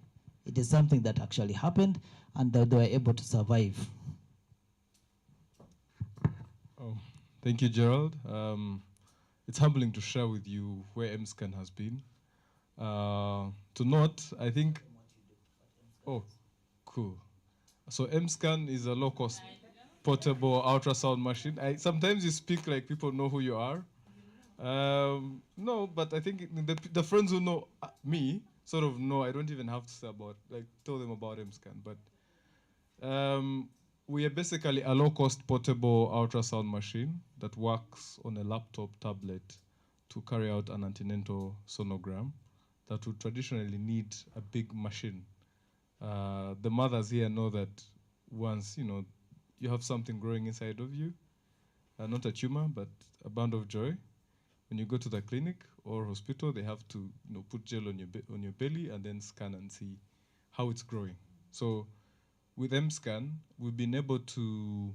It is something that actually happened and that they were able to survive. Oh, thank you, Gerald. It's humbling to share with you where MSCAN has been. To note, I think, oh, cool. So MSCAN is a low-cost portable ultrasound machine. Sometimes you speak like people know who you are. No, but I think the friends who know me sort of know. I don't even have to say tell them about MSCAN. But we are basically a low-cost portable ultrasound machine that works on a laptop tablet to carry out an antenatal sonogram that would traditionally need a big machine. The mothers here know that once, you have something growing inside of you, not a tumor, but a band of joy. When you go to the clinic or hospital, they have to put gel on your belly and then scan and see how it's growing. So with MScan, we've been able to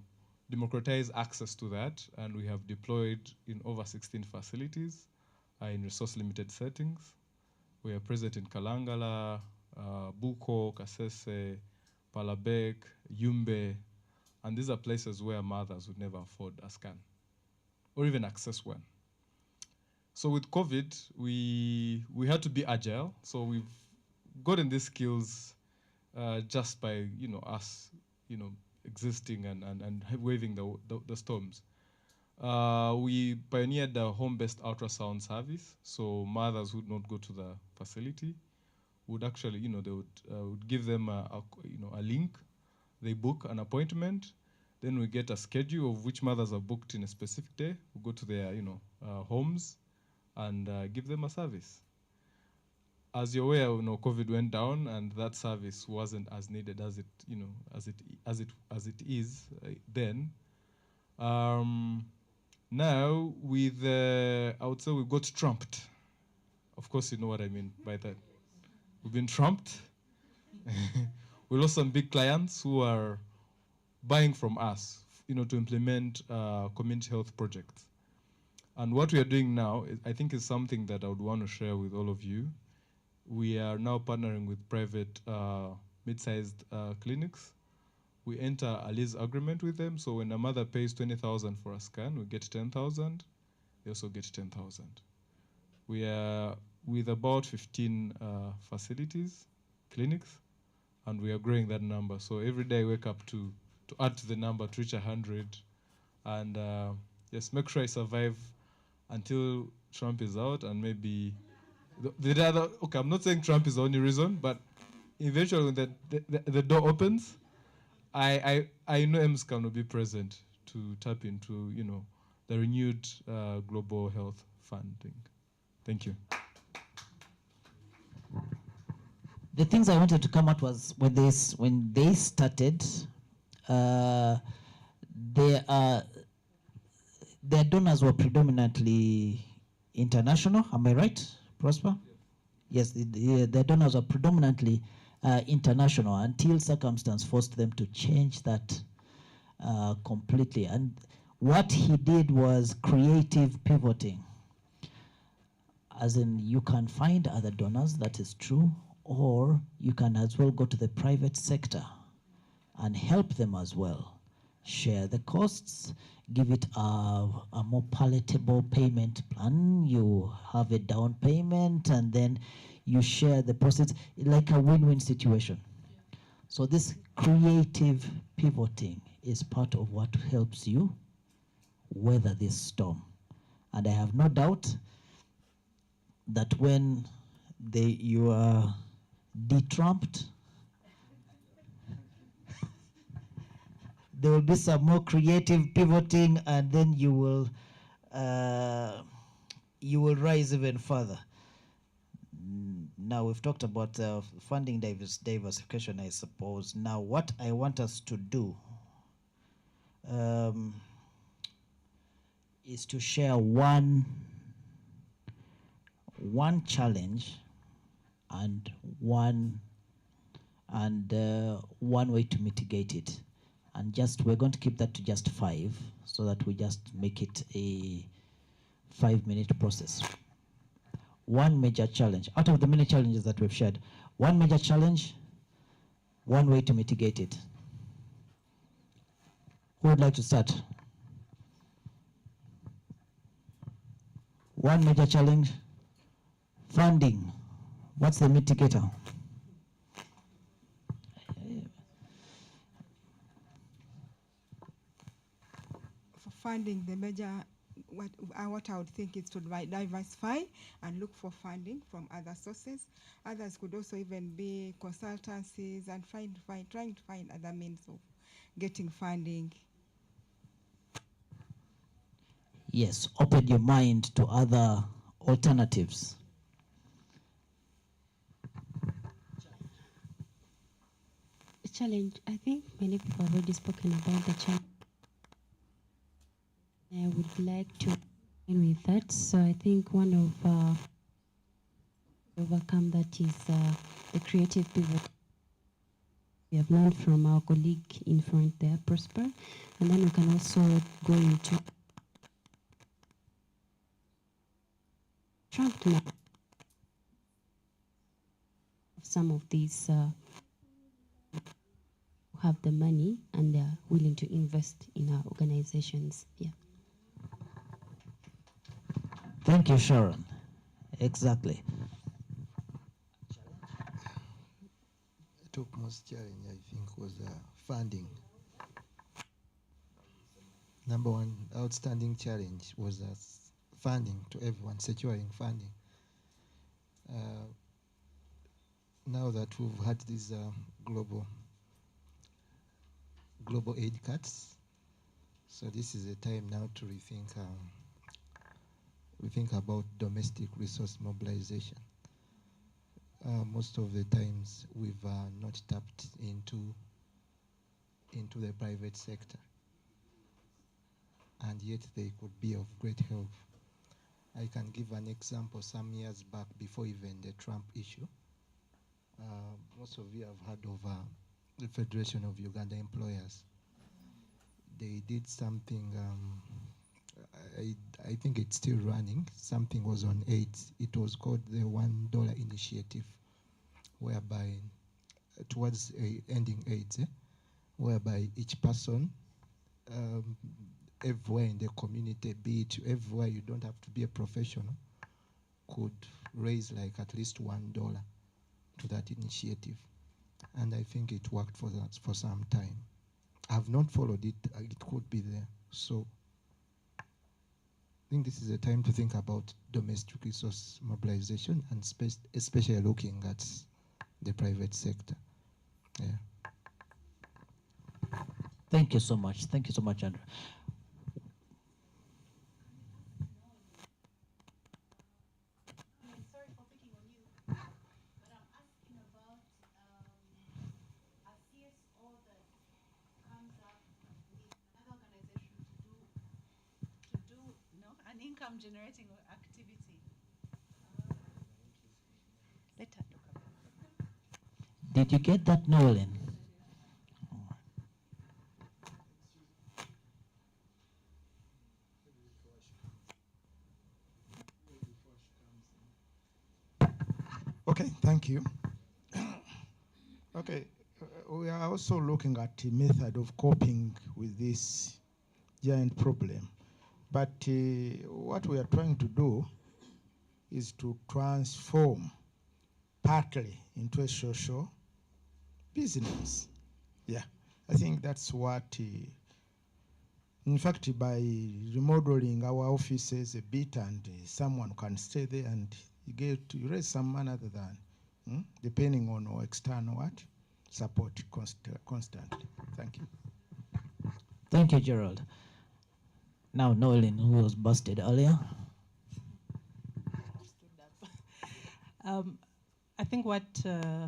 democratize access to that, and we have deployed in over 16 facilities in resource-limited settings. We are present in Kalangala, Buko, Kasese, Palabek, Yumbe, and these are places where mothers would never afford a scan or even access one. So with COVID, we had to be agile. So we've gotten these skills just by us existing and waving the storms. We pioneered a home-based ultrasound service. So mothers would not go to the facility. Would actually they would give them a link. They book an appointment. Then we get a schedule of which mothers are booked in a specific day. We go to their homes and give them a service. As you're aware, COVID went down, and that service wasn't as needed as it is then. Now, with I would say we got trumped. Of course, you know what I mean by that. We've been trumped. We lost some big clients who are buying from us, to implement community health projects. And what we are doing now, I think, is something that I would want to share with all of you. We are now partnering with private mid-sized clinics. We enter a lease agreement with them. So when a mother pays 20,000 for a scan, we get 10,000. They also get 10,000. We are with about 15 facilities, clinics, and we are growing that number. So every day I wake up to add to the number to reach 100, and just make sure I survive until Trump is out, and maybe the other. Okay, I'm not saying Trump is the only reason, but eventually when the door opens, I know MScan will be present to tap into the renewed global health funding. Thank you. The things I wanted to come out was when they started, their donors were predominantly international. Am I right, Prosper? Yes, their donors are predominantly international until circumstance forced them to change that completely. And what he did was creative pivoting. As in, you can find other donors, that is true, or you can as well go to the private sector and help them as well. Share the costs, give it a more palatable payment plan. You have a down payment, and then you share the process, like a win-win situation. So this creative pivoting is part of what helps you weather this storm. And I have no doubt that when you are de-trumped, there will be some more creative pivoting, and then you will rise even further. Now we've talked about funding diversification, I suppose. Now what I want us to do is to share one challenge and one way to mitigate it. And we're going to keep that to just 5, so that we just make it a 5-minute process. One major challenge, out of the many challenges that we've shared, one major challenge, one way to mitigate it. Who would like to start? One major challenge, funding. What's the mitigator? For funding, the major, what I would think is to diversify and look for funding from other sources. Others could also even be consultancies, and trying to find other means of getting funding. Yes, open your mind to other alternatives. challenge, I think many people have already spoken about the challenge. I would like to begin with that. So I think one of overcome that is the creative pivot. We have learned from our colleague in front there, Prosper, and then we can also go into trying to some of these who have the money and they are willing to invest in our organizations. Yeah. Thank you, Sharon. Exactly. The topmost challenge, I think, was funding. Number one outstanding challenge was funding to everyone, securing funding. Now that we've had these global aid cuts, so this is a time now to rethink about domestic resource mobilization. Most of the times we've not tapped into the private sector, and yet they could be of great help. I can give an example. Some years back, before even the Trump issue, most of you have heard of the Federation of Uganda Employers. They did something, I think it's still running. Something was on AIDS. It was called the $1 Initiative, whereby towards ending AIDS, whereby each person, everywhere in the community, be it everywhere, you don't have to be a professional, could raise like at least $1 to that initiative. And I think it worked for some time. I've not followed it. It could be there. So I think this is a time to think about domestic resource mobilization and especially looking at the private sector. Yeah. Thank you so much. Thank you so much, Andrew. An income generating activity. Let her talk about it. Did you get that, Nolan? Okay, thank you. Okay, we are also looking at a method of coping with this giant problem. But what we are trying to do is to transform partly into a social business. Yeah, I think that's what, in fact, by remodeling our offices a bit and someone can stay there and you raise some money other than, depending on our external support constantly. Thank you. Thank you, Gerald. Now, Nolan, who was busted earlier. I think what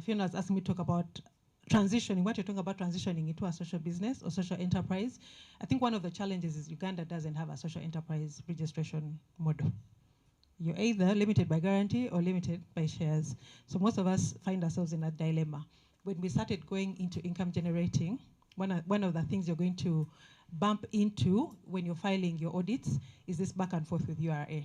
Fiona was asking me to talk about transitioning, what you're talking about transitioning into a social business or social enterprise. I think one of the challenges is Uganda doesn't have a social enterprise registration model. You're either limited by guarantee or limited by shares. So most of us find ourselves in a dilemma. When we started going into income generating, one of the things you're going to bump into when you're filing your audits is this back and forth with URA.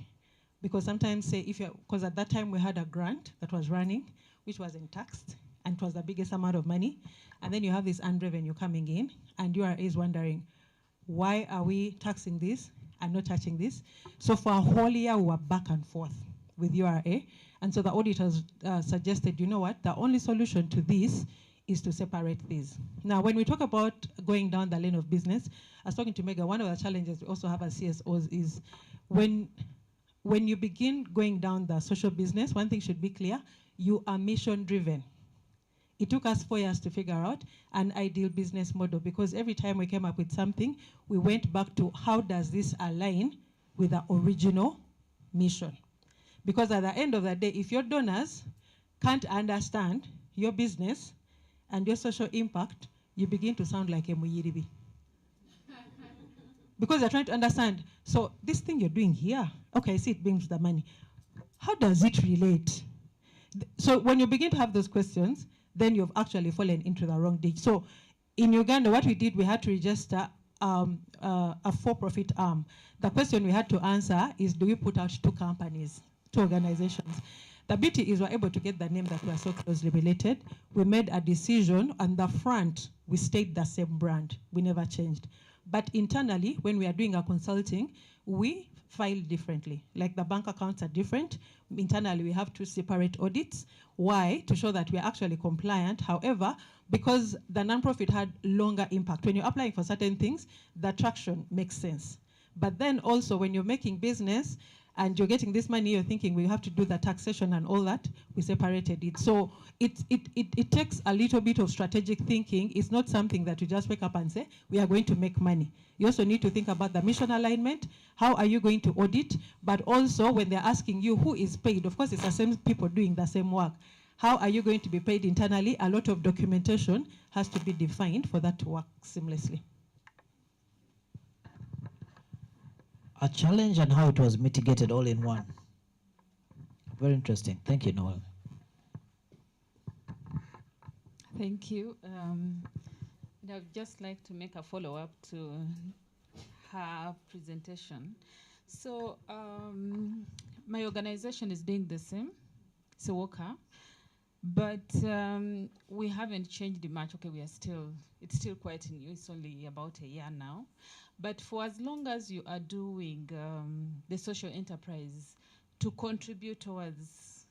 Because sometimes, say, because at that time we had a grant that was running, which wasn't taxed, and it was the biggest amount of money, and then you have this earned revenue coming in, and URA is wondering, why are we taxing this and not touching this? So for a whole year, we were back and forth with URA, and so the auditors suggested, you know what, the only solution to this is to separate these. Now, when we talk about going down the lane of business, I was talking to Mega, one of the challenges we also have as CSOs is when you begin going down the social business, one thing should be clear, you are mission driven. It took us 4 years to figure out an ideal business model because every time we came up with something, we went back to how does this align with the original mission? Because at the end of the day, if your donors can't understand your business and your social impact, you begin to sound like a Muyiribi. Because you're trying to understand, so this thing you're doing here, okay, I see it brings the money. How does it relate? So when you begin to have those questions, then you've actually fallen into the wrong ditch. So in Uganda, what we did, we had to register a for-profit arm. The question we had to answer is, do we put out two companies, two organizations? The beauty is we're able to get the name that we are so closely related. We made a decision on the front, we stayed the same brand. We never changed. But internally, when we are doing our consulting, we file differently. Like the bank accounts are different. Internally, we have two separate audits. Why? To show that we are actually compliant. However, because the nonprofit had longer impact, when you're applying for certain things, the traction makes sense. But then also when you're making business and you're getting this money, you're thinking we have to do the taxation and all that, we separated it. So it takes a little bit of strategic thinking. It's not something that you just wake up and say, we are going to make money. You also need to think about the mission alignment. How are you going to audit? But also when they're asking you who is paid, of course it's the same people doing the same work. How are you going to be paid internally? A lot of documentation has to be defined for that to work seamlessly. A challenge and how it was mitigated all in one. Very interesting. Thank you, Noel. Thank you. And I'd just like to make a follow-up to her presentation. So my organization is doing the same, Sewoka, but we haven't changed much. Okay, it's still quite new. It's only about a year now. But for as long as you are doing the social enterprise to contribute towards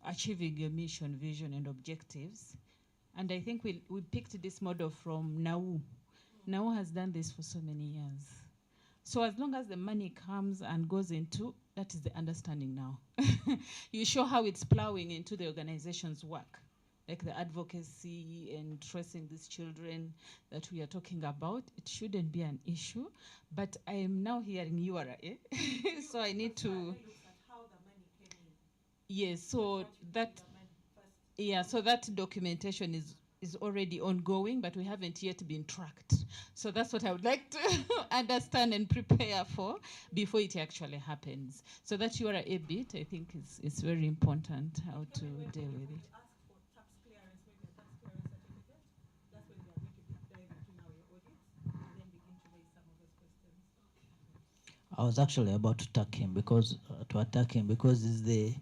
achieving your mission, vision, and objectives, and I think we picked this model from NAU. NAU has done this for so many years. So as long as the money comes and goes into, that is the understanding now. You show how it's plowing into the organization's work, like the advocacy and tracing these children that we are talking about. It shouldn't be an issue, but I am now hearing URA, so I need to. Yes, so that, yeah, so that documentation is already ongoing, but we haven't yet been tracked. So that's what I would like to understand and prepare for before it actually happens. So that URA a bit, I think is very important, how to deal with it. I was actually about to attack him because it's the.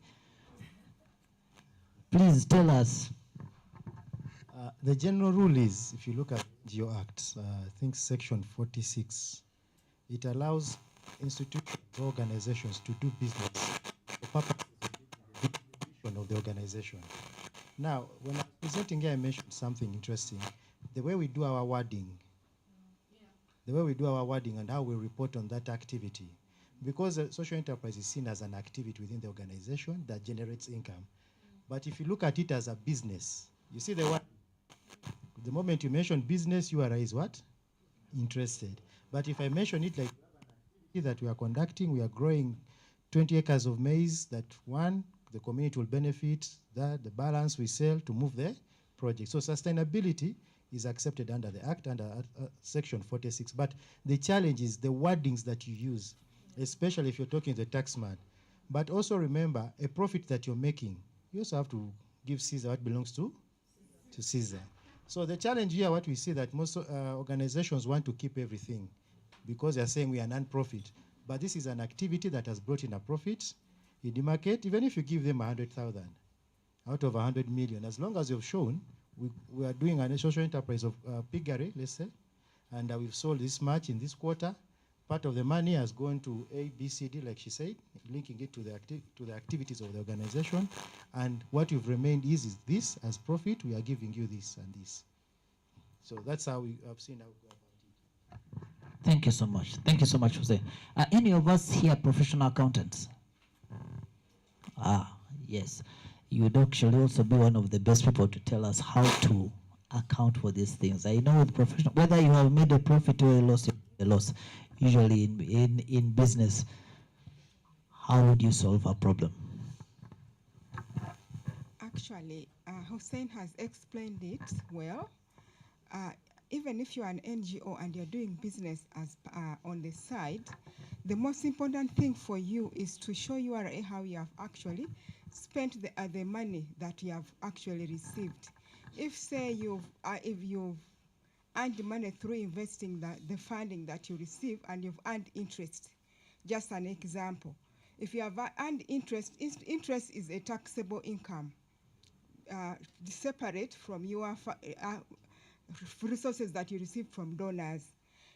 Please tell us. The general rule is, if you look at NGO Act, I think Section 46, it allows institutions or organizations to do business for purposes of the organization. Now, when I was presenting here, I mentioned something interesting. The way we do our wording, and how we report on that activity. Because a social enterprise is seen as an activity within the organization that generates income. But if you look at it as a business, you see the word, the moment you mention business, URA is what? Interested. But if I mention it like that we are conducting, we are growing 20 acres of maize, that one, the community will benefit, that the balance we sell to move the project. So sustainability is accepted under the Act, under Section 46. But the challenge is the wordings that you use, especially if you're talking to the taxman. But also remember, a profit that you're making, you also have to give Caesar what belongs to Caesar. So the challenge here, what we see that most organizations want to keep everything because they're saying we are non-profit. But this is an activity that has brought in a profit in the market. Even if you give them 100,000 out of 100 million, as long as you've shown we are doing a social enterprise of piggery, let's say, and we've sold this much in this quarter, part of the money has gone to A, B, C, D, like she said, linking it to the activities of the organization. And what you've remained is this as profit. We are giving you this and this. So that's how we have seen how we go about it. Thank you so much. Thank you so much, Jose. Are any of us here professional accountants? Yes. You would actually also be one of the best people to tell us how to account for these things. I know with professional, whether you have made a profit or a loss, usually in business, how would you solve a problem? Actually, Hussein has explained it well. even if you're an NGO and you're doing business as on the side, the most important thing for you is to show URA how you have actually spent the money that you have actually received. If say if you've earned money through investing the funding that you receive and you've earned interest, just an example. If you have earned interest, interest is a taxable income, separate from your resources that you receive from donors.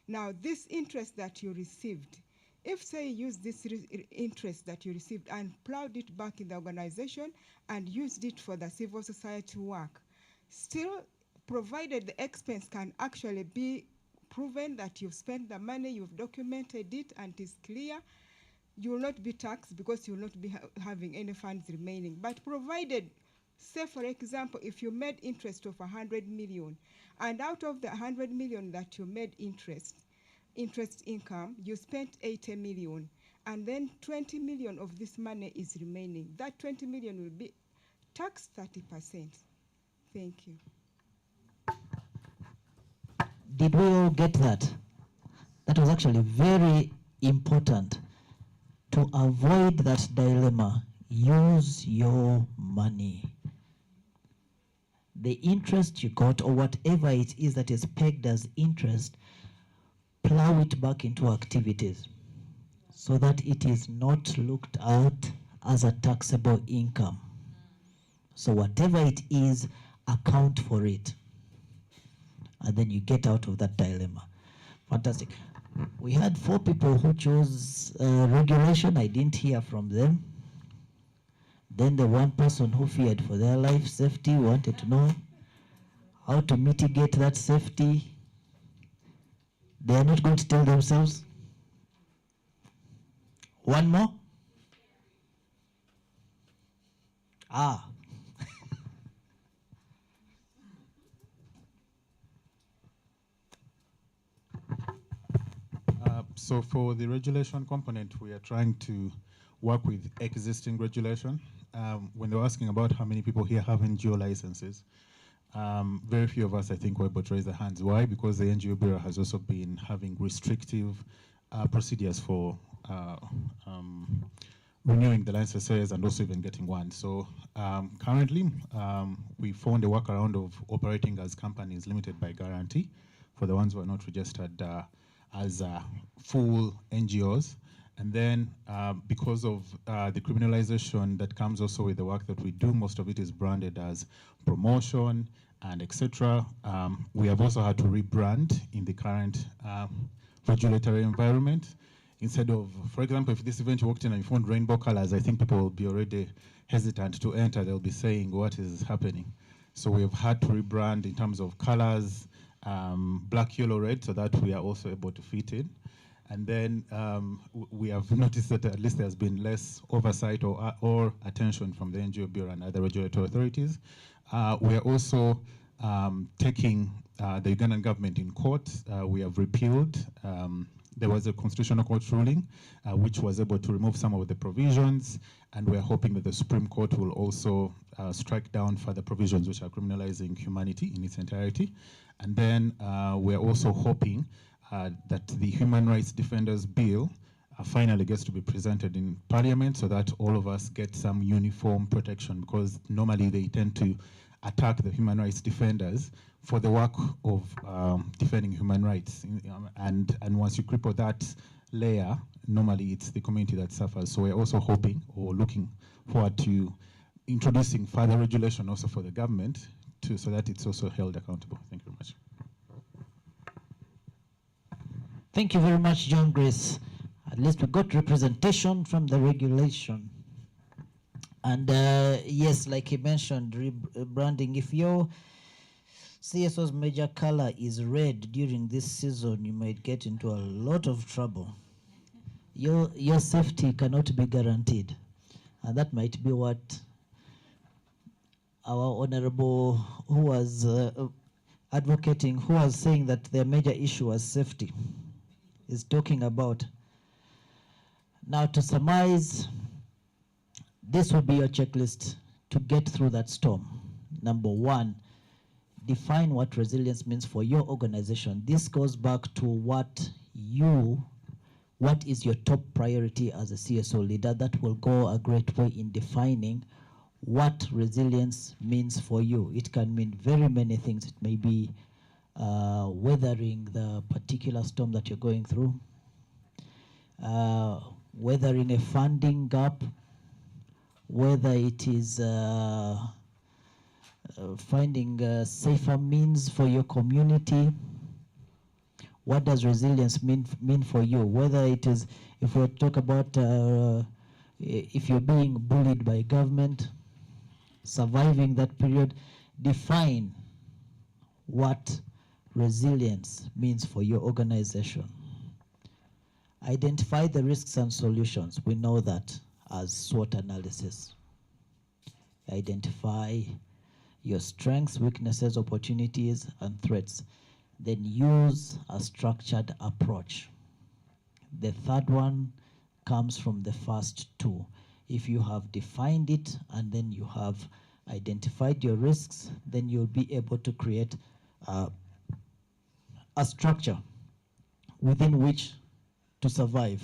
Now, this interest that you received, if say you use this interest that you received and plowed it back in the organization and used it for the civil society work, still, provided the expense can actually be proven that you've spent the money, you've documented it, and it is clear, you will not be taxed because you will not be having any funds remaining. But provided, say for example, if you made interest of 100 million, and out of the 100 million that you made interest income, you spent 80 million, and then 20 million of this money is remaining. That 20 million will be taxed 30%. Thank you. Did we all get that? That was actually very important. To avoid that dilemma, use your money. The interest you got, or whatever it is that is pegged as interest, plow it back into activities so that it is not looked at as a taxable income. So whatever it is, account for it. And then you get out of that dilemma. Fantastic. We had 4 people who chose regulation. I didn't hear from them. Then the one person who feared for their life safety wanted to know how to mitigate that safety. They are not going to tell themselves. One more? Ah. So for the regulation component, we are trying to work with existing regulation. When they were asking about how many people here have NGO licenses, very few of us, I think, were able to raise their hands. Why? Because the NGO Bureau has also been having restrictive procedures for renewing the licenses and also even getting one. So currently, we found a workaround of operating as companies limited by guarantee for the ones who are not registered as full NGOs. And then because of the criminalization that comes also with the work that we do, most of it is branded as promotion and etc. We have also had to rebrand in the current regulatory environment. Instead of, for example, if this event you walked in and you found rainbow colors, I think people will be already hesitant to enter. They'll be saying, what is happening? So we've had to rebrand in terms of colors, black, yellow, red, so that we are also able to fit in. And then we have noticed that at least there's been less oversight or attention from the NGO Bureau and other regulatory authorities. We are also taking the Ugandan government in court. We have repealed. There was a constitutional court ruling which was able to remove some of the provisions, and we're hoping that the Supreme Court will also strike down further provisions which are criminalizing humanity in its entirety. And then we're also hoping that the Human Rights Defenders Bill finally gets to be presented in Parliament so that all of us get some uniform protection, because normally they tend to attack the human rights defenders for the work of defending human rights. And once you cripple that layer, normally it's the community that suffers. So we're also hoping or looking forward to introducing further regulation also for the government so that it's also held accountable. Thank you very much. Thank you very much, John Grace. At least we got representation from the regulation. And yes, like he mentioned, rebranding. If your CSO's major color is red during this season, you might get into a lot of trouble. Your safety cannot be guaranteed. And that might be what our honorable, who was advocating, who was saying that their major issue was safety, is talking about. Now, to surmise, this will be your checklist to get through that storm. Number one, define what resilience means for your organization. This goes back to what is your top priority as a CSO leader. That will go a great way in defining what resilience means for you. It can mean very many things. It may be weathering the particular storm that you're going through, weathering a funding gap, whether it is finding safer means for your community. What does resilience mean for you? Whether it is, if we talk about if you're being bullied by government, surviving that period, define what resilience means for your organization. Identify the risks and solutions. We know that as SWOT analysis. Identify your strengths, weaknesses, opportunities, and threats. Then use a structured approach. The third one comes from the first two. If you have defined it and then you have identified your risks, then you'll be able to create a structure within which to survive.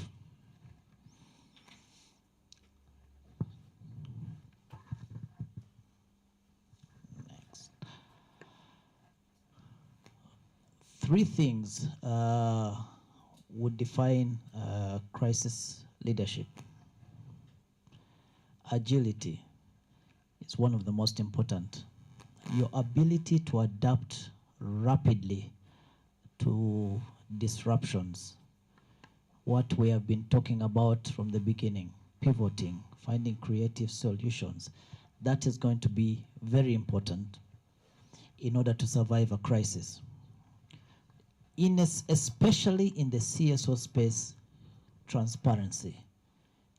Next. Three things would define crisis leadership. Agility is one of the most important. Your ability to adapt rapidly to disruptions. What we have been talking about from the beginning, pivoting, finding creative solutions. That is going to be very important in order to survive a crisis. Especially in the CSO space, transparency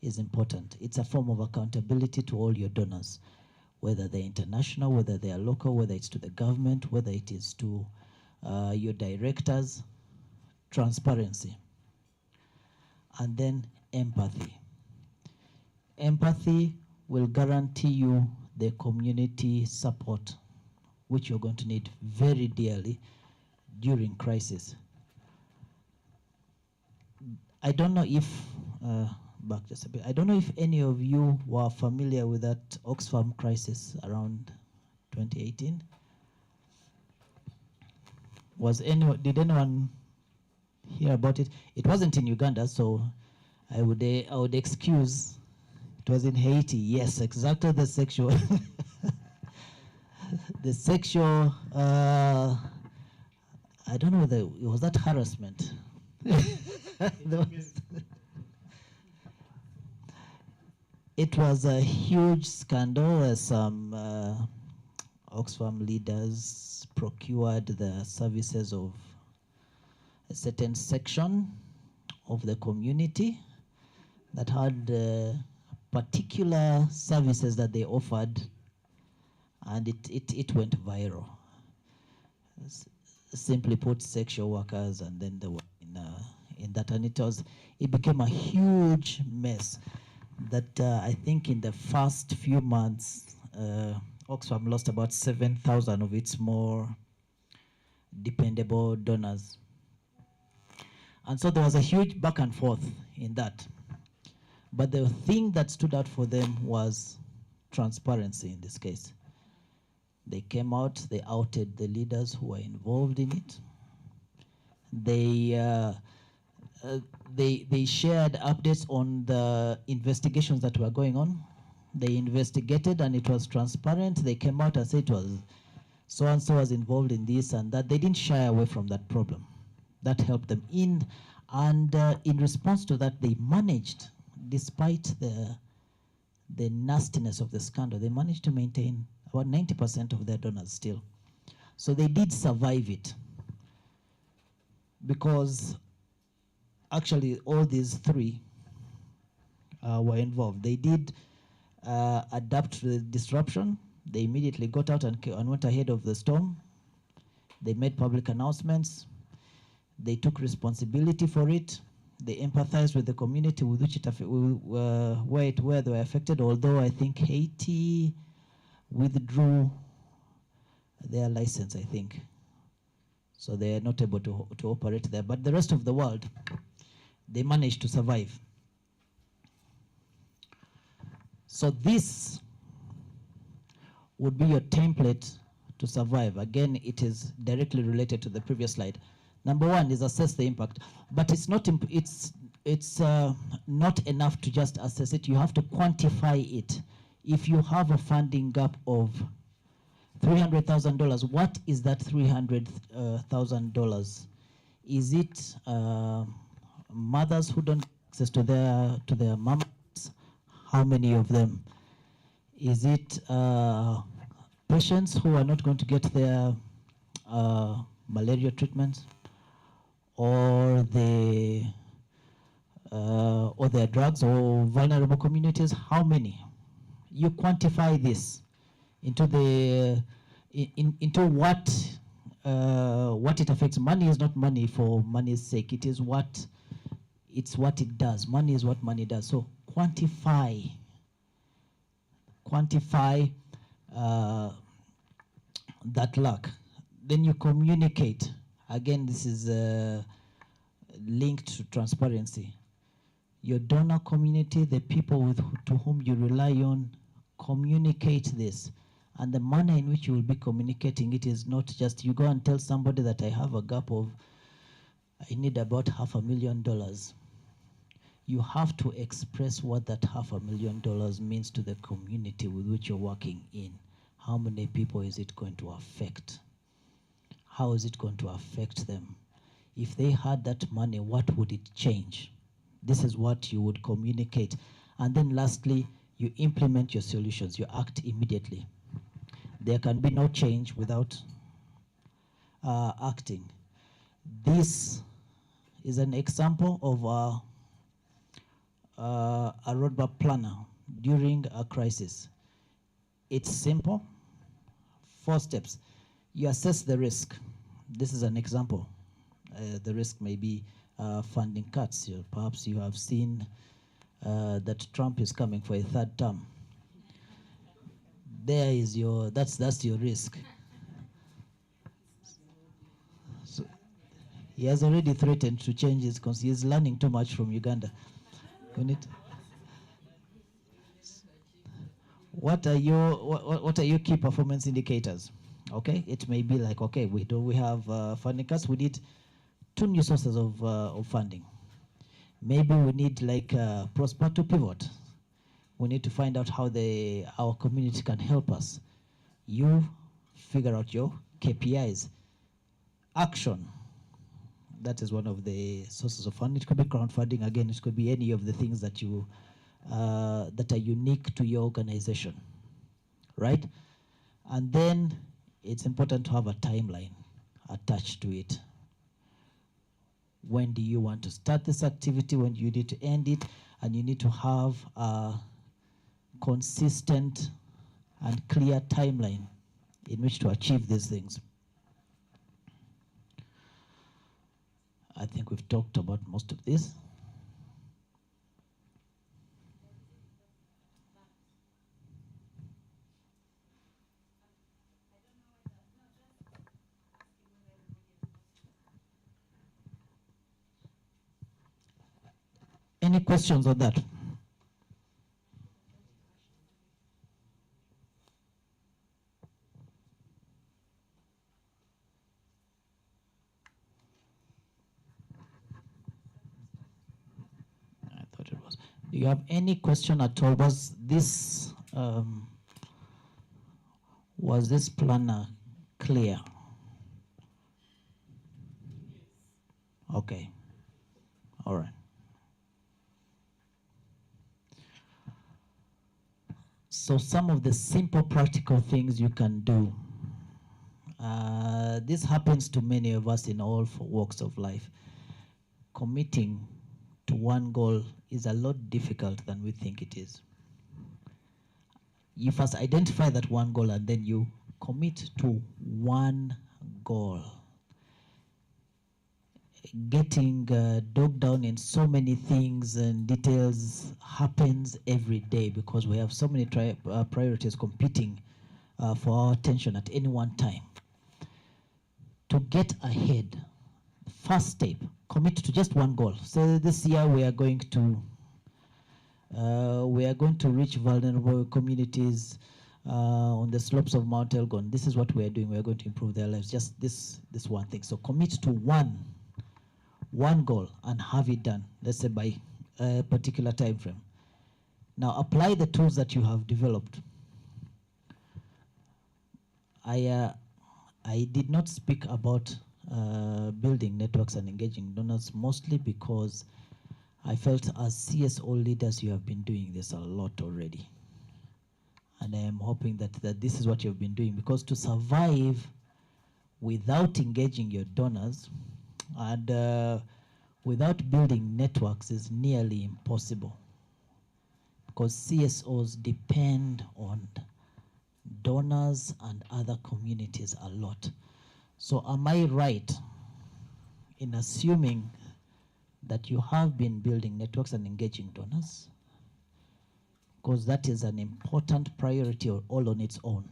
is important. It's a form of accountability to all your donors, whether they're international, whether they are local, whether it's to the government, whether it is to your directors. Transparency. And then empathy. Empathy will guarantee you the community support, which you're going to need very dearly during crisis. I don't know if, back just a bit, I don't know if any of you were familiar with that Oxfam crisis around 2018. Did anyone hear about it? It wasn't in Uganda, so I would excuse. It was in Haiti. Yes, exactly the sexual, the sexual. I don't know whether it was that harassment. It was a huge scandal as some Oxfam leaders procured the services of a certain section of the community that had particular services that they offered, and it went viral. Simply put, sexual workers, and then they were in that, and it became a huge mess that I think in the first few months, Oxfam lost about 7,000 of its more dependable donors. And so there was a huge back and forth in that. But the thing that stood out for them was transparency in this case. They came out, they outed the leaders who were involved in it. They shared updates on the investigations that were going on. They investigated and it was transparent. They came out and said it was so-and-so was involved in this and that. They didn't shy away from that problem. That helped them in. And in response to that, they managed, despite the nastiness of the scandal, they managed to maintain about 90% of their donors still. So they did survive it, because actually all these three were involved. They did adapt to the disruption. They immediately got out and went ahead of the storm. They made public announcements. They took responsibility for it. They empathized with the community with which where they were affected, although I think Haiti withdrew their license, I think. So they are not able to operate there. But the rest of the world, they managed to survive. So this would be your template to survive. Again, it is directly related to the previous slide. Number one is assess the impact, but it's not not enough to just assess it. You have to quantify it. If you have a funding gap of $300,000, what is that $300,000? Is it mothers who don't have access to their moms? How many of them? Is it patients who are not going to get their malaria treatments, or their drugs, or vulnerable communities? How many? You quantify this into into what it affects. Money is not money for money's sake. It is what it does. Money is what money does. So quantify that lack. Then you communicate. Again, this is linked to transparency. Your donor community, the people to whom you rely on, communicate this. And the manner in which you will be communicating it is not just you go and tell somebody that I have a gap of, I need about $500,000. You have to express what that $500,000 means to the community with which you're working in. How many people is it going to affect? How is it going to affect them? If they had that money, what would it change? This is what you would communicate. And then lastly, you implement your solutions. You act immediately. There can be no change without acting. This is an example of a roadmap planner during a crisis. It's simple. 4 steps. You assess the risk. This is an example. The risk may be funding cuts. Perhaps you have seen that Trump is coming for a 3rd term. There is that's your risk. So he has already threatened to change his course. He is learning too much from Uganda. What are your key performance indicators? Okay, it may be like, okay, we have funding cuts. We need 2 new sources of funding. Maybe we need like Prosper to pivot. We need to find out how our community can help us. You figure out your KPIs. Action. That is one of the sources of funding. It could be crowdfunding. Again, it could be any of the things that that are unique to your organization, right? And then it's important to have a timeline attached to it. When do you want to start this activity? When do you need to end it? And you need to have a consistent and clear timeline in which to achieve these things. I think we've talked about most of this. Any questions on that? I thought it was. Do you have any question at all? Was this planner clear? Okay. All right. So some of the simple practical things you can do. This happens to many of us in all walks of life. Committing to one goal is a lot difficult than we think it is. You first identify that one goal and then you commit to one goal. Getting dogged down in so many things and details happens every day because we have so many priorities competing for our attention at any one time. to get ahead, first step, commit to just one goal. So this year we are going to reach vulnerable communities on the slopes of Mount Elgon. This is what we are doing. We are going to improve their lives. Just this one thing. So commit to one goal and have it done. Let's say by a particular time frame. Now apply the tools that you have developed. I did not speak about building networks and engaging donors, mostly because I felt as CSO leaders you have been doing this a lot already. And I am hoping that this is what you've been doing, because to survive without engaging your donors and without building networks is nearly impossible, because CSOs depend on donors and other communities a lot. So am I right in assuming that you have been building networks and engaging donors? Because that is an important priority all on its own.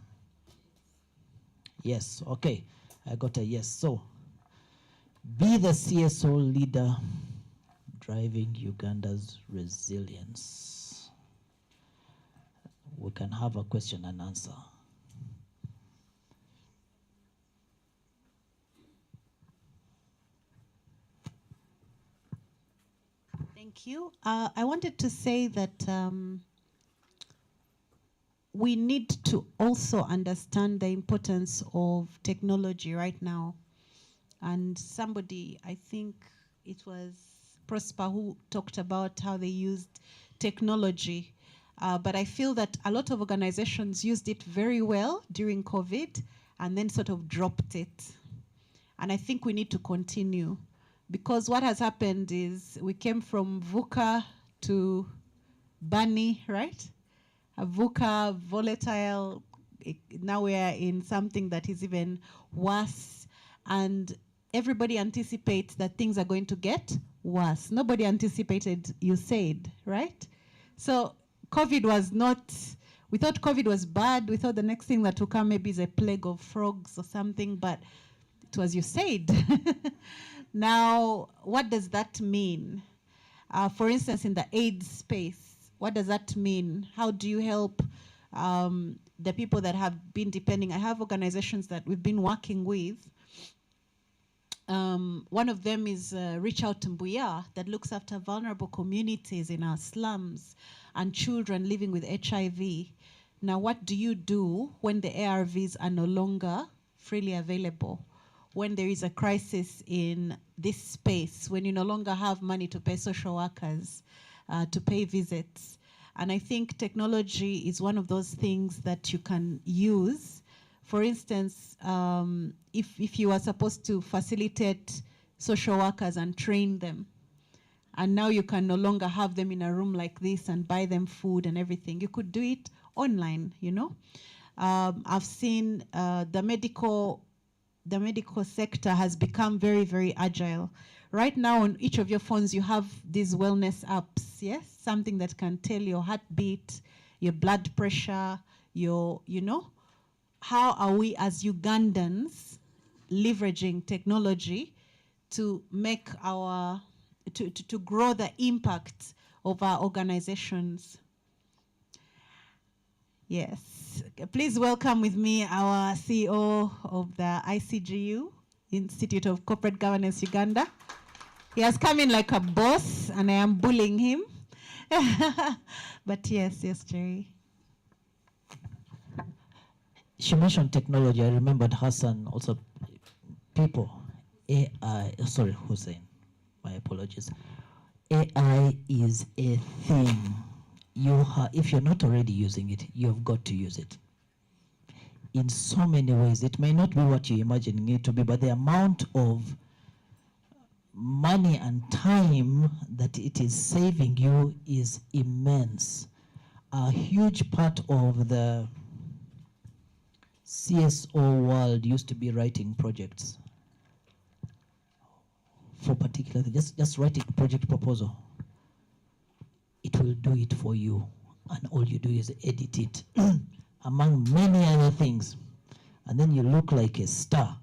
Yes, okay, I got a yes. So, be the CSO leader driving Uganda's resilience. We can have a question and answer. Thank you. I wanted to say that we need to also understand the importance of technology right now. And somebody, I think it was Prosper, who talked about how they used technology. But I feel that a lot of organizations used it very well during COVID and then sort of dropped it. And I think we need to continue, because what has happened is we came from VUCA to BANI, right? A VUCA, volatile, now we are in something that is even worse. And everybody anticipates that things are going to get worse. Nobody anticipated USAID, right? So COVID was not, we thought COVID was bad. We thought the next thing that will come maybe is a plague of frogs or something, but it was USAID. Now, what does that mean? For instance, in the AIDS space, what does that mean? How do you help the people that have been depending? I have organizations that we've been working with. One of them is Reach Out to Mbuya, that looks after vulnerable communities in our slums and children living with HIV. Now, what do you do when the ARVs are no longer freely available? When there is a crisis in this space, when you no longer have money to pay social workers, to pay visits. And I think technology is one of those things that you can use. For instance, if you are supposed to facilitate social workers and train them, and now you can no longer have them in a room like this and buy them food and everything, you could do it online, you know? I've seen the medical sector has become very, very agile. Right now on each of your phones, you have these wellness apps, yes? Something that can tell your heartbeat, your blood pressure, your, you know? How are we as Ugandans leveraging technology to make our, to grow the impact of our organizations? Yes, please welcome with me our CEO of the ICGU, Institute of Corporate Governance Uganda. He has come in like a boss and I am bullying him. But yes, Jerry. She mentioned technology. I remembered Hassan also. People, AI, sorry, Hussein, my apologies. AI is a thing. If you're not already using it, you've got to use it. In so many ways, it may not be what you imagine it to be, but the amount of money and time that it is saving you is immense. A huge part of the CSO world used to be writing projects for particular, just writing project proposal. It will do it for you, and all you do is edit it, among many other things, and then you look like a star.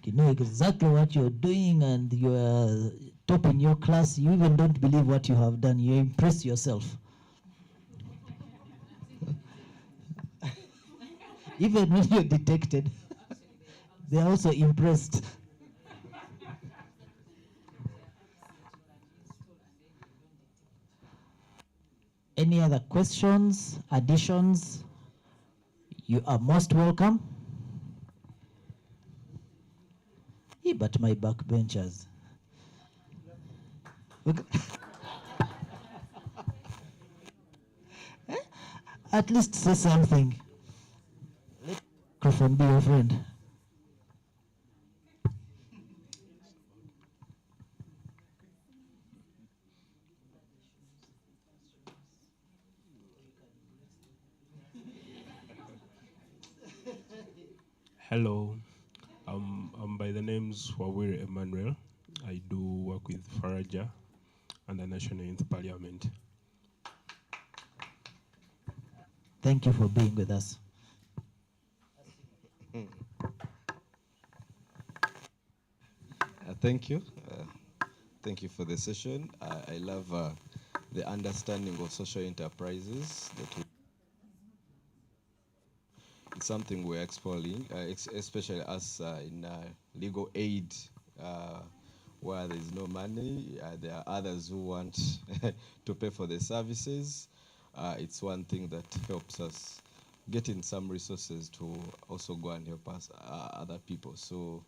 you know exactly what you're doing and you're top in your class. You even don't believe what you have done. You impress yourself. Even when you're detected, they're also impressed. Any other questions, additions? You are most welcome. Yeah, but my backbenchers. At least say something. Let microphone be your friend. Hello, I'm by the names Wawire Emmanuel. I do work with Faraja and the National Youth Parliament. Thank you for being with us. Thank you. Thank you for the session. I love the understanding of social enterprises that it's something we're exploring, especially us in legal aid, where there's no money. There are others who want to pay for the services. It's one thing that helps us get in some resources to also go and help us other people. So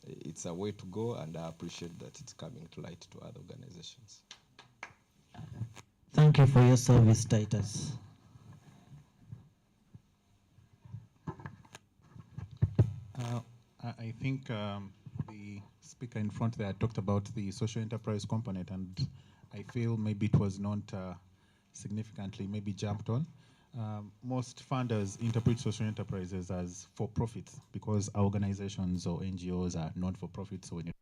it's a way to go, and I appreciate that it's coming to light to other organizations. Thank you for your service, Titus. I think the speaker in front there talked about the social enterprise component, and I feel maybe it was not significantly maybe jumped on. Most funders interpret social enterprises as for-profit because our organizations or NGOs are non-for-profit, so when you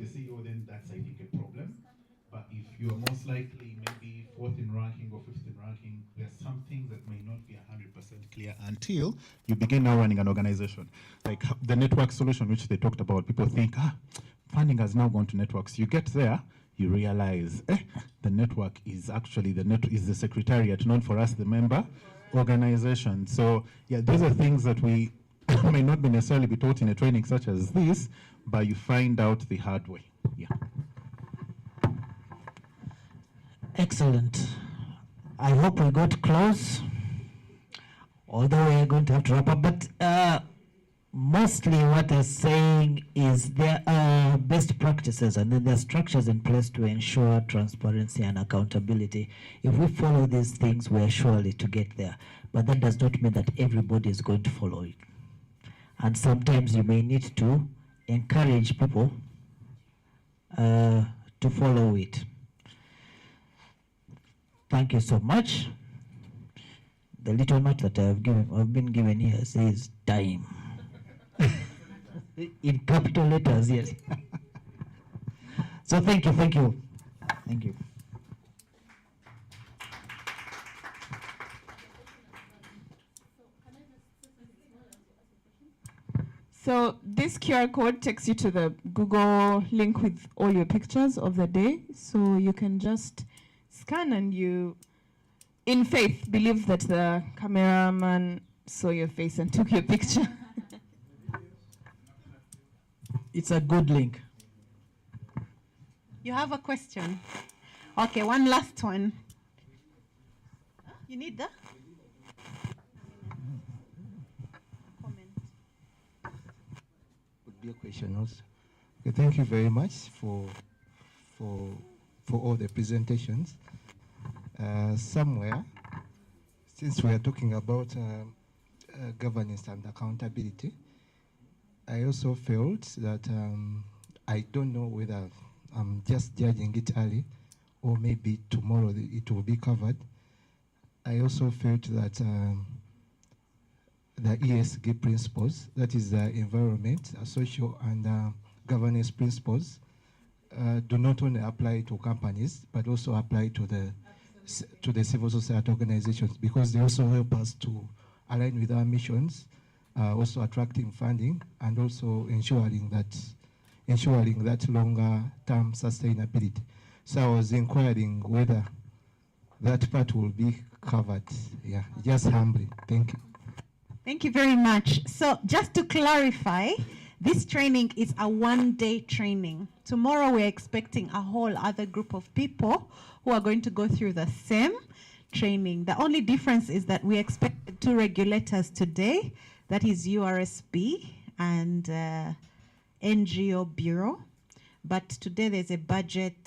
the CEO, then that's, I think, a problem. But if you're most likely maybe fourth in ranking or fifth in ranking, there's some things that may not be 100% clear until you begin now running an organization. Like the network solution, which they talked about, people think, funding has now gone to networks. You get there, you realize the network is actually the secretariat, not for us, the member organization. So yeah, these are things that we may not be necessarily be taught in a training such as this, but you find out the hard way. Yeah. Excellent. I hope we got close, although we're going to have to wrap up. But mostly what they're saying is there are best practices and then there are structures in place to ensure transparency and accountability. If we follow these things, we're surely to get there. But that does not mean that everybody is going to follow it. And sometimes you may need to encourage people to follow it. Thank you so much. The little note that I've been given here says time. In capital letters, yes. So thank you. Thank you. So this QR code takes you to the Google link with all your pictures of the day. So you can just scan and you, in faith, believe that the cameraman saw your face and took your picture. It's a good link. You have a question? Okay, one last one. You need that? Would be a question also. Okay, thank you very much for all the presentations. Somewhere, since we are talking about governance and accountability, I also felt that I don't know whether I'm just judging it early or maybe tomorrow it will be covered. I also felt that the ESG principles, that is the environment, social and governance principles, do not only apply to companies, but also apply to the civil society organizations, because they also help us to align with our missions, also attracting funding and also ensuring that longer term sustainability. So I was inquiring whether that part will be covered. Yeah, just humbly. Thank you. Thank you very much. So just to clarify, this training is a one-day training. Tomorrow we're expecting a whole other group of people who are going to go through the same training. The only difference is that we expect 2 regulators today, that is URSB and NGO Bureau. But today there's a budget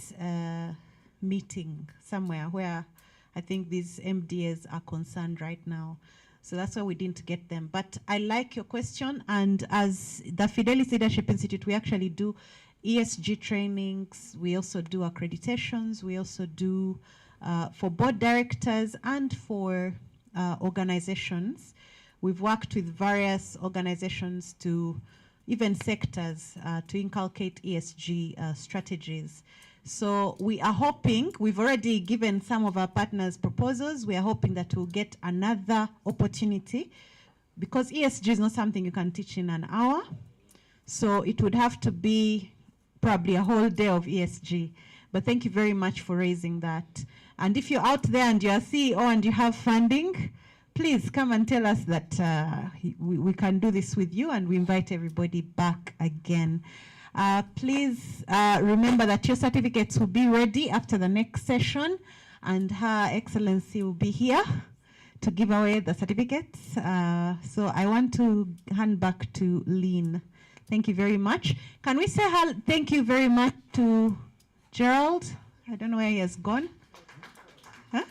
meeting somewhere where I think these MDAs are concerned right now. So that's why we didn't get them. But I like your question. And as the Fidelis Leadership Institute, we actually do ESG trainings. We also do accreditations. We also do for board directors and for organizations. We've worked with various organizations to even sectors to inculcate ESG strategies. So we are hoping, we've already given some of our partners proposals. We are hoping that we'll get another opportunity, because ESG is not something you can teach in an hour. So it would have to be probably a whole day of ESG. But thank you very much for raising that. And if you're out there and you're a CEO and you have funding, please come and tell us that we can do this with you, and we invite everybody back again. Please remember that your certificates will be ready after the next session, and Her Excellency will be here to give away the certificates. So I want to hand back to Lynn. Thank you very much. Can we say thank you very much to Gerald? I don't know where he has gone. Huh?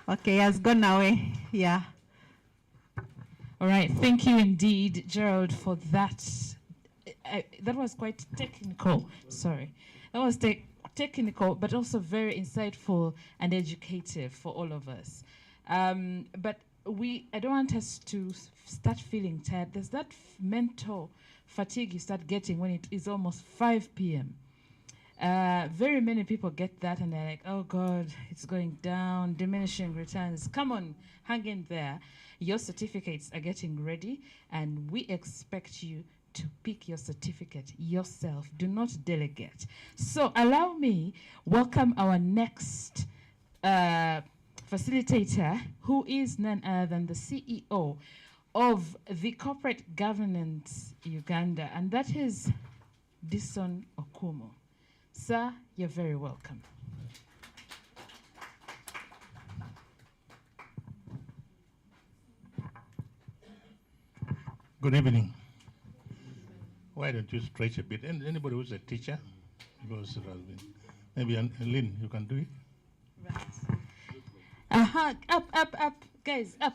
Okay, he has gone away. Yeah. All right. Thank you indeed, Gerald, for that. That was quite technical. Sorry. That was technical, but also very insightful and educative for all of us. But I don't want us to start feeling tired. There's that mental fatigue you start getting when it is almost 5 p.m. Very many people get that and they're like, oh God, it's going down, diminishing returns. Come on, hang in there. Your certificates are getting ready and we expect you to pick your certificate yourself. Do not delegate. So allow me welcome our next facilitator, who is none other than the CEO of the Corporate Governance Uganda, and that is Dison Okumo. Sir, you're very welcome. Good evening. Why don't you stretch a bit? Anybody who's a teacher? Because it has been. Maybe Lynn, you can do it. Right. Up, guys, up.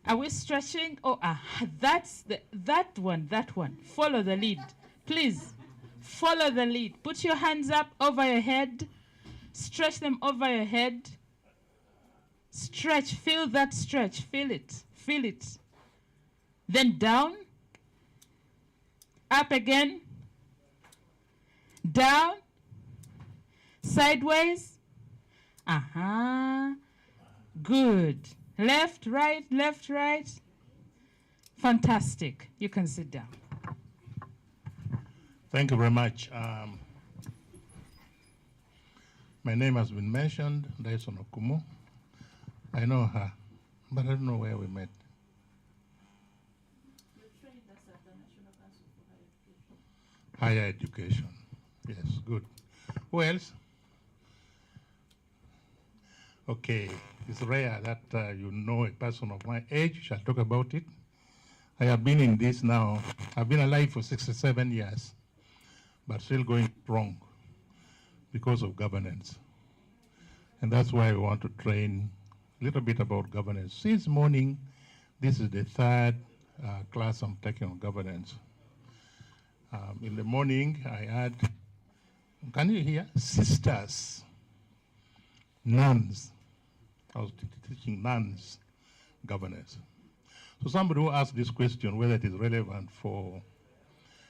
Are we stretching? Oh, that's that one. Follow the lead, please. Follow the lead. Put your hands up over your head. Stretch them over your head. Stretch. Feel that stretch. Feel it. Then down. Up again. Down. Sideways. Good. Left, right. Fantastic. You can sit down. Thank you very much. My name has been mentioned, Dyson Okumo. I know her, but I don't know where we met. Higher education. Yes, good. Who else? Okay, it's rare that you know a person of my age. Shall talk about it. I have been in this now. I've been alive for 67 years, but still going strong because of governance. And that's why we want to train a little bit about governance. Since morning, this is the third class I'm taking on governance. In the morning, I had, can you hear? Sisters, nuns. I was teaching nuns governance. So somebody who asked this question, whether it is relevant for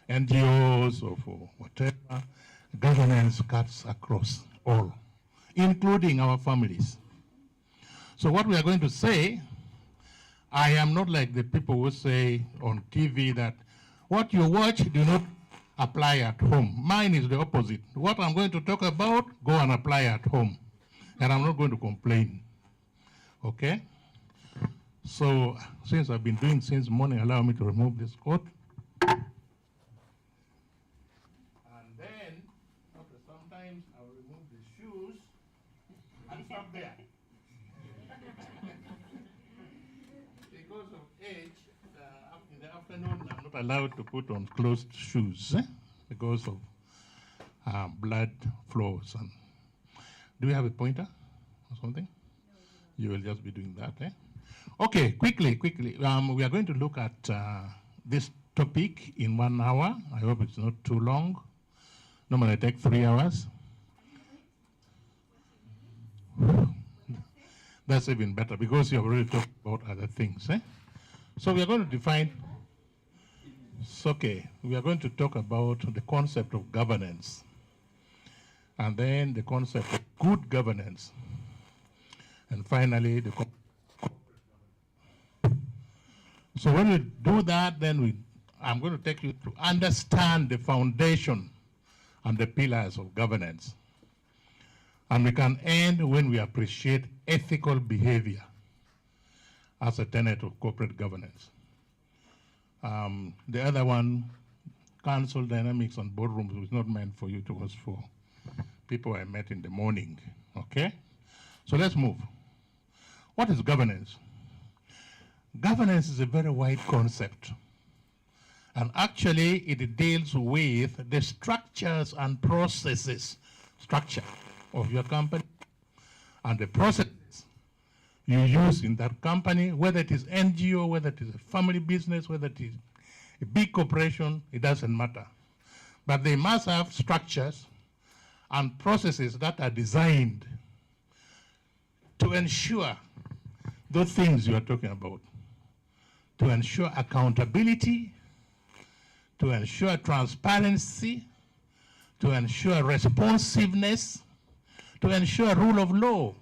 NGOs or for whatever, governance cuts across all, including our families. So what we are going to say, I am not like the people who say on TV that what you watch do not apply at home. Mine is the opposite. What I'm going to talk about, go and apply at home. And I'm not going to complain. Okay? So since I've been doing since morning, allow me to remove this coat. And then, after sometimes I'll remove the shoes and stop there. Because of age, in the afternoon, I'm not allowed to put on closed shoes because of blood flows. And do we have a pointer or something? You will just be doing that, eh? Okay, quickly. We are going to look at this topic in 1 hour. I hope it's not too long. Normally I take 3 hours. That's even better because you have already talked about other things, eh? So we are going to define, it's okay. We are going to talk about the concept of governance and then the concept of good governance. And finally, so when we do that, then I'm going to take you to understand the foundation and the pillars of governance. And we can end when we appreciate ethical behavior as a tenet of corporate governance. The other one, council dynamics and boardrooms, was not meant for you, it was for people I met in the morning, okay? So let's move. What is governance? Governance is a very wide concept. And actually, it deals with the structures and processes, structure of your company, and the processes you use in that company, whether it is NGO, whether it is a family business, whether it is a big corporation, it doesn't matter. But they must have structures and processes that are designed to ensure those things you are talking about, to ensure accountability, to ensure transparency, to ensure responsiveness, to ensure rule of law.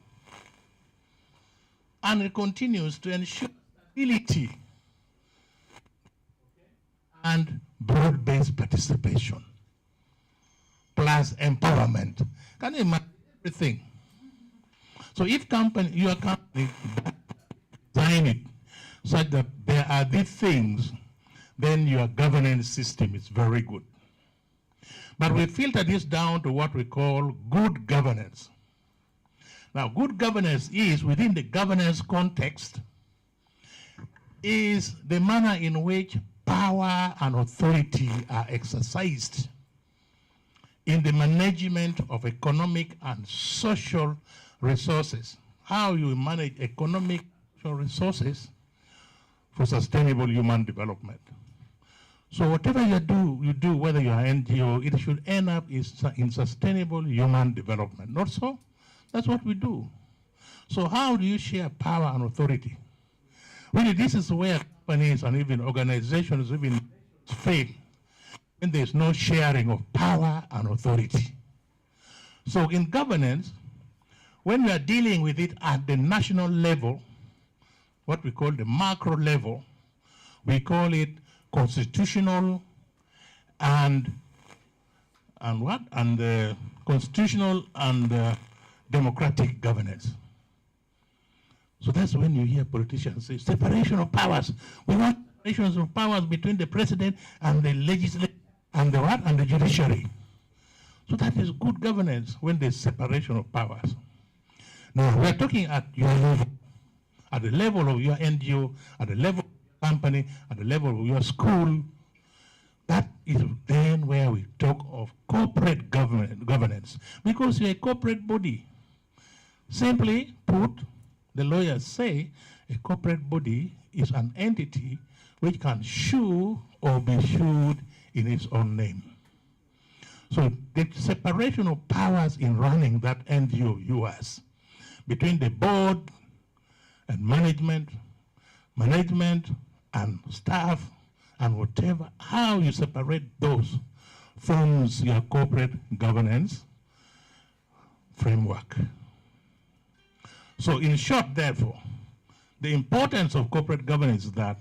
And it continues to ensure stability and broad-based participation, plus empowerment. Can you imagine everything? So if your company design it such that there are these things, then your governance system is very good. But we filter this down to what we call good governance. Now, good governance is, within the governance context, is the manner in which power and authority are exercised in the management of economic and social resources. How you manage economic and social resources for sustainable human development. So whatever you do, whether you are NGO, it should end up in sustainable human development. Not so? That's what we do. So how do you share power and authority? Really, this is where companies and even organizations even fail, when there's no sharing of power and authority. So in governance, when we are dealing with it at the national level, what we call the macro level, we call it constitutional and constitutional and democratic governance. So that's when you hear politicians say separation of powers. We want separation of powers between the president and the legislature and the what? And the judiciary. So that is good governance when there's separation of powers. Now we're talking at your level, at the level of your NGO, at the level of your company, at the level of your school. That is then where we talk of corporate governance, because you're a corporate body. Simply put, the lawyers say a corporate body is an entity which can sue or be sued in its own name. So the separation of powers in running that NGO yours between the board and management and staff and whatever, how you separate those forms your corporate governance framework. So in short, therefore, the importance of corporate governance is that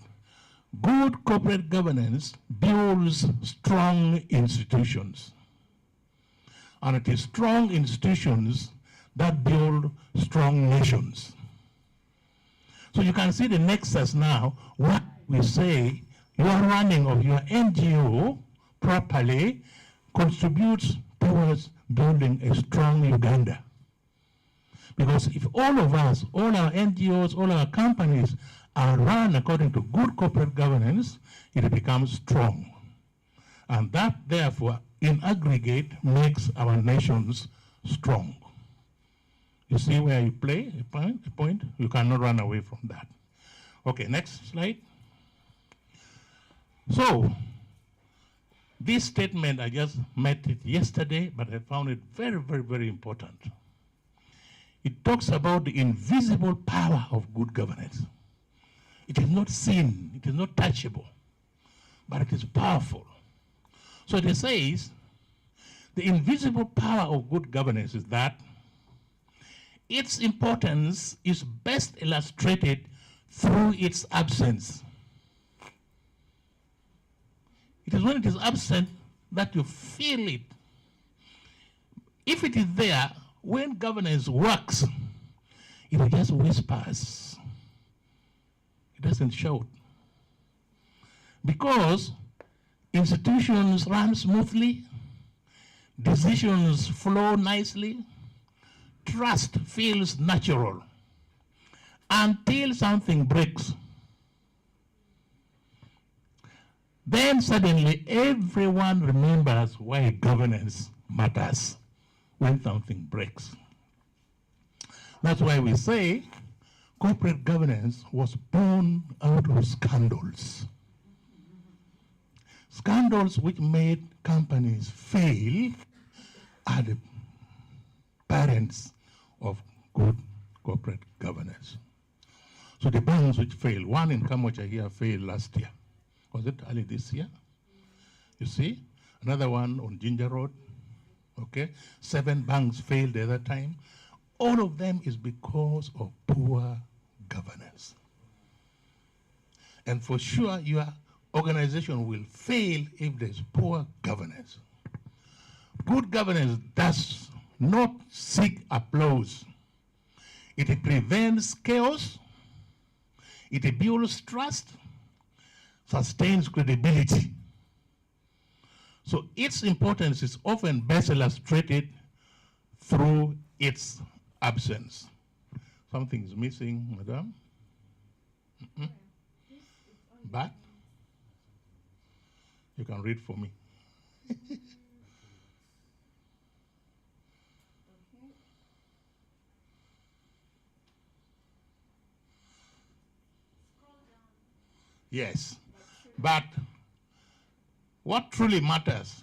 good corporate governance builds strong institutions. And it is strong institutions that build strong nations. So you can see the nexus now, what we say your running of your NGO properly contributes towards building a strong Uganda. Because if all of us, all our NGOs, all our companies are run according to good corporate governance, it becomes strong. And that, therefore, in aggregate, makes our nations strong. You see where you play a point? You cannot run away from that. Okay, next slide. So, this statement, I just met it yesterday, but I found it very, very, very important. It talks about the invisible power of good governance. It is not seen, it is not touchable, but it is powerful. So it says, the invisible power of good governance is that its importance is best illustrated through its absence. It is when it is absent that you feel it. If it is there, when governance works, it just whispers. It doesn't shout. Because institutions run smoothly, decisions flow nicely, trust feels natural until something breaks. Then suddenly everyone remembers why governance matters when something breaks. That's why we say corporate governance was born out of scandals. Scandals which made companies fail are the parents of good corporate governance. So the banks which failed, one in Kamocha here failed last year. Was it early this year? You see? Another one on Ginger Road. Okay? 7 banks failed the other time. All of them is because of poor governance. And for sure, your organization will fail if there's poor governance. Good governance does not seek applause. It prevents chaos. It builds trust, sustains credibility. So its importance is often best illustrated through its absence. Something is missing, madam. But you can read for me. Yes, but what truly matters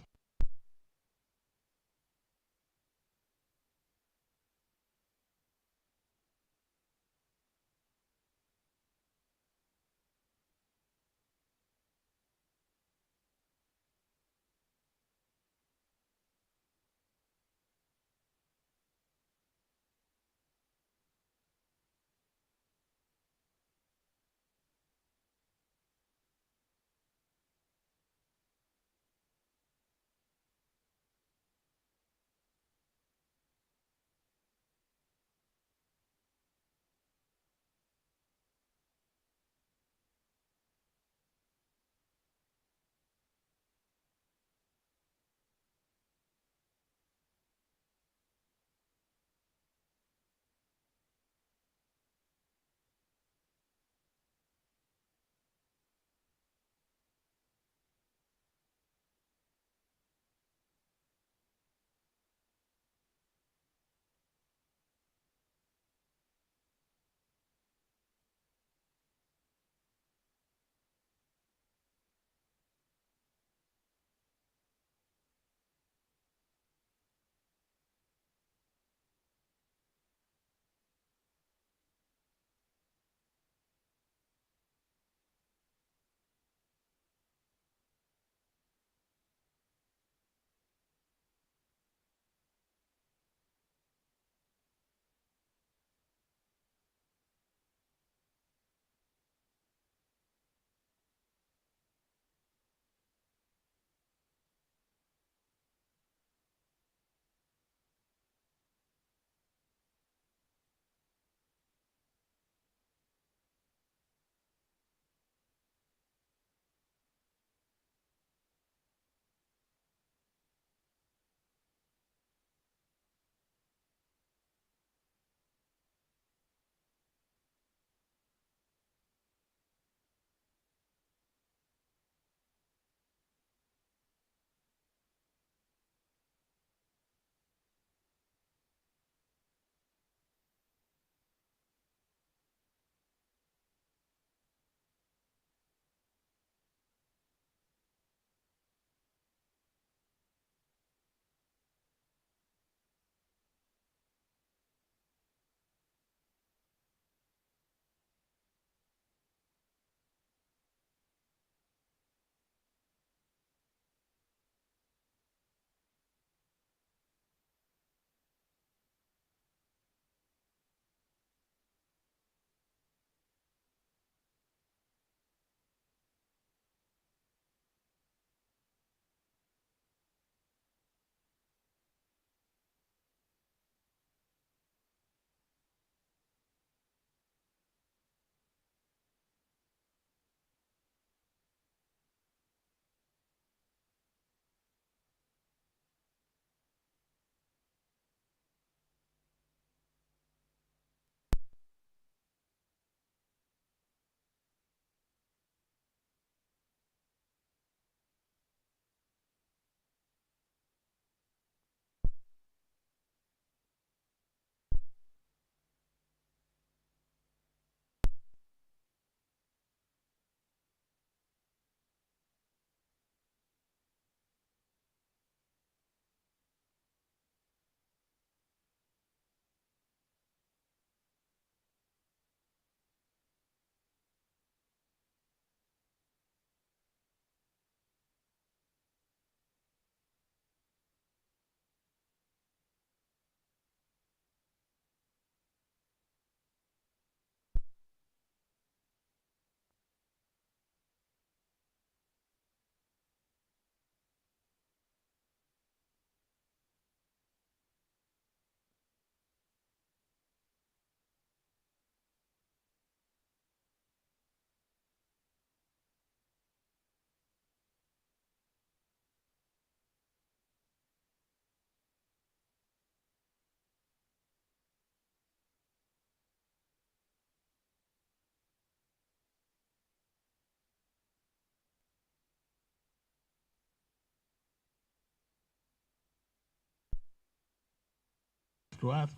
to earth.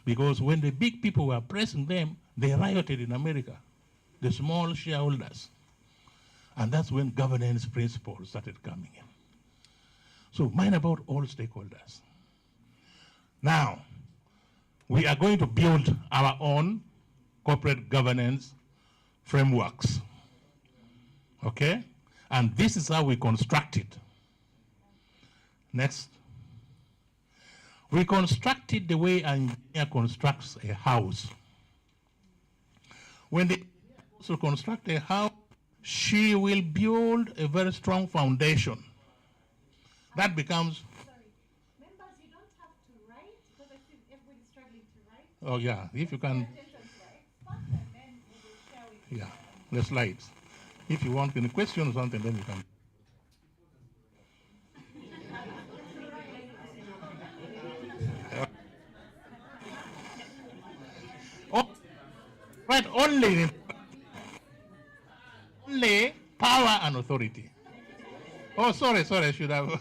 Because when the big people were pressing them, they rioted in America, the small shareholders. And that's when governance principles started coming in. So mind about all stakeholders. Now, we are going to build our own corporate governance frameworks. Okay? And this is how we construct it. Next. We construct it the way an engineer constructs a house. When the engineer goes to construct a house, she will build a very strong foundation. That becomes... Oh yeah, if you can... Yeah, the slides. If you want any question or something, then you can... Right, only power and authority. Oh, sorry, I should have.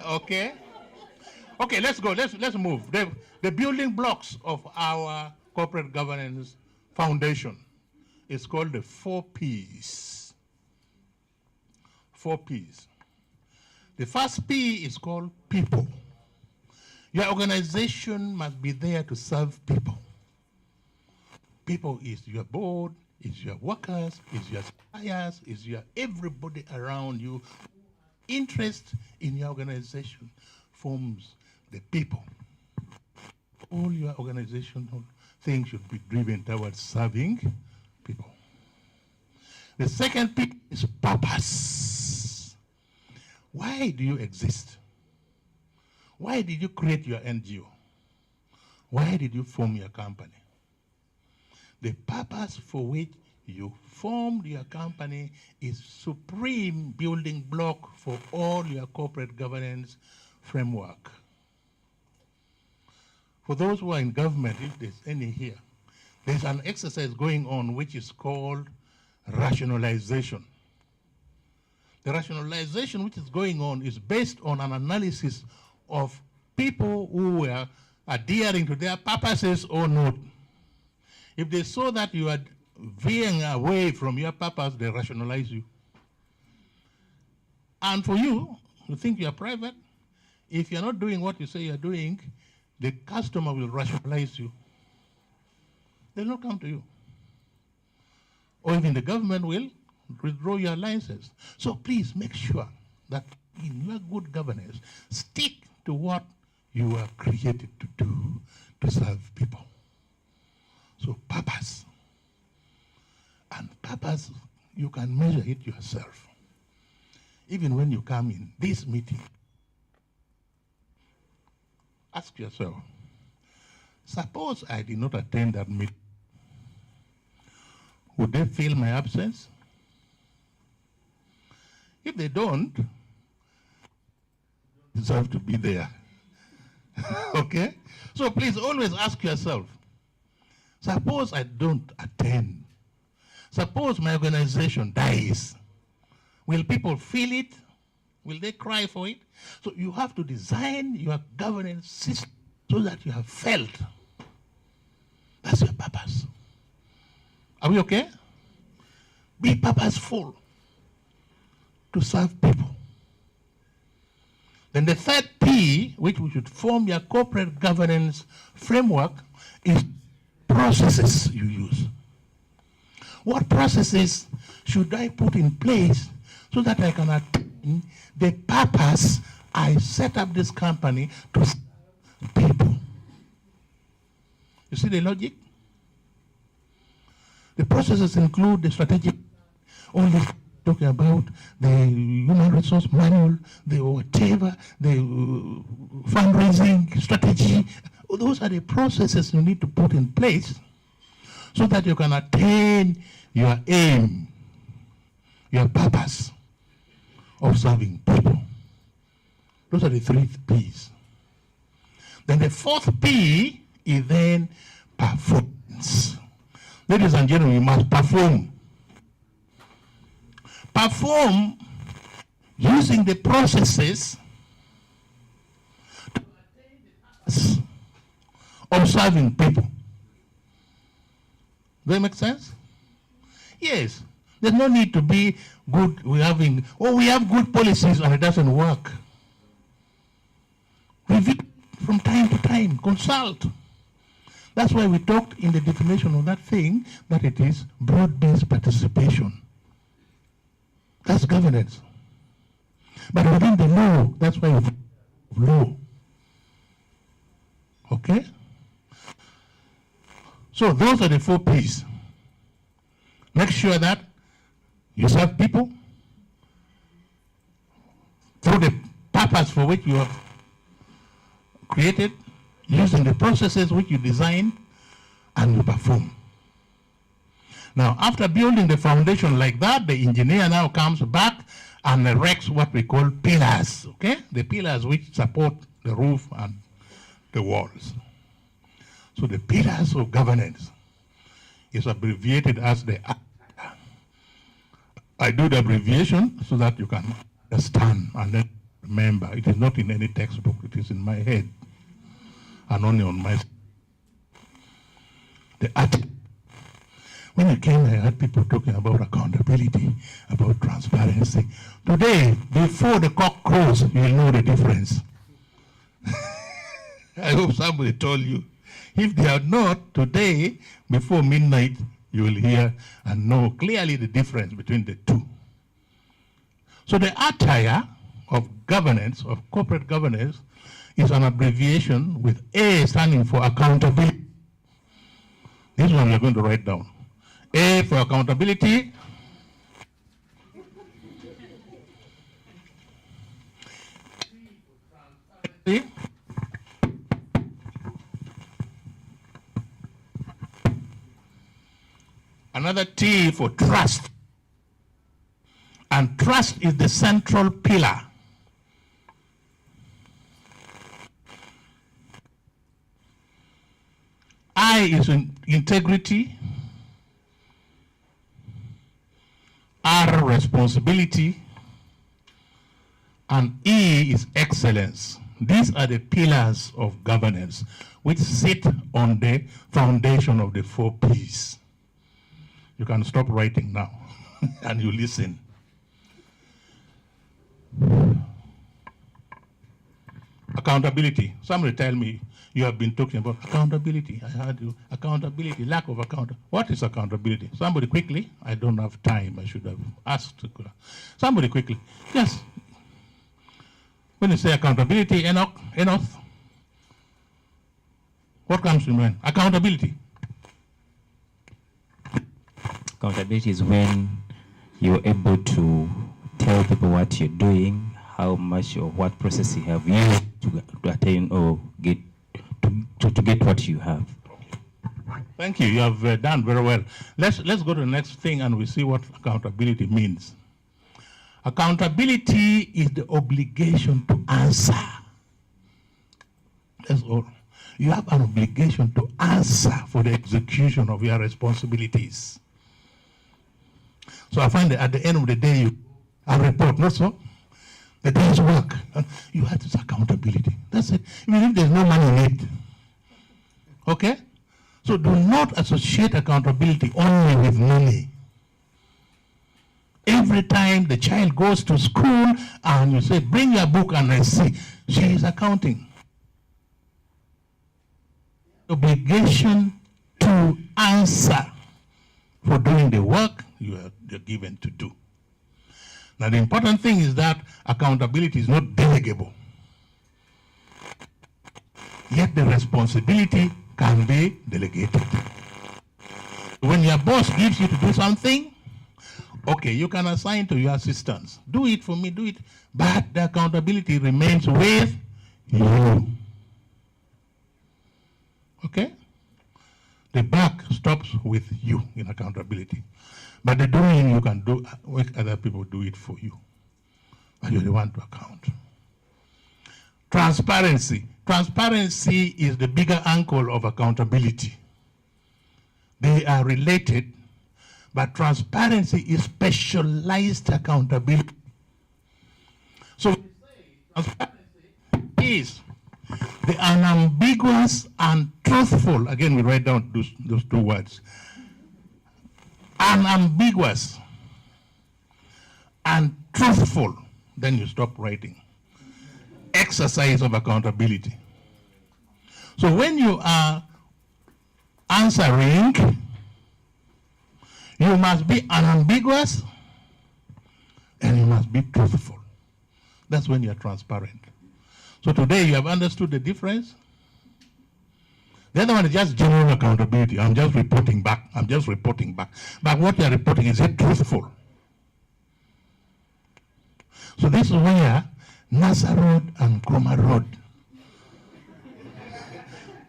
Okay. Okay, let's go. Let's move. The building blocks of our corporate governance foundation is called the 4 Ps. 4 Ps. The first P is called people. Your organization must be there to serve people. People is your board, is your workers, is your suppliers, is your everybody around you. Interest in your organization forms the people. All your organizational things should be driven towards serving people. The second P is purpose. Why do you exist? Why did you create your NGO? Why did you form your company? The purpose for which you formed your company is supreme building block for all your corporate governance framework. For those who are in government, if there's any here, there's an exercise going on which is called rationalization. The rationalization which is going on is based on an analysis of people who were adhering to their purposes or not. If they saw that you are veering away from your purpose, they rationalize you. And for you, you think you are private. If you're not doing what you say you're doing, the customer will rationalize you. They'll not come to you. Or even the government will withdraw your license. So please make sure that in your good governance, stick to what you are created to do to serve people. So purpose. And purpose, you can measure it yourself. Even when you come in this meeting, ask yourself, suppose I did not attend that meeting, would they feel my absence? If they don't, deserve to be there. Okay? So please always ask yourself, suppose I don't attend. Suppose my organization dies. Will people feel it? Will they cry for it? So you have to design your governance system so that you have felt. That's your purpose. Are we okay? Be purposeful to serve people. Then the third P, which we should form your corporate governance framework, is processes you use. What processes should I put in place so that I can attain the purpose I set up this company to serve people? You see the logic? The processes include the strategic, all this talking about the human resource manual, the whatever, the fundraising strategy. Those are the processes you need to put in place so that you can attain your aim, your purpose of serving people. Those are the 3 P's. Then the 4th P is then performance. Ladies and gentlemen, you must perform. Perform using the processes observing people. Does that make sense? Yes. There's no need to be good. We have good policies and it doesn't work. Review from time to time. Consult. That's why we talked in the definition of that thing that it is broad-based participation. That's governance. But within the law, that's why we law. Okay? So those are the 4 P's. Make sure that you serve people through the purpose for which you have created, using the processes which you design, and you perform. Now, after building the foundation like that, the engineer now comes back and erects what we call pillars, okay? The pillars which support the roof and the walls. So the pillars of governance is abbreviated as the I do the abbreviation so that you can understand and then remember. It is not in any textbook, it is in my head and only on my the attitude. When I came, I heard people talking about accountability, about transparency. Today, before the cock crows, you'll know the difference. I hope somebody told you. If they are not, today, before midnight, you will hear and know clearly the difference between the two. So the attire of governance, of corporate governance, is an abbreviation with A standing for accountability. This one we're going to write down. A for accountability. Another T for trust. And trust is the central pillar. I is integrity. R, responsibility. And E is excellence. These are the pillars of governance which sit on the foundation of the 4 P's. You can stop writing now and you listen. Accountability. Somebody tell me you have been talking about accountability. I heard you. Accountability, lack of accountability. What is accountability? Somebody quickly. I don't have time. I should have asked. Somebody quickly. Yes. When you say accountability, Enoch, what comes to mind? Accountability. Accountability is when you're able to tell people what you're doing, how much or what process you have used to attain or get to get what you have. Thank you. You have done very well. Let's go to the next thing and we see what accountability means. Accountability is the obligation to answer. That's all. You have an obligation to answer for the execution of your responsibilities. So I find that at the end of the day, you have a report, not so? The day's work. You have this accountability. That's it. Even if there's no money in it. Okay? So do not associate accountability only with money. Every time the child goes to school and you say, bring your book and I see, she is accounting. Obligation to answer for doing the work you're given to do. Now the important thing is that accountability is not delegable. Yet the responsibility can be delegated. When your boss gives you to do something, okay, you can assign to your assistants. Do it for me, do it. But the accountability remains with you. Okay? The buck stops with you in accountability. But the doing you can do, make other people do it for you. But you're the one to account. Transparency. Transparency is the bigger uncle of accountability. They are related, but transparency is specialized accountability. So transparency is The unambiguous and truthful. Again, we write down those two words. Unambiguous and truthful. Then you stop writing. Exercise of accountability. So when you are answering, you must be unambiguous and you must be truthful. That's when you're transparent. So today you have understood the difference. The other one is just general accountability. I'm just reporting back. But what you're reporting, is it truthful? So this is where NASA Road and Chroma Road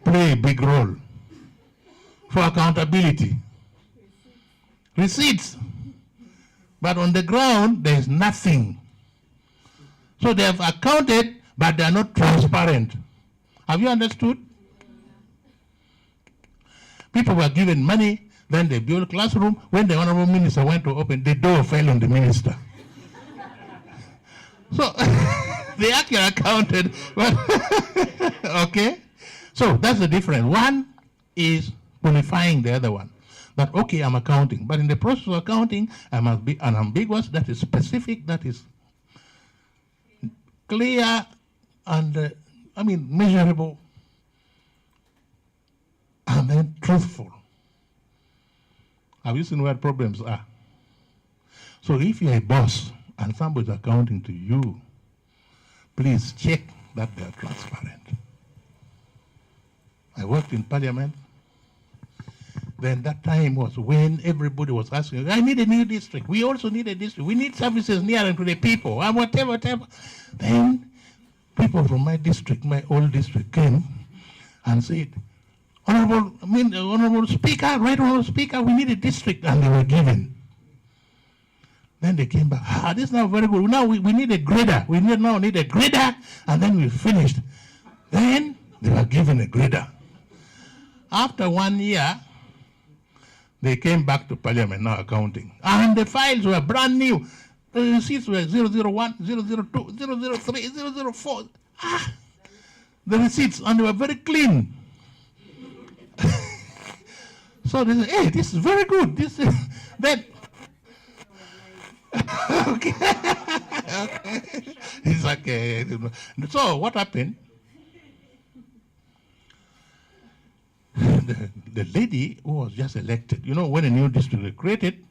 play a big role for accountability. Receipts. But on the ground, there is nothing. So they have accounted, but they are not transparent. Have you understood? People were given money, then they built a classroom. When the honorable minister went to open, the door fell on the minister. So they actually accounted. Okay? So that's the difference. One is qualifying the other one. That, okay, I'm accounting. But in the process of accounting, I must be unambiguous, that is specific, that is clear and, measurable, and then truthful. Have you seen where problems are? So if you're a boss and somebody's accounting to you, please check that they're transparent. I worked in Parliament. Then that time was when everybody was asking, I need a new district. We also need a district. We need services nearer to the people, and whatever. Then people from my district, my old district, came and said, Honorable Speaker, Right Honorable Speaker, we need a district, and they were given. Then they came back, this is now very good. Now we need a grader. We now need a grader, and then we finished. Then they were given a grader. After 1 year, they came back to Parliament now accounting. And the files were brand new. The receipts were 001, 002, 003, 004. The receipts, and they were very clean. So they said, hey, this is very good. This is that. Okay. Okay. It's like, so what happened? The lady who was just elected, when a new district is created,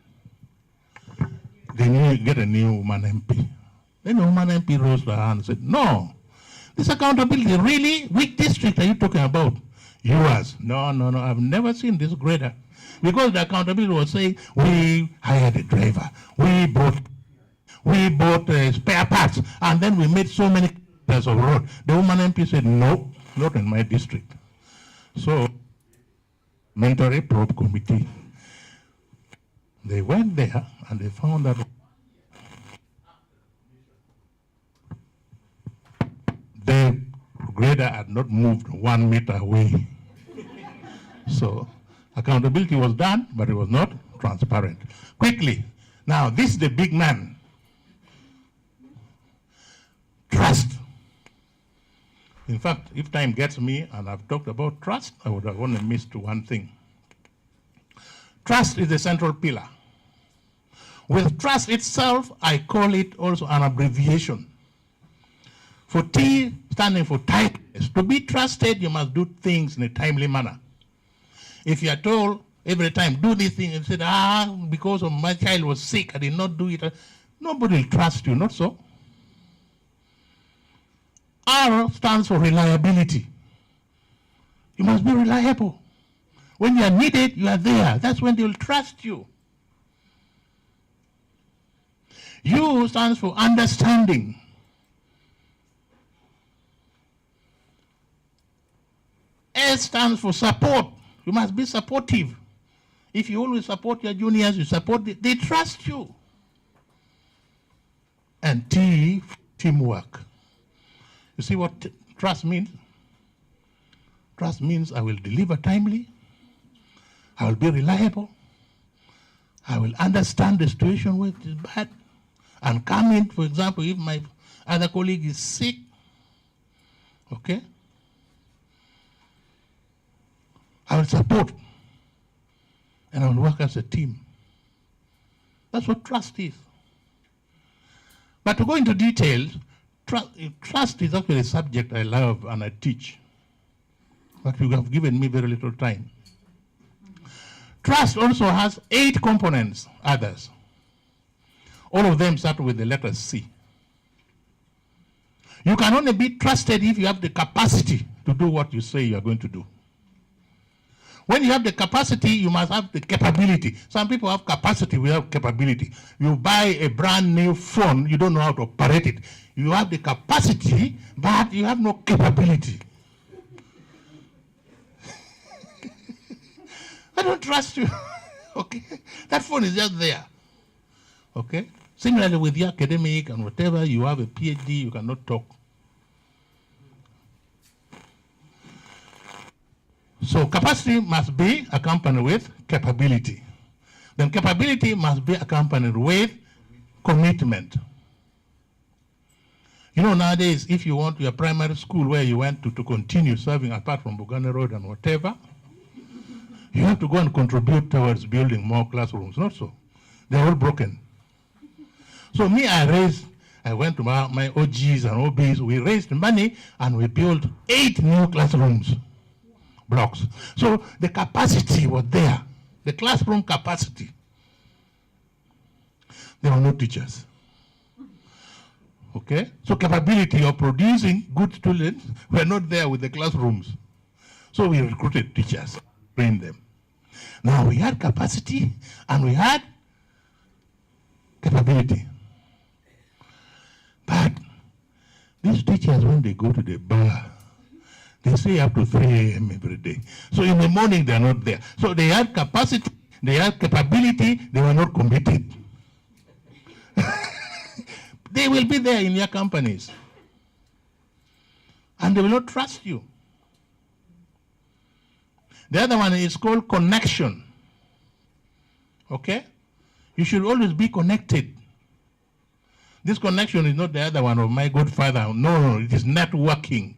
they get a new woman MP. Then the woman MP rose her hand and said, no, this accountability, really? Which district are you talking about? Yours. No, I've never seen this grader. Because the accountability was saying, we hired a driver, we bought spare parts, and then we made so many kilometers of road. The woman MP said, no, not in my district. So, Mentoring Probe Committee. They went there and they found that the grader had not moved 1 meter away. So accountability was done, but it was not transparent. Quickly, now this is the big man. Trust. In fact, if time gets me and I've talked about trust, I would have only missed one thing. Trust is the central pillar. With trust itself, I call it also an abbreviation. For T, standing for timeliness. To be trusted, you must do things in a timely manner. If you are told every time, do this thing, and said, because of my child was sick, I did not do it, nobody will trust you, not so. R stands for reliability. You must be reliable. When you are needed, you are there. That's when they will trust you. U stands for understanding. S stands for support. You must be supportive. If you always support your juniors, you support them, they trust you. And T, teamwork. You see what trust means? Trust means I will deliver timely, I will be reliable, I will understand the situation when it is bad, and come in, for example, if my other colleague is sick, okay? I will support, and I will work as a team. That's what trust is. But to go into details, trust is actually a subject I love and I teach. But you have given me very little time. Trust also has 8 components, others. All of them start with the letter C. You can only be trusted if you have the capacity to do what you say you are going to do. When you have the capacity, you must have the capability. Some people have capacity without capability. You buy a brand new phone, you don't know how to operate it. You have the capacity, but you have no capability. I don't trust you. Okay? That phone is just there. Okay? Similarly with the academic and whatever, you have a PhD, you cannot talk. So capacity must be accompanied with capability. Then capability must be accompanied with commitment. You know, nowadays, if you want your primary school where you went to continue serving apart from Buganda Road and whatever, you have to go and contribute towards building more classrooms. Not so. They're all broken. So me, I went to my OGs and OBs, we raised money and we built 8 new classrooms. Blocks. So the capacity was there, the classroom capacity. There were no teachers. Okay? So capability of producing good students were not there with the classrooms. So we recruited teachers, trained them. Now we had capacity and we had capability. But these teachers, when they go to the bar, they stay up to 3 a.m. every day. So in the morning, they're not there. So they had capacity, they had capability, they were not committed. They will be there in your companies. And they will not trust you. The other one is called connection. Okay? You should always be connected. This connection is not the other one of my good father. No, it is networking.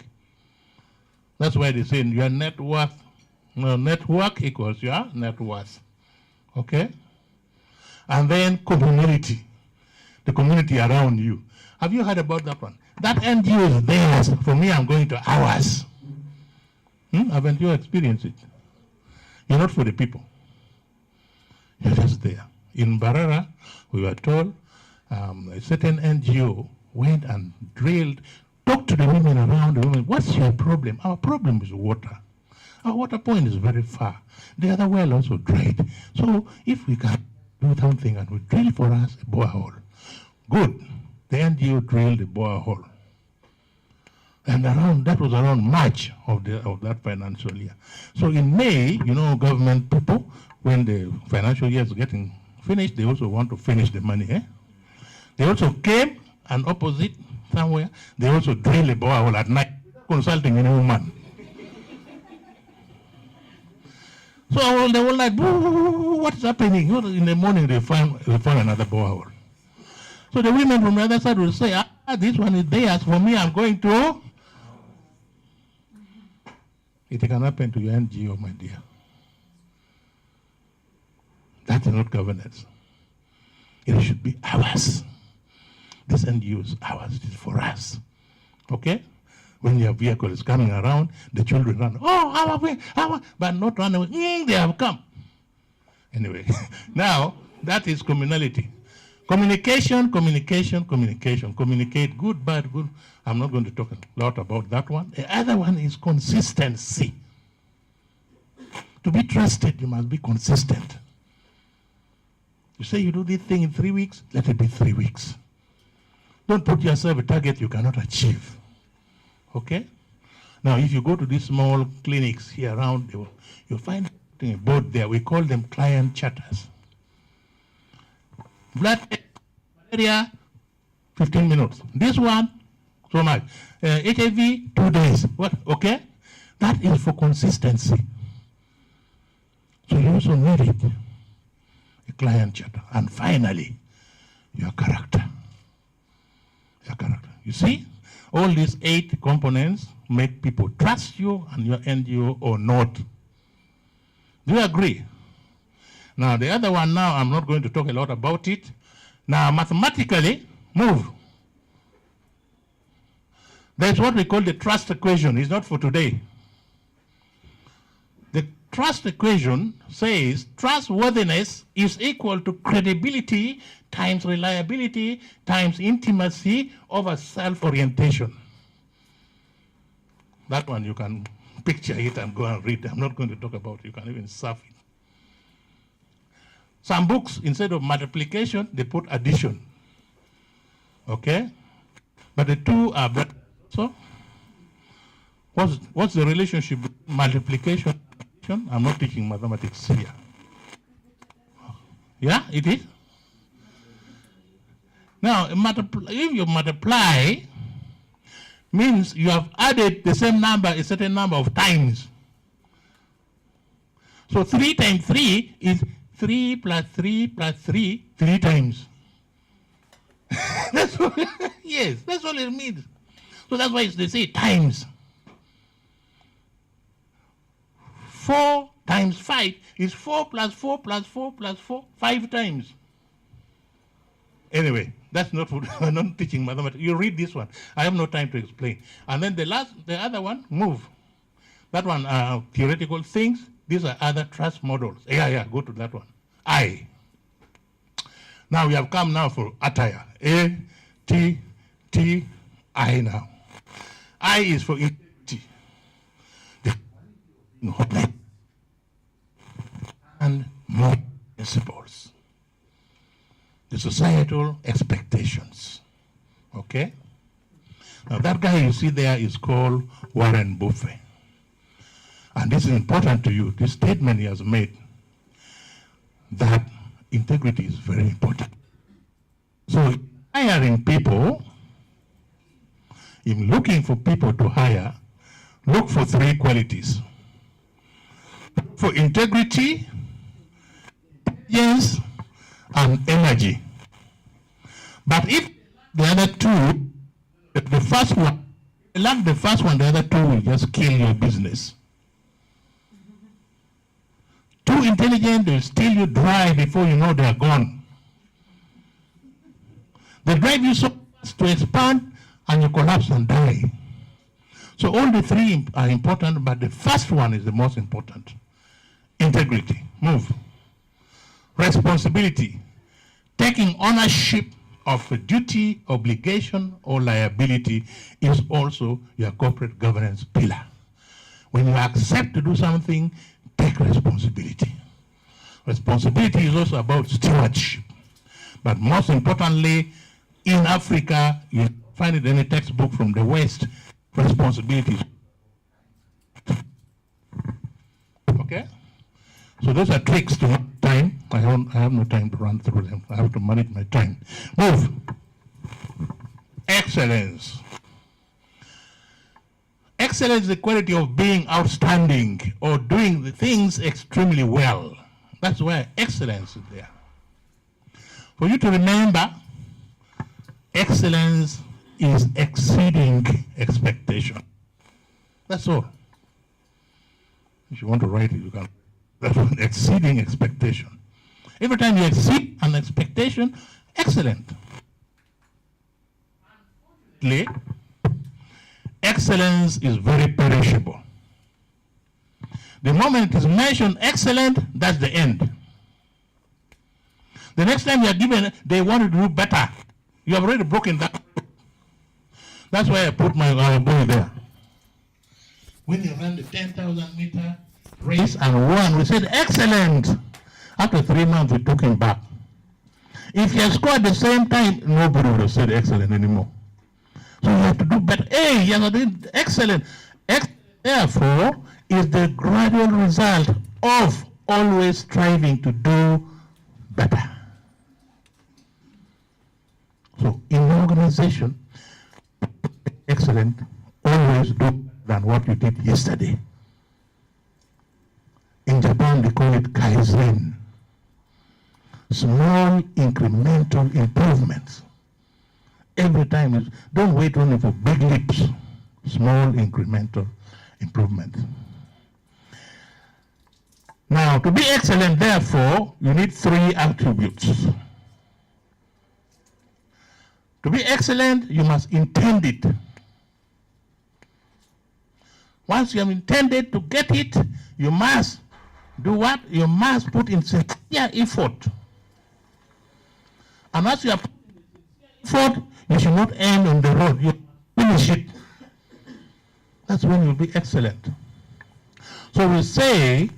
That's why they say your net worth, network equals your net worth. Okay? And then community, the community around you. Have you heard about that one? That NGO is theirs. For me, I'm going to ours. Haven't you experienced it? You're not for the people. You're just there. In Barara, we were told a certain NGO went and drilled. Talk to the women around the women. What's your problem? Our problem is water. Our water point is very far. The other well also dried. So if we can do something and we drill for us a borehole, good. The NGO drilled a borehole. And that was around March of that financial year. So in May, you know, government people, when the financial year is getting finished, they also want to finish the money. Eh? They also came and opposite somewhere, they also drill a borehole at night, consulting any woman. So they were like, what's happening? In the morning, they find another borehole. So the women from the other side will say, this one is theirs. For me, I'm going to. It can happen to your NGO, my dear. That is not governance. It should be ours. This NGO is ours. It is for us. Okay? When your vehicle is coming around, the children run, but not run away. They have come. Anyway, now that is communality. Communication. Communicate, good, bad, good. I'm not going to talk a lot about that one. The other one is consistency. To be trusted, you must be consistent. You say you do this thing in 3 weeks, let it be 3 weeks. Don't put yourself a target you cannot achieve. Okay? Now, if you go to these small clinics here around, you'll find a board there. We call them client charters. Blood malaria, 15 minutes. This one, so much. HIV, 2 days. What? Okay? That is for consistency. So you also need it. A client charter. And finally, your character. Your character. You see? All these 8 components make people trust you and your NGO or not. Do you agree? Now, the other one now, I'm not going to talk a lot about it. Now, mathematically, move. That's what we call the trust equation. It's not for today. The trust equation says trustworthiness is equal to credibility times reliability times intimacy over self-orientation. That one you can picture it and go and read. I'm not going to talk about it. You can even surf it. Some books, instead of multiplication, they put addition. Okay? But the two are better. So, what's the relationship between multiplication and addition? I'm not teaching mathematics here. Yeah, it is? Now, if you multiply, means you have added the same number a certain number of times. So 3 times 3 is 3 plus 3 plus 3, 3 times. That's what, yes, that's all it means. So that's why they say times. 4 times 5 is 4 plus 4 plus 4 plus 4, 5 times. Anyway, that's not what I'm not teaching mathematics. You read this one. I have no time to explain. And then the other one, move. That one, theoretical things. These are other trust models. Yeah, go to that one. I. Now we have come now for attire. A, T, T, I now. I is for integrity. And more principles. The societal expectations. Okay? Now that guy you see there is called Warren Buffett. And this is important to you. This statement he has made that integrity is very important. So hiring people, in looking for people to hire, look for 3 qualities. Look for integrity, intelligence, and energy. But if the other 2, the first one, lack the first one, the other 2 will just kill your business. Too intelligent, they'll steal you dry before you know they're gone. They drive you so fast to expand and you collapse and die. So all the 3 are important, but the first one is the most important. Integrity, move. Responsibility, taking ownership of a duty, obligation, or liability is also your corporate governance pillar. When you accept to do something, take responsibility. Responsibility is also about stewardship. But most importantly, in Africa, you find it in a textbook from the West, responsibility. Okay? So those are tricks to manage time. I have no time to run through them. I have to manage my time. Move. Excellence. Excellence is the quality of being outstanding or doing the things extremely well. That's why excellence is there. For you to remember, excellence is exceeding expectation. That's all. If you want to write it, you can. That's one, exceeding expectation. Every time you exceed an expectation, excellent. Excellence is very perishable. The moment it is mentioned excellent, that's the end. The next time you are given, they want to do better. You have already broken that. That's why I put my boy there. When you run the 10,000 meter race and won, we said excellent. After 3 months, we took him back. If he had scored the same time, nobody would have said excellent anymore. So you have to do better. Hey, you are doing excellent. Therefore, is the gradual result of always striving to do better. So in an organization, excellent, always do better than what you did yesterday. In Japan, they call it Kaizen. Small incremental improvements. Every time, don't wait only for big leaps. Small incremental improvements. Now, to be excellent, therefore, you need 3 attributes. To be excellent, you must intend it. Once you have intended to get it, you must do what? You must put in sincere effort. And as you are putting effort, you should not end on the road. You finish it. That's when you'll be excellent. So we say,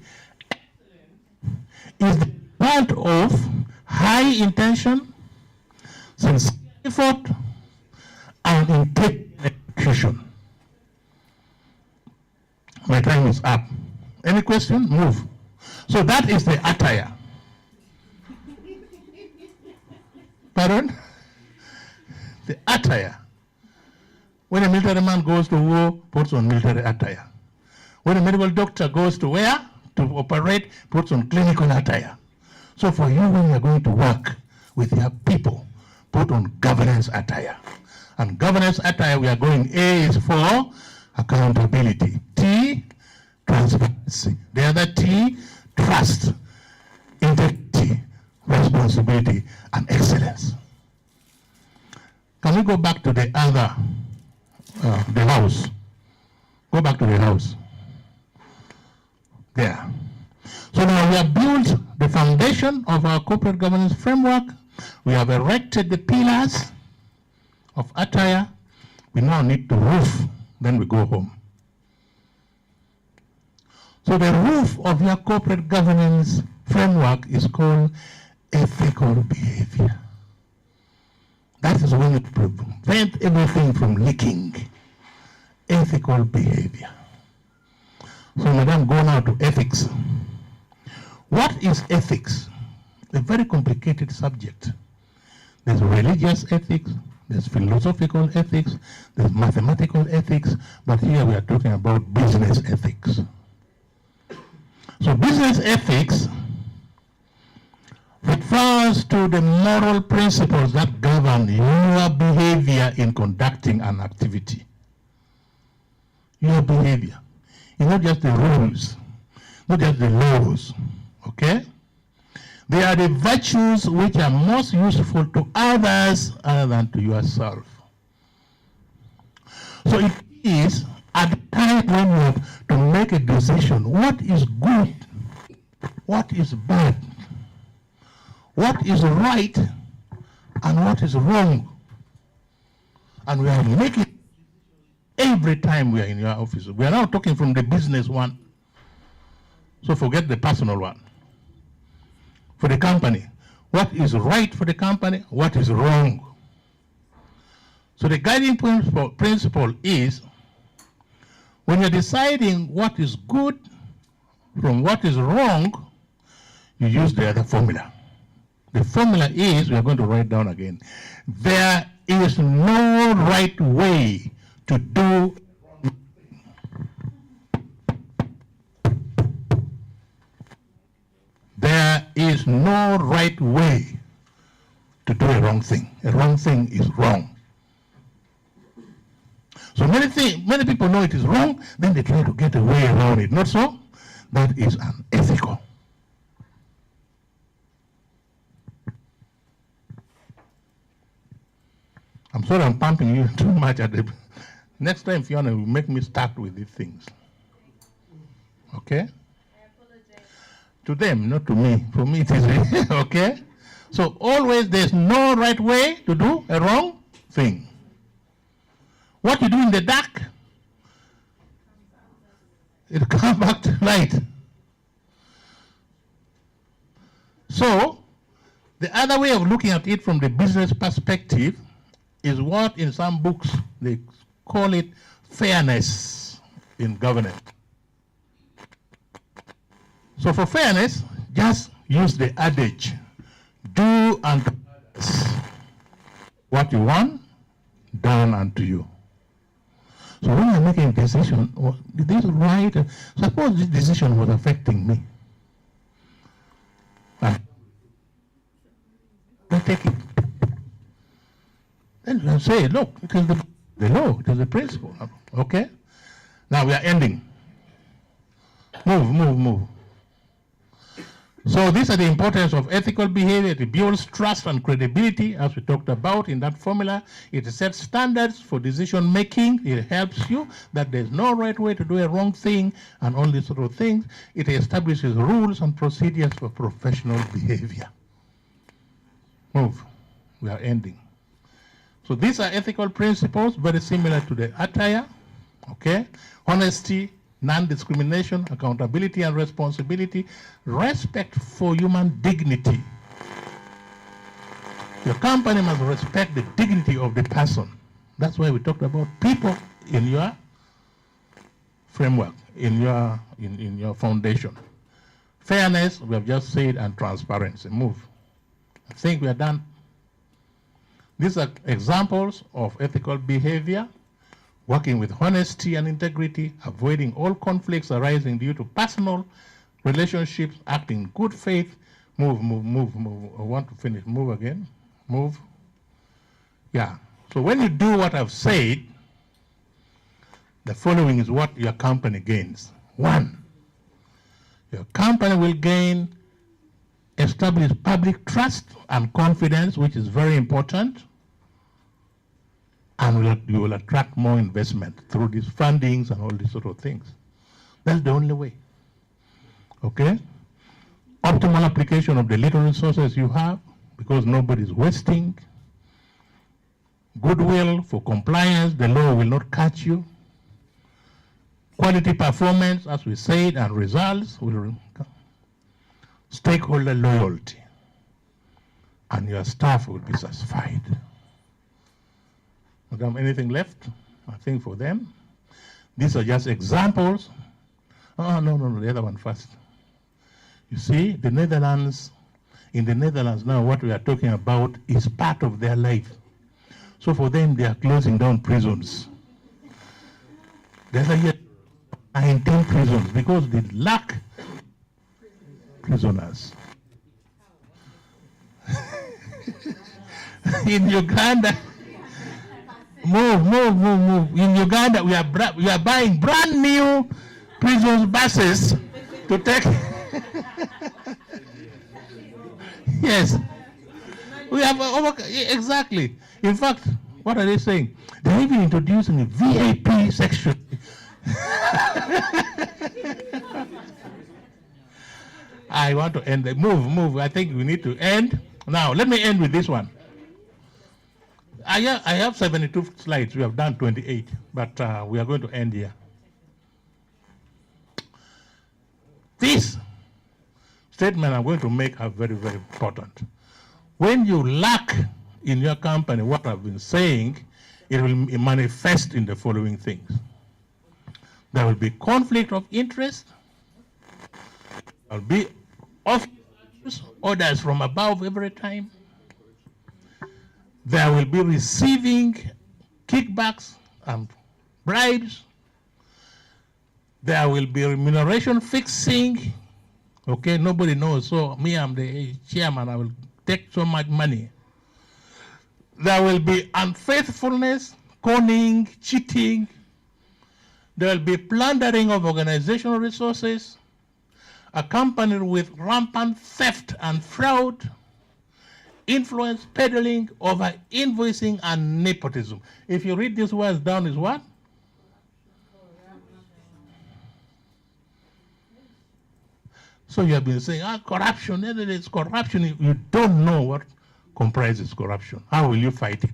is the result of high intention, sincere effort, and intelligent execution. My time is up. Any question? Move. So that is the attire. Pardon? The attire. When a military man goes to war, puts on military attire. When a medical doctor goes to where? To operate, puts on clinical attire. So for you, when you're going to work with your people, put on governance attire. And governance attire, we are going, A is for accountability. T, transparency. The other T, trust, integrity, responsibility, and excellence. Can we go back to the other, the house? Go back to the house. There. So now we have built the foundation of our corporate governance framework. We have erected the pillars of attire. We now need to roof, then we go home. So the roof of your corporate governance framework is called ethical behavior. That is when it prevents everything from leaking. Ethical behavior. So madam, go now to ethics. What is ethics? A very complicated subject. There's religious ethics, there's philosophical ethics, there's mathematical ethics, but here we are talking about business ethics. So business ethics refers to the moral principles that govern your behavior in conducting an activity. Your behavior. It's not just the rules, not just the laws, okay? They are the virtues which are most useful to others other than to yourself. So it is at the time when you have to make a decision, what is good, what is bad, what is right, and what is wrong. And we are making every time we are in your office. We are now talking from the business one. So forget the personal one. For the company, what is right for the company, what is wrong. So the guiding principle is, when you're deciding what is good from what is wrong, you use the other formula. The formula is, we are going to write down again, there is no right way to do. There is no right way to do a wrong thing. A wrong thing is wrong. So many people know it is wrong, then they try to get a way around it. Not so? That is unethical. I'm sorry I'm pumping you too much at the next time, Fiona, will make me start with these things. Okay? To them, not to me. For me it is okay? So always there's no right way to do a wrong thing. What you do in the dark, it comes back to light. So the other way of looking at it from the business perspective is what in some books they call it fairness in governance. So for fairness, just use the adage, do unto others what you want done unto you. So when you're making a decision, is this right? Suppose this decision was affecting me. I take it. Then you say, look, it is the law, it is the principle. Okay? Now we are ending. Move. So these are the importance of ethical behavior. It builds trust and credibility, as we talked about in that formula. It sets standards for decision making. It helps you that there's no right way to do a wrong thing and all these sort of things. It establishes rules and procedures for professional behavior. Move. We are ending. So these are ethical principles, very similar to the attire. Okay? Honesty, non-discrimination, accountability and responsibility, respect for human dignity. Your company must respect the dignity of the person. That's why we talked about people in your framework, in your foundation. Fairness, we have just said, and transparency. Move. I think we are done. These are examples of ethical behavior. Working with honesty and integrity, avoiding all conflicts arising due to personal relationships, acting in good faith. Move, move, move, move. I want to finish. Move again. Move. Yeah. So when you do what I've said, the following is what your company gains. One, your company will gain establish public trust and confidence, which is very important. And you will attract more investment through these fundings and all these sort of things. That's the only way. Okay? Optimal application of the little resources you have, because nobody's wasting. Goodwill for compliance, the law will not catch you. Quality performance, as we said, and results will. Stakeholder loyalty, and your staff will be satisfied. Madam, anything left? I think for them. These are just examples. Oh, no, the other one first. You see, the Netherlands, in the Netherlands now, what we are talking about is part of their life. So for them, they are closing down prisons. There's 19 prisons because they lack prisoners. In Uganda, move. In Uganda, we are buying brand new prison buses to take. Yes, we have exactly. In fact, what are they saying? They're even introducing a VIP section. I want to end. Move. I think we need to end. Now, let me end with this one. I have 72 slides. We have done 28, but we are going to end here. This statement I'm going to make are very, very important. When you lack in your company what I've been saying, it will manifest in the following things. There will be conflict of interest. There will be orders from above every time. There will be receiving kickbacks and bribes. There will be remuneration fixing. Okay, nobody knows. So me, I'm the chairman, I will take so much money. There will be unfaithfulness, conning, cheating. There will be plundering of organizational resources, accompanied with rampant theft and fraud, influence peddling, over invoicing, and nepotism. If you read these words down, is what? So you have been saying, corruption, it's corruption. You don't know what comprises corruption. How will you fight it?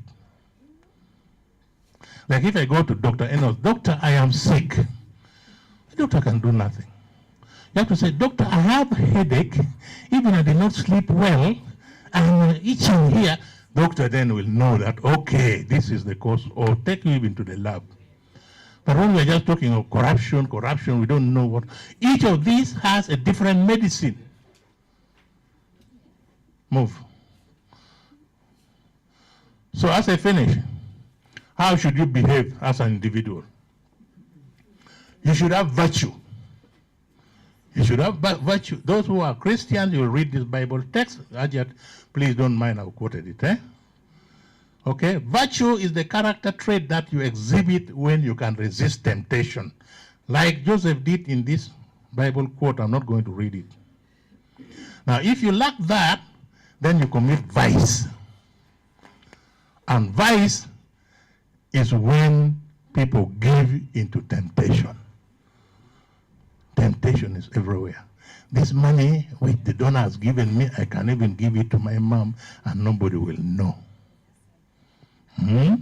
Like if I go to Dr. Enos, doctor, I am sick. The doctor can do nothing. You have to say, doctor, I have a headache. Even I did not sleep well. I'm itching here. Doctor then will know that, okay, this is the cause, or take you even to the lab. But when we're just talking of corruption, we don't know what. Each of these has a different medicine. Move. So as I finish, how should you behave as an individual? You should have virtue. You should have virtue. Those who are Christians, you will read this Bible text. Ajat, please don't mind, I've quoted it. Okay, virtue is the character trait that you exhibit when you can resist temptation. Like Joseph did in this Bible quote, I'm not going to read it. Now, if you lack that, then you commit vice. And vice is when people give into temptation. Temptation is everywhere. This money which the donor has given me, I can even give it to my mom and nobody will know. Move.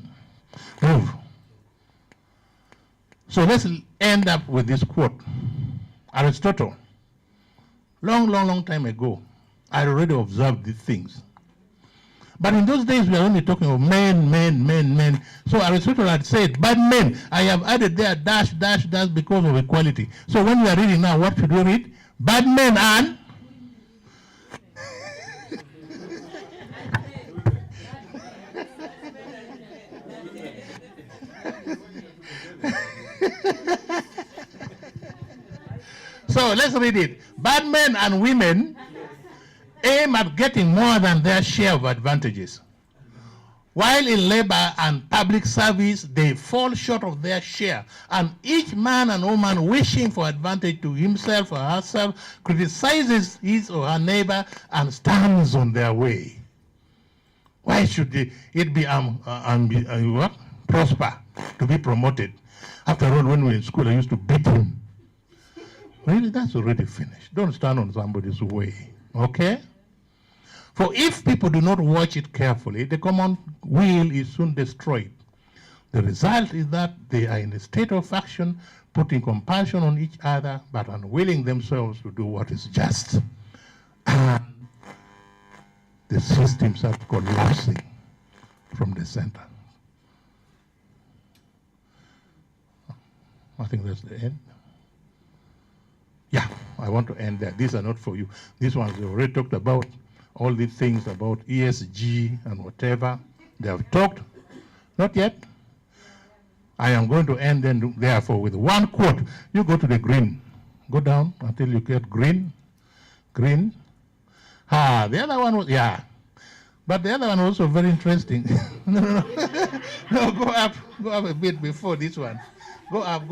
So let's end up with this quote. Aristotle, long time ago, I already observed these things. But in those days, we are only talking of men. So Aristotle had said, bad men, I have added there dash because of equality. So when we are reading now, what should we read? Bad men and so let's read it. Bad men and women aim at getting more than their share of advantages. While in labor and public service, they fall short of their share, and each man and woman wishing for advantage to himself or herself criticizes his or her neighbor and stands on their way. Why should it be prosper, to be promoted? After all, when we were in school, I used to beat him. Really, that's already finished. Don't stand on somebody's way, okay? For if people do not watch it carefully, the common weal is soon destroyed. The result is that they are in a state of action, putting compulsion on each other, but unwilling themselves to do what is just. And the systems are collapsing from the center. I think that's the end. Yeah, I want to end there. These are not for you. These ones we already talked about. All these things about ESG and whatever. They have talked. Not yet. I am going to end then, therefore, with one quote. You go to the green. Go down until you get green. Green. The other one was, yeah. But the other one was also very interesting. No, go up a bit before this one. Go up.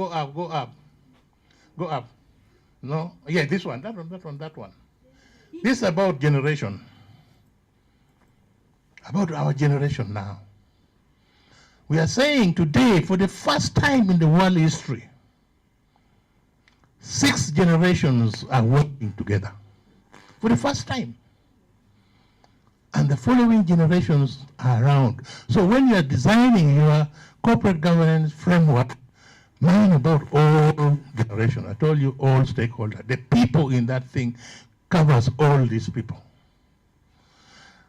No, yeah, this one, that one. This is about generation. About our generation now. We are saying today, for the first time in the world history, 6 generations are working together. For the first time. And the following generations are around. So when you are designing your corporate governance framework, mind about all generations. I told you all stakeholders. The people in that thing covers all these people.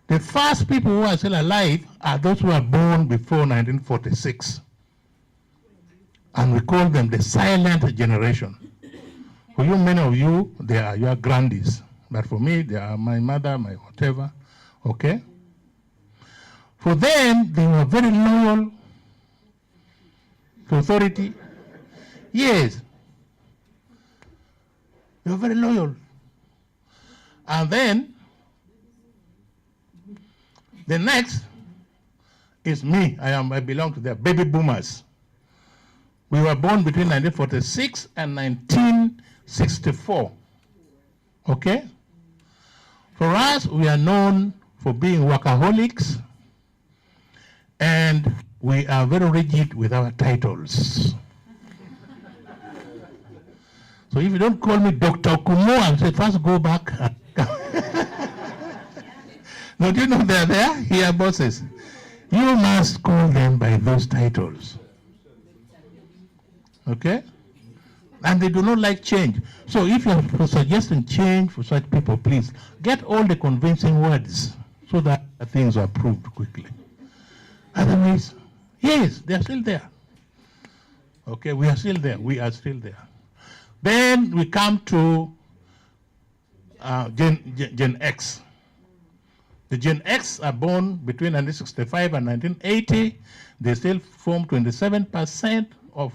The first people who are still alive are those who are born before 1946. And we call them the silent generation. For you, many of you, they are your grandies. But for me, they are my mother, my whatever. Okay? For them, they were very loyal to authority. Yes. They were very loyal. And then, the next is me. I belong to the baby boomers. We were born between 1946 and 1964. Okay? For us, we are known for being workaholics, and we are very rigid with our titles. So if you don't call me Dr. Kumo, I'll say, first go back. No, do you know they're there? Here, bosses. You must call them by those titles. Okay? And they do not like change. So if you're suggesting change for such people, please get all the convincing words so that things are proved quickly. Otherwise, yes, they're still there. Okay, we are still there. We are still there. Then we come to Gen X. The Gen X are born between 1965 and 1980. They still form 27% of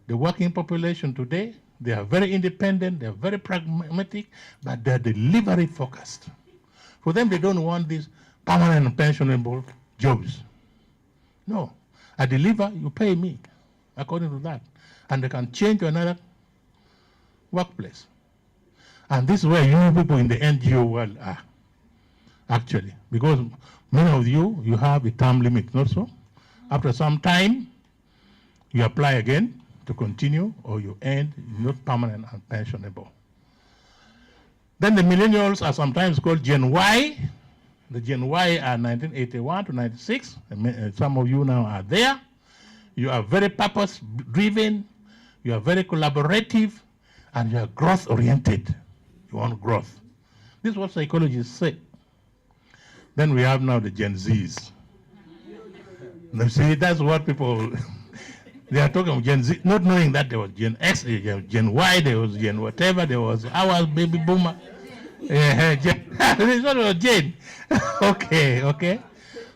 the working population today. They are very independent, they are very pragmatic, but they are delivery focused. For them, they don't want these permanent and pensionable jobs. No, I deliver, you pay me according to that. And they can change to another workplace. And this is where you people in the NGO world are, actually. Because many of you, you have a term limit, not so? After some time, you apply again to continue, or you end, not permanent and pensionable. Then the millennials are sometimes called Gen Y. The Gen Y are 1981 to 96. Some of you now are there. You are very purpose-driven, you are very collaborative, and you are growth-oriented. You want growth. This is what psychologists say. Then we have now the Gen Zs. Now see, that's what people, they are talking about Gen Z, not knowing that there was Gen X, Gen Y, there was Gen whatever, there was our baby boomer. It's not Gen. Okay.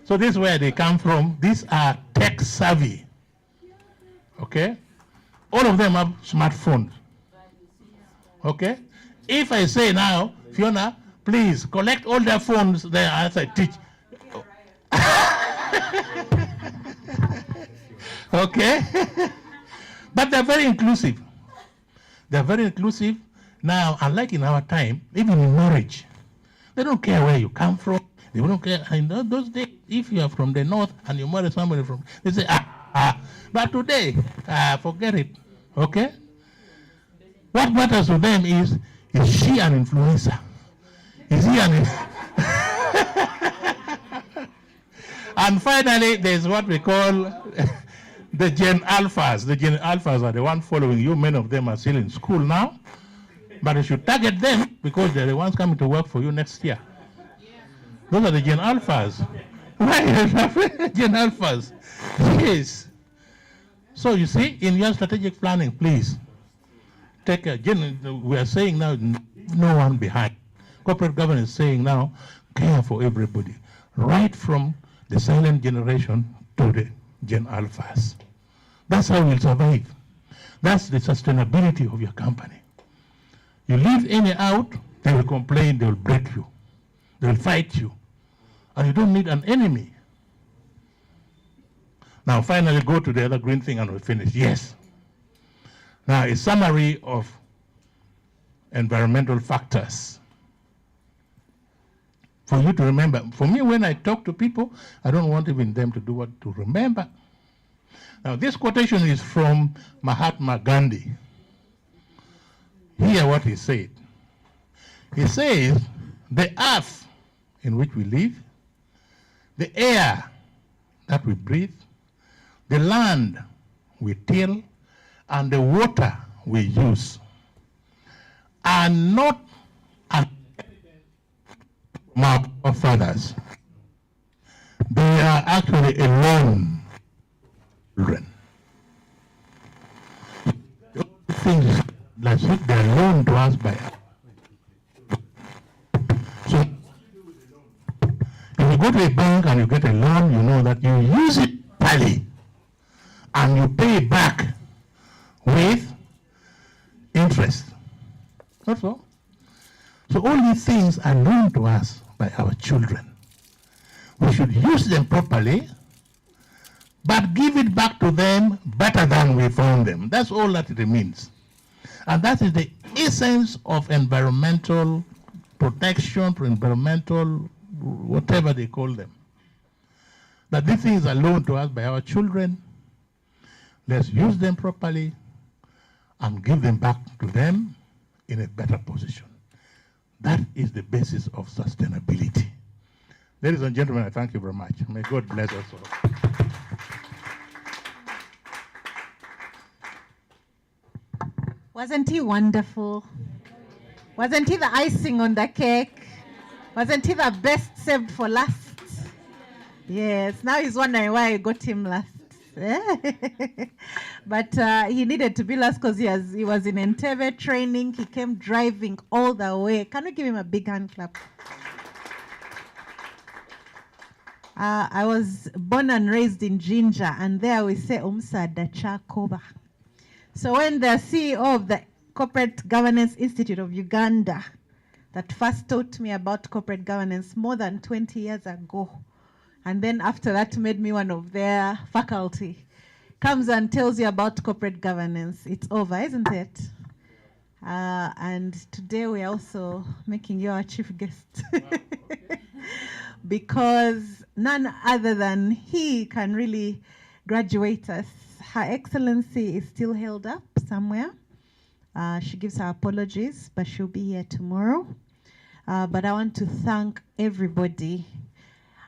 So this is where they come from. These are tech savvy. Okay? All of them have smartphones. Okay? If I say now, Fiona, please collect all their phones there as I teach. Okay? But they're very inclusive. They're very inclusive. Now, unlike in our time, even in marriage, they don't care where you come from. They don't care. In those days, if you are from the north and you marry somebody from, they say, But today, forget it. Okay? What matters to them is she an influencer? Is he an And finally, there's what we call the Gen Alphas. The Gen Alphas are the ones following you. Many of them are still in school now. But you should target them because they're the ones coming to work for you next year. Those are the Gen Alphas. Right? Gen Alphas. Yes. So you see, in your strategic planning, please, take a we are saying now, no one behind. Corporate governance is saying now, care for everybody. Right from the silent generation to the Gen Alphas. That's how you'll survive. That's the sustainability of your company. You leave any out, they will complain, they will break you. They will fight you. And you don't need an enemy. Now finally go to the other green thing and we'll finish. Yes. Now a summary of environmental factors. For you to remember. For me, when I talk to people, I don't want even them to do what to remember. Now this quotation is from Mahatma Gandhi. Hear what he said. He says, the earth in which we live, the air that we breathe, the land we till, and the water we use are not an map of others. They are actually alone children. Things like they're loaned to us by. So if you go to a bank and you get a loan, you know that you use it properly and you pay back with interest. That's all. So all these things are loaned to us by our children. We should use them properly, but give it back to them better than we found them. That's all that it means. And that is the essence of environmental protection, environmental, whatever they call them. That these things are loaned to us by our children. Let's use them properly and give them back to them in a better position. That is the basis of sustainability. Ladies and gentlemen, I thank you very much. May God bless us all. Wasn't he wonderful? Wasn't he the icing on the cake? Wasn't he the best saved for last? Yes, now he's wondering why I got him last. But he needed to be last because he was in Entebbe training. He came driving all the way. Can we give him a big hand clap? I was born and raised in Jinja, and there we say Umsada Chakoba. So when the CEO of the Corporate Governance Institute of Uganda, that first taught me about corporate governance more than 20 years ago, and then after that made me one of their faculty, comes and tells you about corporate governance, it's over, isn't it? And today we are also making you our chief guest. Because none other than he can really graduate us. Her Excellency is still held up somewhere. She gives her apologies, but she'll be here tomorrow. But I want to thank everybody.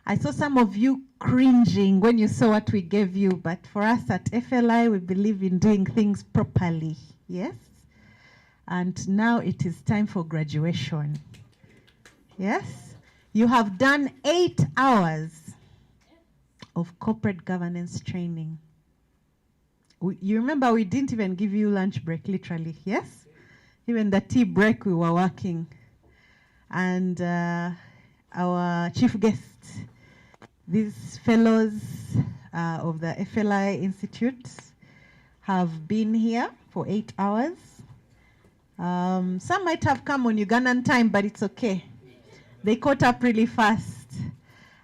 I saw some of you cringing when you saw what we gave you, but for us at FLI, we believe in doing things properly, yes? And now it is time for graduation. Yes? You have done 8 hours of corporate governance training. You remember we didn't even give you lunch break, literally, yes? Even the tea break we were working. And our chief guest, these fellows of the FLI Institute have been here for 8 hours. Some might have come on Ugandan time, but it's okay. They caught up really fast.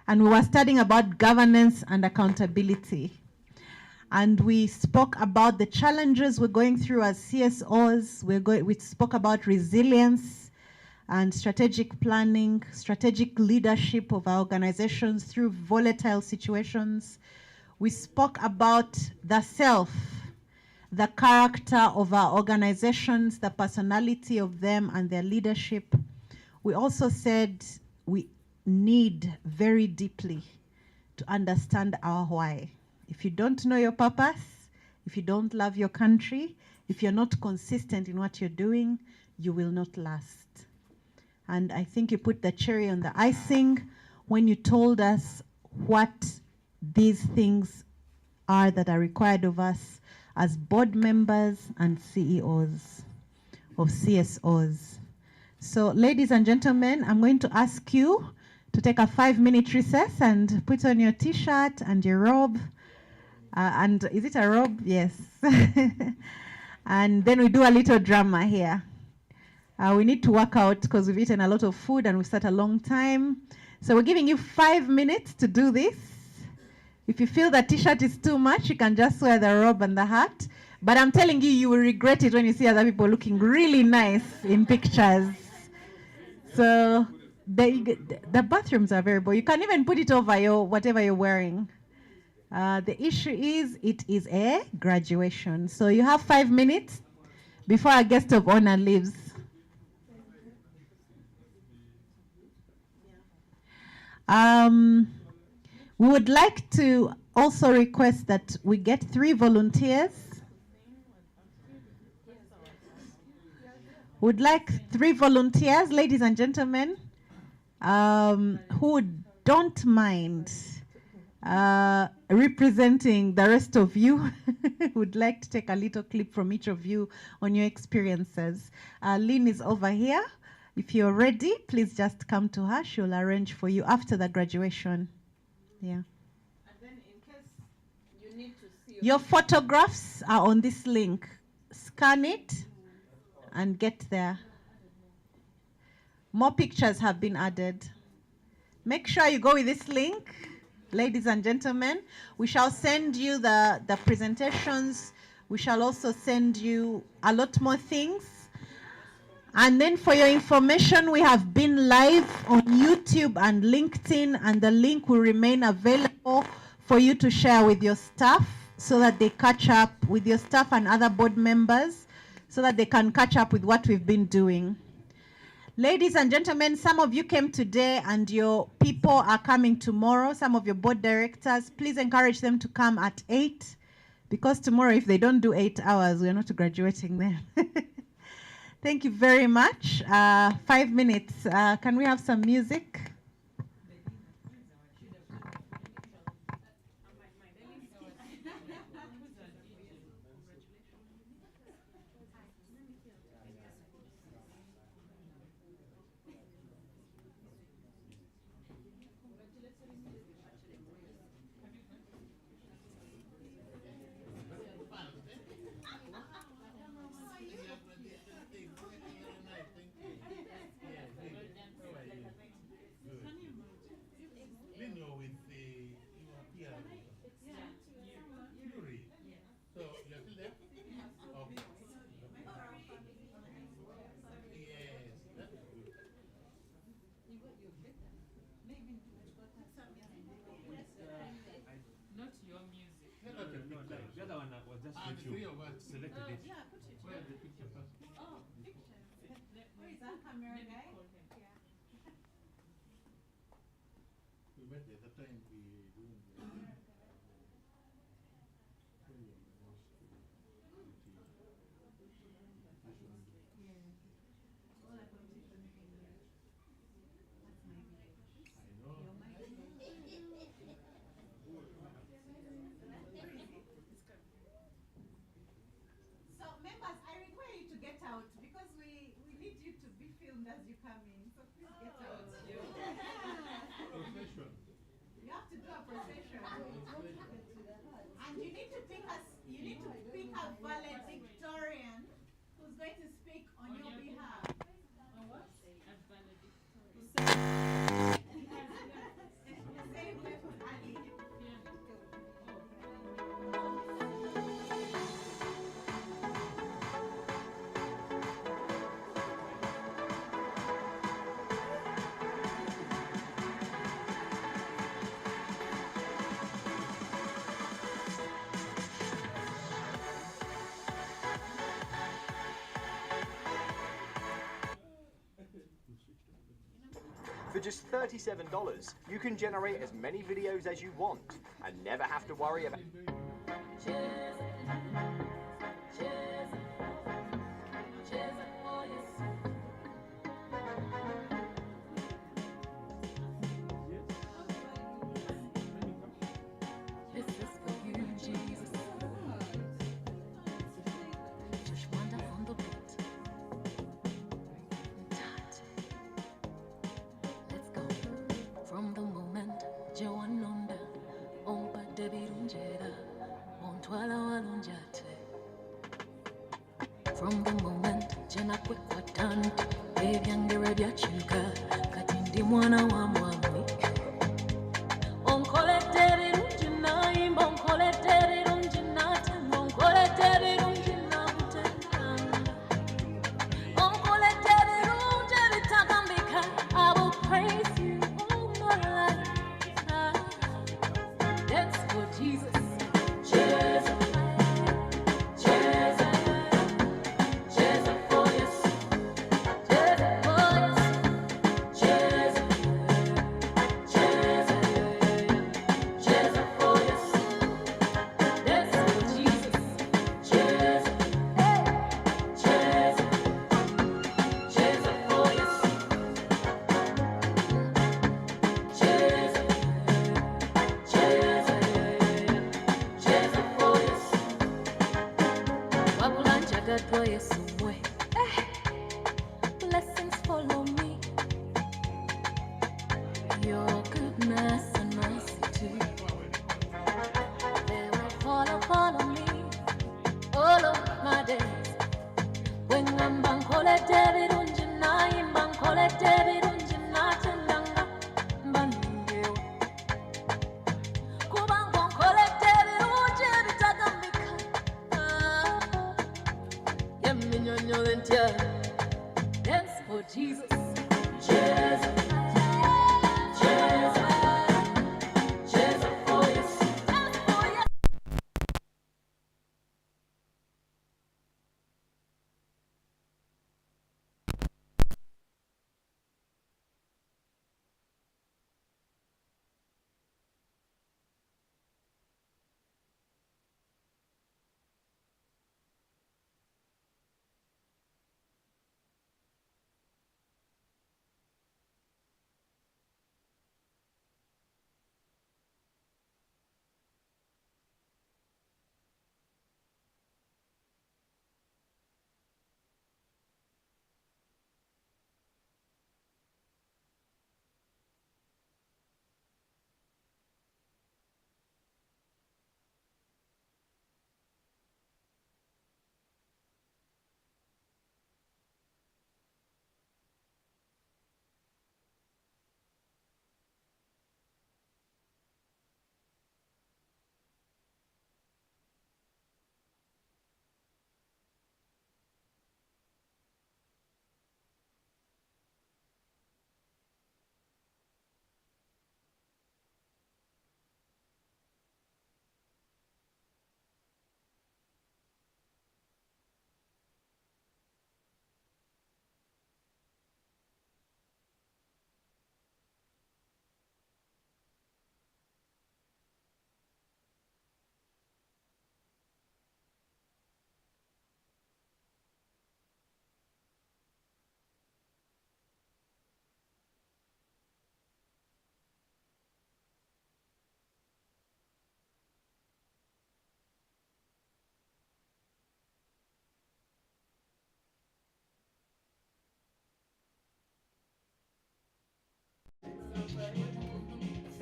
And we were studying about governance and accountability. And we spoke about the challenges we're going through as CSOs. We spoke about resilience and strategic planning, strategic leadership of our organizations through volatile situations. We spoke about the self, the character of our organizations, the personality of them and their leadership. We also said we need very deeply to understand our why. If you don't know your purpose, if you don't love your country, if you're not consistent in what you're doing, you will not last. And I think you put the cherry on the icing when you told us what these things are that are required of us as board members and CEOs of CSOs. So ladies and gentlemen, I'm going to ask you to take a 5-minute recess and put on your t-shirt and your robe. And is it a robe? Yes. And then we do a little drama here. We need to work out because we've eaten a lot of food and we start a long time. So we're giving you 5 minutes to do this. If you feel the t-shirt is too much, you can just wear the robe and the hat. But I'm telling you, you will regret it when you see other people looking really nice in pictures. So the bathrooms are very boring. You can even put it over your whatever you're wearing. The issue is it is a graduation. So you have 5 minutes before our guest of honor leaves. We would like to also request that we get 3 volunteers. Would like 3 volunteers, ladies and gentlemen, who don't mind representing the rest of you. Would like to take a little clip from each of you on your experiences. Lynn is over here. If you're ready, please just come to her. She'll arrange for you after the graduation. Yeah. And then in case you need to see your photographs are on this link. Scan it and get there. More pictures have been added. Make sure you go with this link, ladies and gentlemen. We shall send you the presentations. We shall also send you a lot more things. And then for your information, we have been live on YouTube and LinkedIn, and the link will remain available for you to share with your staff so that they catch up with your staff and other board members so that they can catch up with what we've been doing. Ladies and gentlemen, some of you came today and your people are coming tomorrow. Some of your board directors, please encourage them to come at 8 because tomorrow if they don't do 8 hours, we're not graduating them. Thank you very much. 5 minutes. Can we have some music? The three of us selected it. Yeah, put it. Where is the picture person? Oh, pictures. Where is that camera guy? Yeah. We met the other time we doing the So members, I require you to get out because we need you to be filmed as you come in. So please get out. Profession. You have to do a procession. And you need to pick a valedictorian who's going to speak on your behalf. Same way for Ali. For just $37, you can generate as many videos as you want and never have to worry about... This is for you, Jesus. Just wander on the beat. Let's go. From the moment Joanonda, Ompa Debirunjera, Montwala Walunjate. From the moment Jena Quikwatan, Baby Angerebia Chuka, Katindi Mwana wa Mwami. I will praise you all my life. That's for Jesus. Jesus. Jesus. Jesus for yes. Jesus for yes. Jesus. Jesus. Jesus for yes. That's for Jesus. Jesus. Hey. Jesus. Jesus for yes. Blessings follow me. Your goodness and mercy too. They will follow me all of my days. When I'm bankole David unjina, bankole David unjina tendanga baningeo. Kubankole David unje bitagambika. Yemi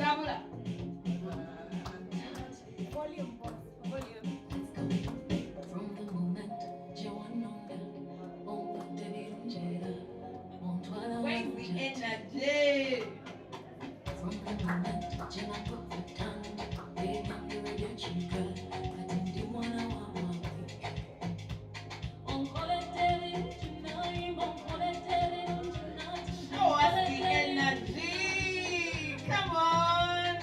Sabula. Volume, boss. Volume. From the moment Where's the energy? From the moment Jenna put the tongue, they got you ready to chica. I think they wanna want on call it David tonight, on call it David tonight. Show us the energy. Come on.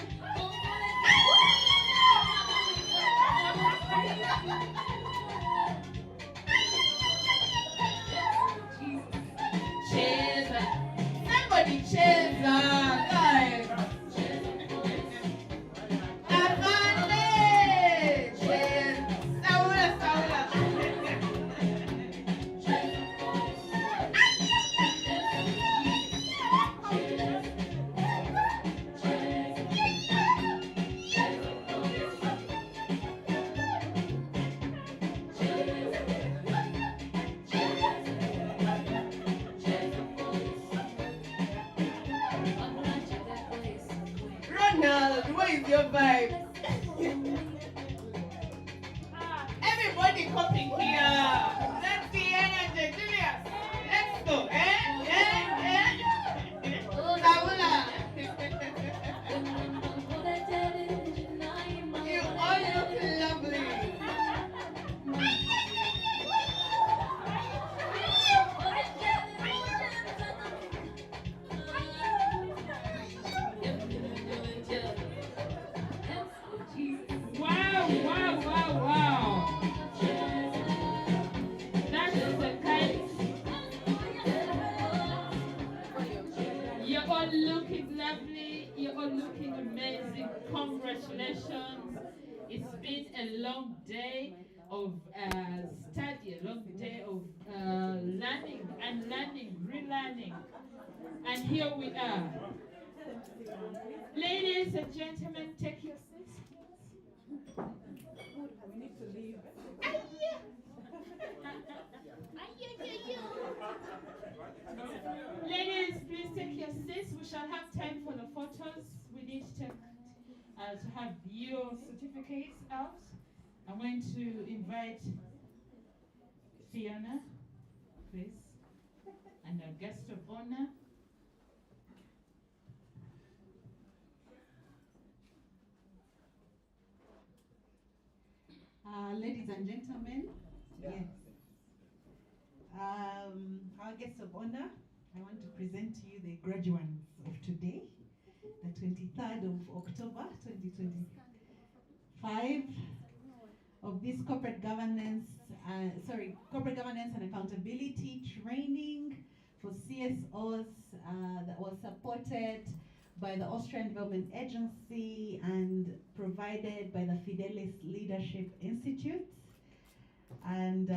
Cheza. Somebody cheza, guys. Amande. Cheza. Saula, Saula. Ronald, what is your vibe? Everybody coping here. Let's see energy, Julius. Let's go. Saula. You all look lovely. Wow, wow, wow, wow. That is the kind. You're all looking lovely. You're all looking amazing. Congratulations. It's been a long day of study, a long day of learning and learning, relearning. And here we are. Ladies and gentlemen, take your seats. We need to leave. Ladies, please take your seats. We shall have time for the photos. We need to have your certificates out. I'm going to invite Fiona, please, and our guest of honor. Ladies and gentlemen, yes. Our guest of honor, I want to present to you the graduates of today, the 23rd of October 2025 of this corporate governance and accountability training for CSOs that was supported by the Austrian Development Agency and provided by the Fidelis Leadership Institute. And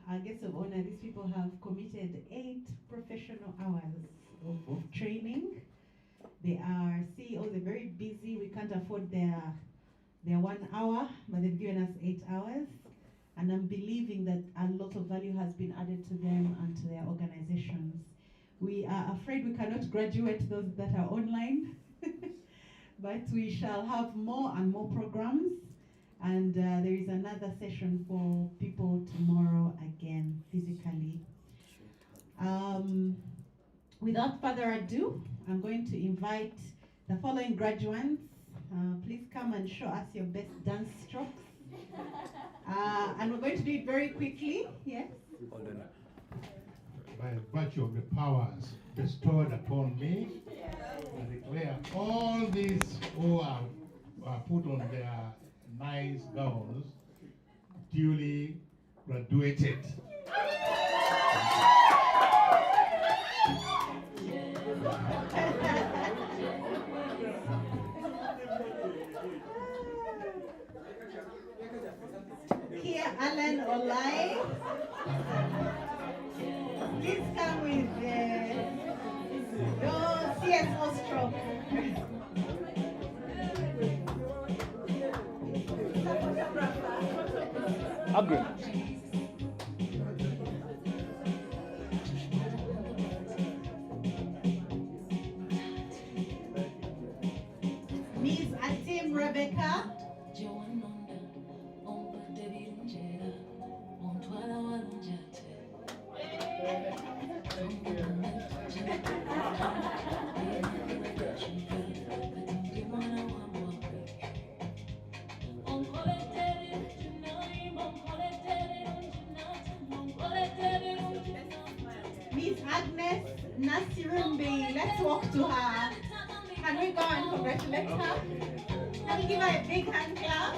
our guests of honor, these people have committed 8 professional hours of training. They are CEOs, they're very busy. We can't afford their 1 hour, but they've given us 8 hours. And I'm believing that a lot of value has been added to them and to their organizations. We are afraid we cannot graduate those that are online, but we shall have more and more programs. And there is another session for people tomorrow again, physically. Without further ado, I'm going to invite the following graduates. Please come and show us your best dance strokes. And we're going to do it very quickly, yes? By virtue of the powers bestowed upon me, I declare all these who are put on their nice gowns duly graduated. Here, Alan Olai. Please come with your CSO stroke. Agreed. Queen Rebecca. Miss Agnes Nasirumbi, let's walk to her. Can we go and congratulate her? Can we give her a big hand clap?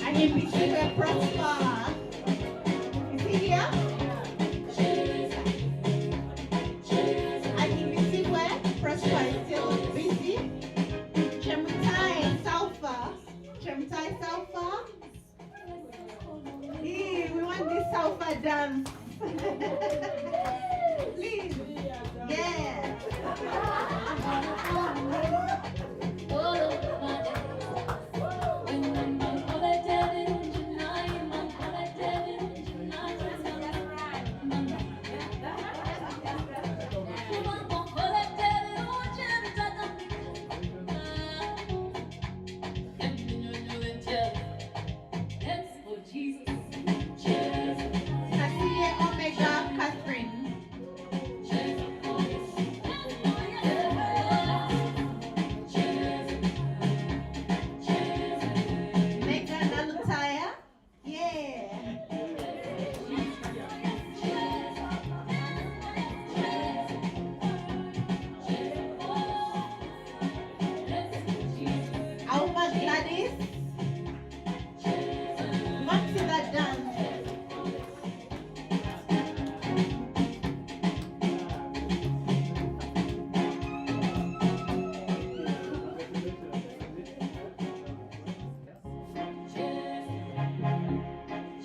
And if we see her prosper, is he here? And if we see where prosper is still busy, Chemutai Salfa. Chemutai Salfa. We want this Salfa dance. Please. Yeah. Cecilia Omega Catherine. Megan Alutaya. Yeah. Alma Gladys. Want to see that dance?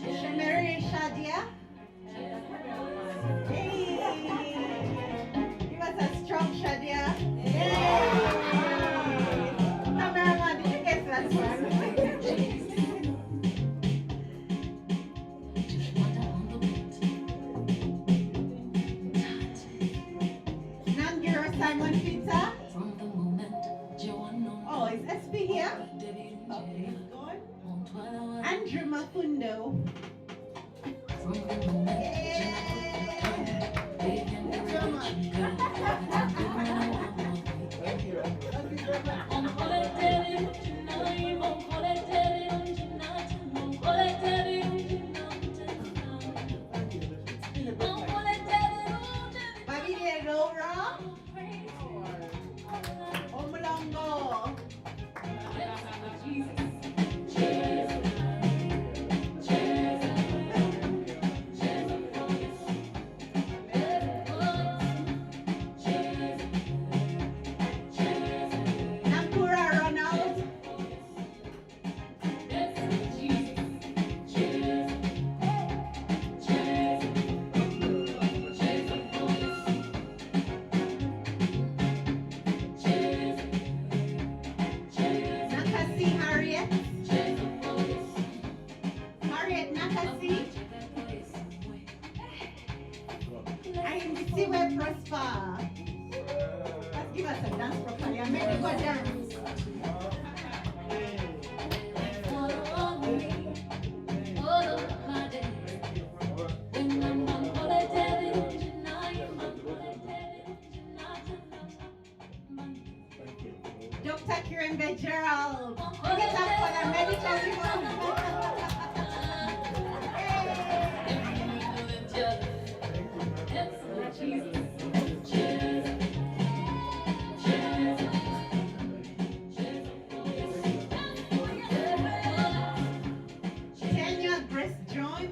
Shemeri Shadia. Hey. Give us a strong Shadia. Hey. Cameraman, did you get that one? Nangiro Simon Peter. Oh, is SP here? Okay, he's gone. Andrew Mafundo. Babide Laura. Omulongo. Nampura Ronald. Nakasi Harriet. Harriet Nakasi. I am the Siwe Prosper. Let's give us a dance properly. I made you go dance. Dr. Kirembe Gerald. Bring it up for the medical people. Tanya Grace John.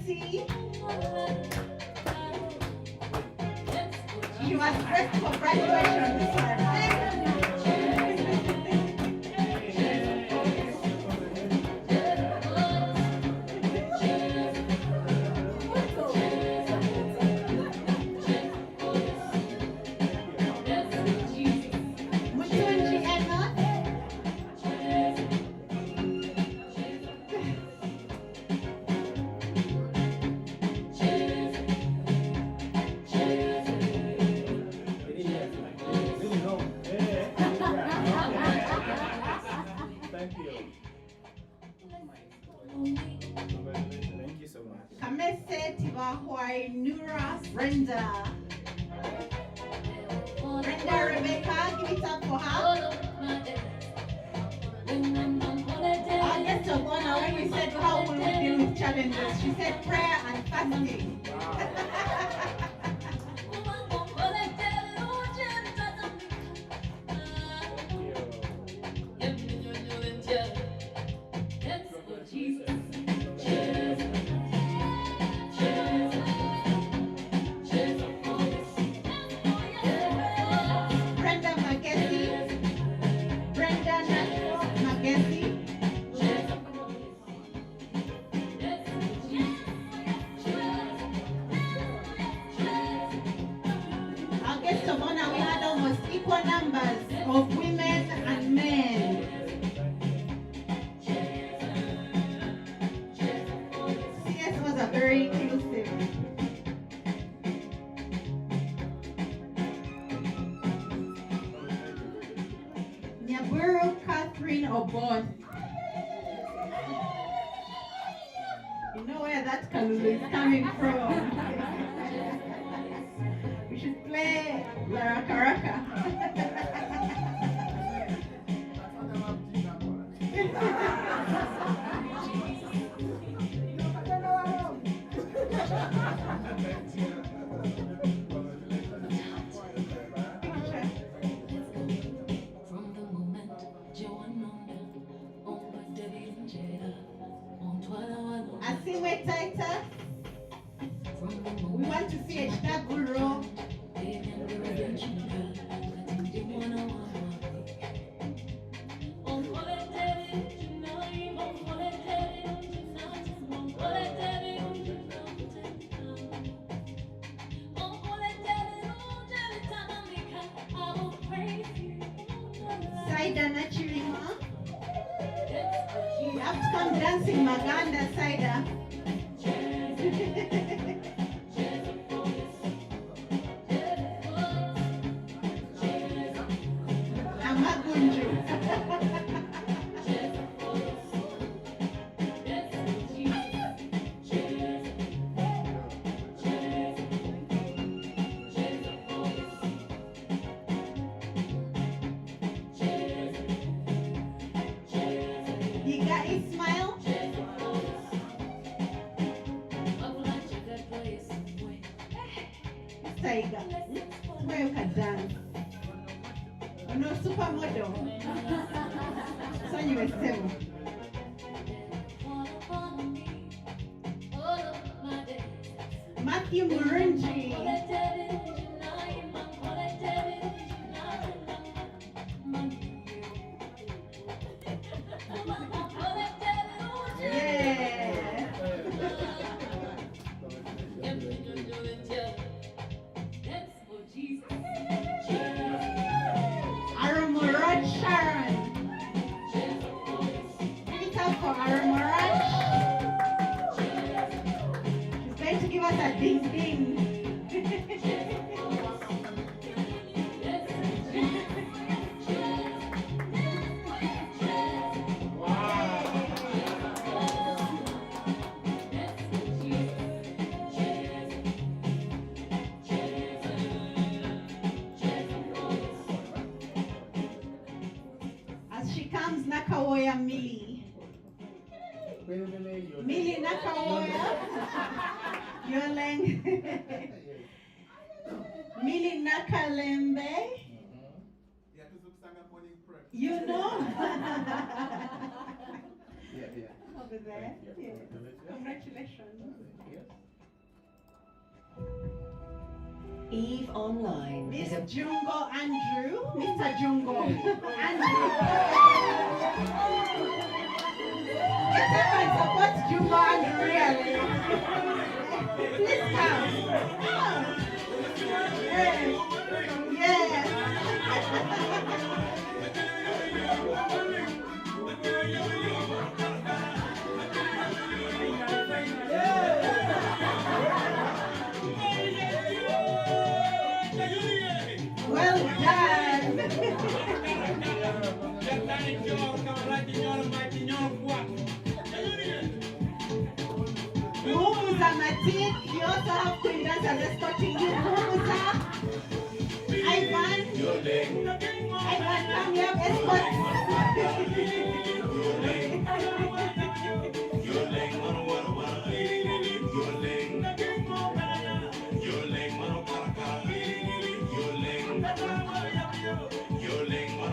Magesi. She was dressed for graduation this Mutunji Emma. Thank you. Thank you so much. Kamese Tibahwai Nura Brenda. Brenda Rebecca, give it up for her. Our guest of honor, when we said how will we deal with challenges, she said prayer and fasting. Brenda Magesi. Brenda Magesi. Our guest of honor, we had almost equal numbers of women and men. CS was a very inclusive. Nyaburu Catherine Obon. You know where that Kalulu is coming from. We should play Lara Karaka. Asiwe Taita. We want to see a Shaburo. Saida Nachirima. You have to come dancing Maganda, Saida. Amagunju. Yiga Ismail. Saiga. Where you can dance. No supermodel. So you were seven. Matthew Murunji. Aramuraj Sharon. Give it up for Aramuraj. She's going to give us a ding ding. As she comes, Nakawoya Mili. Mili Nakawoya. Yoleng. Mili Nakalembe. You know? over there. Yes. Congratulations. Eve Online Miss is a Jungo Andrew. Mr. Jungo Andrew. Let's everyone support Jungo Andrew, really. Please come. Come. Yes. Yes. Well done. Mumuza Matik, you also have Queen Dancers escorting you. Mumuza, Ivan, Ivan, come here, escort.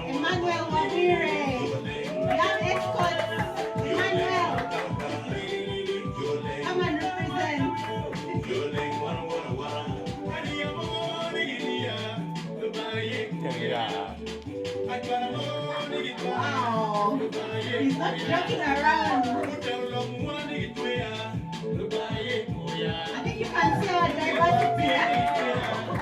Emmanuel Wamire, young escort. Emmanuel, come and represent. Wow, he's not joking around. I think you can see our diversity.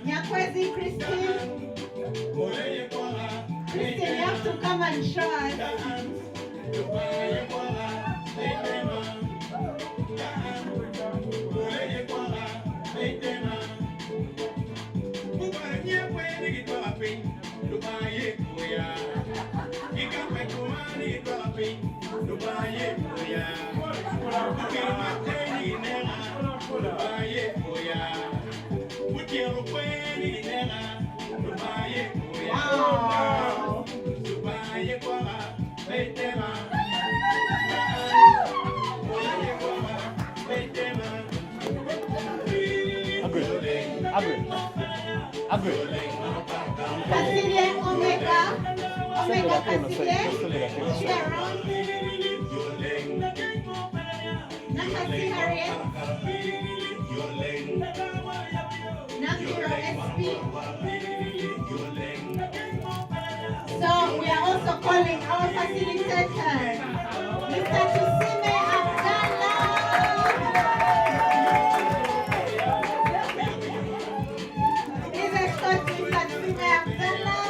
Nyakwezi Christine. Christine, you have to come and show us. Wow. Kasile Omega. Omega Kasile. Sharon. Nakasi Harriet. Nakiro SP. So we are also calling our facilitator, Mr. Tusime Abdallah. Please escort Mr. Tusime Abdallah.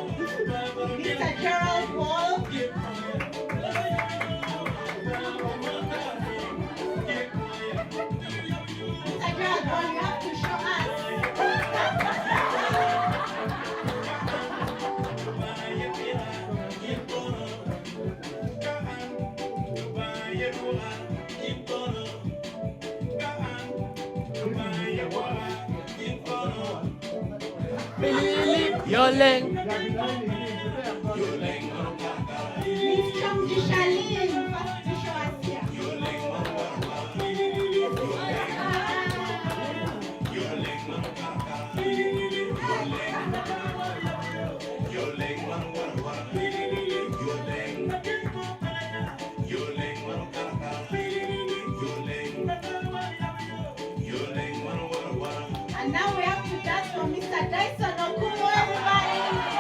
Mr. Gerald Wall. Mr. Gerald Wall, you have to show us. Yoleng. Miss Chamji Shalin, first to show us here. And now we have to dance for Mr. Dyson Okumu, everybody.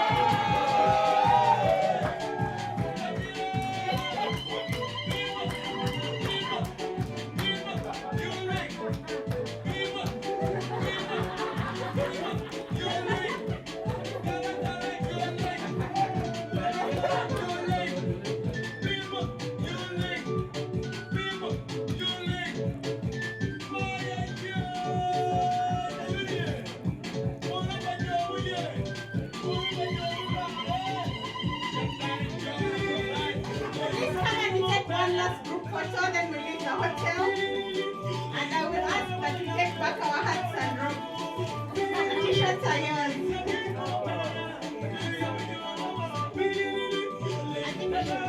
photo, then we leave the hotel. And I will ask that we take back our hats and robes. The t-shirts are yours. I think we should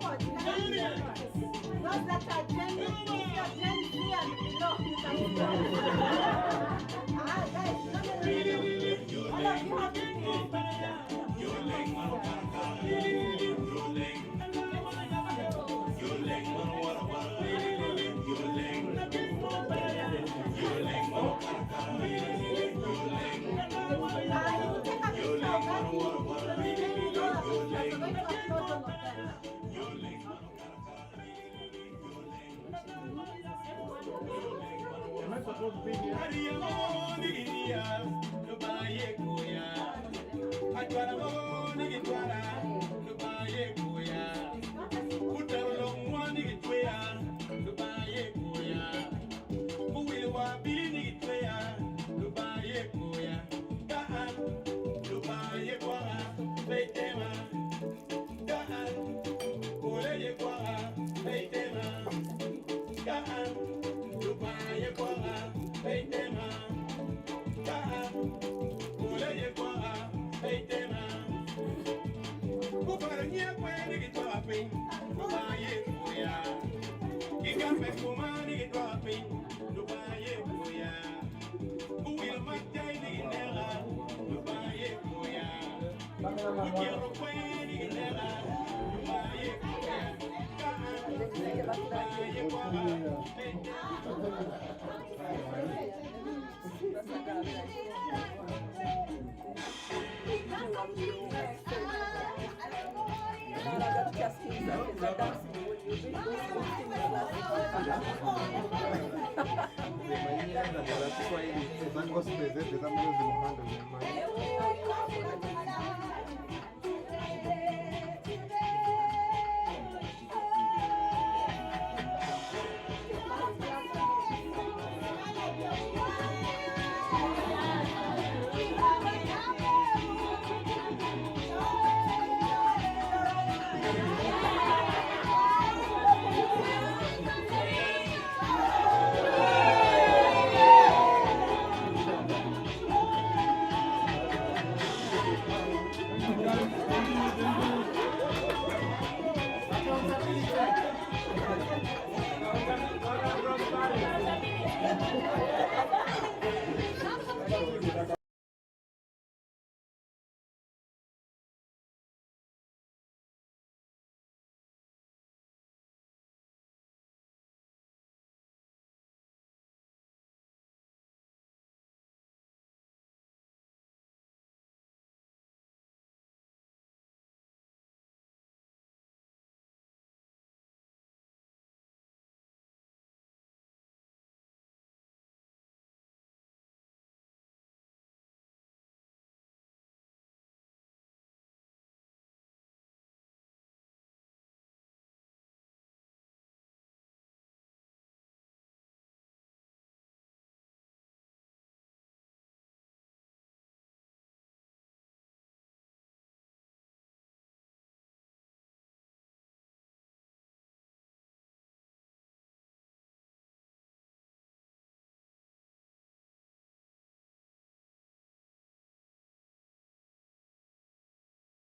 put this together. Those that are Gen Z and below, you can guys, all of you have to